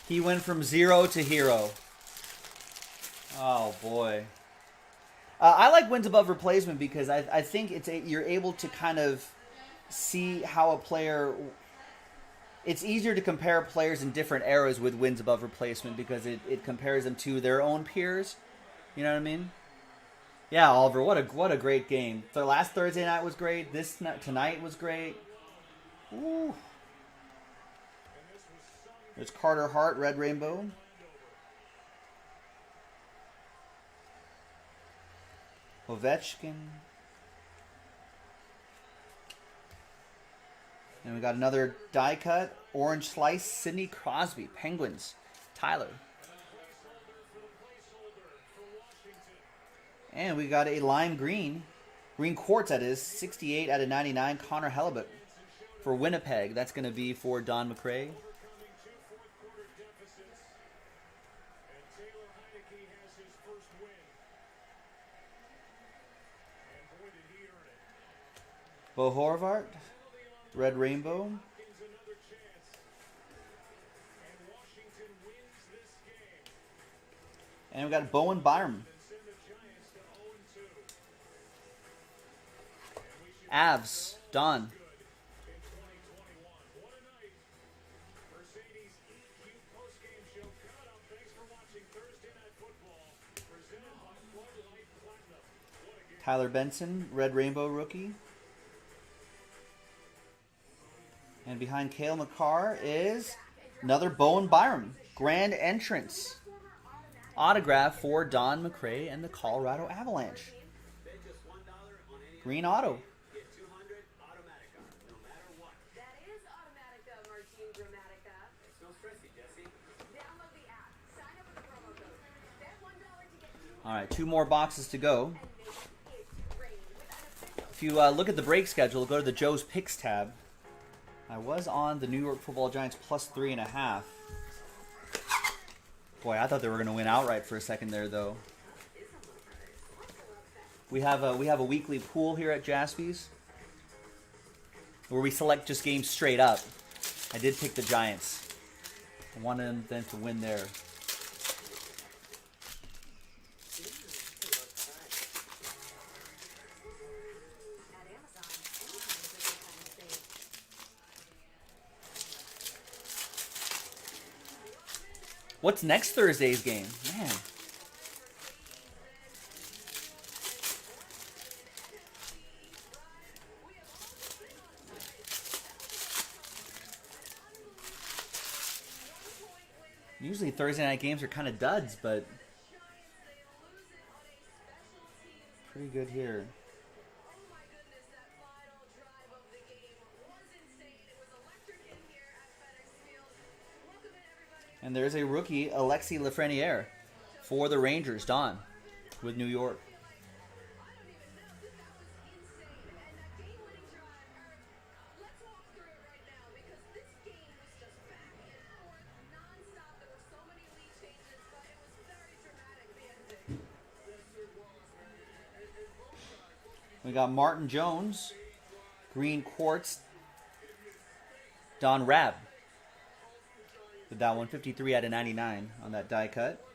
He went from 0 to hero. Oh, boy. I like wins above replacement because I think you're able to kind of see how a player... It's easier to compare players in different eras with wins above replacement because it compares them to their own peers. You know what I mean? Yeah, Oliver, what a great game. The last Thursday night was great. Tonight was great. Ooh. There's Carter Hart, Red Rainbow. Ovechkin. And we got another die cut. Orange slice, Sidney Crosby. Penguins. Tyler. And we got a lime green. Green quartz, that is. 68 out of 99. Connor Hellebuck for Winnipeg. That's going to be for Don McRae. Bo Horvath, Red Rainbow. And we got Bowen Byram. Avs, Don. Tyler Benson, Red Rainbow rookie. And behind Cale Makar is another Bowen Byram. Grand entrance. Autograph for Don McRae and the Colorado Avalanche. Green auto. That is Automatica, Martin Gramatica. It's no stressy, Jesse. Download the app. Sign up with the promo code. Bet $1 to get All right, 2 more boxes to go. and make it rain with an official If you look at the break schedule, go to the Joe's Picks tab. I was on the New York Football Giants plus 3.5. Boy, I thought they were going to win outright for a second there, though. We have a weekly pool here at Jaspy's where we select just games straight up. I did pick the Giants. I wanted them to win there. At Amazon, anything is a good time to save. What's next Thursday's game? Man. Usually Thursday night games are kind of duds, but pretty good here. Oh my goodness, that final drive of the game was insane. It was electric in here at FedEx Field. Welcome in, everybody. And there's a rookie, Alexis Lafreniere, for the Rangers, Don, with New York. We got Martin Jones, green quartz, Don Rabb. With that one, 53 out of 99 on that die cut.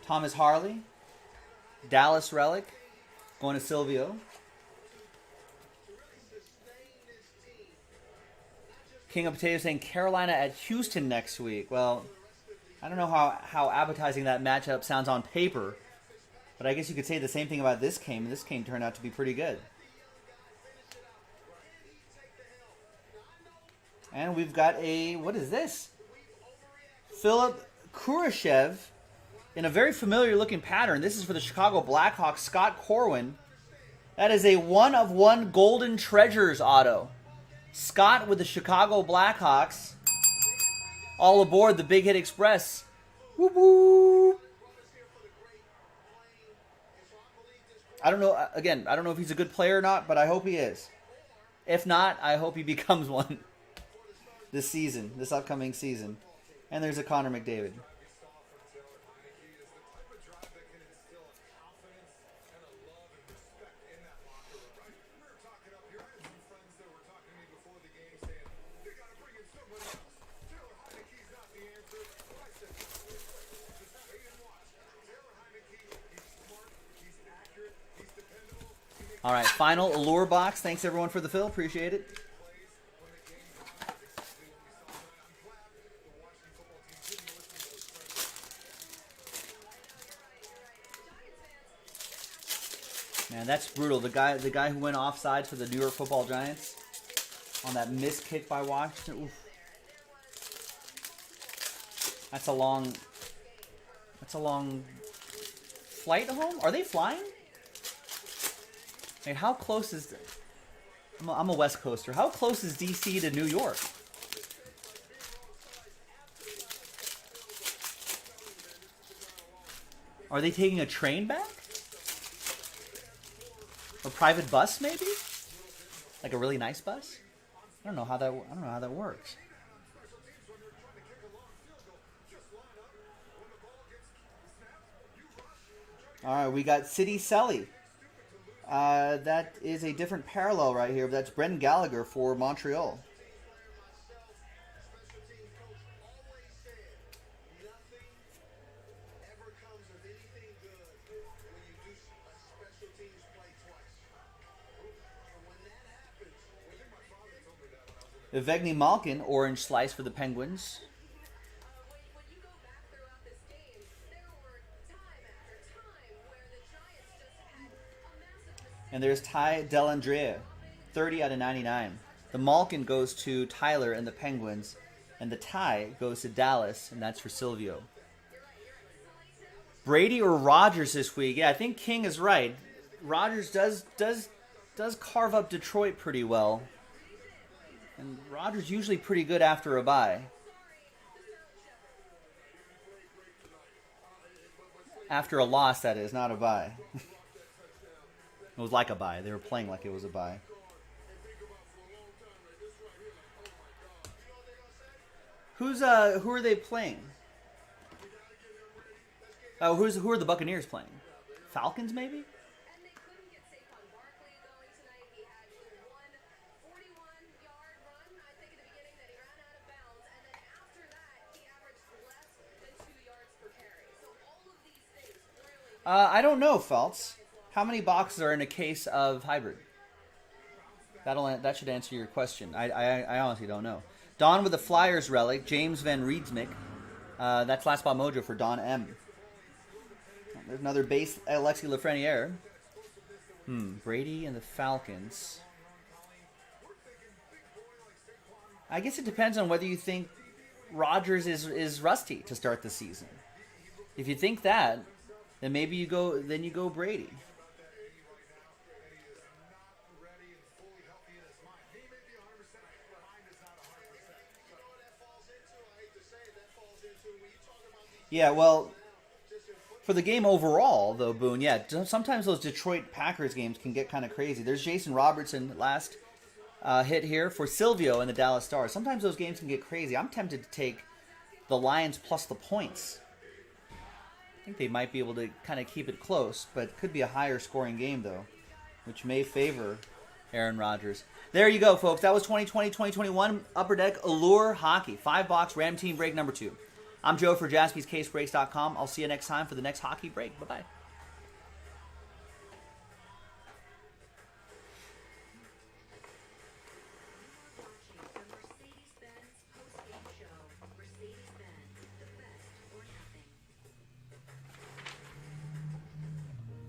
Thomas Harley, Dallas relic, going to Silvio. King of Potatoes saying Carolina at Houston next week. Well, I don't know how appetizing that matchup sounds on paper, but I guess you could say the same thing about this game. This game turned out to be pretty good. And we've got a, what is this? Philip Kurashev in a very familiar looking pattern. This is for the Chicago Blackhawks, Scott Corwin. That is a 1/1 Golden Treasures auto. Scott with the Chicago Blackhawks. All aboard the Big Hit Express. Woo woo. I don't know, again, I don't know if he's a good player or not, but I hope he is. If not, I hope he becomes one this season, this upcoming season. And there's a Connor McDavid. All right, final Allure box. Thanks, everyone, for the fill. Appreciate it. Man, that's brutal. The guy who went offside for the New York Football Giants on that missed kick by Washington. Oof. That's a long flight home. Are they flying? Hey, how close is... I'm a West Coaster. How close is D.C. to New York? Are they taking a train back? A private bus, maybe? Like a really nice bus? I don't know how that works. All right, we got City Selly. That is a different parallel right here. But that's Brendan Gallagher for Montreal. Evgeny Malkin, orange slice for the Penguins. And there's Ty Dellandrea, 30 out of 99. The Malkin goes to Tyler and the Penguins, and the Ty goes to Dallas, and that's for Silvio. Brady or Rogers this week? Yeah, I think King is right. Rogers does carve up Detroit pretty well, and Rogers usually pretty good after a bye. After a loss, that is, not a bye. It was like a bye. They were playing like it was a bye. Who are they playing? Oh, who are the Buccaneers playing? Falcons, maybe? I don't know, Feltz. How many boxes are in a case of hybrid? That should answer your question. I honestly don't know. Don with the Flyers relic, James Van Riemsdyk. That's Last Spot Mojo for Don M. There's another base, Alexi Lafreniere. Brady and the Falcons. I guess it depends on whether you think Rodgers is rusty to start the season. If you think that, then maybe you go Brady. Yeah, well, for the game overall, though, Boone, yeah, sometimes those Detroit Packers games can get kind of crazy. There's Jason Robertson last hit here for Silvio and the Dallas Stars. Sometimes those games can get crazy. I'm tempted to take the Lions plus the points. I think they might be able to kind of keep it close, but it could be a higher scoring game, though, which may favor Aaron Rodgers. There you go, folks. That was 2020-2021 Upper Deck Allure Hockey. 5-box Ram Team break number 2. I'm Joe for JaspysCaseBreaks.com. I'll see you next time for the next hockey break. Bye-bye.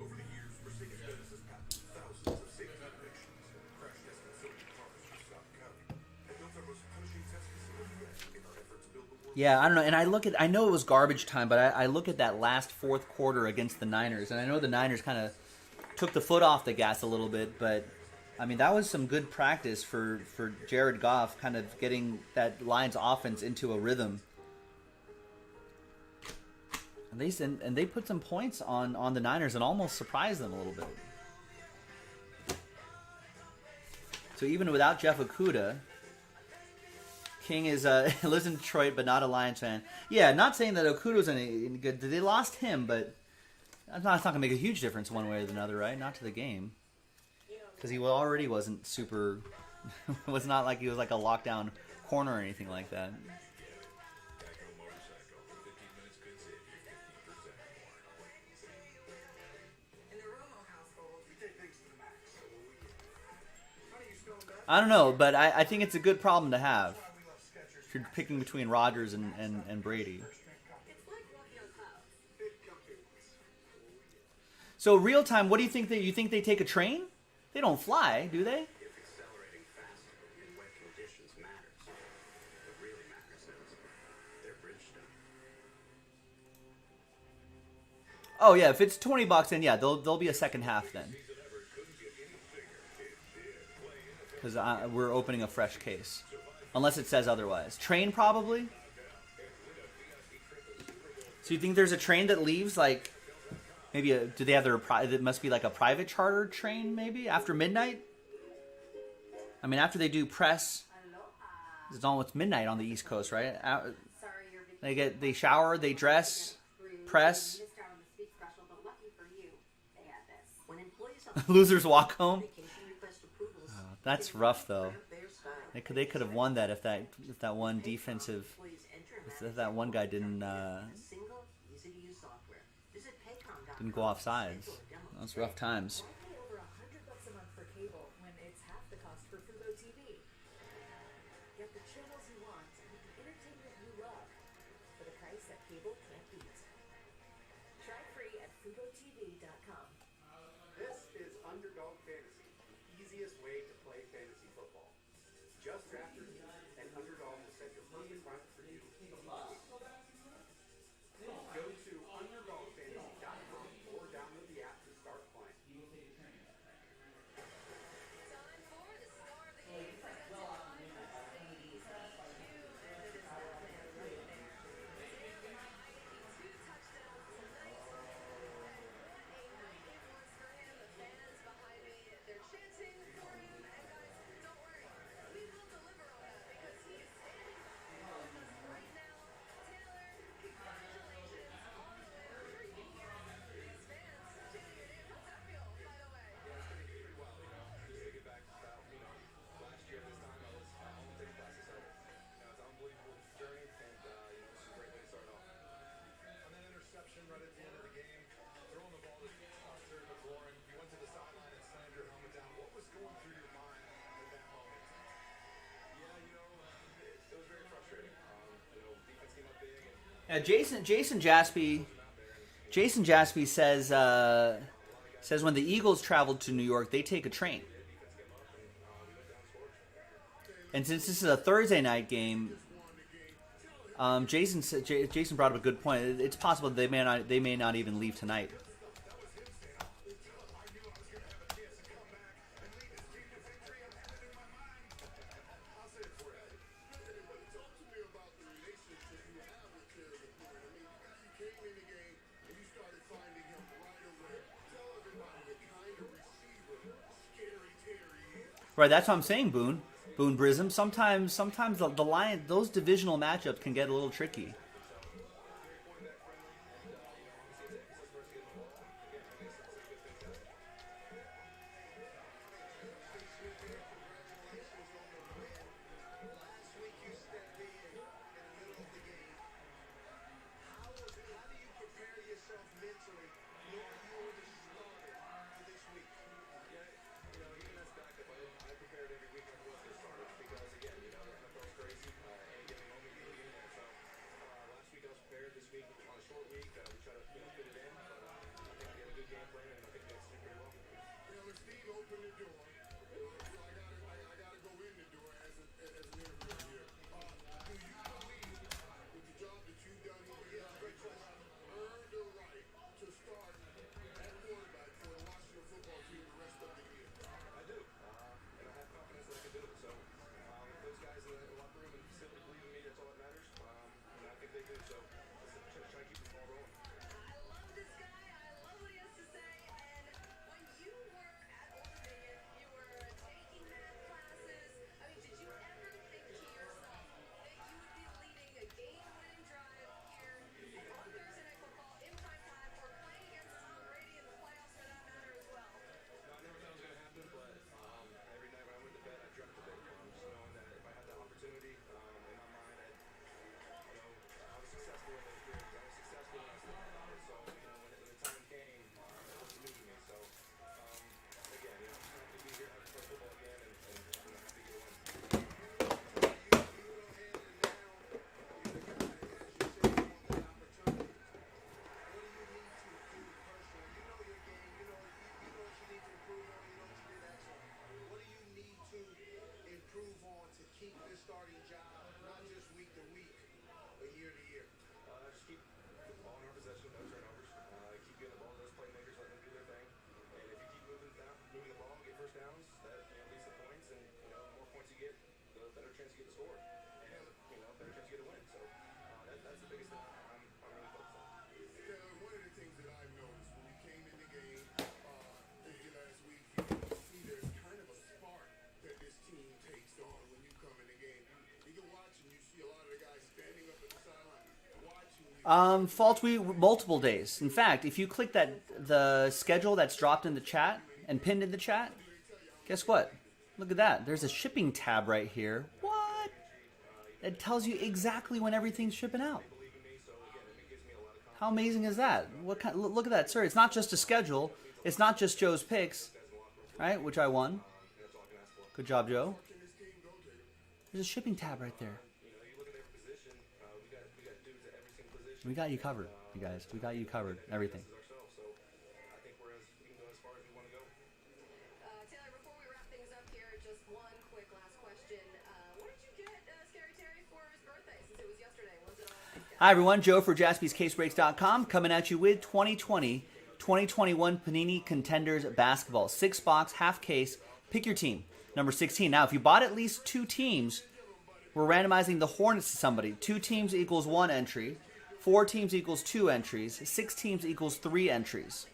Over the years, Mercedes-Benz has patented thousands of safety innovations, crash tested so many cars for Scott County, and built our most punishing test facility yet in our effort to build the world's Yeah, I don't know. And I know it was garbage time, but I look at that last fourth quarter against the Niners, and I know the Niners kind of took the foot off the gas a little bit, but I mean, that was some good practice for Jared Goff, kind of getting that Lions offense into a rhythm. And they put some points on the Niners and almost surprised them a little bit. So even without Jeff Okudah, King is lives in Detroit, but not a Lions fan. Yeah, not saying that Okudah's any good. They lost him, but it's not going to make a huge difference one way or another, right? Not to the game, because he already wasn't super. Was not like he was like a lockdown corner or anything like that. I don't know, but I think it's a good problem to have if you're picking between Rodgers and Brady. So real time, what do you think you think they take a train? They don't fly, do they? accelerating faster in wet conditions matters. What really matters is their bridge stuff. Oh yeah, if it's $20, then yeah, there'll be a second half then. Because we're opening a fresh case, unless it says otherwise. Train probably. So you think there's a train that leaves like maybe do they have it must be like a private charter train maybe after midnight? I mean after they do press, it's almost midnight on the East Coast, right? They shower, they dress, press. Losers walk home. That's rough though. They could have won that if that one defensive if that one guy didn't go off sides. That's rough times. Over $100 a month for cable when it's half the cost for Fubo TV. Get the channels you want with the entertainment you love for the price that cable can't beat. Try free at FuboTV.com. This is Underdog Fantasy, the easiest way to play fantasy football. Just draft your team, and Underdog will set your perfect lineup for you each week. Go to UnderdogFantasy.com or download the app to start playing. Time for the star of the game, presented by Mercedes. Two-handed is that man right there. Sam Hyde, 2 touchdowns tonight. And what a night it was for him. The fans behind me, they're chanting for him. And guys, don't worry, we will deliver on that because he is standing by with us right now. Taylor, congratulations on the win for you. These fans tuning it in. How's that feel, by the way? Yeah, Jason Jaspy says when the Eagles traveled to New York, they take a train. And since this is a Thursday night game, Jason brought up a good point. It's possible they may not even leave tonight. Right, that's what I'm saying, Boone Brism. Sometimes the Lion, those divisional matchups can get a little tricky. Fault week multiple days. In fact, if you click the schedule that's dropped in the chat and pinned in the chat, guess what? Look at that. There's a shipping tab right here. What? It tells you exactly when everything's shipping out. How amazing is that? Look at that, sir. It's not just a schedule. It's not just Joe's picks, right? Which I won. Good job, Joe. There's a shipping tab right there. We got you covered, you guys. We got you covered. Everything. Taylor, before we wrap things up here, just one quick last question. What did you get Scary Terry for his birthday, since it was yesterday? Was it on? Hi, everyone. Joe for JaspysCaseBreaks.com coming at you with 2020-2021 Panini Contenders Basketball. 6-box, half case. Pick your team. Number 16. Now, if you bought at least 2 teams, we're randomizing the Hornets to somebody. 2 teams equals 1 entry. 4 teams equals 2 entries. 6 teams equals 3 entries.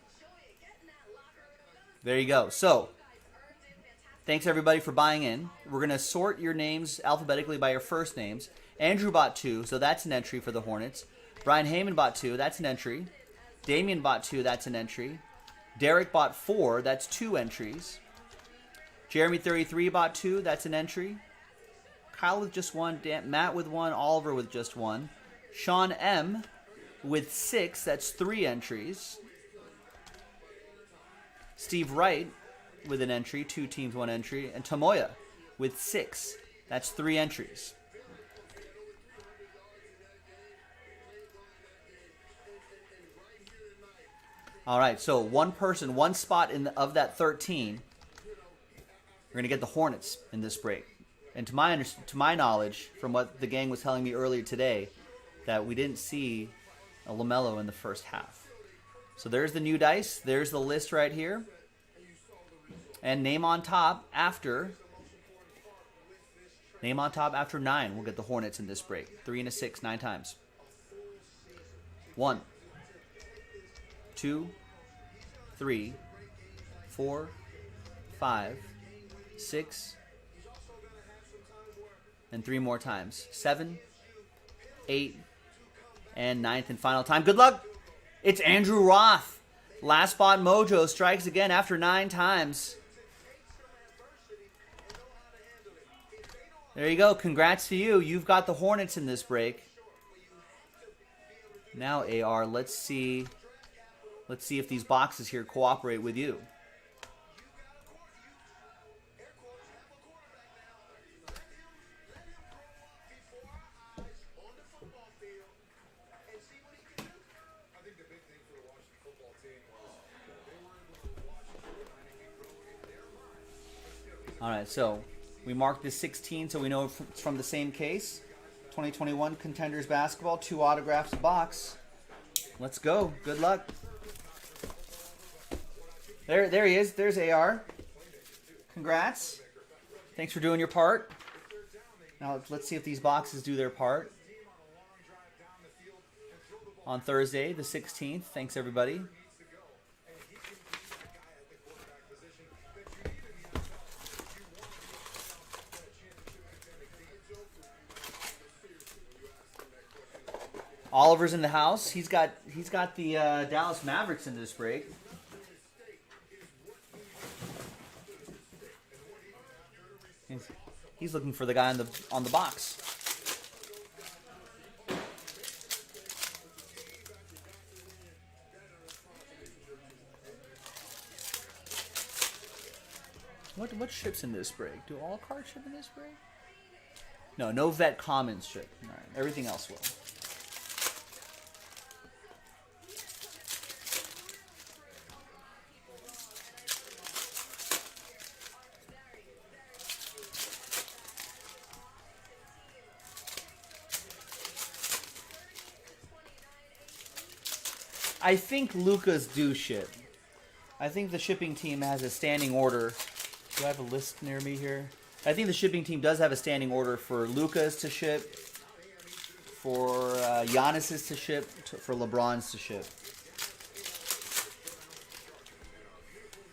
There you go. So, thanks everybody for buying in. We're going to sort your names alphabetically by your first names. Andrew bought 2, so that's an entry for the Hornets. Brian Heyman bought 2, that's an entry. Damian bought 2, that's an entry. Derek bought 4, that's 2 entries. Jeremy 33 bought 2, that's an entry. Kyle with just 1, Matt with 1, Oliver with just 1. Sean M with 6, that's 3 entries. Steve Wright with an entry, 2 teams, 1 entry. And Tomoya with 6, that's 3 entries. All right, so one person, one spot of that 13. We're going to get the Hornets in this break. And to my knowledge, from what the gang was telling me earlier today, that we didn't see a LaMelo in the first half. So there's the new dice. There's the list right here. And name on top after 9. We'll get the Hornets in this break. 3 and a 6, 9 times. 1, 2, 3, 4, 5, 6, and 3 more times. 7, 8, and 9th and final time. Good luck. It's Andrew Roth. Last spot mojo strikes again after 9 times. There you go. Congrats to you. You've got the Hornets in this break. Now, AR, let's see if these boxes here cooperate with you. All right, so we marked this 16 so we know it's from the same case. 2021 Contenders Basketball, 2 autographs a box. Let's go. Good luck. There he is. There's AR. Congrats. Thanks for doing your part. Now let's see if these boxes do their part. On Thursday, the 16th. Thanks, everybody. Oliver's in the house. He's got the Dallas Mavericks in this break. He's looking for the guy on the box. What ships in this break? Do all cards ship in this break? No vet commons ship. All right, everything else will. I think Luka's do ship. I think the shipping team has a standing order. Do I have a list near me here? I think the shipping team does have a standing order for Luka's to ship, for Giannis's to ship, for LeBron's to ship.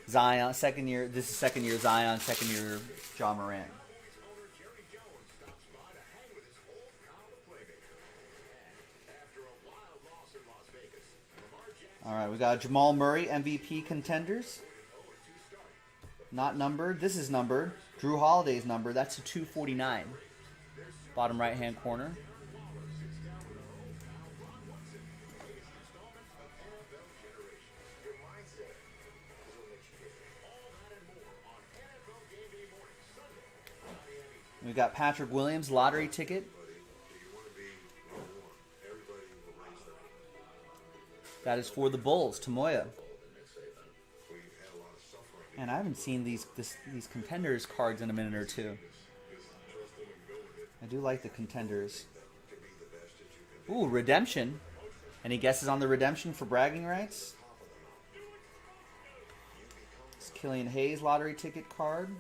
Zion, second year. This is second year Zion, second year Ja Morant. All right, we got Jamal Murray, MVP contenders. Not numbered. This is numbered. Drew Holiday's numbered. That's a 249. Bottom right-hand corner. We got Patrick Williams, lottery ticket. That is for the Bulls, Tomoya. And I haven't seen these contenders cards in a minute or two. I do like the contenders. Ooh, redemption. Any guesses on the redemption for bragging rights? It's Killian Hayes lottery ticket card.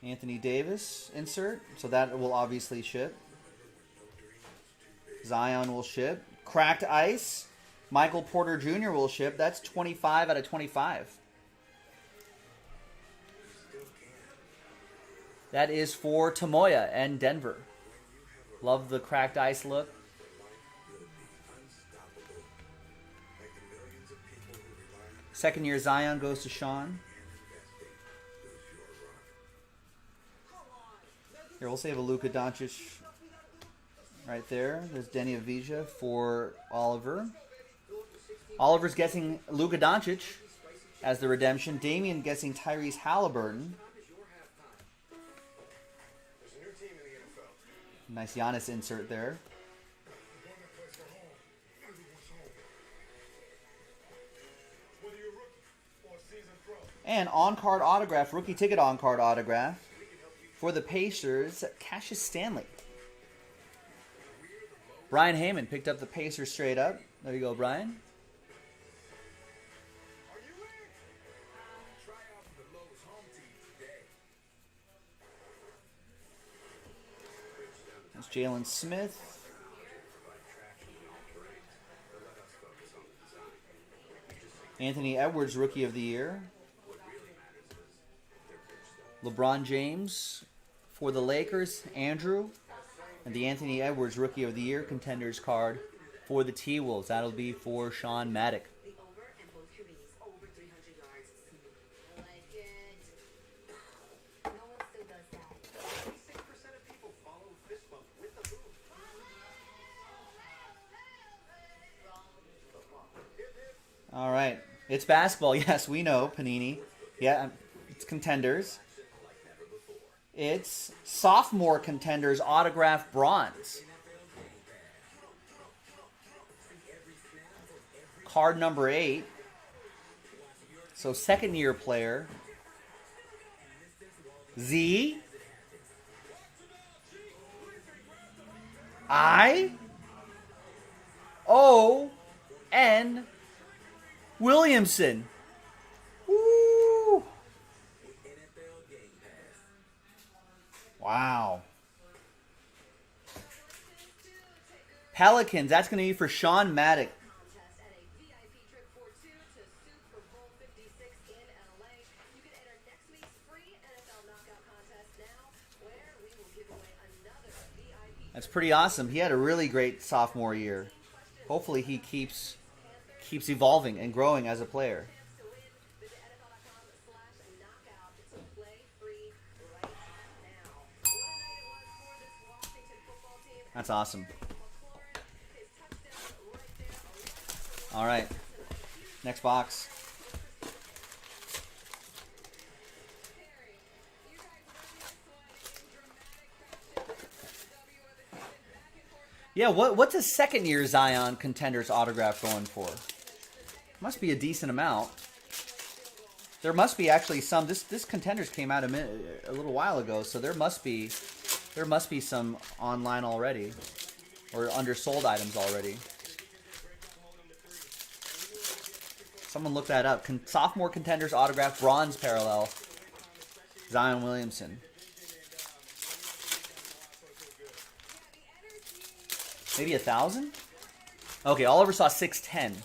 Anthony Davis insert. So that will obviously ship. Zion will ship. Cracked Ice. Michael Porter Jr. will ship. That's 25 out of 25. That is for Tomoya and Denver. Love the cracked ice look. Second year Zion goes to Sean. Here, we'll save a Luka Doncic right there. There's Denny Avija for Oliver. Oliver's guessing Luka Doncic as the redemption. Damian guessing Tyrese Halliburton. Nice Giannis insert there. And on-card autograph, rookie ticket on-card autograph for the Pacers, Cassius Stanley. Brian Heyman picked up the Pacers straight up. There you go, Brian. Are you in? Try out for the Lowe's home team today. That's Jalen Smith. Anthony Edwards, Rookie of the Year. LeBron James for the Lakers, Andrew. And the Anthony Edwards Rookie of the Year contenders card for the T-Wolves. That'll be for Sean Maddock. The over and both QBs over 300 yards. Like it. No one still does that. 86% of people follow fist bump with the move. All right. It's basketball. Yes, we know, Panini. Yeah, it's contenders. It's sophomore contenders autograph bronze. Card number 8. So second year player. Z. I. O. N. Williamson. Woo! Wow. Pelicans, that's going to be for Sean Maddock. Contest at a VIP trip for 2 to Super Bowl 56 in LA. You can enter next week's free NFL knockout contest now, where we will give away another VIP. That's pretty awesome. He had a really great sophomore year. Hopefully he keeps evolving and growing as a player. To win, visit NFL.com/knockout to play free right now. What a night it was for this Washington football team. That's awesome. McLaurin, his touchdown right there. All right. Next box. Perry, you guys won this one in dramatic fashion. W of the season, back and forth. Yeah, what's a second year Zion contenders autograph going for? Must be a decent amount. There must be actually some. This contenders came out a little while ago, so there must be some online already, or undersold items already. Someone look that up. Sophomore contenders autograph bronze parallel. Zion Williamson. Maybe 1,000? Okay, Oliver saw 610.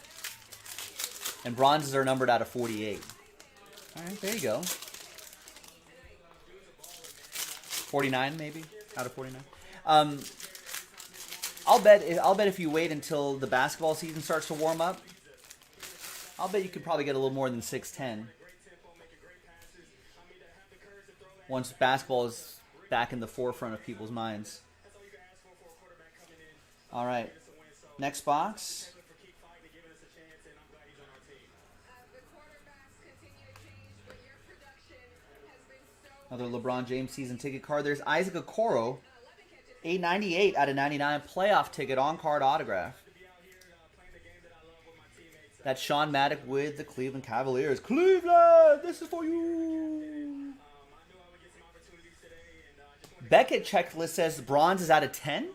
And bronzes are numbered out of 48. All right, there you go. 49 maybe out of 49. I'll bet if you wait until the basketball season starts to warm up, I'll bet you could probably get a little more than 610. Once basketball is back in the forefront of people's minds. All right, next box. The quarterbacks continue to change, but your production has been so Another LeBron James season ticket card. There's Isaac Okoro, 898 out of 99 playoff ticket on card autograph. That's Sean Maddock with the Cleveland Cavaliers. Cleveland, this is for you. Beckett checklist says bronze is out of 10.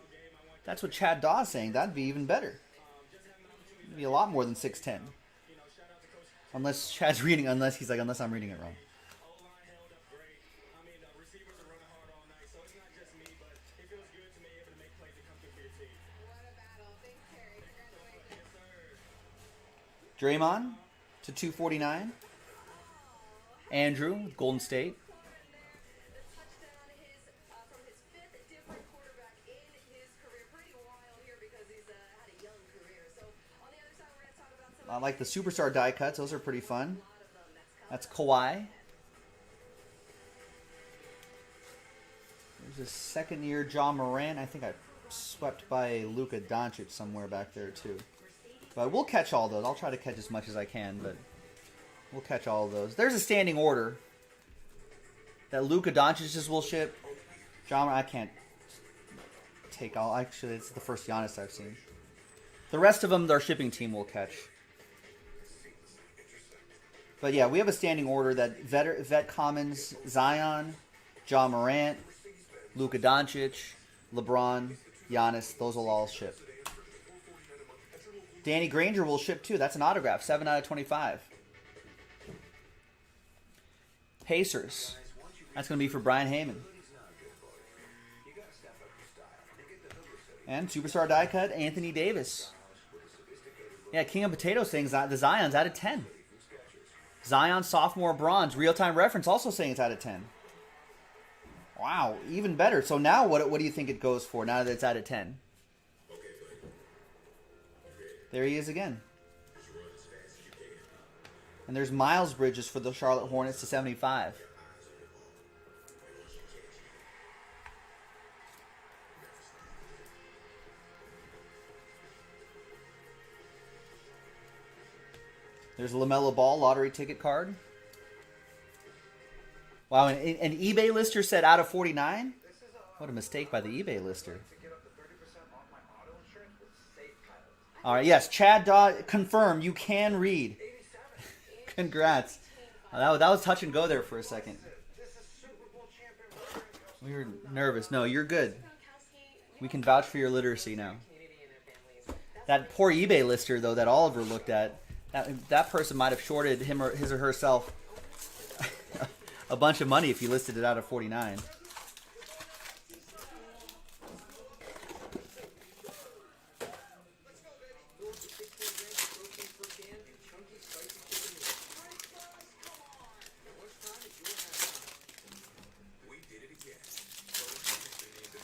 That's what Chad Dawes saying. That'd be even better. It'd be a lot more than 610. Unless Chad's reading, unless I'm reading it wrong. Draymond to 249. Andrew, Golden State. touchdown from his 5th different quarterback in his career. Pretty wild here because he's had a young career. So on the other side, we're going to talk about some I like the superstar die cuts. Those are pretty fun. That's Kawhi. There's a second year John Morant. I think I swept by Luka Doncic somewhere back there too. But we'll catch all those. I'll try to catch as much as I can, but we'll catch all of those. There's a standing order that Luka Doncic will ship. John, I can't take all. Actually, it's the first Giannis I've seen. The rest of them, their shipping team will catch. But yeah, we have a standing order that Vet Commons, Zion, John Morant, Luka Doncic, LeBron, Giannis, those will all ship. Danny Granger will ship too. That's an autograph. 7 out of 25. Pacers. That's going to be for Brian Heyman. And superstar die cut, Anthony Davis. Yeah, King of Potatoes saying the Zion's out of 10. Zion sophomore bronze. Real-time reference also saying it's out of 10. Wow, even better. So now what do you think it goes for now that it's out of 10? There he is again. And there's Miles Bridges for the Charlotte Hornets to 75. There's a LaMelo Ball lottery ticket card. Wow, an eBay lister said out of 49? What a mistake by the eBay lister. All right, yes, Chad Dodd, confirm, you can read. Congrats. That was touch and go there for a second. We were nervous. No, you're good. We can vouch for your literacy now. That poor eBay lister, though, that Oliver looked at, that person might have shorted him or his or herself a bunch of money if he listed it out of 49.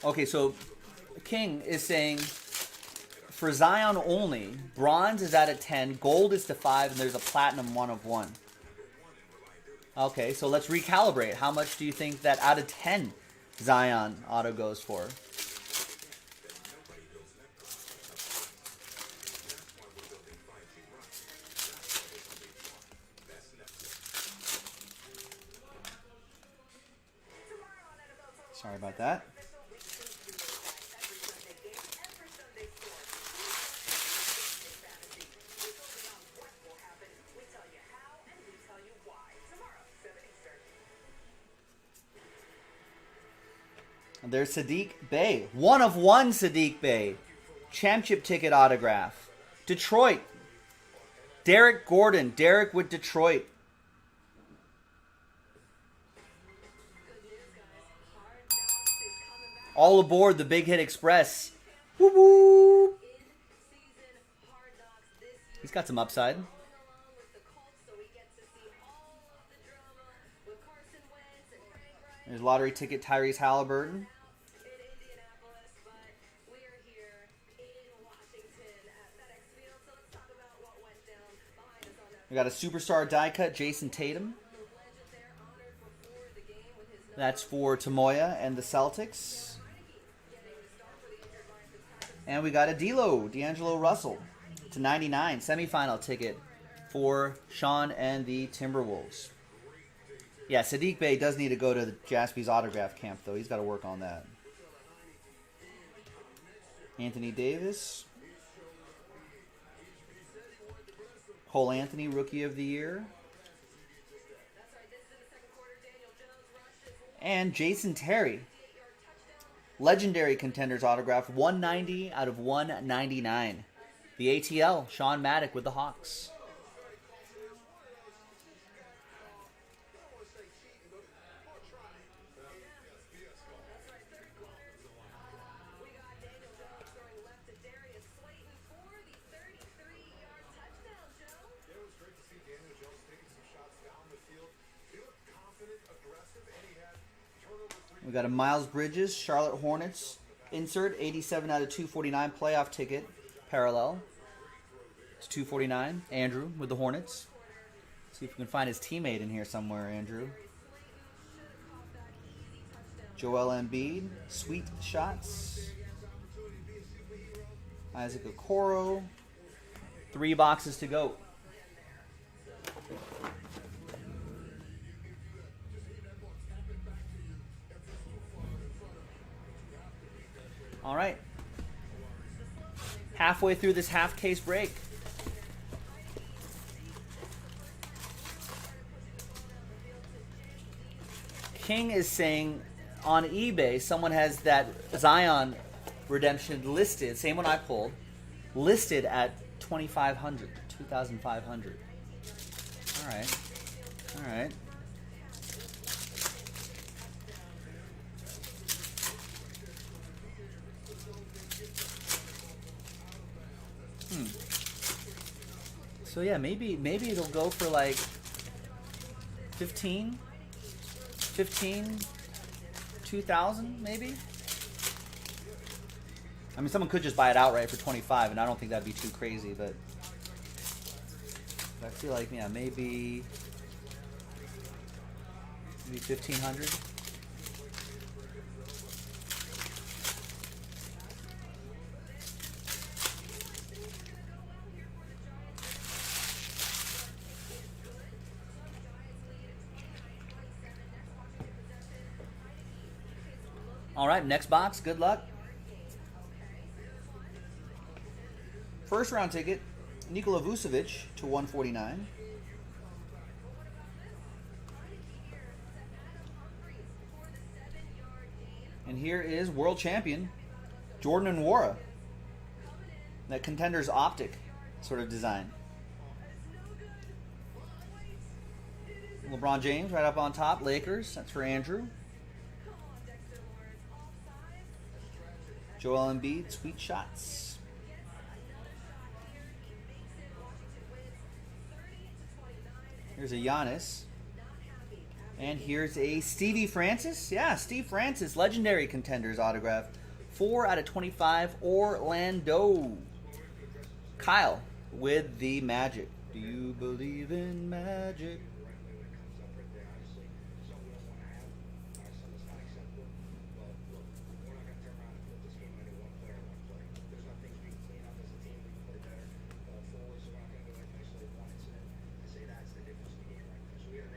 Okay, so King is saying for Zion only, bronze is out of 10, gold is to 5, and there's a platinum 1 of 1. Okay, so let's recalibrate. How much do you think that out of 10 Zion auto goes for? Sorry about that. There's Sadiq Bey. 1 of 1 Sadiq Bey. Championship ticket autograph. Detroit. Derek Gordon. Derek with Detroit. All aboard the Big Hit Express. Woo woo. He's got some upside. There's lottery ticket Tyrese Halliburton. We got a superstar die cut, Jason Tatum. That's for Tamoya and the Celtics. And we got a D'Angelo Russell to 99, semifinal ticket for Sean and the Timberwolves. Yeah, Sadiq Bey does need to go to the Jaspy's autograph camp, though. He's got to work on that. Anthony Davis. Cole Anthony, Rookie of the Year. And Jason Terry. Legendary Contenders autograph, 190 out of 199. The ATL, Sean Maddock with the Hawks. We got a Miles Bridges, Charlotte Hornets insert, 87 out of 249 playoff ticket, parallel. It's 249. Andrew with the Hornets. See if we can find his teammate in here somewhere, Andrew. Joel Embiid, sweet shots. Isaac Okoro. 3 boxes to go. All right. Halfway through this half case break. King is saying on eBay, someone has that Zion redemption listed, same one I pulled, listed at 2,500. 2,500. All right. All right. So yeah, maybe it'll go for like 15, 2,000 maybe. I mean, someone could just buy it outright for 25, and I don't think that'd be too crazy. But I feel like, yeah, maybe 1,500. All right, next box. Good luck. First round ticket, Nikola Vucevic to 149. And here is world champion Jordan Nwora. That Contender's optic sort of design. LeBron James right up on top. Lakers. That's for Andrew. Joel Embiid, sweet shots. Here's a Giannis. And here's a Stevie Francis. Yeah, Steve Francis, legendary Contenders autograph. 4 out of 25, Orlando. Kyle with the Magic. Do you believe in magic?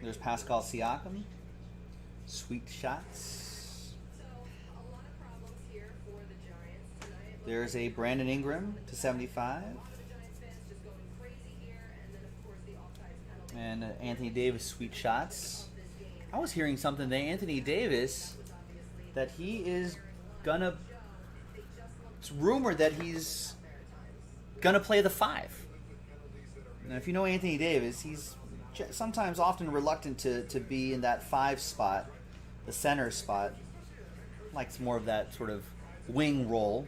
There's Pascal Siakam. Sweet shots. There's a Brandon Ingram to 75. And Anthony Davis, sweet shots. I was hearing something today, Anthony Davis, that he is gonna, it's rumored that he's gonna play the 5. Now, if you know Anthony Davis, he's sometimes often reluctant to be in that 5 spot, the center spot. Likes more of that sort of wing role.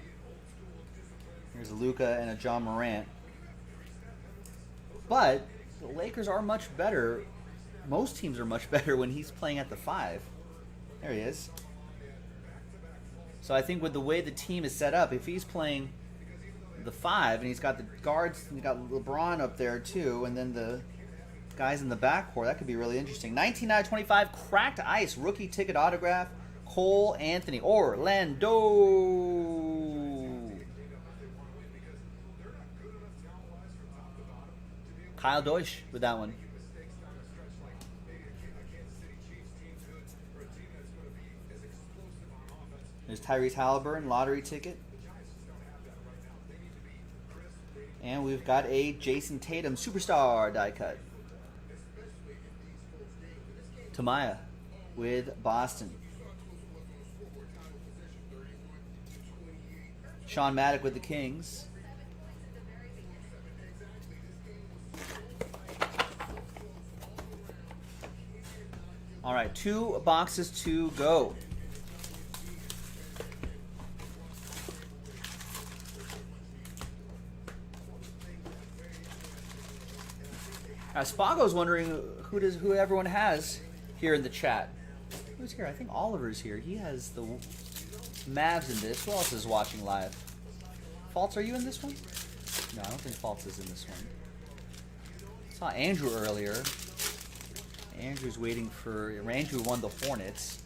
Here's a Luka and a John Morant. But the Lakers are much better. Most teams are much better when he's playing at the 5. There he is. So I think with the way the team is set up, if he's playing the 5 and he's got the guards, and he's got LeBron up there too, and then the guys in the backcourt, that could be really interesting. 19 out of 25, cracked ice, rookie ticket autograph, Cole Anthony, Orlando. Kyle Deutsch with that one. There's Tyrese Halliburton, lottery ticket. And we've got a Jason Tatum superstar die cut. Tamaya with Boston. Sean Maddock with the Kings. All right, 2 boxes to go. Spago's wondering who everyone has here in the chat. Who's here? I think Oliver's here. He has the Mavs in this. Who else is watching live? Faltz, are you in this one? No, I don't think Faltz is in this one. Saw Andrew earlier. Andrew's waiting for... Andrew won the Hornets.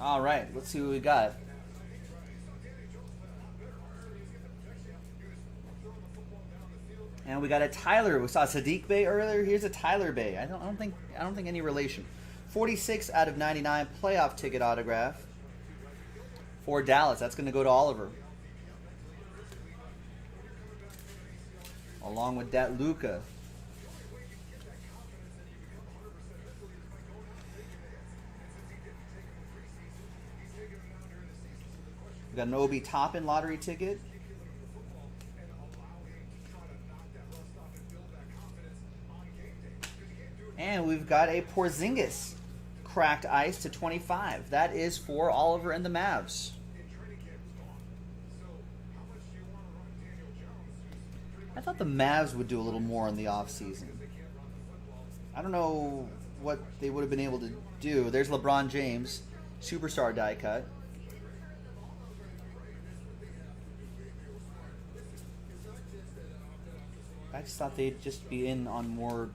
All right, let's see what we got. And we got a Tyler. We saw Sadiq Bey earlier. Here's a Tyler Bey. I don't think any relation. 46 out of 99 playoff ticket autograph for Dallas. That's going to go to Oliver. Along with that Luka. We got an Obi Toppin lottery ticket. And we've got a Porzingis cracked ice to 25. That is for Oliver and the Mavs. I thought the Mavs would do a little more in the offseason. I don't know what they would have been able to do. There's LeBron James, superstar die cut. I just thought they'd just be in on more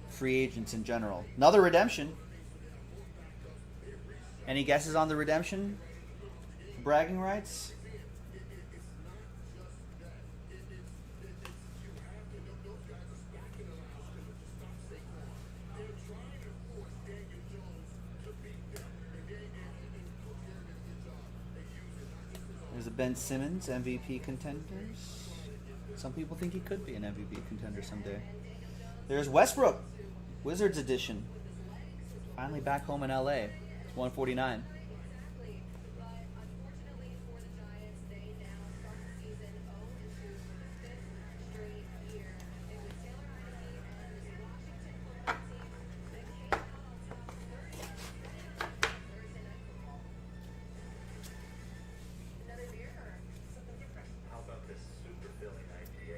free agents in general. Another redemption. Any guesses on the redemption? Bragging rights? There's a Ben Simmons, MVP contenders. Some people think he could be an MVP contender someday. There's Westbrook, Wizards edition. Finally back home in LA. 149.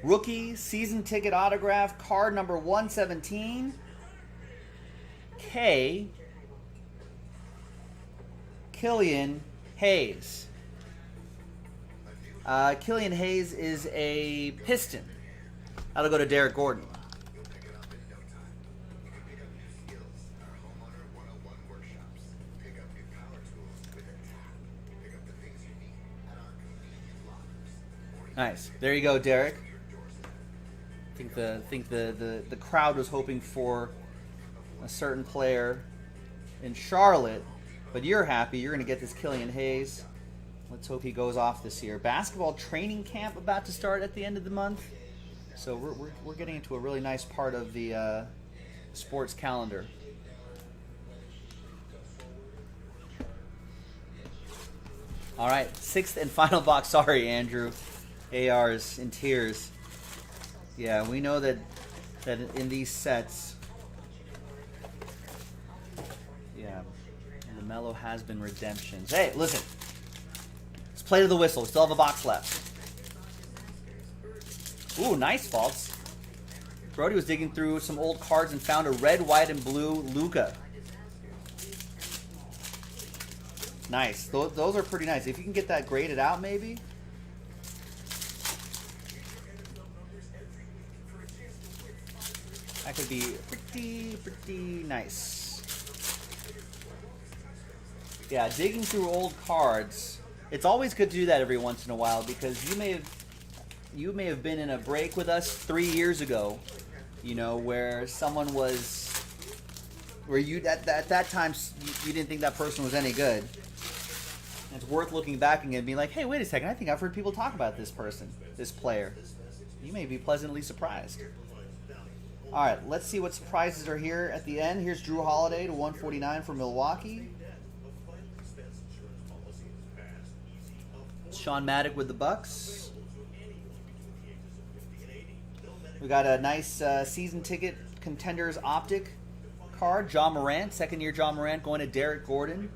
Rookie season ticket autograph card number 117. Killian Hayes. Killian Hayes is a Piston. That'll go to Derek Gordon. Nice. There you go, Derek. I think the crowd was hoping for a certain player in Charlotte, but you're happy. You're going to get this Killian Hayes. Let's hope he goes off this year. Basketball training camp about to start at the end of the month, so we're getting into a really nice part of the sports calendar. All right, sixth and final box. Sorry, Andrew. AR's in tears. Yeah, we know that in these sets, yeah, LaMelo has been redemptions. Hey, listen, let's play to the whistle. We still have a box left. Ooh, nice faults. Brody was digging through some old cards and found a red, white, and blue Luka. Nice. Those are pretty nice. If you can get that graded out, maybe. That could be pretty nice. Yeah, digging through old cards. It's always good to do that every once in a while because you may have been in a break with us 3 years ago, you know, where someone was, where you at that time you didn't think that person was any good. And it's worth looking back and being like, hey, wait a second, I think I've heard people talk about this person, this player. You may be pleasantly surprised. All right, let's see what surprises are here at the end. Here's Drew Holiday to 149 for Milwaukee. Sean Maddock with the Bucks. We got a nice season ticket contenders optic card. Ja Morant, second-year Ja Morant going to Derek Gordon.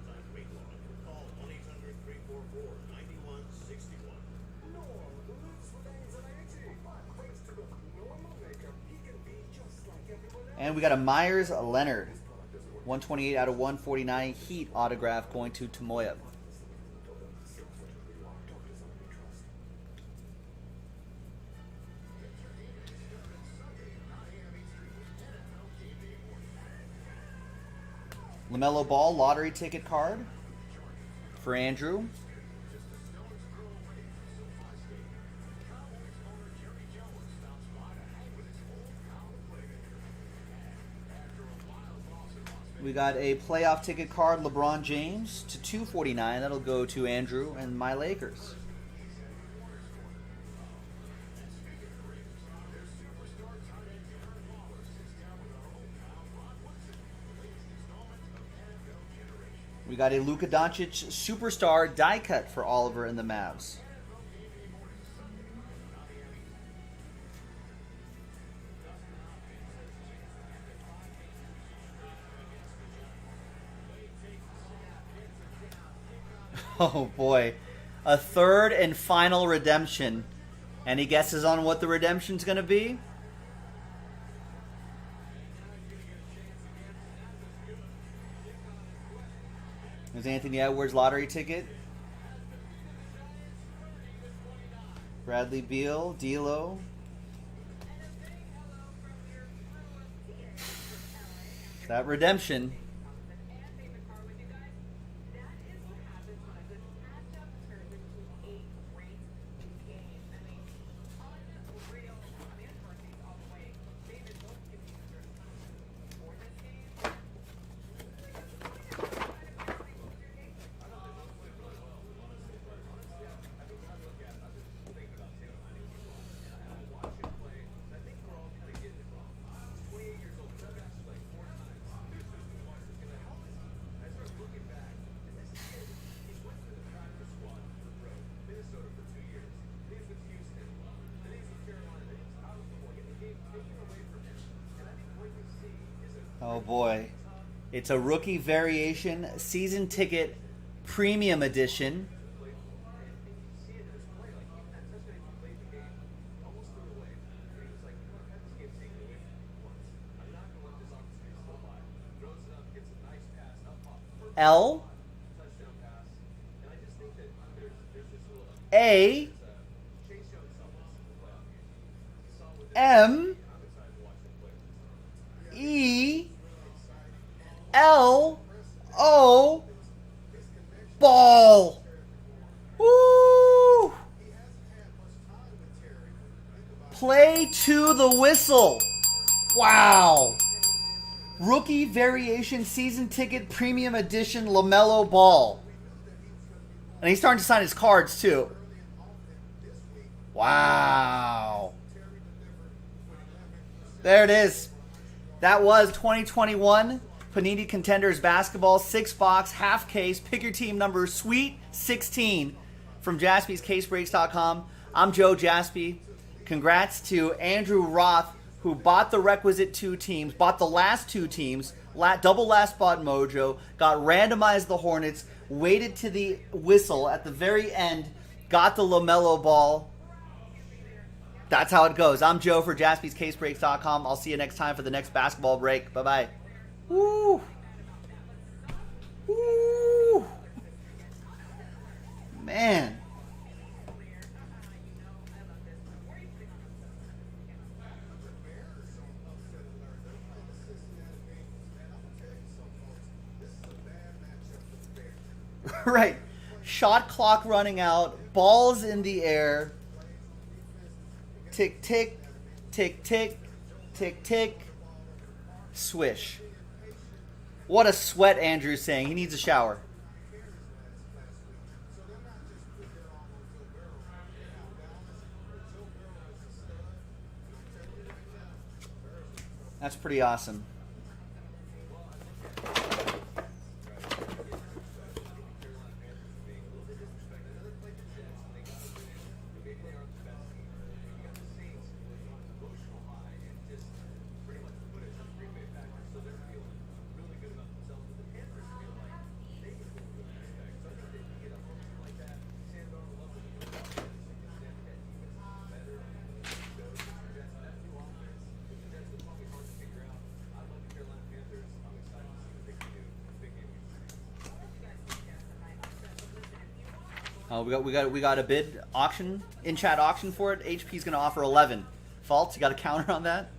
And we got a Myers Leonard, 128 out of 149 Heat autograph going to Tomoya. LaMelo Ball lottery ticket card for Andrew. We got a playoff ticket card, LeBron James to 249. That'll go to Andrew and my Lakers. We got a Luka Doncic superstar die cut for Oliver and the Mavs. Oh boy. A third and final redemption. Any guesses on what the redemption's going to be? There's Anthony Edwards lottery ticket. Bradley Beal, D'Lo. That redemption. Oh boy. It's a rookie variation season ticket premium edition. L A M E L O ball. Woo! Play to the whistle. Wow. Rookie variation season ticket premium edition LaMelo Ball. And he's starting to sign his cards too. Wow. There it is. That was 2021 Panini Contenders Basketball 6-box half case. Pick your team number Sweet 16 from JaspysCaseBreaks.com. I'm Joe Jaspy. Congrats to Andrew Roth, who bought the requisite 2 teams, bought the last 2 teams, double last spot mojo, got randomized the Hornets, waited to the whistle at the very end, got the LaMelo Ball. That's how it goes. I'm Joe for JaspysCaseBreaks.com. I'll see you next time for the next basketball break. Bye-bye. Woo! Woo! Man. Right. Shot clock running out. Balls in the air. Tick, tick. Tick, tick. Tick, tick. Swish. What a sweat, Andrew's saying. He needs a shower. That's pretty awesome. We got a bid auction, in chat auction for it. HP's gonna offer 11. Faults, you got a counter on that?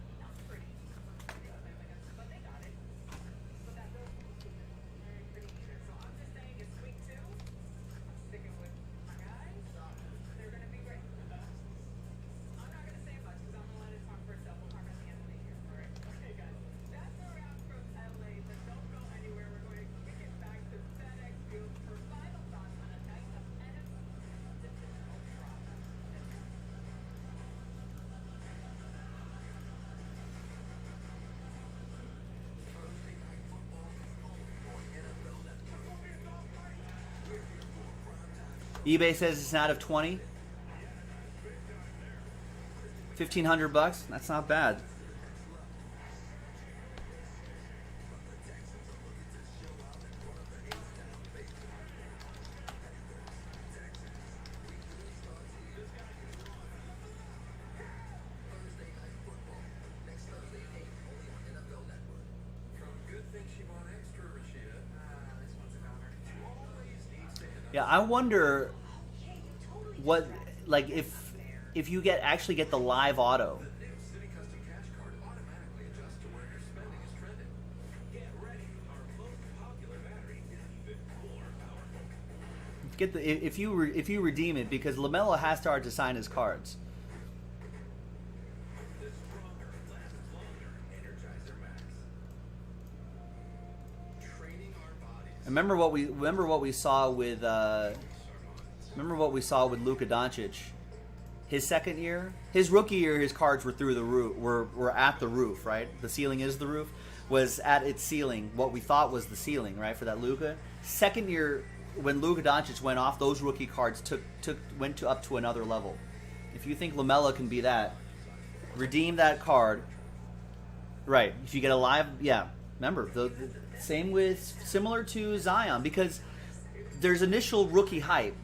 eBay says it's out of 20. $1,500. That's not bad. Yeah, I wonder what, like, if you actually get the live auto. If you redeem it, because LaMelo has started to sign his cards. Remember what we saw with Luka Doncic. His second year, his rookie year, his cards were through the roof, were at the roof, right? The ceiling is the roof, was at its ceiling. What we thought was the ceiling, right, for that Luka. Second year, when Luka Doncic went off, those rookie cards went up to another level. If you think LaMelo can be that, redeem that card. Right. If you get a live, yeah. Remember, the similar to Zion, because there's initial rookie hype,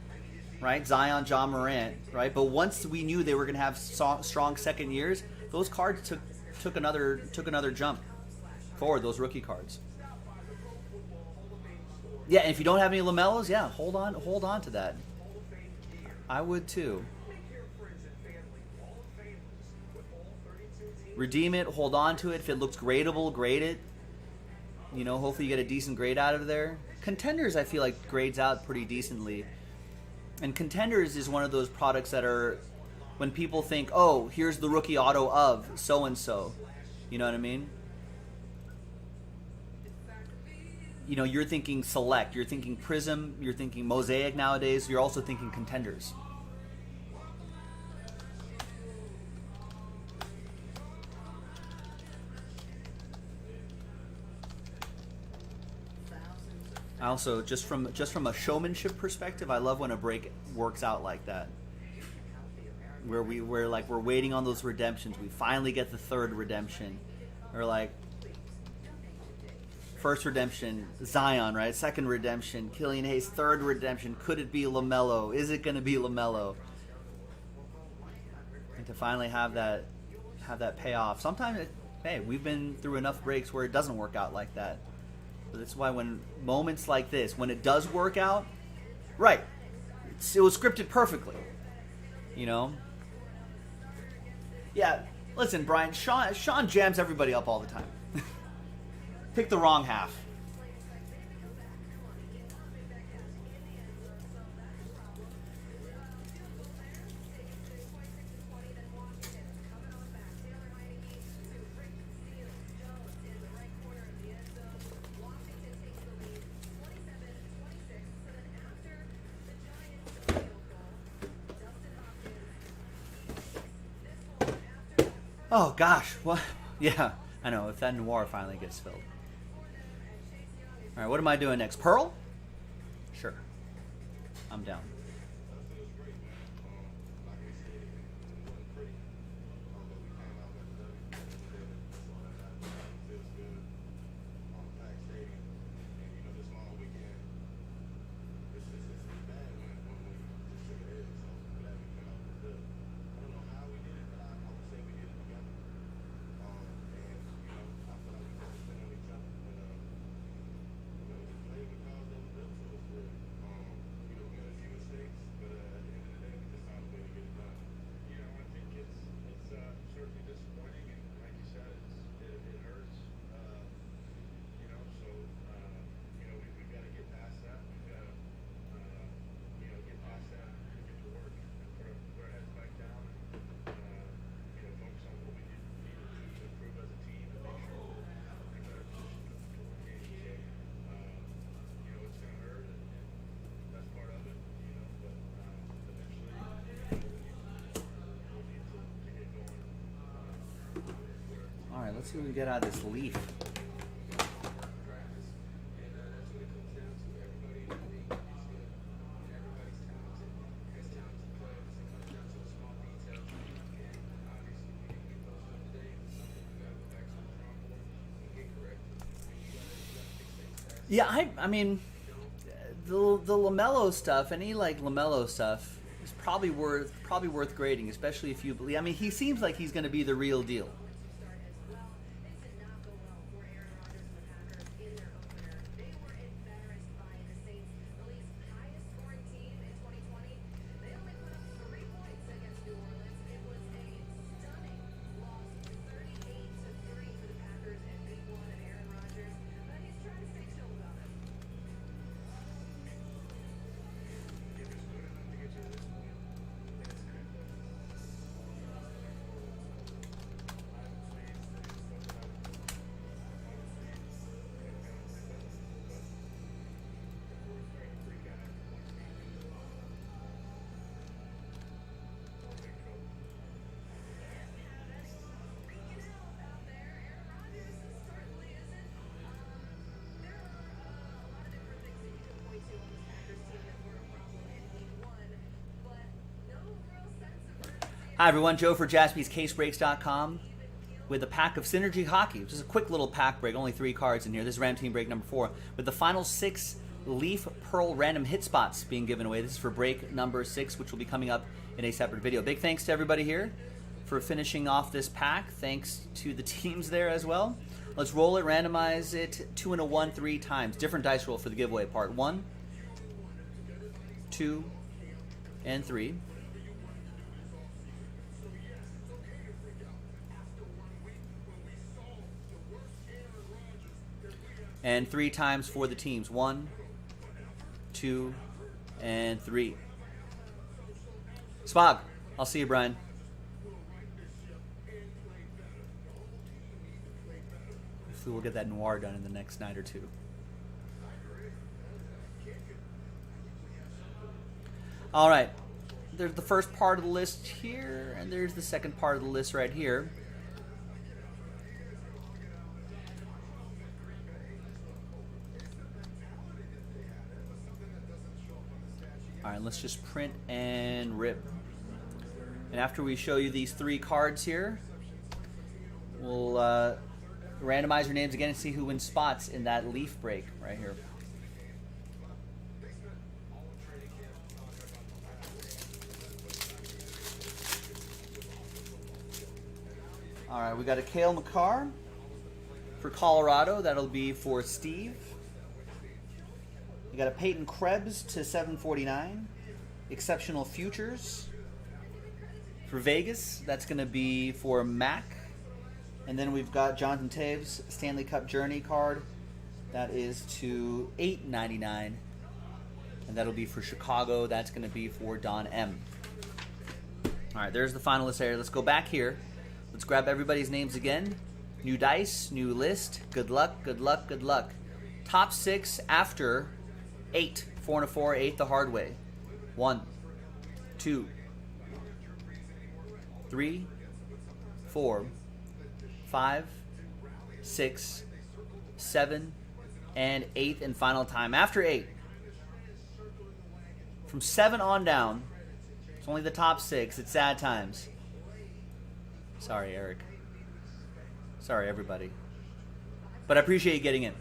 right? Zion, John Morant, right? But once we knew they were going to have strong second years, those cards took another jump forward. Those rookie cards. Yeah, and if you don't have any LaMelos, yeah, hold on to that. I would too. Redeem it, hold on to it. If it looks gradable, grade it. You know, hopefully you get a decent grade out of there. Contenders, I feel like, grades out pretty decently. And Contenders is one of those products that are, when people think, oh, here's the rookie auto of so-and-so. You know what I mean? You know, you're thinking Select, you're thinking Prism, you're thinking Mosaic nowadays, you're also thinking Contenders. I also, just from a showmanship perspective, I love when a break works out like that. Where we're waiting on those redemptions. We finally get the third redemption. Or like first redemption, Zion, right? Second redemption, Killian Hayes. Third redemption, could it be LaMelo? Is it going to be LaMelo? And to finally have that payoff. Sometimes, hey, we've been through enough breaks where it doesn't work out like that. But that's why when moments like this, when it does work out, right, it was scripted perfectly, you know? Yeah, listen, Brian, Sean jams everybody up all the time. Pick the wrong half. Oh gosh, what? Yeah, I know. If that Noir finally gets filled. All right, what am I doing next? Pearl? Sure, I'm down. All right, let's see what we get out of this leaf. Yeah, I mean, the LaMelo stuff, any like LaMelo stuff, is probably worth grading, especially if you believe. I mean, he seems like he's going to be the real deal. Hi everyone, Joe for JaspysCaseBreaks.com with a pack of Synergy Hockey. Just a quick little pack break, only 3 cards in here. This is Ram Team break number 4 with the final 6 Leaf Pearl random hit spots being given away. This is for break number 6, which will be coming up in a separate video. Big thanks to everybody here for finishing off this pack. Thanks to the teams there as well. Let's roll it, randomize it 2 and a 1 3 times. Different dice roll for the giveaway part. 1, 2, and 3. And 3 times for the teams. 1, 2, and 3. Spog, I'll see you, Brian. Hopefully we'll get that noir done in the next night or 2. All right. There's the first part of the list here, and there's the second part of the list right here. All right, let's just print and rip. And after we show you these 3 cards here, we'll randomize your names again and see who wins spots in that Leaf break right here. All right, we got a Cale Makar for Colorado. That'll be for Steve. We got a Peyton Krebs to 749. Exceptional Futures for Vegas. That's going to be for Mac. And then we've got Jonathan Taves Stanley Cup Journey card. That is to $8.99. And that'll be for Chicago. That's going to be for Don M. All right, there's the finalist area. Let's go back here. Let's grab everybody's names again. New dice, new list. Good luck, good luck, good luck. Top 6 after 8. 4 and a 4, 8 the hard way. 1, 2, 3, 4, 5, 6, 7, and 8th and final time. After 8. From 7 on down, it's only the top 6. It's sad times. Sorry, Eric. Sorry, everybody. But I appreciate you getting in.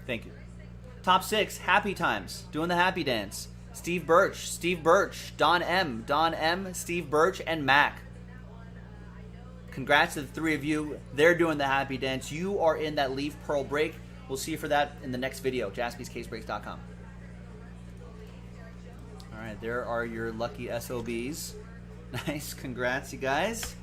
Thank you. Top 6, happy times. Doing the happy dance. Steve Birch, Don M, Steve Birch, and Mac. Congrats to the 3 of you. They're doing the happy dance. You are in that Leaf Pearl break. We'll see you for that in the next video. JaspysCaseBreaks.com. All right, there are your lucky SOBs. Nice. Congrats, you guys.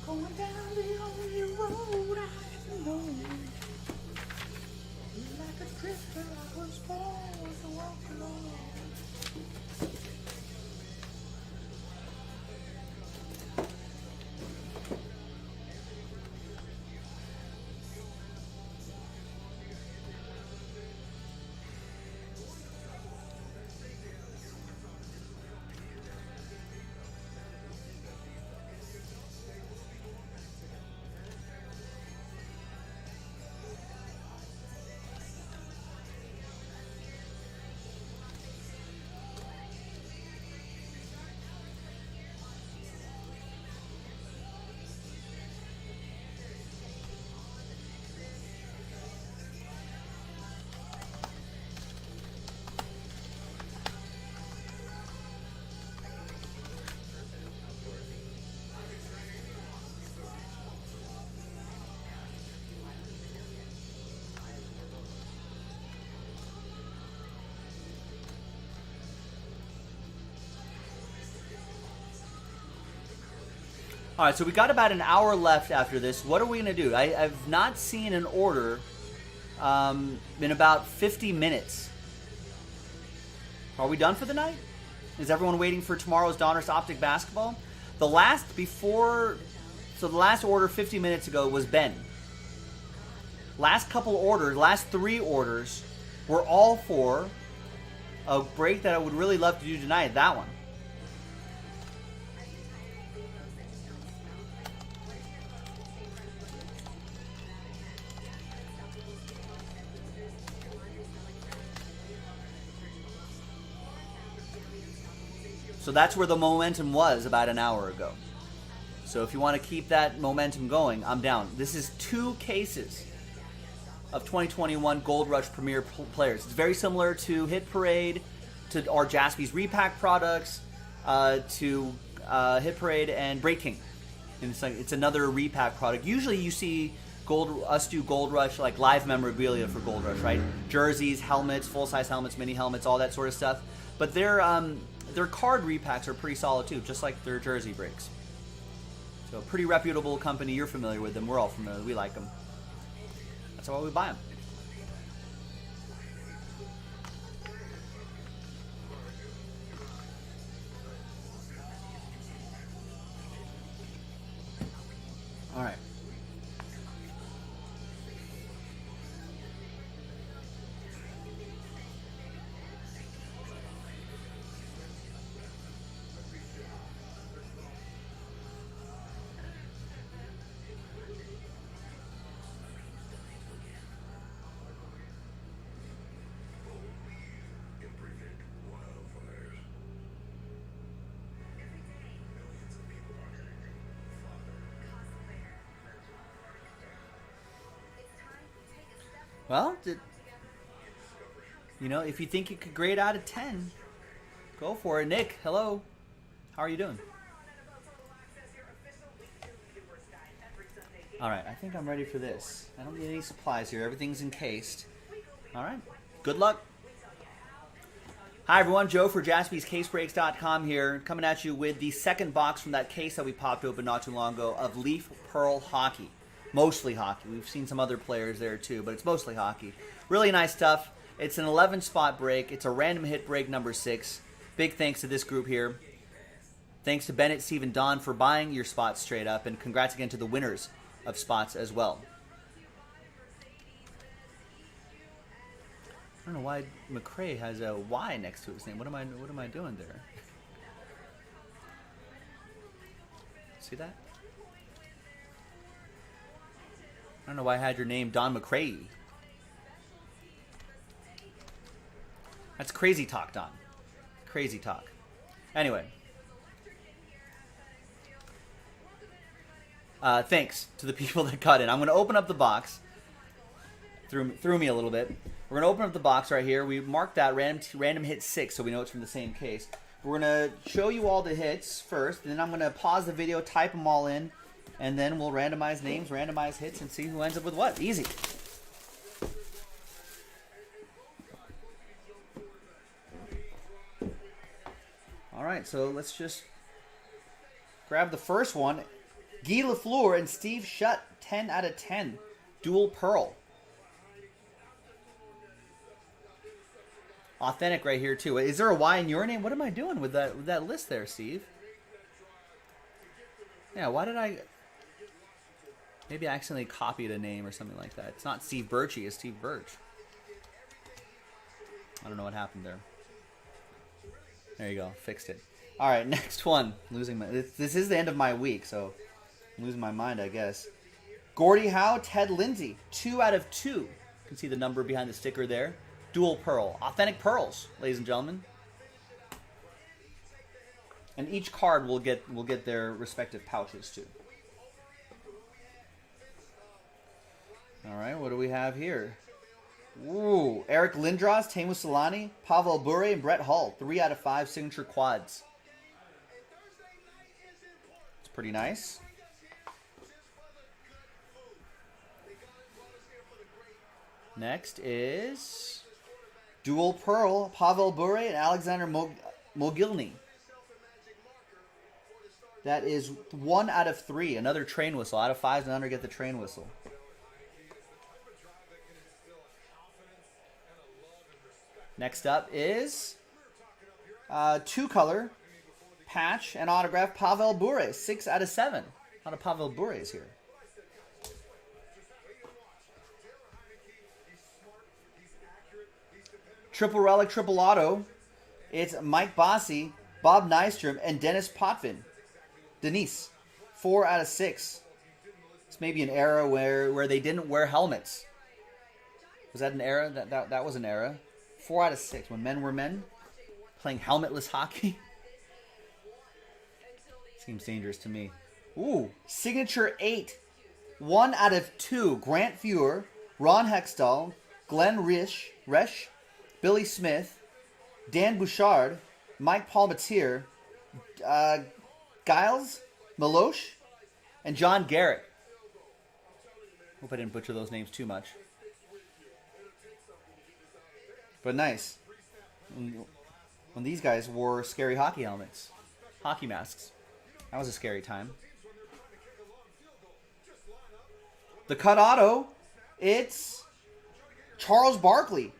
Going down the only road I know. Like a drifter, I was born to walk alone. All right, so we got about an hour left after this. What are we going to do? I've not seen an order in about 50 minutes. Are we done for the night? Is everyone waiting for tomorrow's Donruss Optic basketball? The last order 50 minutes ago was Ben. Last three orders were all for a break that I would really love to do tonight. That one. So that's where the momentum was about an hour ago. So if you want to keep that momentum going, I'm down. This is 2 cases of 2021 Gold Rush Premier players. It's very similar to Hit Parade, to our Jaspy's Repack products, to Hit Parade and Break King. And it's another repack product. Usually you see us do Gold Rush, like live memorabilia for Gold Rush, right? Jerseys, helmets, full-size helmets, mini helmets, all that sort of stuff. But their card repacks are pretty solid too, just like their jersey breaks. So a pretty reputable company. You're familiar with them. We're all familiar. We like them. That's why we buy them. All right. Well, if you think you could grade out of 10, go for it. Nick, hello. How are you doing? All right, I think I'm ready for this. I don't need any supplies here. Everything's encased. All right, good luck. Hi, everyone. Joe for JaspysCaseBreaks.com here, coming at you with the second box from that case that we popped open not too long ago of Leaf Pearl Hockey. Mostly hockey. We've seen some other players there too, but it's mostly hockey. Really nice stuff. It's an 11-spot break. It's a random hit break number 6. Big thanks to this group here. Thanks to Bennett, Steve, and Don for buying your spots straight up, and congrats again to the winners of spots as well. I don't know why McRae has a Y next to his name. What am I doing there? See that? I don't know why I had your name Don McRae. That's crazy talk, Don. Crazy talk. Anyway. Thanks to the people that got in. I'm going to open up the box. Threw me a little bit. We're going to open up the box right here. We marked that random hit 6 so we know it's from the same case. We're going to show you all the hits first, and then I'm going to pause the video, type them all in, and then we'll randomize names, randomize hits, and see who ends up with what. Easy. All right, so let's just grab the first one. Guy Lafleur and Steve Shutt, 10 out of 10. Dual Pearl. Authentic right here, too. Is there a Y in your name? What am I doing with that list there, Steve? Yeah, why did I... Maybe I accidentally copied a name or something like that. It's not Steve Birchie, it's Steve Birch. I don't know what happened there. There you go, fixed it. All right, next one. This is the end of my week, so I'm losing my mind, I guess. Gordie Howe, Ted Lindsay, 2 out of 2. You can see the number behind the sticker there. Dual Pearl. Authentic pearls, ladies and gentlemen. And each card will get their respective pouches, too. All right, what do we have here? Ooh, Eric Lindros, Teemu Selanne, Pavel Bure, and Brett Hull. 3 out of 5 signature quads. It's pretty nice. Next is Dual Pearl, Pavel Bure, and Alexander Mogilny. That is 1 out of 3. Another train whistle. Out of 5s and under get the train whistle. Next up is 2-color patch and autograph Pavel Bure. 6 out of 7. A lot of Pavel Bures here. Triple relic, triple auto. It's Mike Bossy, Bob Nystrom, and Dennis Potvin. Denise, 4 out of 6. It's maybe an era where they didn't wear helmets. Was that an era? That was an era. 4 out of 6. When men were men, playing helmetless hockey. Seems dangerous to me. Ooh, signature 8. 1 out of 2. Grant Fuhr, Ron Hextall, Glenn Resch, Billy Smith, Dan Bouchard, Mike Palmatier, Giles, Milosh, and John Garrett. Hope I didn't butcher those names too much. But nice. When these guys wore scary hockey helmets. Hockey masks. That was a scary time. The cut auto, it's Charles Barkley.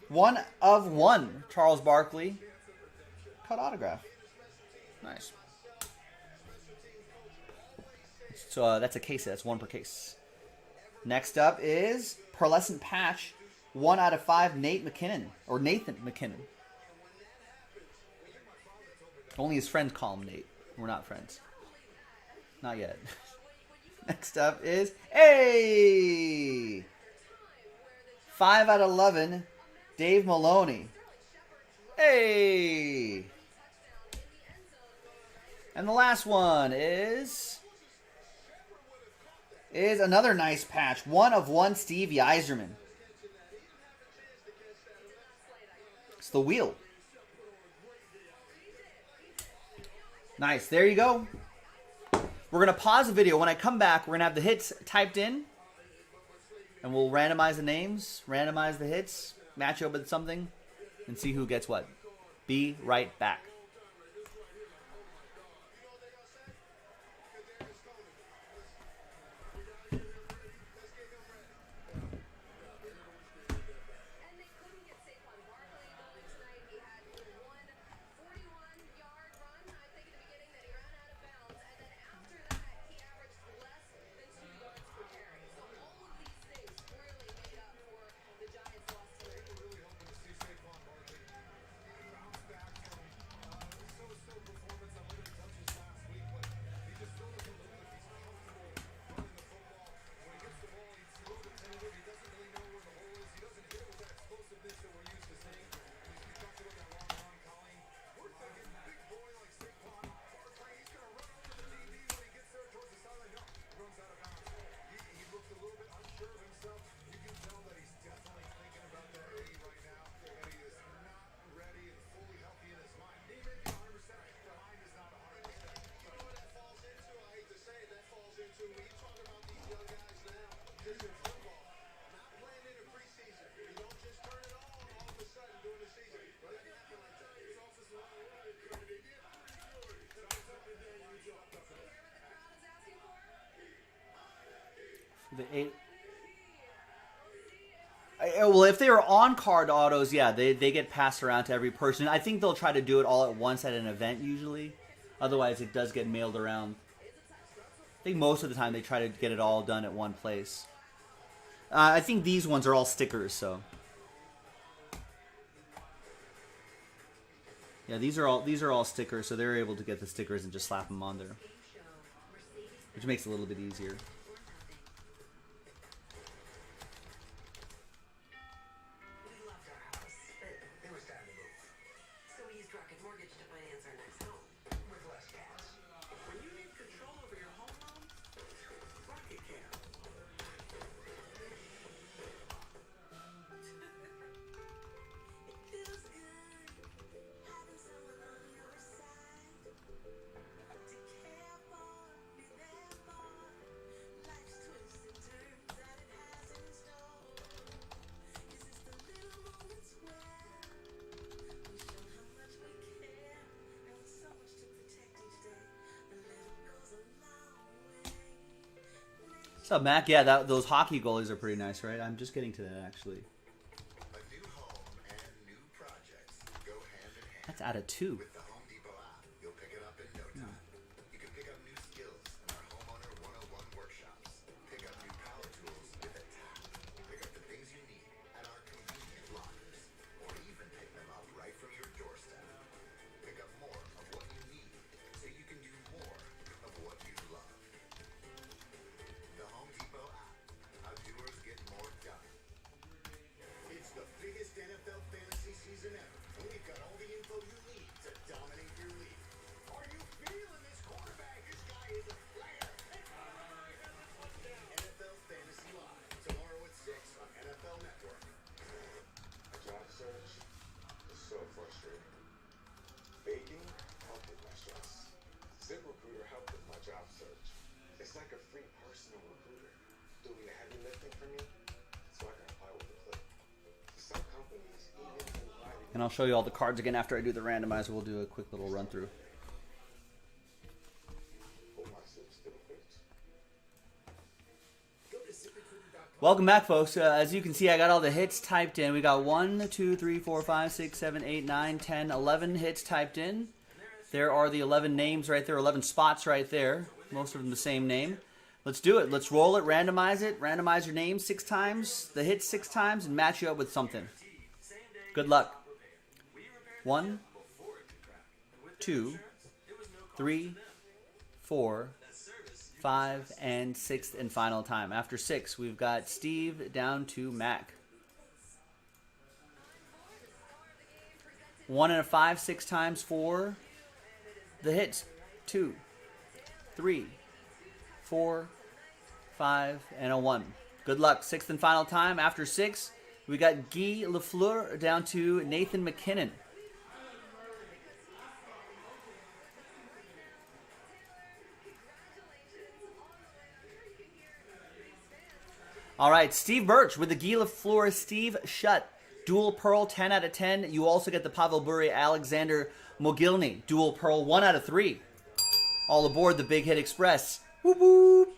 1 of 1. Charles Barkley. Cut autograph. Nice. So that's a case. That's 1 per case. Next up is pearlescent patch. 1 out of 5. Nathan McKinnon. Only his friends call him Nate. We're not friends. Not yet. Next up is 5 out of 11. Dave Maloney. Hey! And the last one is another nice patch. 1 of 1 Stevie Yzerman. It's the wheel. Nice. There you go. We're going to pause the video. When I come back, we're going to have the hits typed in. And we'll randomize the names, randomize the hits, match up with something, and see who gets what. Be right back. Well, if they are on-card autos, yeah, they get passed around to every person. I think they'll try to do it all at once at an event, usually. Otherwise, it does get mailed around. I think most of the time they try to get it all done at one place. I think these ones are all stickers, so... Yeah, these are all stickers, so they're able to get the stickers and just slap them on there. Which makes it a little bit easier. What's up, Mac? Yeah, those hockey goalies are pretty nice, right? I'm just getting to that, actually. A new home and new projects go hand in hand. That's out of 2. With the Home Depot app, you'll pick it up in no time. You can pick up new skills in our Homeowner 101 workshops. Pick up new power tools with a tap. Pick up the things you need at our convenient lockers. Or even pick them up right from your doorstep. Pick up more of what you need so you can do more of what you love. The Home Depot app. How doers get more done. It's the biggest NFL fantasy season ever, and we've got all the info you need to dominate your league. Are you feeling this quarterback? This guy is a player. NFL Fantasy Live, tomorrow at 6 on NFL Network. A job search is so frustrating. Baking helped with my stress. ZipRecruiter helped with my job search. It's like a free personal recruiter doing the heavy lifting for me, so I can apply with a click. Some companies even invited And I'll show you all the cards again after I do the randomizer. We'll do a quick little run through. my suit still fits. Go to ZipRecruiter.com. Welcome back, folks. As you can see, I got all the hits typed in. We got 1, 2, 3, 4, 5, 6, 7, 8, 9, 10, 11 hits typed in. There are the 11 names right there, 11 spots right there. Most of them the same name. Let's do it. Let's roll it, randomize it. Randomize your name 6 times, the hits 6 times, and match you up with something. Good luck. 1, 2, 3, 4, 5, and 6th and final time. After 6, we've got Steve down to Mac. 1 and a 5, 6 times for the hits. 2, 3, 4, 5, and a 1. Good luck. 6th and final time. After 6, we got Guy Lafleur down to Nathan McKinnon. All right, Steve Birch with the Guy Lafleur Steve Shutt. Dual Pearl, 10 out of 10. You also get the Pavel Bure Alexander Mogilny. Dual Pearl, 1 out of 3. All aboard the Big Hit Express. Whoop, whoop.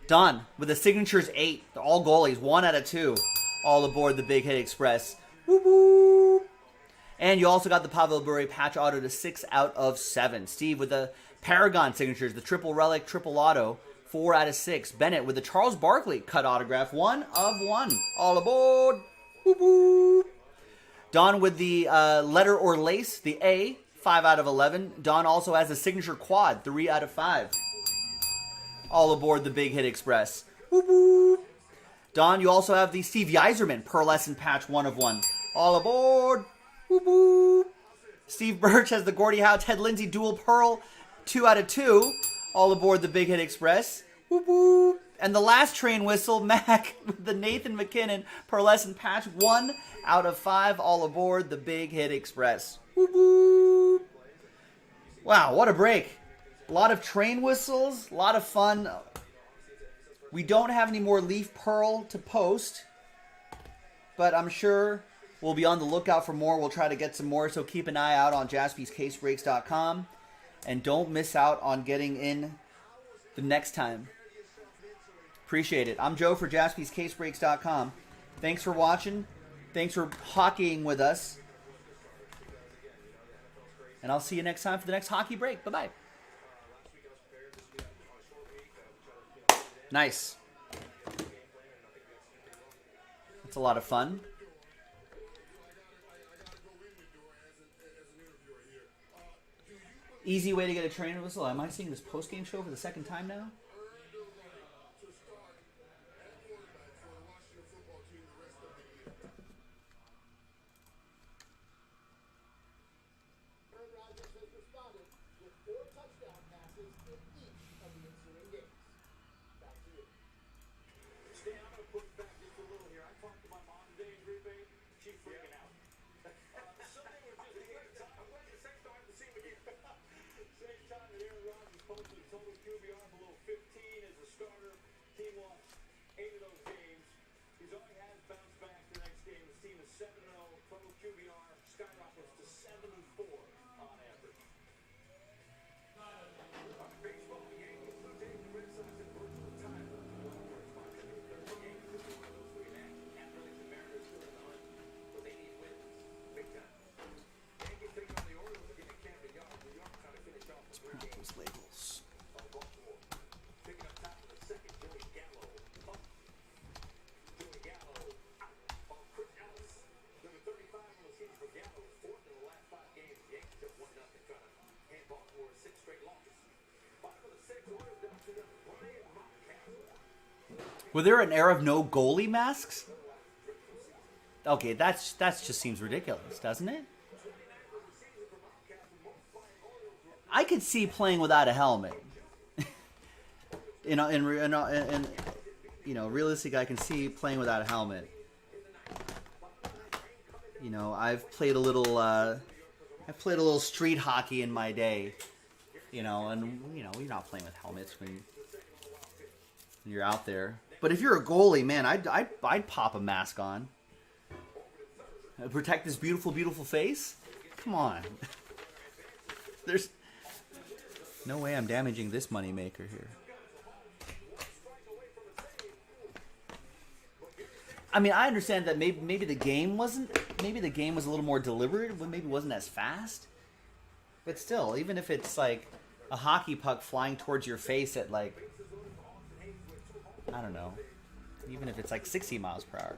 Don with the signatures 8. They're all goalies, 1 out of 2. All aboard the Big Hit Express. Whoop, whoop. And you also got the Pavel Bure patch auto to 6 out of 7. Steve with the Paragon signatures, the triple relic, triple auto, 4 out of 6. Bennett with the Charles Barkley cut autograph, 1 of 1. All aboard. Whoop, whoop. Don with the letter or lace, the A, 5 out of 11. Don also has a signature quad, 3 out of 5. All aboard the Big Hit Express. Whoop, whoop. Don, you also have the Steve Yzerman pearlescent patch, 1 of 1. All aboard. Whoop, whoop. Steve Birch has the Gordie Howe Ted Lindsay dual pearl, 2 out of 2. All aboard the Big Hit Express. Whoop, whoop. And the last train whistle, Mac, with the Nathan McKinnon pearlescent patch, 1 out of 5. All aboard the Big Hit Express. Whoop, whoop. Wow, what a break. A lot of train whistles, a lot of fun. We don't have any more Leaf Pearl to post, but I'm sure we'll be on the lookout for more. We'll try to get some more, so keep an eye out on jaspyscasebreaks.com. And don't miss out on getting in the next time. Appreciate it. I'm Joe for jaspyscasebreaks.com. Thanks for watching. Thanks for hockeying with us. And I'll see you next time for the next hockey break. Bye-bye. Nice. That's a lot of fun. Easy way to get a train whistle. Am I seeing this post-game show for the second time now? Same time that Aaron Rodgers posted total QBR below 50. Were there an era of no goalie masks? Okay, that's just seems ridiculous, doesn't it? I could see playing without a helmet. Realistic, I can see playing without a helmet. You know, I've played a little street hockey in my day. You know, and you're not playing with helmets when you're out there. But if you're a goalie, man, I'd pop a mask on. Protect this beautiful, beautiful face? Come on. There's no way I'm damaging this moneymaker here. I mean, I understand that maybe the game was a little more deliberate, but maybe it wasn't as fast. But still, even if it's like a hockey puck flying towards your face at like, I don't know, even if it's like 60 miles per hour.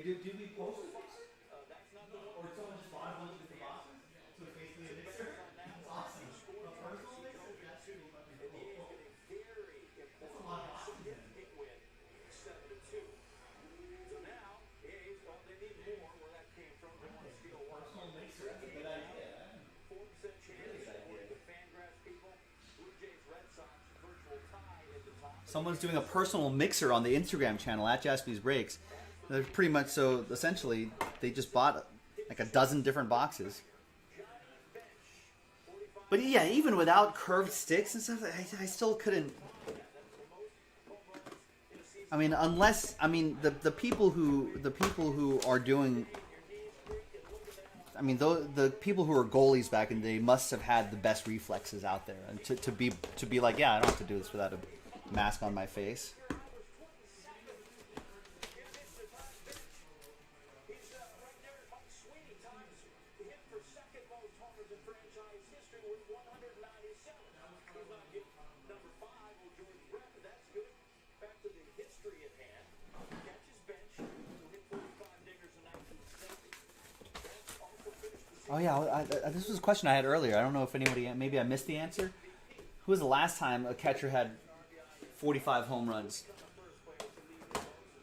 Did we post the picture? Or someone just bought a bunch of different boxes? So it's basically a mixer? That's awesome. A personal mixer? That's pretty fucking cool. That's a lot of boxes then. Personal mixer, that's a good idea. Really good idea. Someone's doing a personal mixer on the Instagram channel at Jaspy's Breaks. They're pretty much so. Essentially, they just bought like a dozen different boxes. But yeah, even without curved sticks and stuff, I still couldn't. I mean, the people who are doing. I mean, the people who are goalies back in the day must have had the best reflexes out there, and to be like, yeah, I don't have to do this without a mask on my face. Oh yeah, this was a question I had earlier. I don't know if anybody, maybe I missed the answer. Who was the last time a catcher had 45 home runs?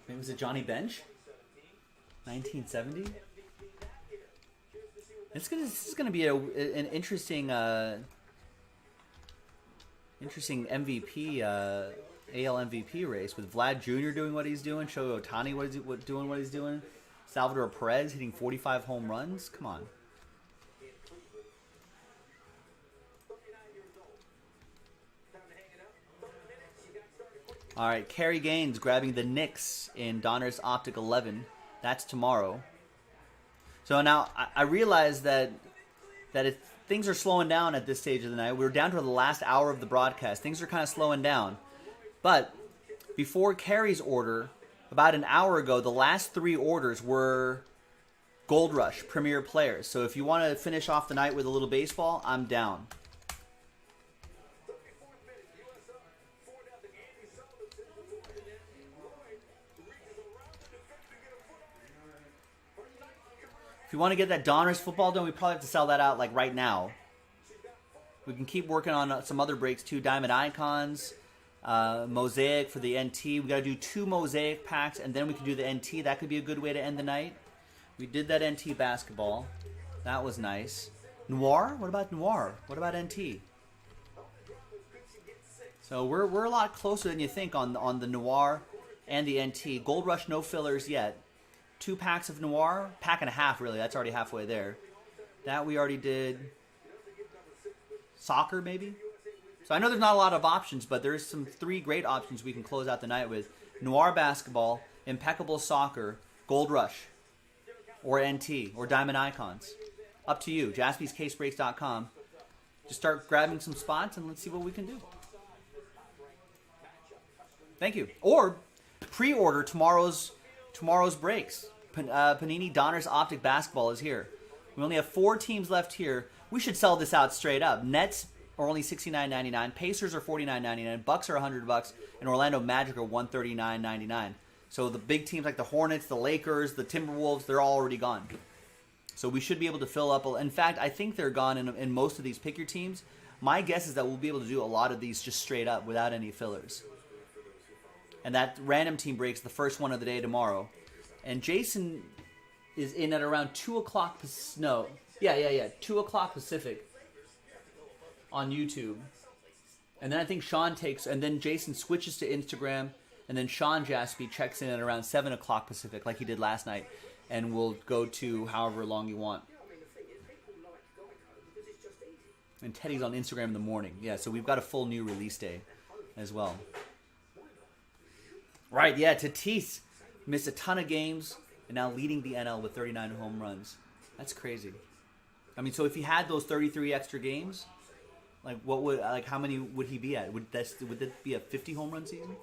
Maybe was it Johnny Bench? 1970. This is gonna be an interesting MVP AL MVP race with Vlad Jr. doing what he's doing, Shohei Ohtani doing what he's doing, Salvador Perez hitting 45 home runs. Come on. All right, Kerry Gaines grabbing the Knicks in Donruss Optic 11. That's tomorrow. So now I realize that if things are slowing down at this stage of the night. We're down to the last hour of the broadcast. Things are kind of slowing down. But before Kerry's order, about an hour ago, the last 3 orders were Gold Rush Premier Players. So if you want to finish off the night with a little baseball, I'm down. If you want to get that Donruss football done, we probably have to sell that out like right now. We can keep working on some other breaks too. Diamond Icons, Mosaic for the NT. We got to do 2 Mosaic packs, and then we can do the NT. That could be a good way to end the night. We did that NT basketball. That was nice. Noir? What about Noir? What about NT? So we're a lot closer than you think on the Noir and the NT. Gold Rush, no fillers yet. 2 packs of Noir, pack and a half really. That's already halfway there. That we already did. Soccer maybe. So I know there's not a lot of options, but there's some 3 great options we can close out the night with. Noir Basketball, Impeccable Soccer, Gold Rush, or NT, or Diamond Icons. Up to you. JaspysCaseBreaks.com. Just start grabbing some spots and let's see what we can do. Thank you. Or pre-order tomorrow's breaks. Panini Donruss Optic Basketball is here. We only have 4 teams left here. We should sell this out straight up. Nets are only $69.99. Pacers are $49.99. Bucks are $100. And Orlando Magic are $139.99. So the big teams like the Hornets, the Lakers, the Timberwolves, they're all already gone. So we should be able to fill up. In fact, I think they're gone in most of these pick your teams. My guess is that we'll be able to do a lot of these just straight up without any fillers. And that random team breaks the first one of the day tomorrow. And Jason is in at around 2 o'clock. No. Yeah. 2 o'clock Pacific on YouTube. And then I think Sean takes, and then Jason switches to Instagram. And then Sean Jaspy checks in at around 7 o'clock Pacific like he did last night. And we'll go to however long you want. And Teddy's on Instagram in the morning. Yeah, so we've got a full new release day as well. Right, yeah, Tatis missed a ton of games and now leading the NL with 39 home runs. That's crazy. I mean, so if he had those 33 extra games, how many would he be at? Would that be a 50 home run season?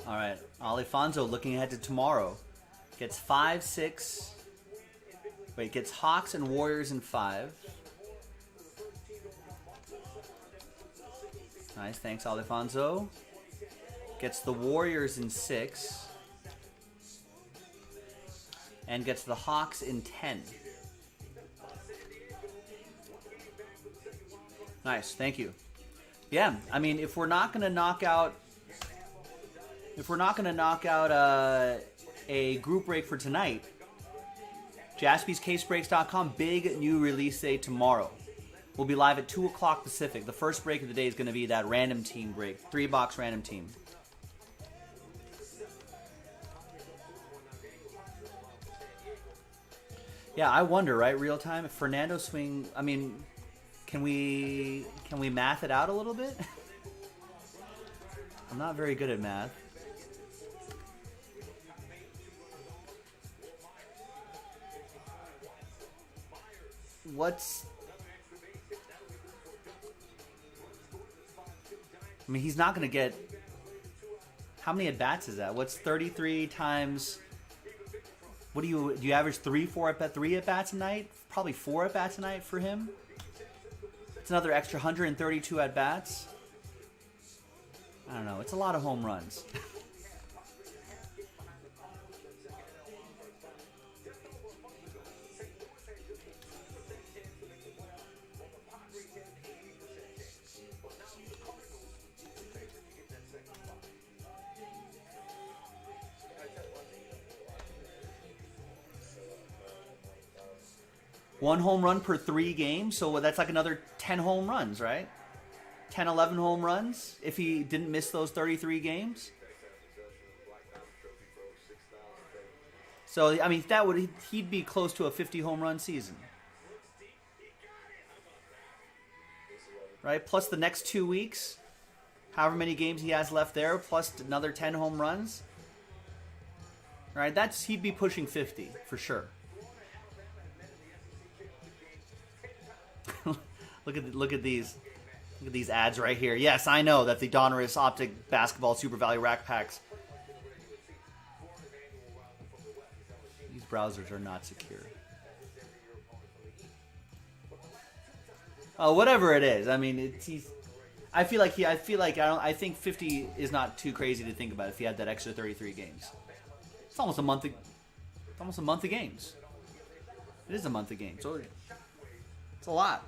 All right, Alfonso looking ahead to tomorrow. Gets 5, 6. Wait, gets Hawks and Warriors in 5. Nice, thanks, Alfonso. Gets the Warriors in 6. And gets the Hawks in 10. Nice, thank you. Yeah, I mean, if we're not gonna knock out a group break for tonight, JaspysCaseBreaks.com, big new release day tomorrow. We'll be live at 2 o'clock Pacific. The first break of the day is going to be that random team break, 3-box random team. Yeah, I wonder, right, real time, if Fernando swing, I mean, can we math it out a little bit? I'm not very good at math. I mean, he's not going to get... How many at-bats is that? What's 33 times... What do you average 3 at-bats a night? Probably 4 at-bats a night for him. It's another extra 132 at-bats. I don't know. It's a lot of home runs. One home run per 3 games, so that's like another 10 home runs, right? 10, 11 home runs if he didn't miss those 33 games. So, I mean, he'd be close to a 50 home run season. Right? Plus the next 2 weeks, however many games he has left there, plus another 10 home runs. Right? He'd be pushing 50 for sure. Look at these ads right here. Yes, I know that the Donruss Optic Basketball Super Value Rack Packs. These browsers are not secure. Oh, whatever it is. I mean, I think 50 is not too crazy to think about if he had that extra 33 games. It's almost a month. It's almost a month of games. It is a month of games. So it's a lot.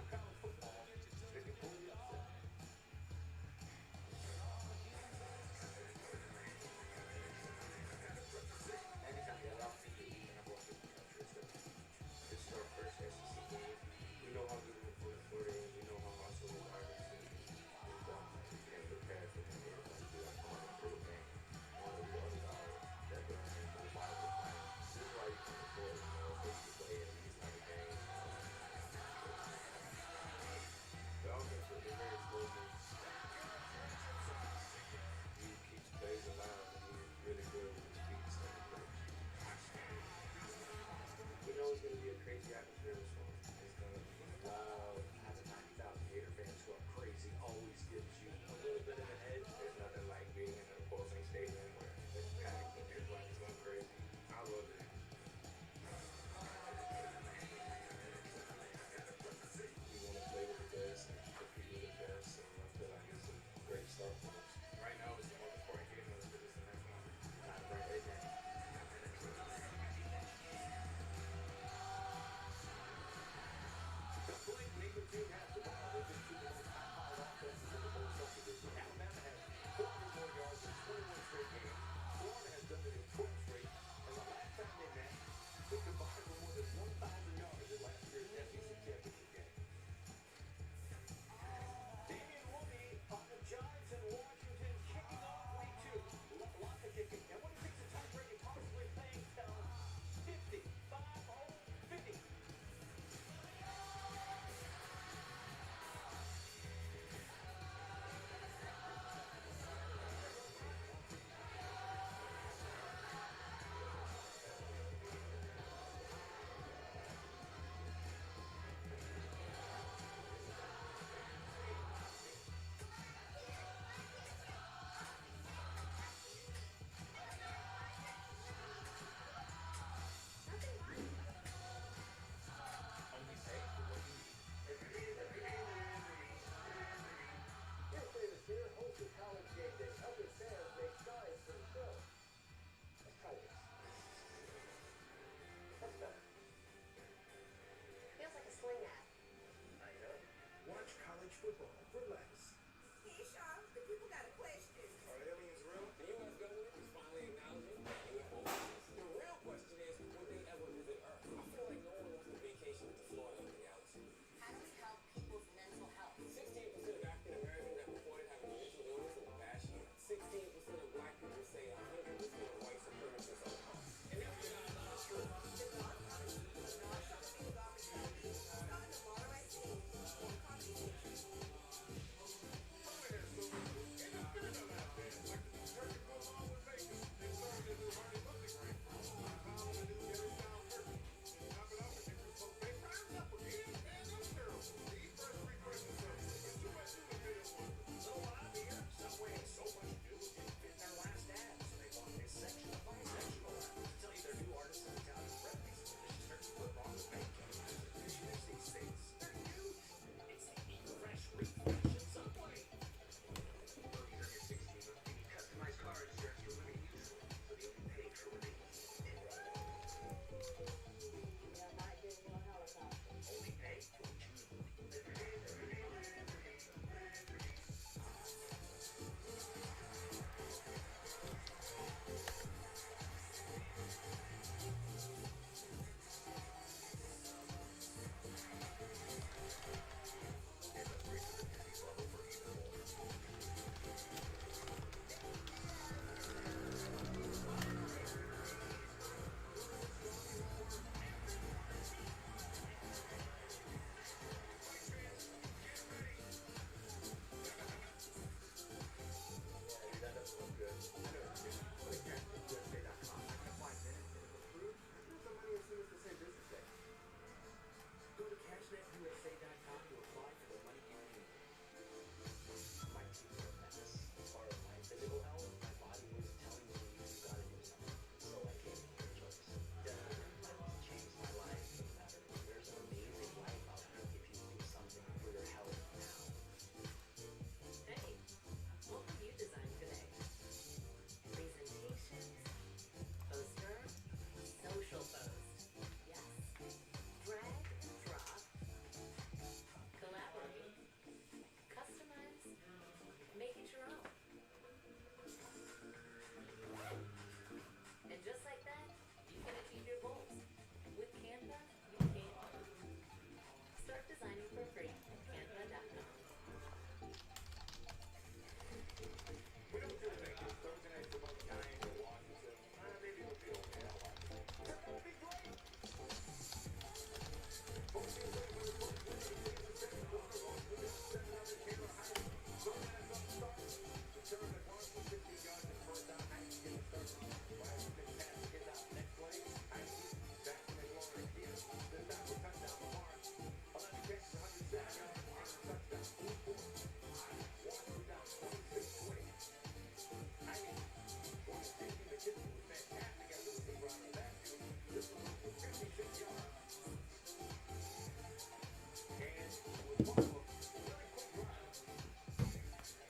signing for free at Canva.com.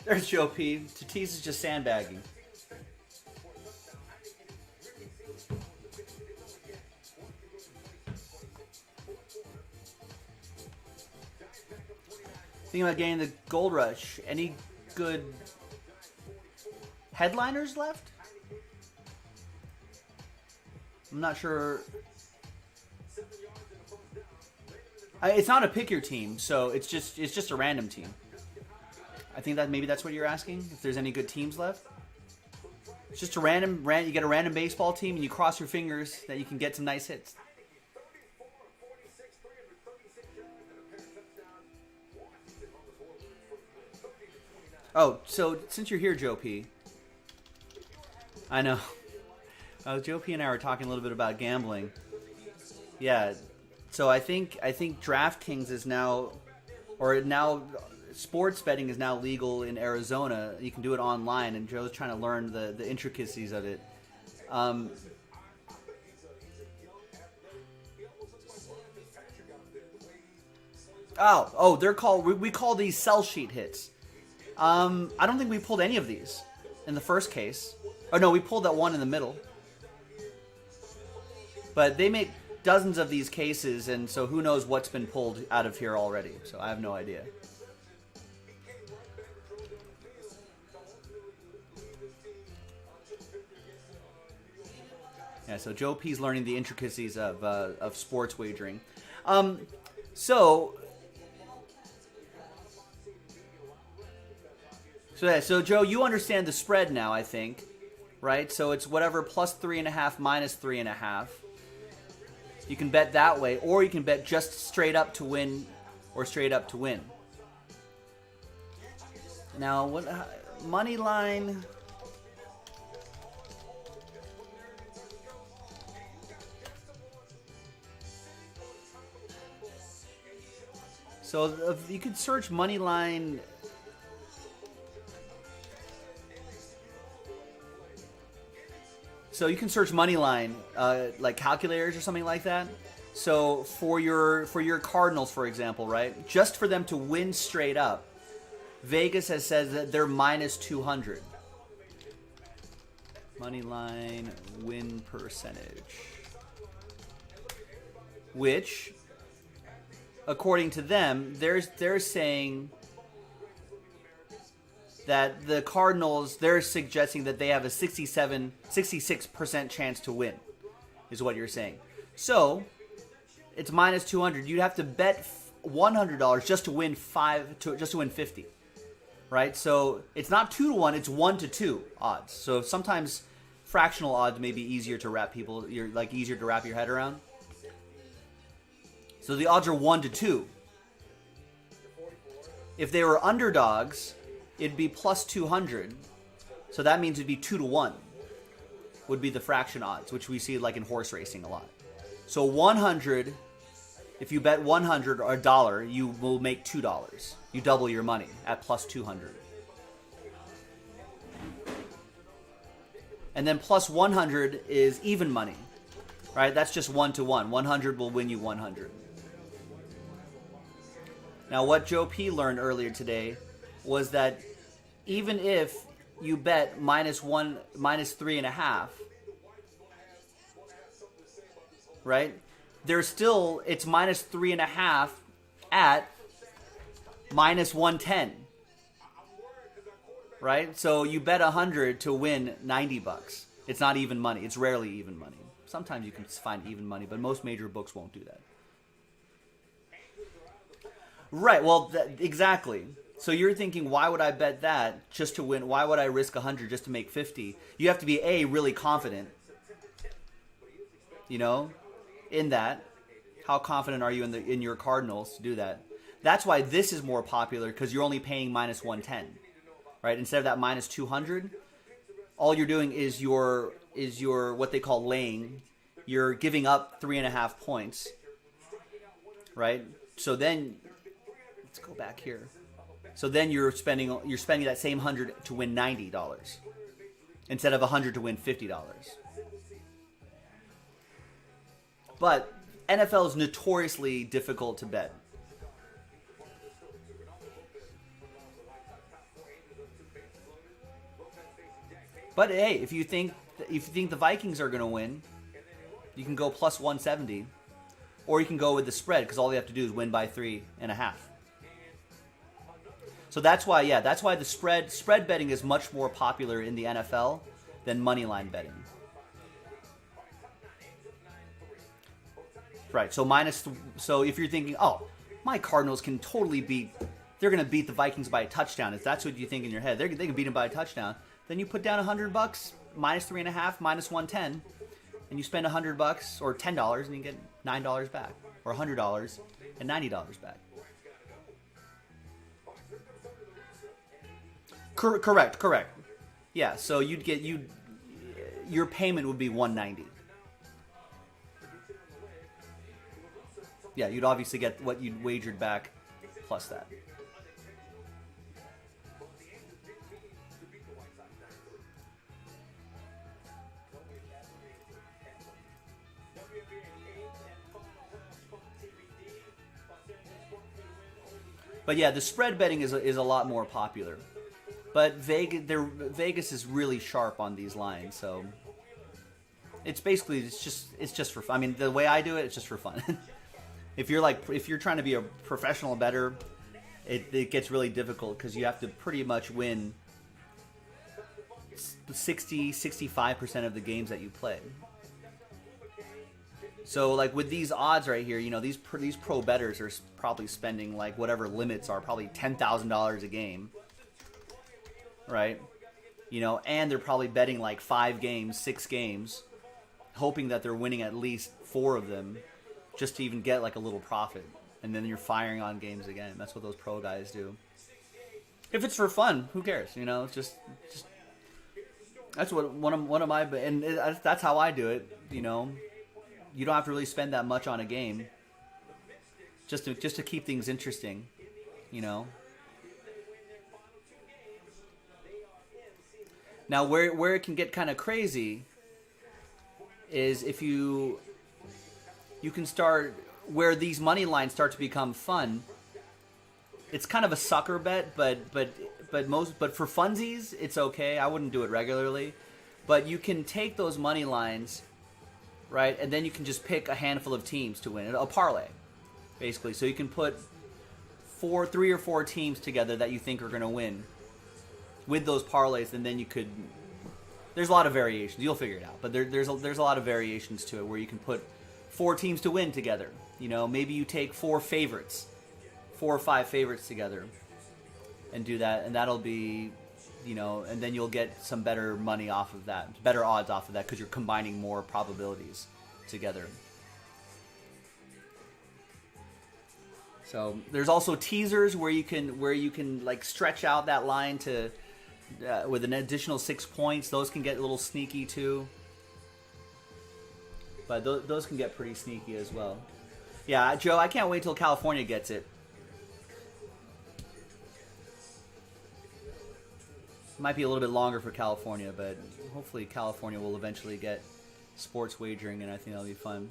There's Joe P. Tatis is just sandbagging. Thinking about getting the Gold Rush. Any good headliners left? I'm not sure. It's not a pick your team, so it's just a random team. I think that maybe that's what you're asking. If there's any good teams left, it's just a random. You get a random baseball team, and you cross your fingers that you can get some nice hits. Oh, so since you're here, Joe P. I know. Joe P and I were talking a little bit about gambling. Yeah. So I think DraftKings is now, sports betting is now legal in Arizona. You can do it online, and Joe's trying to learn the intricacies of it. They're called. We call these sell sheet hits. I don't think we pulled any of these in the first case. Oh no, we pulled that one in the middle. But they make dozens of these cases, and so who knows what's been pulled out of here already. So I have no idea. Yeah, so Joe P's learning the intricacies of sports wagering. So Joe, you understand the spread now, I think, right? So it's whatever plus 3.5 minus 3.5. You can bet that way, or you can bet just straight up to win, or straight up to win. Now, what money line? So you could search money line. So you can search money line, like calculators or something like that. So for your Cardinals, for example, right? Just for them to win straight up, Vegas has said that they're minus 200. Money line win percentage, which, according to them, they're saying that the Cardinals, they're suggesting that they have a 66% chance to win, is what you're saying. So, it's minus 200. You'd have to bet $100 just to win 50, right? So, it's not 2-1, it's 1-2 odds. So, sometimes fractional odds may be easier to wrap easier to wrap your head around. So, the odds are 1-2. If they were underdogs, it'd be plus 200. So that means it'd be 2-1 would be the fraction odds, which we see like in horse racing a lot. So 100, if you bet 100 or $1, you will make $2. You double your money at plus 200. And then plus 100 is even money, right? That's just 1-1. 100 will win you 100. Now what Joe P learned earlier today was that even if you bet minus 3.5, right? It's minus 3.5 at minus 110, right? So you bet 100 to win $90. It's not even money. It's rarely even money. Sometimes you can find even money, but most major books won't do that. Right. Well, exactly. So you're thinking, why would I bet that just to win? Why would I risk 100 just to make 50? You have to be really confident. You know, in that. How confident are you in your Cardinals to do that? That's why this is more popular because you're only paying minus 110, right? Instead of that minus 200, all you're doing is your what they call laying. You're giving up 3.5 points, right? So then, let's go back here. So then you're spending that same 100 to win $90 instead of 100 to win $50. But NFL is notoriously difficult to bet. But hey, if you think the Vikings are going to win, you can go plus 170, or you can go with the spread because all they have to do is win by 3.5. So that's why the spread betting is much more popular in the NFL than money line betting. Right. So if you're thinking, oh, my Cardinals can totally they're going to beat the Vikings by a touchdown. If that's what you think in your head, they can beat them by a touchdown. Then you put down $100, minus 3.5, minus 110, and you spend $100 or $10, and you get $9 back, or $100 and $90 back. Correct. Yeah. So your payment would be $190. Yeah, you'd obviously get what you'd wagered back plus that. But yeah, the spread betting is a lot more popular. But Vegas is really sharp on these lines, so it's just for fun. I mean, the way I do it, it's just for fun. If you're trying to be a professional bettor, it gets really difficult because you have to pretty much win 65% of the games that you play. So like with these odds right here, you know, these pro bettors are probably spending like whatever limits are, probably $10,000 a game, right? You know, and they're probably betting like 5 games, 6 games, hoping that they're winning at least 4 of them, just to even get like a little profit, and then you're firing on games again. That's what those pro guys do. If it's for fun, who cares? You know, it's just that's what one of my and that's how I do it. You know, you don't have to really spend that much on a game, just to keep things interesting. You know. Now, where it can get kind of crazy is if you can start where these money lines start to become fun. It's kind of a sucker bet, but for funsies, it's okay. I wouldn't do it regularly, but you can take those money lines, right, and then you can just pick a handful of teams to win a parlay, basically. So you can put 3 or 4 teams together that you think are going to win with those parlays, and then you could. There's a lot of variations. You'll figure it out, but there's a lot of variations to it where you can put 4 teams to win together. You know, maybe you take 4 or 5 favorites together and do that, and that'll be, you know, and then you'll get some better money off of that, better odds off of that because you're combining more probabilities together. So there's also teasers where you can like stretch out that line to with an additional 6 points. Those can get a little sneaky too. But those can get pretty sneaky as well. Yeah, Joe, I can't wait till California gets it. Might be a little bit longer for California, but hopefully California will eventually get sports wagering, and I think that'll be fun.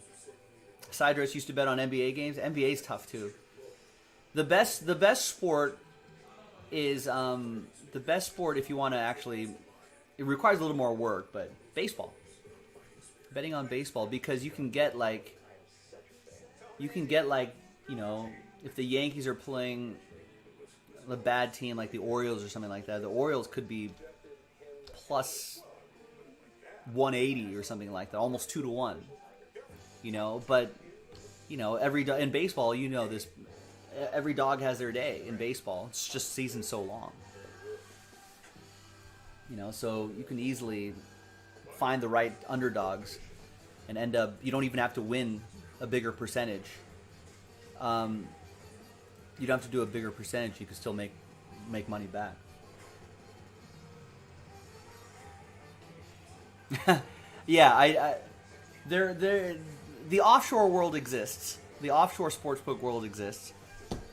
Sidros used to bet on NBA games. NBA's tough too. The best sport is the best sport if you want to actually. It requires a little more work, but baseball. Betting on baseball, because you can get like, you know, if the Yankees are playing a bad team like the Orioles or something like that, the Orioles could be plus 180 or something like that, almost 2-1. You know, but you know, in baseball, you know this, every dog has their day in baseball. It's just season's so long. So you can easily find the right underdogs and end up, you don't even have to win a bigger percentage. You don't have to do a bigger percentage. You can still make money back. Yeah, the offshore world exists. The offshore sportsbook world exists.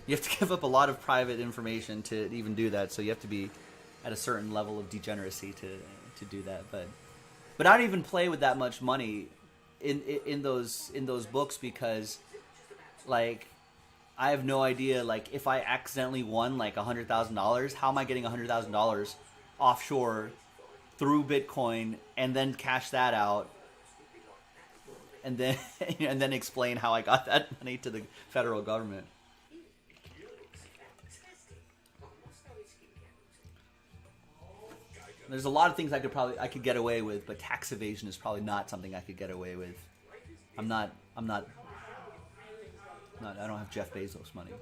You have to give up a lot of private information to even do that. So you have to be at a certain level of degeneracy to do that. But I don't even play with that much money in those books because, like, I have no idea. Like, if I accidentally won like $100,000, how am I getting $100,000 offshore through Bitcoin and then cash that out and then and then explain how I got that money to the federal government? There's a lot of things I could get away with, but tax evasion is probably not something I could get away with. I don't have Jeff Bezos money.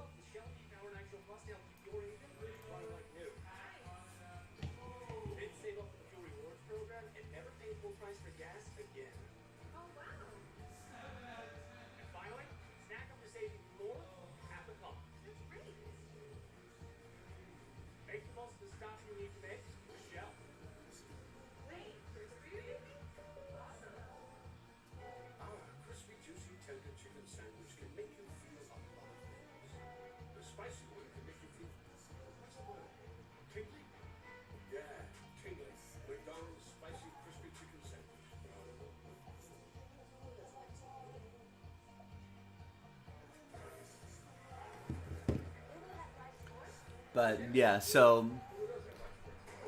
But yeah, so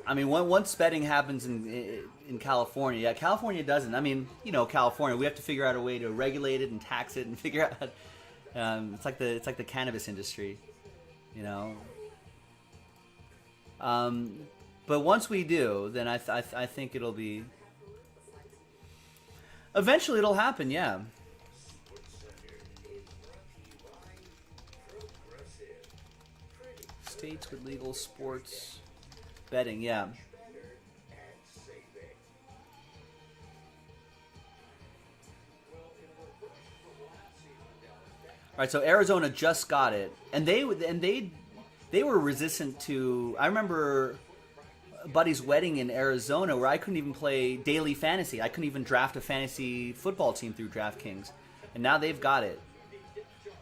I mean, once betting happens in California, yeah, California doesn't. I mean, California, we have to figure out a way to regulate it and tax it and figure out. It's like the cannabis industry, But once we do, then I think it'll be. Eventually, it'll happen. Yeah. States with legal sports betting, yeah. All right, so Arizona just got it, and they were resistant to. I remember a buddy's wedding in Arizona where I couldn't even play daily fantasy. I couldn't even draft a fantasy football team through DraftKings, and now they've got it.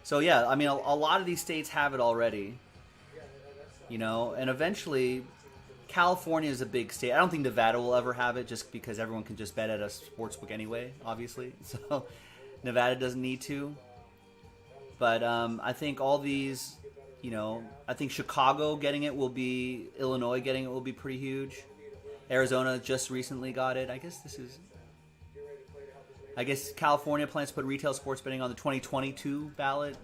So yeah, I mean, a lot of these states have it already. And eventually, California is a big state. I don't think Nevada will ever have it just because everyone can just bet at a sportsbook anyway, obviously. So Nevada doesn't need to. But I think all these, I think Chicago getting it will be, Illinois getting it will be pretty huge. Arizona just recently got it. I guess California plans to put retail sports betting on the 2022 ballot.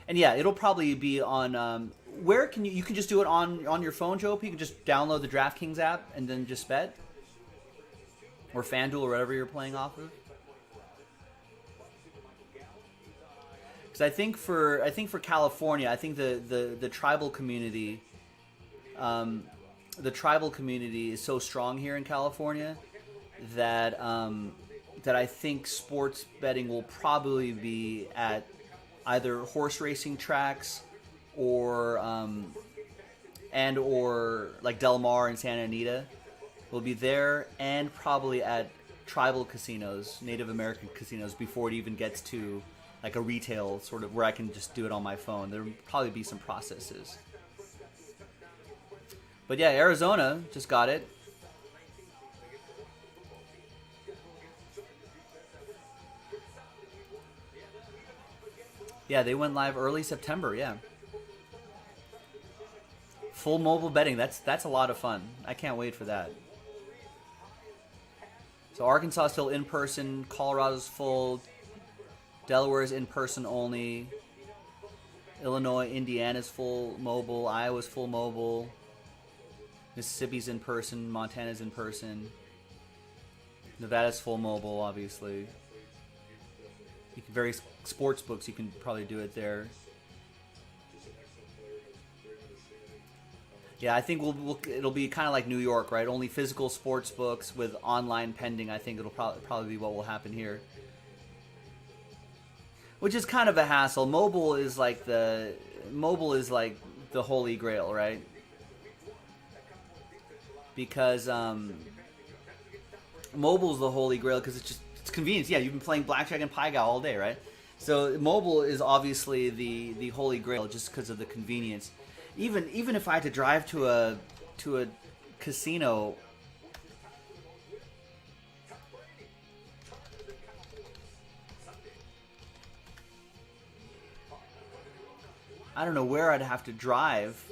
And yeah, it'll probably be on. Where can you can just do it on your phone, Joe? You can just download the DraftKings app and then just bet, or FanDuel or whatever you're playing off of. Because I think for California, I think the tribal community, is so strong here in California that I think sports betting will probably be at either horse racing tracks or like Del Mar and Santa Anita will be there, and probably at tribal casinos, Native American casinos, before it even gets to like a retail sort of where I can just do it on my phone. There'll probably be some processes. But yeah, Arizona just got it. Yeah, they went live early September, yeah. Full mobile betting, that's a lot of fun. I can't wait for that. So Arkansas is still in person, Colorado's full, Delaware's in person only, Illinois, Indiana's full mobile, Iowa's full mobile, Mississippi's in person, Montana's in person, Nevada's full mobile, obviously. Various sports books, you can probably do it there. Yeah, I think it'll be kind of like New York, right? Only physical sports books with online pending. I think it'll probably be what will happen here, which is kind of a hassle. Mobile is like the holy grail, right? Because mobile is the holy grail because it's convenience. Yeah, you've been playing blackjack and Pai Gow all day, right? So mobile is obviously the holy grail just because of the convenience. Even if I had to drive to a casino, I don't know where I'd have to drive.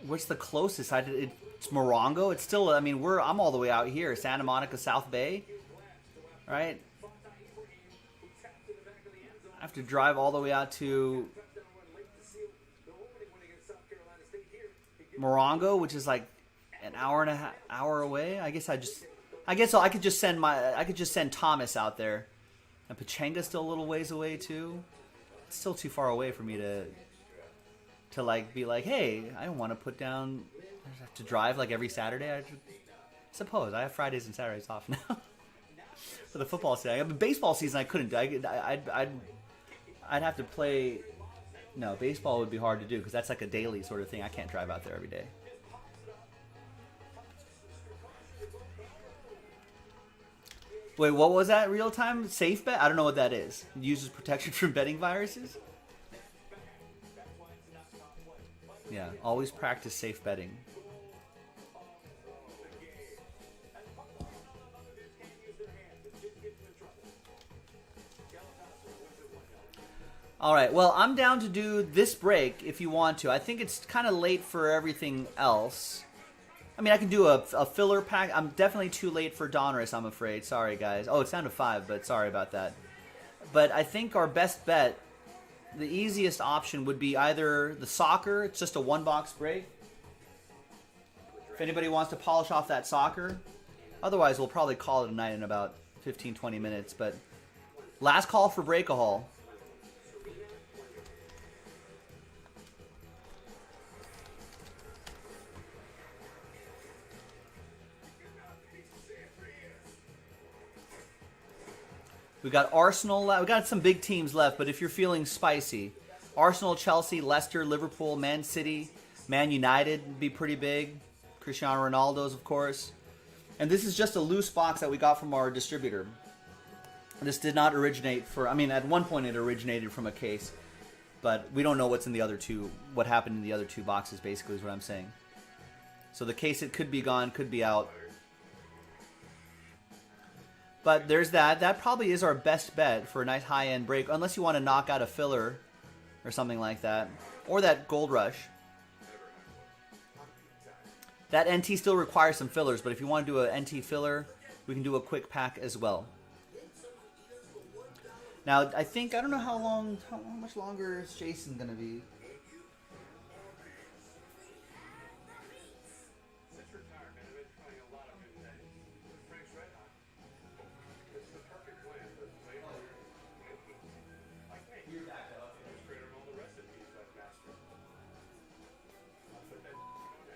What's the closest? It's Morongo. It's still. I mean, I'm all the way out here, Santa Monica, South Bay, right? I have to drive all the way out to Morongo, which is like an hour away. I guess I could just send Thomas out there. And Pachenga's still a little ways away too. It's still too far away for me to like be like, hey, I don't want to put down. I have to drive like every Saturday. I suppose I have Fridays and Saturdays off now for the football season. I mean, baseball season I couldn't. I'd have to play. No, baseball would be hard to do because that's like a daily sort of thing. I can't drive out there every day. Wait, what was that? Real time safe bet? I don't know what that is. It uses protection from betting viruses? Yeah, always practice safe betting. All right, well, I'm down to do this break if you want to. I think it's kind of late for everything else. I mean, I can do a filler pack. I'm definitely too late for Donruss, I'm afraid. Sorry, guys. Oh, it's down to 5, but sorry about that. But I think our best bet, the easiest option would be either the soccer. It's just a 1-box break. If anybody wants to polish off that soccer. Otherwise, we'll probably call it a night in about 15, 20 minutes. But last call for Breakahol. We got Arsenal. We got some big teams left, but if you're feeling spicy, Arsenal, Chelsea, Leicester, Liverpool, Man City, Man United would be pretty big. Cristiano Ronaldo's, of course. And this is just a loose box that we got from our distributor. This did not originate at one point it originated from a case, but we don't know what's in the other two, what happened in the other two boxes, basically, is what I'm saying. So the case, it could be gone, could be out. But there's that. That probably is our best bet for a nice high-end break, unless you want to knock out a filler or something like that. Or that Gold Rush. That NT still requires some fillers, but if you want to do an NT filler, we can do a quick pack as well. Now, I don't know how much longer is Jason going to be?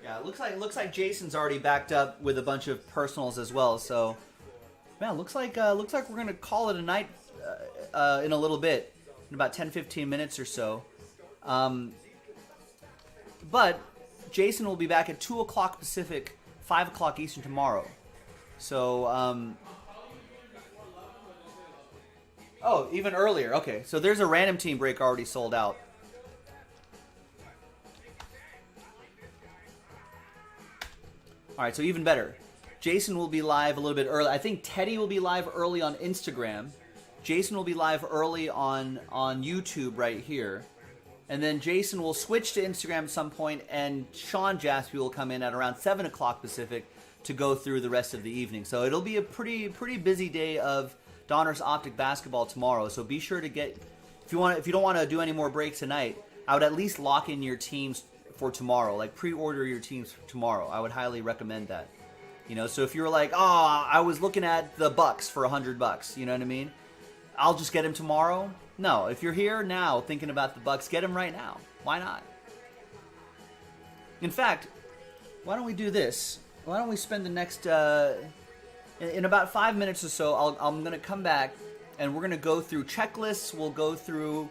Yeah, it looks like Jason's already backed up with a bunch of personals as well. So, man, looks like we're gonna call it a night in a little bit, in about 10-15 minutes or so. But Jason will be back at 2 o'clock Pacific, 5 o'clock Eastern tomorrow. So, oh, even earlier. Okay, so there's a random team break already sold out. All right, so even better. Jason will be live a little bit early. I think Teddy will be live early on Instagram. Jason will be live early on YouTube right here. And then Jason will switch to Instagram at some point, and Sean Jaspy will come in at around 7 o'clock Pacific to go through the rest of the evening. So it'll be a pretty busy day of Donruss Optic basketball tomorrow. So be sure to get, if you don't want to do any more breaks tonight, I would at least lock in your teams for tomorrow. Like, pre-order your teams for tomorrow. I would highly recommend that. So if you're like, oh, I was looking at the Bucks for $100, you know what I mean? I'll just get him tomorrow. No, if you're here now thinking about the Bucks, get him right now. Why not? In fact, why don't we do this? Why don't we spend the next in about 5 minutes or so? I'm gonna come back and we're gonna go through checklists. We'll go through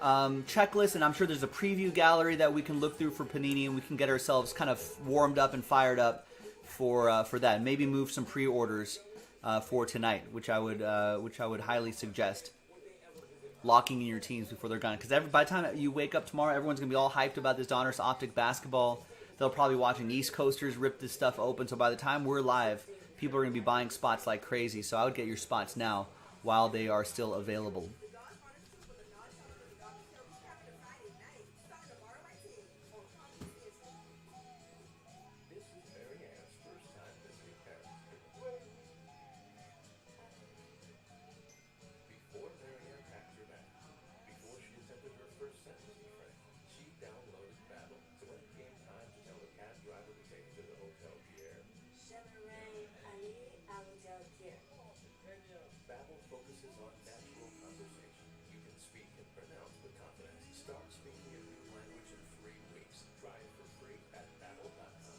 checklists, and I'm sure there's a preview gallery that we can look through for Panini, and we can get ourselves kind of warmed up and fired up for that. Maybe move some pre-orders for tonight, which I would highly suggest. Locking in your teams before they're gone, because by the time you wake up tomorrow, everyone's gonna be all hyped about this Donruss Optic basketball. They'll probably be watching East Coasters rip this stuff open. So by the time we're live, people are gonna be buying spots like crazy. So I would get your spots now while they are still available. This is Mary Ann's first time visiting Paris. Before Mary Ann packed her bag, before she attempted her first sentence in French, she downloaded Babbel. So when it came time to tell the cab driver to take her to the Hotel Pierre, Babbel focuses on natural conversation. You can speak and pronounce with confidence. Start speaking a new language in 3 weeks. Try it for free at Babbel.com.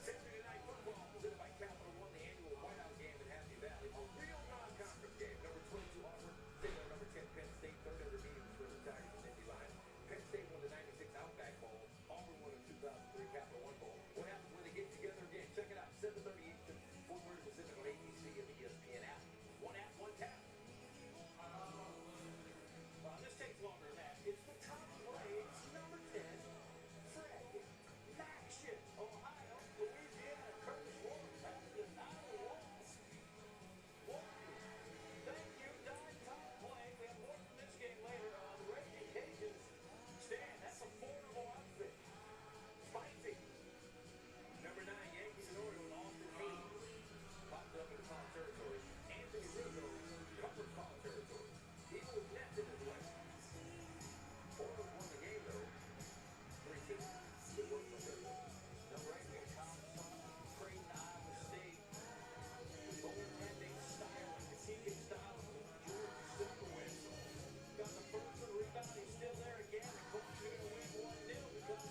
Saturday Night Football presented by Capital One, the annual whiteout game in Happy Valley. A real non-conference game. Number 22 Auburn, taking on number 10 Penn State. Third ever meeting between the Tigers and Indy Lions. Penn State won the '96 Outback Bowl. Auburn won the 2003 Capital One Bowl. What happens when they get together again? Check it out. 7:30 Eastern, 4:30 Pacific on ABC and the ESPN app. One app, one tap. This takes longer than that. It's the top play. It's number 10. Fred. Action. Ohio. Louisiana. Curtis Warren. Paxton. Iowa. Thank you, Don. Top play. We have more from this game later on Raging Cajuns. Stan, that's a formidable outfit. Spicy. Number 9, Yankees and Orioles. Austin Hayes popped up into foul territory. Anthony Rizzo covered foul territory. He was net in his way. Orioles won the game though. 3-2. Good work from Rizzo. Number 8, we had Kyle Sutton, Creighton, Iowa State. Goaltending style and critiquing style. Jordan Simkowitz got the first and rebound. He's still there again. The coach is going to win 1-0 because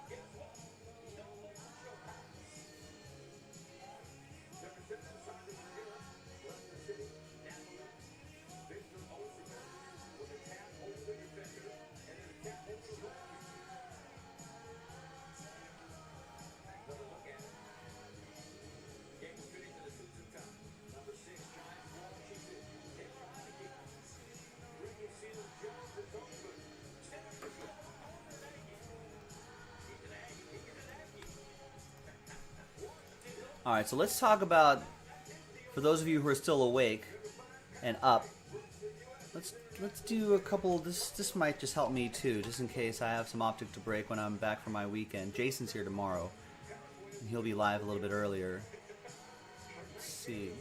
guess what? No more show pass. Number 7, Soccer Europe, Leicester City, Napoli, Victor Osimhen with a tap over the defender and then a tap over the goalkeeper. Another look at it. Game was finished in the 2-2 tie. Number 6, Giants, Washington, Taylor Heineke, Ricky Seals-Jones, and Tolbert. Stepping to the on the Nagy. He's an Aggie. He's an Aggie. All right, so let's talk about, for those of you who are still awake and up, let's do a couple. This might just help me too, just in case I have some optic to break when I'm back for my weekend. Jason's here tomorrow, and he'll be live a little bit earlier. Let's see.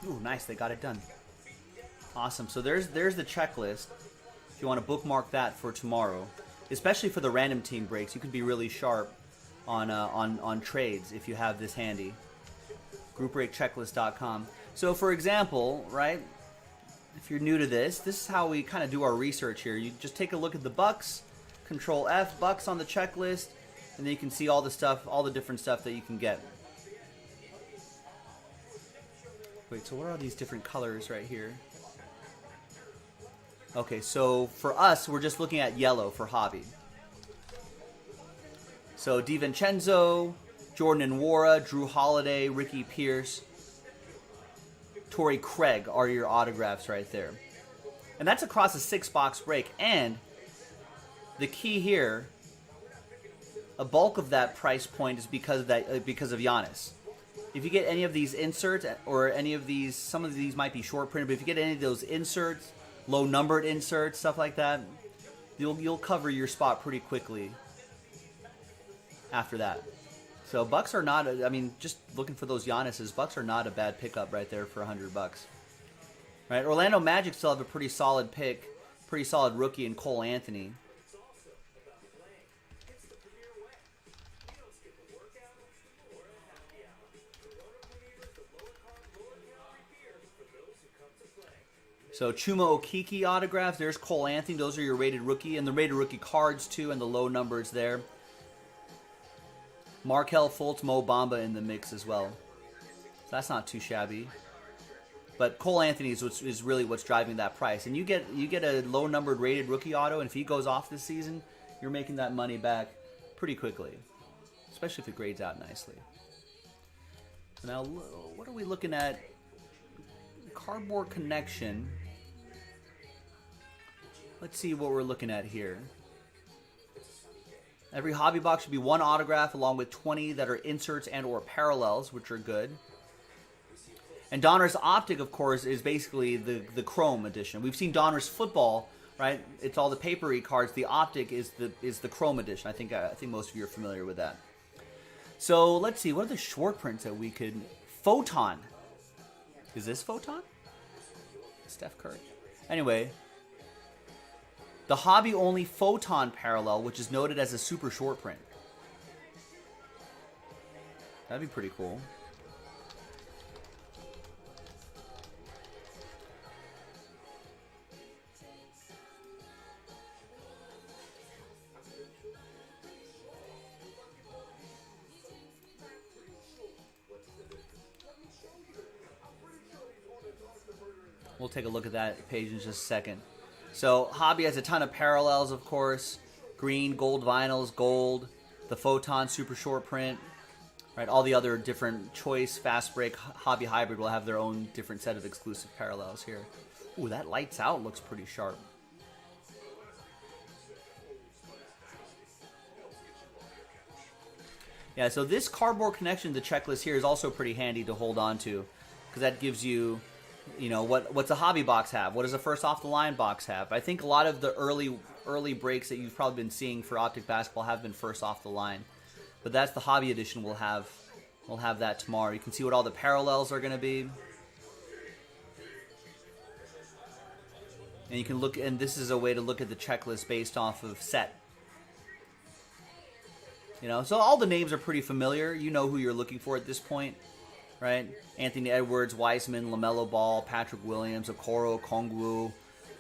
Ooh, nice, they got it done. Awesome. So there's the checklist. If you want to bookmark that for tomorrow, especially for the random team breaks, you can be really sharp on trades if you have this handy. GroupBreakChecklist.com. So for example, right, if you're new to this is how we kind of do our research here. You just take a look at the Bucks, Control F, Bucks on the checklist, and then you can see all the stuff, all the different stuff that you can get. Wait, so what are all these different colors right here? Okay, so for us, we're just looking at yellow for hobby. So DiVincenzo, Jordan Nwora, Drew Holiday, Ricky Pierce, Torrey Craig are your autographs right there. And that's across a 6-box break. And the key here, a bulk of that price point is because of Giannis. If you get any of these inserts, or any of these, some of these might be short printed, but if you get any of those inserts, low numbered inserts, stuff like that, you'll cover your spot pretty quickly after that. So Bucks are not, I mean, just looking for those Giannis's, Bucks are not a bad pickup right there for $100. Right? Orlando Magic still have a pretty solid pick, pretty solid rookie in Cole Anthony. So Chuma Okiki autographs. There's Cole Anthony. Those are your rated rookie. And the rated rookie cards, too, and the low numbers there. Markel Fultz, Mo Bamba in the mix as well. So that's not too shabby. But Cole Anthony is really what's driving that price. And you get a low-numbered rated rookie auto, and if he goes off this season, you're making that money back pretty quickly. Especially if it grades out nicely. Now, what are we looking at? Cardboard Connection. Let's see what we're looking at here. Every hobby box should be one autograph along with 20 that are inserts and or parallels, which are good. And Donruss Optic, of course, is basically the Chrome edition. We've seen Donruss Football, right? It's all the papery cards. The Optic is the Chrome edition. I think most of you are familiar with that. So let's see. What are the short prints that we could... Photon. Is this Photon? Steph Curry. Anyway, the hobby-only Photon parallel, which is noted as a super short print. That'd be pretty cool. We'll take a look at that page in just a second. So Hobby has a ton of parallels, of course. Green, gold vinyls, gold, the Photon super short print, right? All the other different choice, fast break, Hobby hybrid will have their own different set of exclusive parallels here. Ooh, that lights out looks pretty sharp. Yeah, so this Cardboard Connection, the checklist here, is also pretty handy to hold on to, because that gives you, you know, what's a hobby box have? What does a first off the line box have? I think a lot of the early breaks that you've probably been seeing for Optic Basketball have been first off the line, but that's the hobby edition. We'll have that tomorrow. You can see what all the parallels are going to be, and you can look. And this is a way to look at the checklist based off of set. You know, so all the names are pretty familiar. You know who you're looking for at this point. Right? Anthony Edwards, Wiseman, LaMelo Ball, Patrick Williams, Okoro, Kongwu,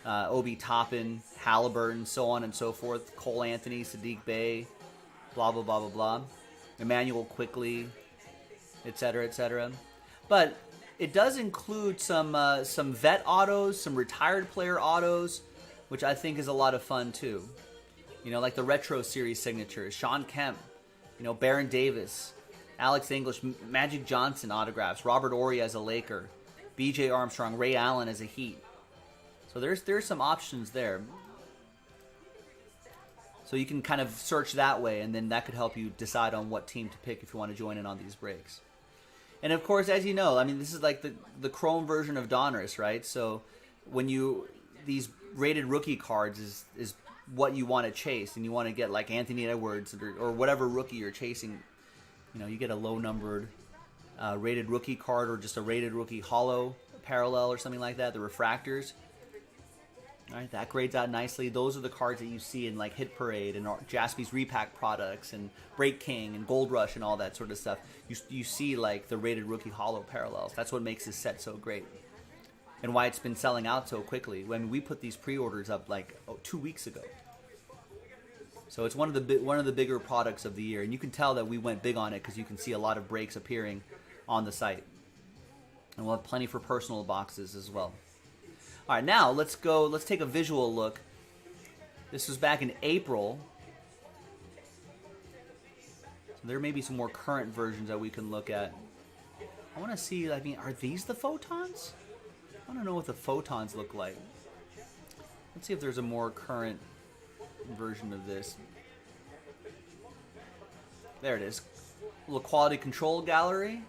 Obi Toppin, Halliburton, so on and so forth. Cole Anthony, Sadiq Bey, blah, blah, blah, blah, blah. Emmanuel Quickly, etc., etc. But it does include some vet autos, some retired player autos, which I think is a lot of fun too. You know, like the Retro Series signatures. Sean Kemp, you know, Baron Davis, Alex English, Magic Johnson autographs, Robert Horry as a Laker, B.J. Armstrong, Ray Allen as a Heat. So there's some options there. So you can kind of search that way, and then that could help you decide on what team to pick if you want to join in on these breaks. And of course, as you know, I mean, this is like the Chrome version of Donruss, right? So when these rated rookie cards is what you want to chase, and you want to get like Anthony Edwards or whatever rookie you're chasing. You know, you get a low-numbered rated rookie card or just a rated rookie hollow parallel or something like that, the refractors. All right, that grades out nicely. Those are the cards that you see in like Hit Parade and Jaspy's Repack products and Break King and Gold Rush and all that sort of stuff. You see like the rated rookie hollow parallels. That's what makes this set so great and why it's been selling out so quickly. When we put these pre-orders up like 2 weeks ago. So it's one of the bigger products of the year, and you can tell that we went big on it because you can see a lot of breaks appearing on the site, and we'll have plenty for personal boxes as well. All right, now let's take a visual look. This was back in April. So there may be some more current versions that we can look at. I want to see. I mean, are these the Photons? I want to know what the Photons look like. Let's see if there's a more current version of this. There it is. A little quality control gallery.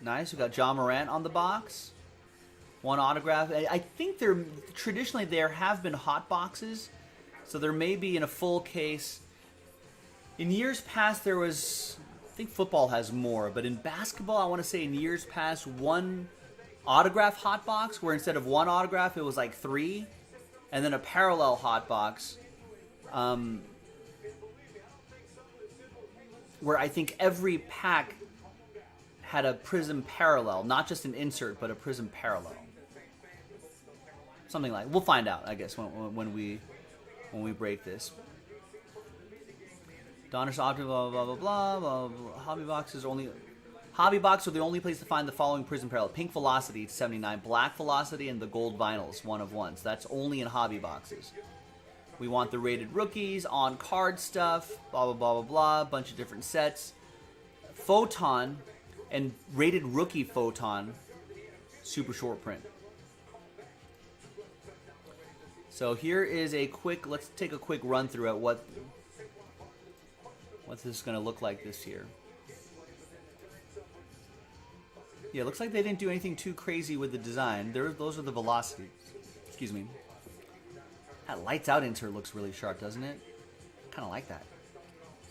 Nice. We got John Morant on the box. One autograph. I think traditionally there have been hot boxes, so there may be in a full case. In years past there was, I think football has more, but in basketball I want to say in years past one autograph hot box where instead of one autograph it was like 3, and then a parallel hot box. Where I think every pack had a prism parallel, not just an insert, but a prism parallel. Something like, we'll find out, I guess, when we break this. Donner's Optic, blah blah blah blah blah. Hobby boxes only. Hobby box are the only place to find the following Prism parallel: Pink Velocity 79, Black Velocity, and the Gold Vinyls 1 of 1s. That's only in hobby boxes. We want the rated rookies, on card stuff, blah blah blah blah blah. Bunch of different sets. Photon and rated rookie Photon, super short print. So here is a quick. Let's take a quick run through at what this is going to look like this year. Yeah, it looks like they didn't do anything too crazy with the design. Those are the velocities. Excuse me. That lights out insert looks really sharp, doesn't it? Kind of like that.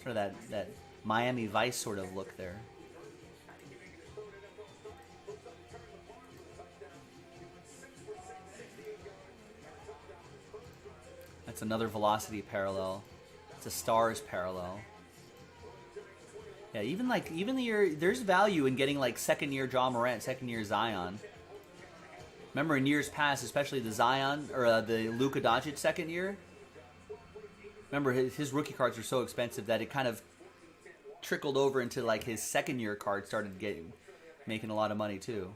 Sort of that Miami Vice sort of look there. That's another velocity parallel. It's a stars parallel. Yeah, even the year, there's value in getting like second year Ja Morant, second year Zion. Remember in years past, especially the Zion or the Luka Doncic second year. Remember his rookie cards were so expensive that it kind of trickled over into like his second year card started making a lot of money too.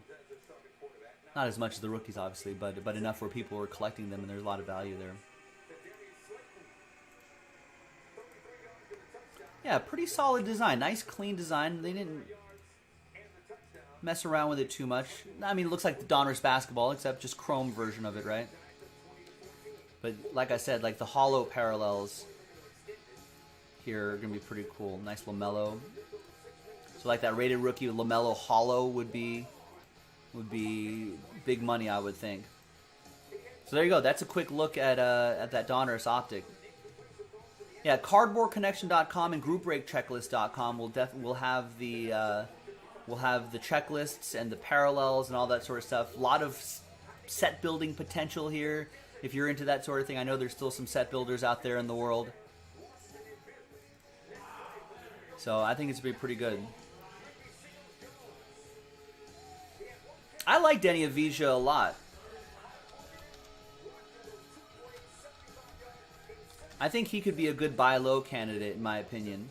Not as much as the rookies obviously, but enough where people were collecting them and there's a lot of value there. Yeah, pretty solid design. Nice, clean design. They didn't mess around with it too much. I mean, it looks like the Donruss basketball, except just chrome version of it, right? But like I said, like the hollow parallels here are going to be pretty cool. Nice LaMelo. So like that rated rookie LaMelo hollow would be big money, I would think. So there you go. That's a quick look at that Donruss optic. Yeah, cardboardconnection.com and groupbreakchecklist.com will have the checklists and the parallels and all that sort of stuff. A lot of set building potential here if you're into that sort of thing. I know there's still some set builders out there in the world. So I think it's going to be pretty good. I like Denny Avija a lot. I think he could be a good buy low candidate in my opinion.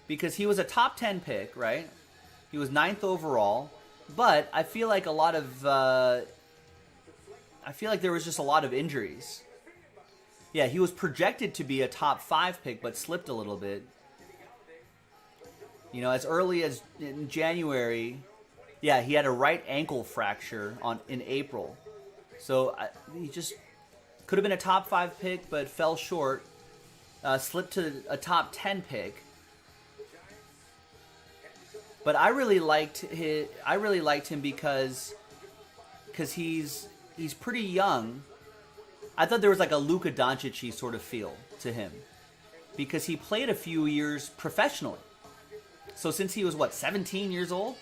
Because he was a top 10 pick, right? He was 9th overall. But I feel like there was just a lot of injuries. Yeah, he was projected to be a top 5 pick, but slipped a little bit. You know, as early as in January, yeah, he had a right ankle fracture in April. So he just could have been a top 5 pick, but fell short. Slipped to a top 10 pick. But I really liked him because he's pretty young. I thought there was like a Luka Doncic-y sort of feel to him because he played a few years professionally. So since he was 17 years old,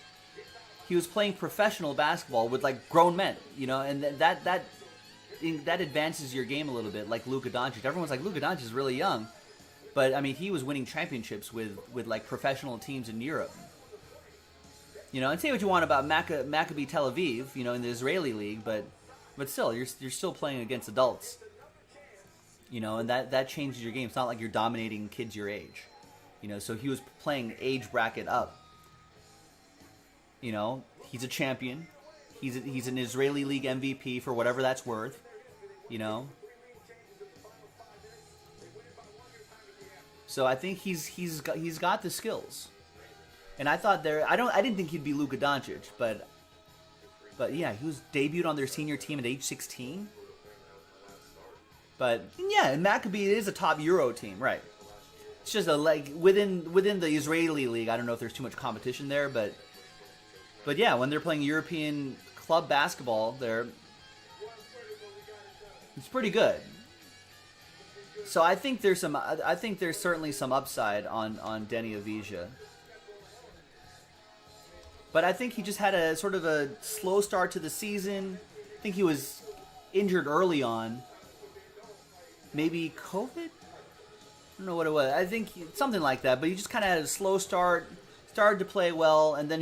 he was playing professional basketball with like grown men, you know, and that advances your game a little bit, like Luka Doncic. Everyone's like, Luka Doncic is really young. But, I mean, he was winning championships with like, professional teams in Europe. You know, and say what you want about Maccabi Tel Aviv, you know, in the Israeli league, but still, you're still playing against adults. You know, and that changes your game. It's not like you're dominating kids your age. You know, so he was playing age bracket up. You know, he's a champion. He's an Israeli league MVP for whatever that's worth. You know. So I think he's got the skills. And I thought I didn't think he'd be Luka Doncic, but yeah, he was debuted on their senior team at age 16. But yeah, and Maccabi is a top Euro team, right? It's just within the Israeli league. I don't know if there's too much competition there, but yeah, when they're playing European club basketball, it's pretty good. So I think there's certainly some upside on Denny Avija. But I think he just had a sort of a slow start to the season. I think he was injured early on. Maybe COVID? I don't know what it was. I think something like that. But he just kind of had a slow start. Started to play well, and then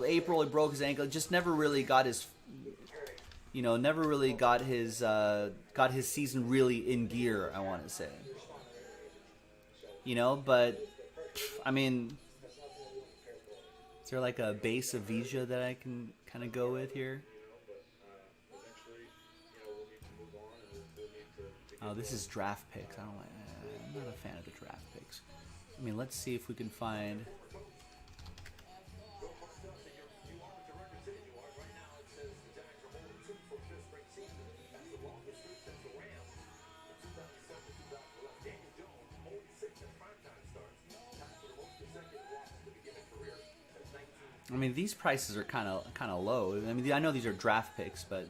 April he broke his ankle. Just never really got his, never really got his season really in gear, I want to say. But I mean, is there like a base of Vija that I can kind of go with here? Oh, this is draft picks. I'm not a fan of the draft picks. I mean, let's see if we can find. I mean, these prices are kind of low. I mean, I know these are draft picks, but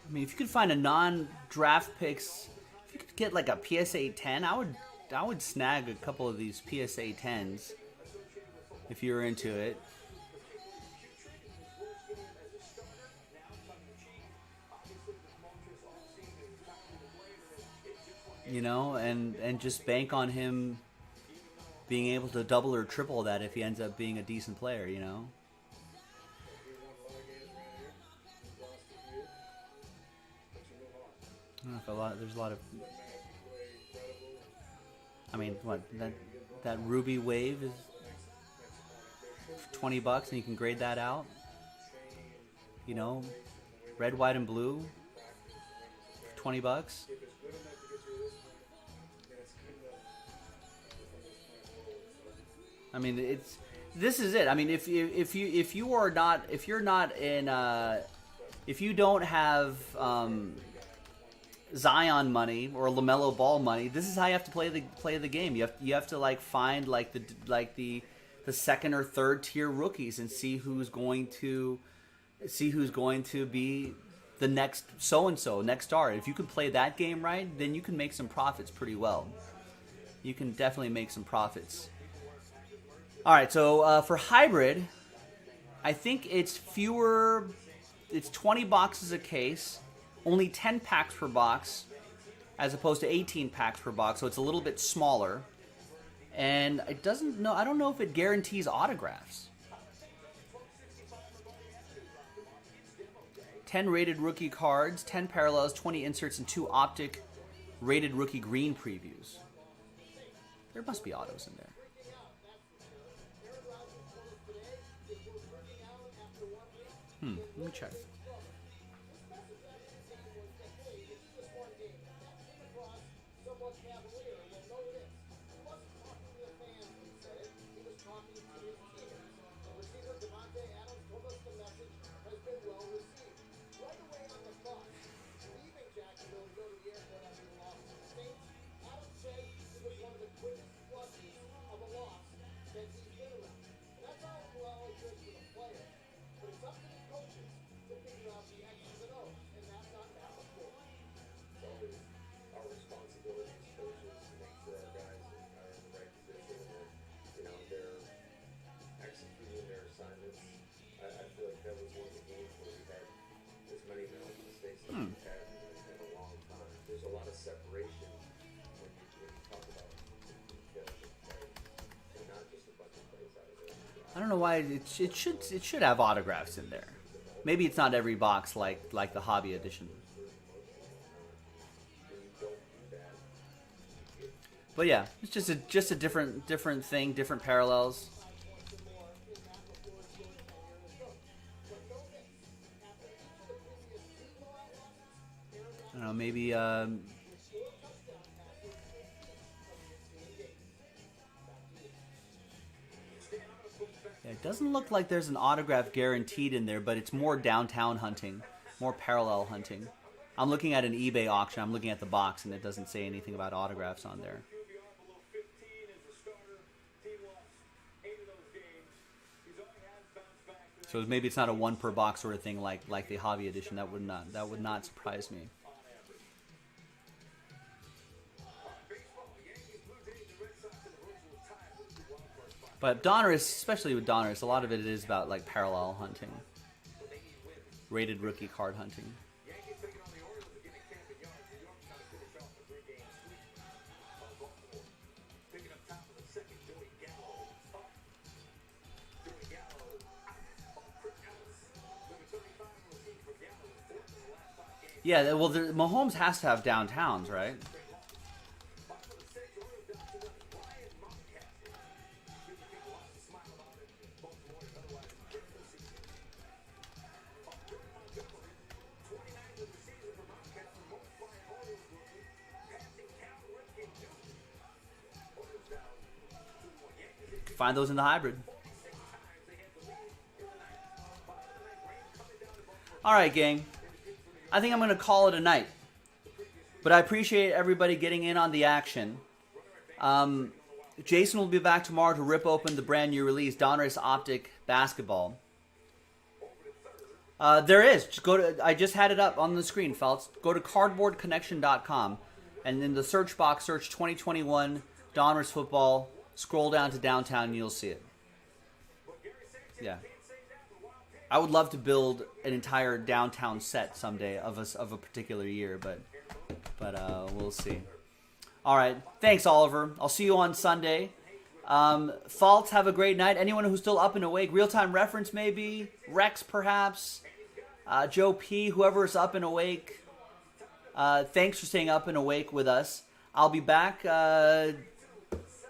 I mean, if you could find a non-draft picks, if you could get like a PSA 10, I would snag a couple of these PSA 10s if you were into it. And just bank on him being able to double or triple that if he ends up being a decent player, I don't know if there's a lot of. I mean, what that Ruby Wave is $20, and you can grade that out. Red, white, and blue, $20. I mean, this is it. I mean, if you don't have Zion money or LaMelo Ball money, this is how you have to play the game. You have to like find the second or third tier rookies and see who's going to be the next so-and-so, next star. If you can play that game right, then you can make some profits pretty well. You can definitely make some profits. All right, so for hybrid, I think it's 20 boxes a case, only 10 packs per box, as opposed to 18 packs per box, so it's a little bit smaller. And I don't know if it guarantees autographs. 10 rated rookie cards, 10 parallels, 20 inserts, and 2 optic rated rookie green previews. There must be autos in there. Let me check. I don't know why it should have autographs in there. Maybe it's not every box like the hobby edition. But yeah, it's just a different thing, different parallels. I don't know, maybe yeah, it doesn't look like there's an autograph guaranteed in there, but it's more downtown hunting, more parallel hunting. I'm looking at an eBay auction. I'm looking at the box, and it doesn't say anything about autographs on there. So maybe it's not a 1 per box sort of thing like the hobby edition. That would not surprise me. But Donruss, especially with Donruss, a lot of it is about like parallel hunting, rated rookie card hunting. Yeah, well, Mahomes has to have downtowns, right? Find those in the hybrid. All right, gang. I think I'm going to call it a night. But I appreciate everybody getting in on the action. Jason will be back tomorrow to rip open the brand new release, Donruss Optic Basketball. There is. Just go to. I just had it up on the screen, fellas. Go to cardboardconnection.com, and in the search box, search 2021 Donruss Football. Scroll down to downtown, and you'll see it. Yeah. I would love to build an entire downtown set someday of a particular year, but we'll see. All right, thanks, Oliver. I'll see you on Sunday. Faults, have a great night. Anyone who's still up and awake, real-time reference maybe, Rex perhaps, Joe P, whoever is up and awake. Thanks for staying up and awake with us. I'll be back.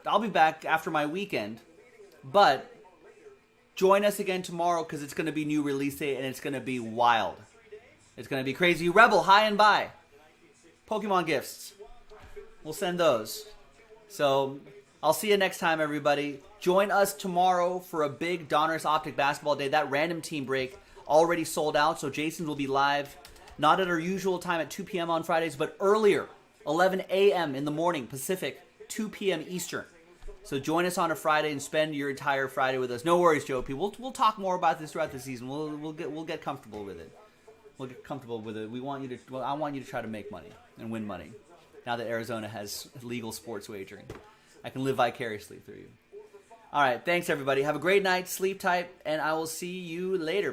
I'll be back after my weekend, but join us again tomorrow because it's going to be new release day and it's going to be wild. It's going to be crazy. Rebel, hi and bye. Pokemon gifts. We'll send those. So I'll see you next time, everybody. Join us tomorrow for a big Donruss Optic Basketball Day. That random team break already sold out, so Jason will be live, not at our usual time at 2 p.m. on Fridays, but earlier, 11 a.m. in the morning, Pacific, 2 p.m. Eastern. So join us on a Friday and spend your entire Friday with us. No worries, Joe P. We'll talk more about this throughout the season. We'll get comfortable with it. We'll get comfortable with it. I want you to try to make money and win money. Now that Arizona has legal sports wagering, I can live vicariously through you. All right, thanks everybody. Have a great night. Sleep tight, and I will see you later. Bye.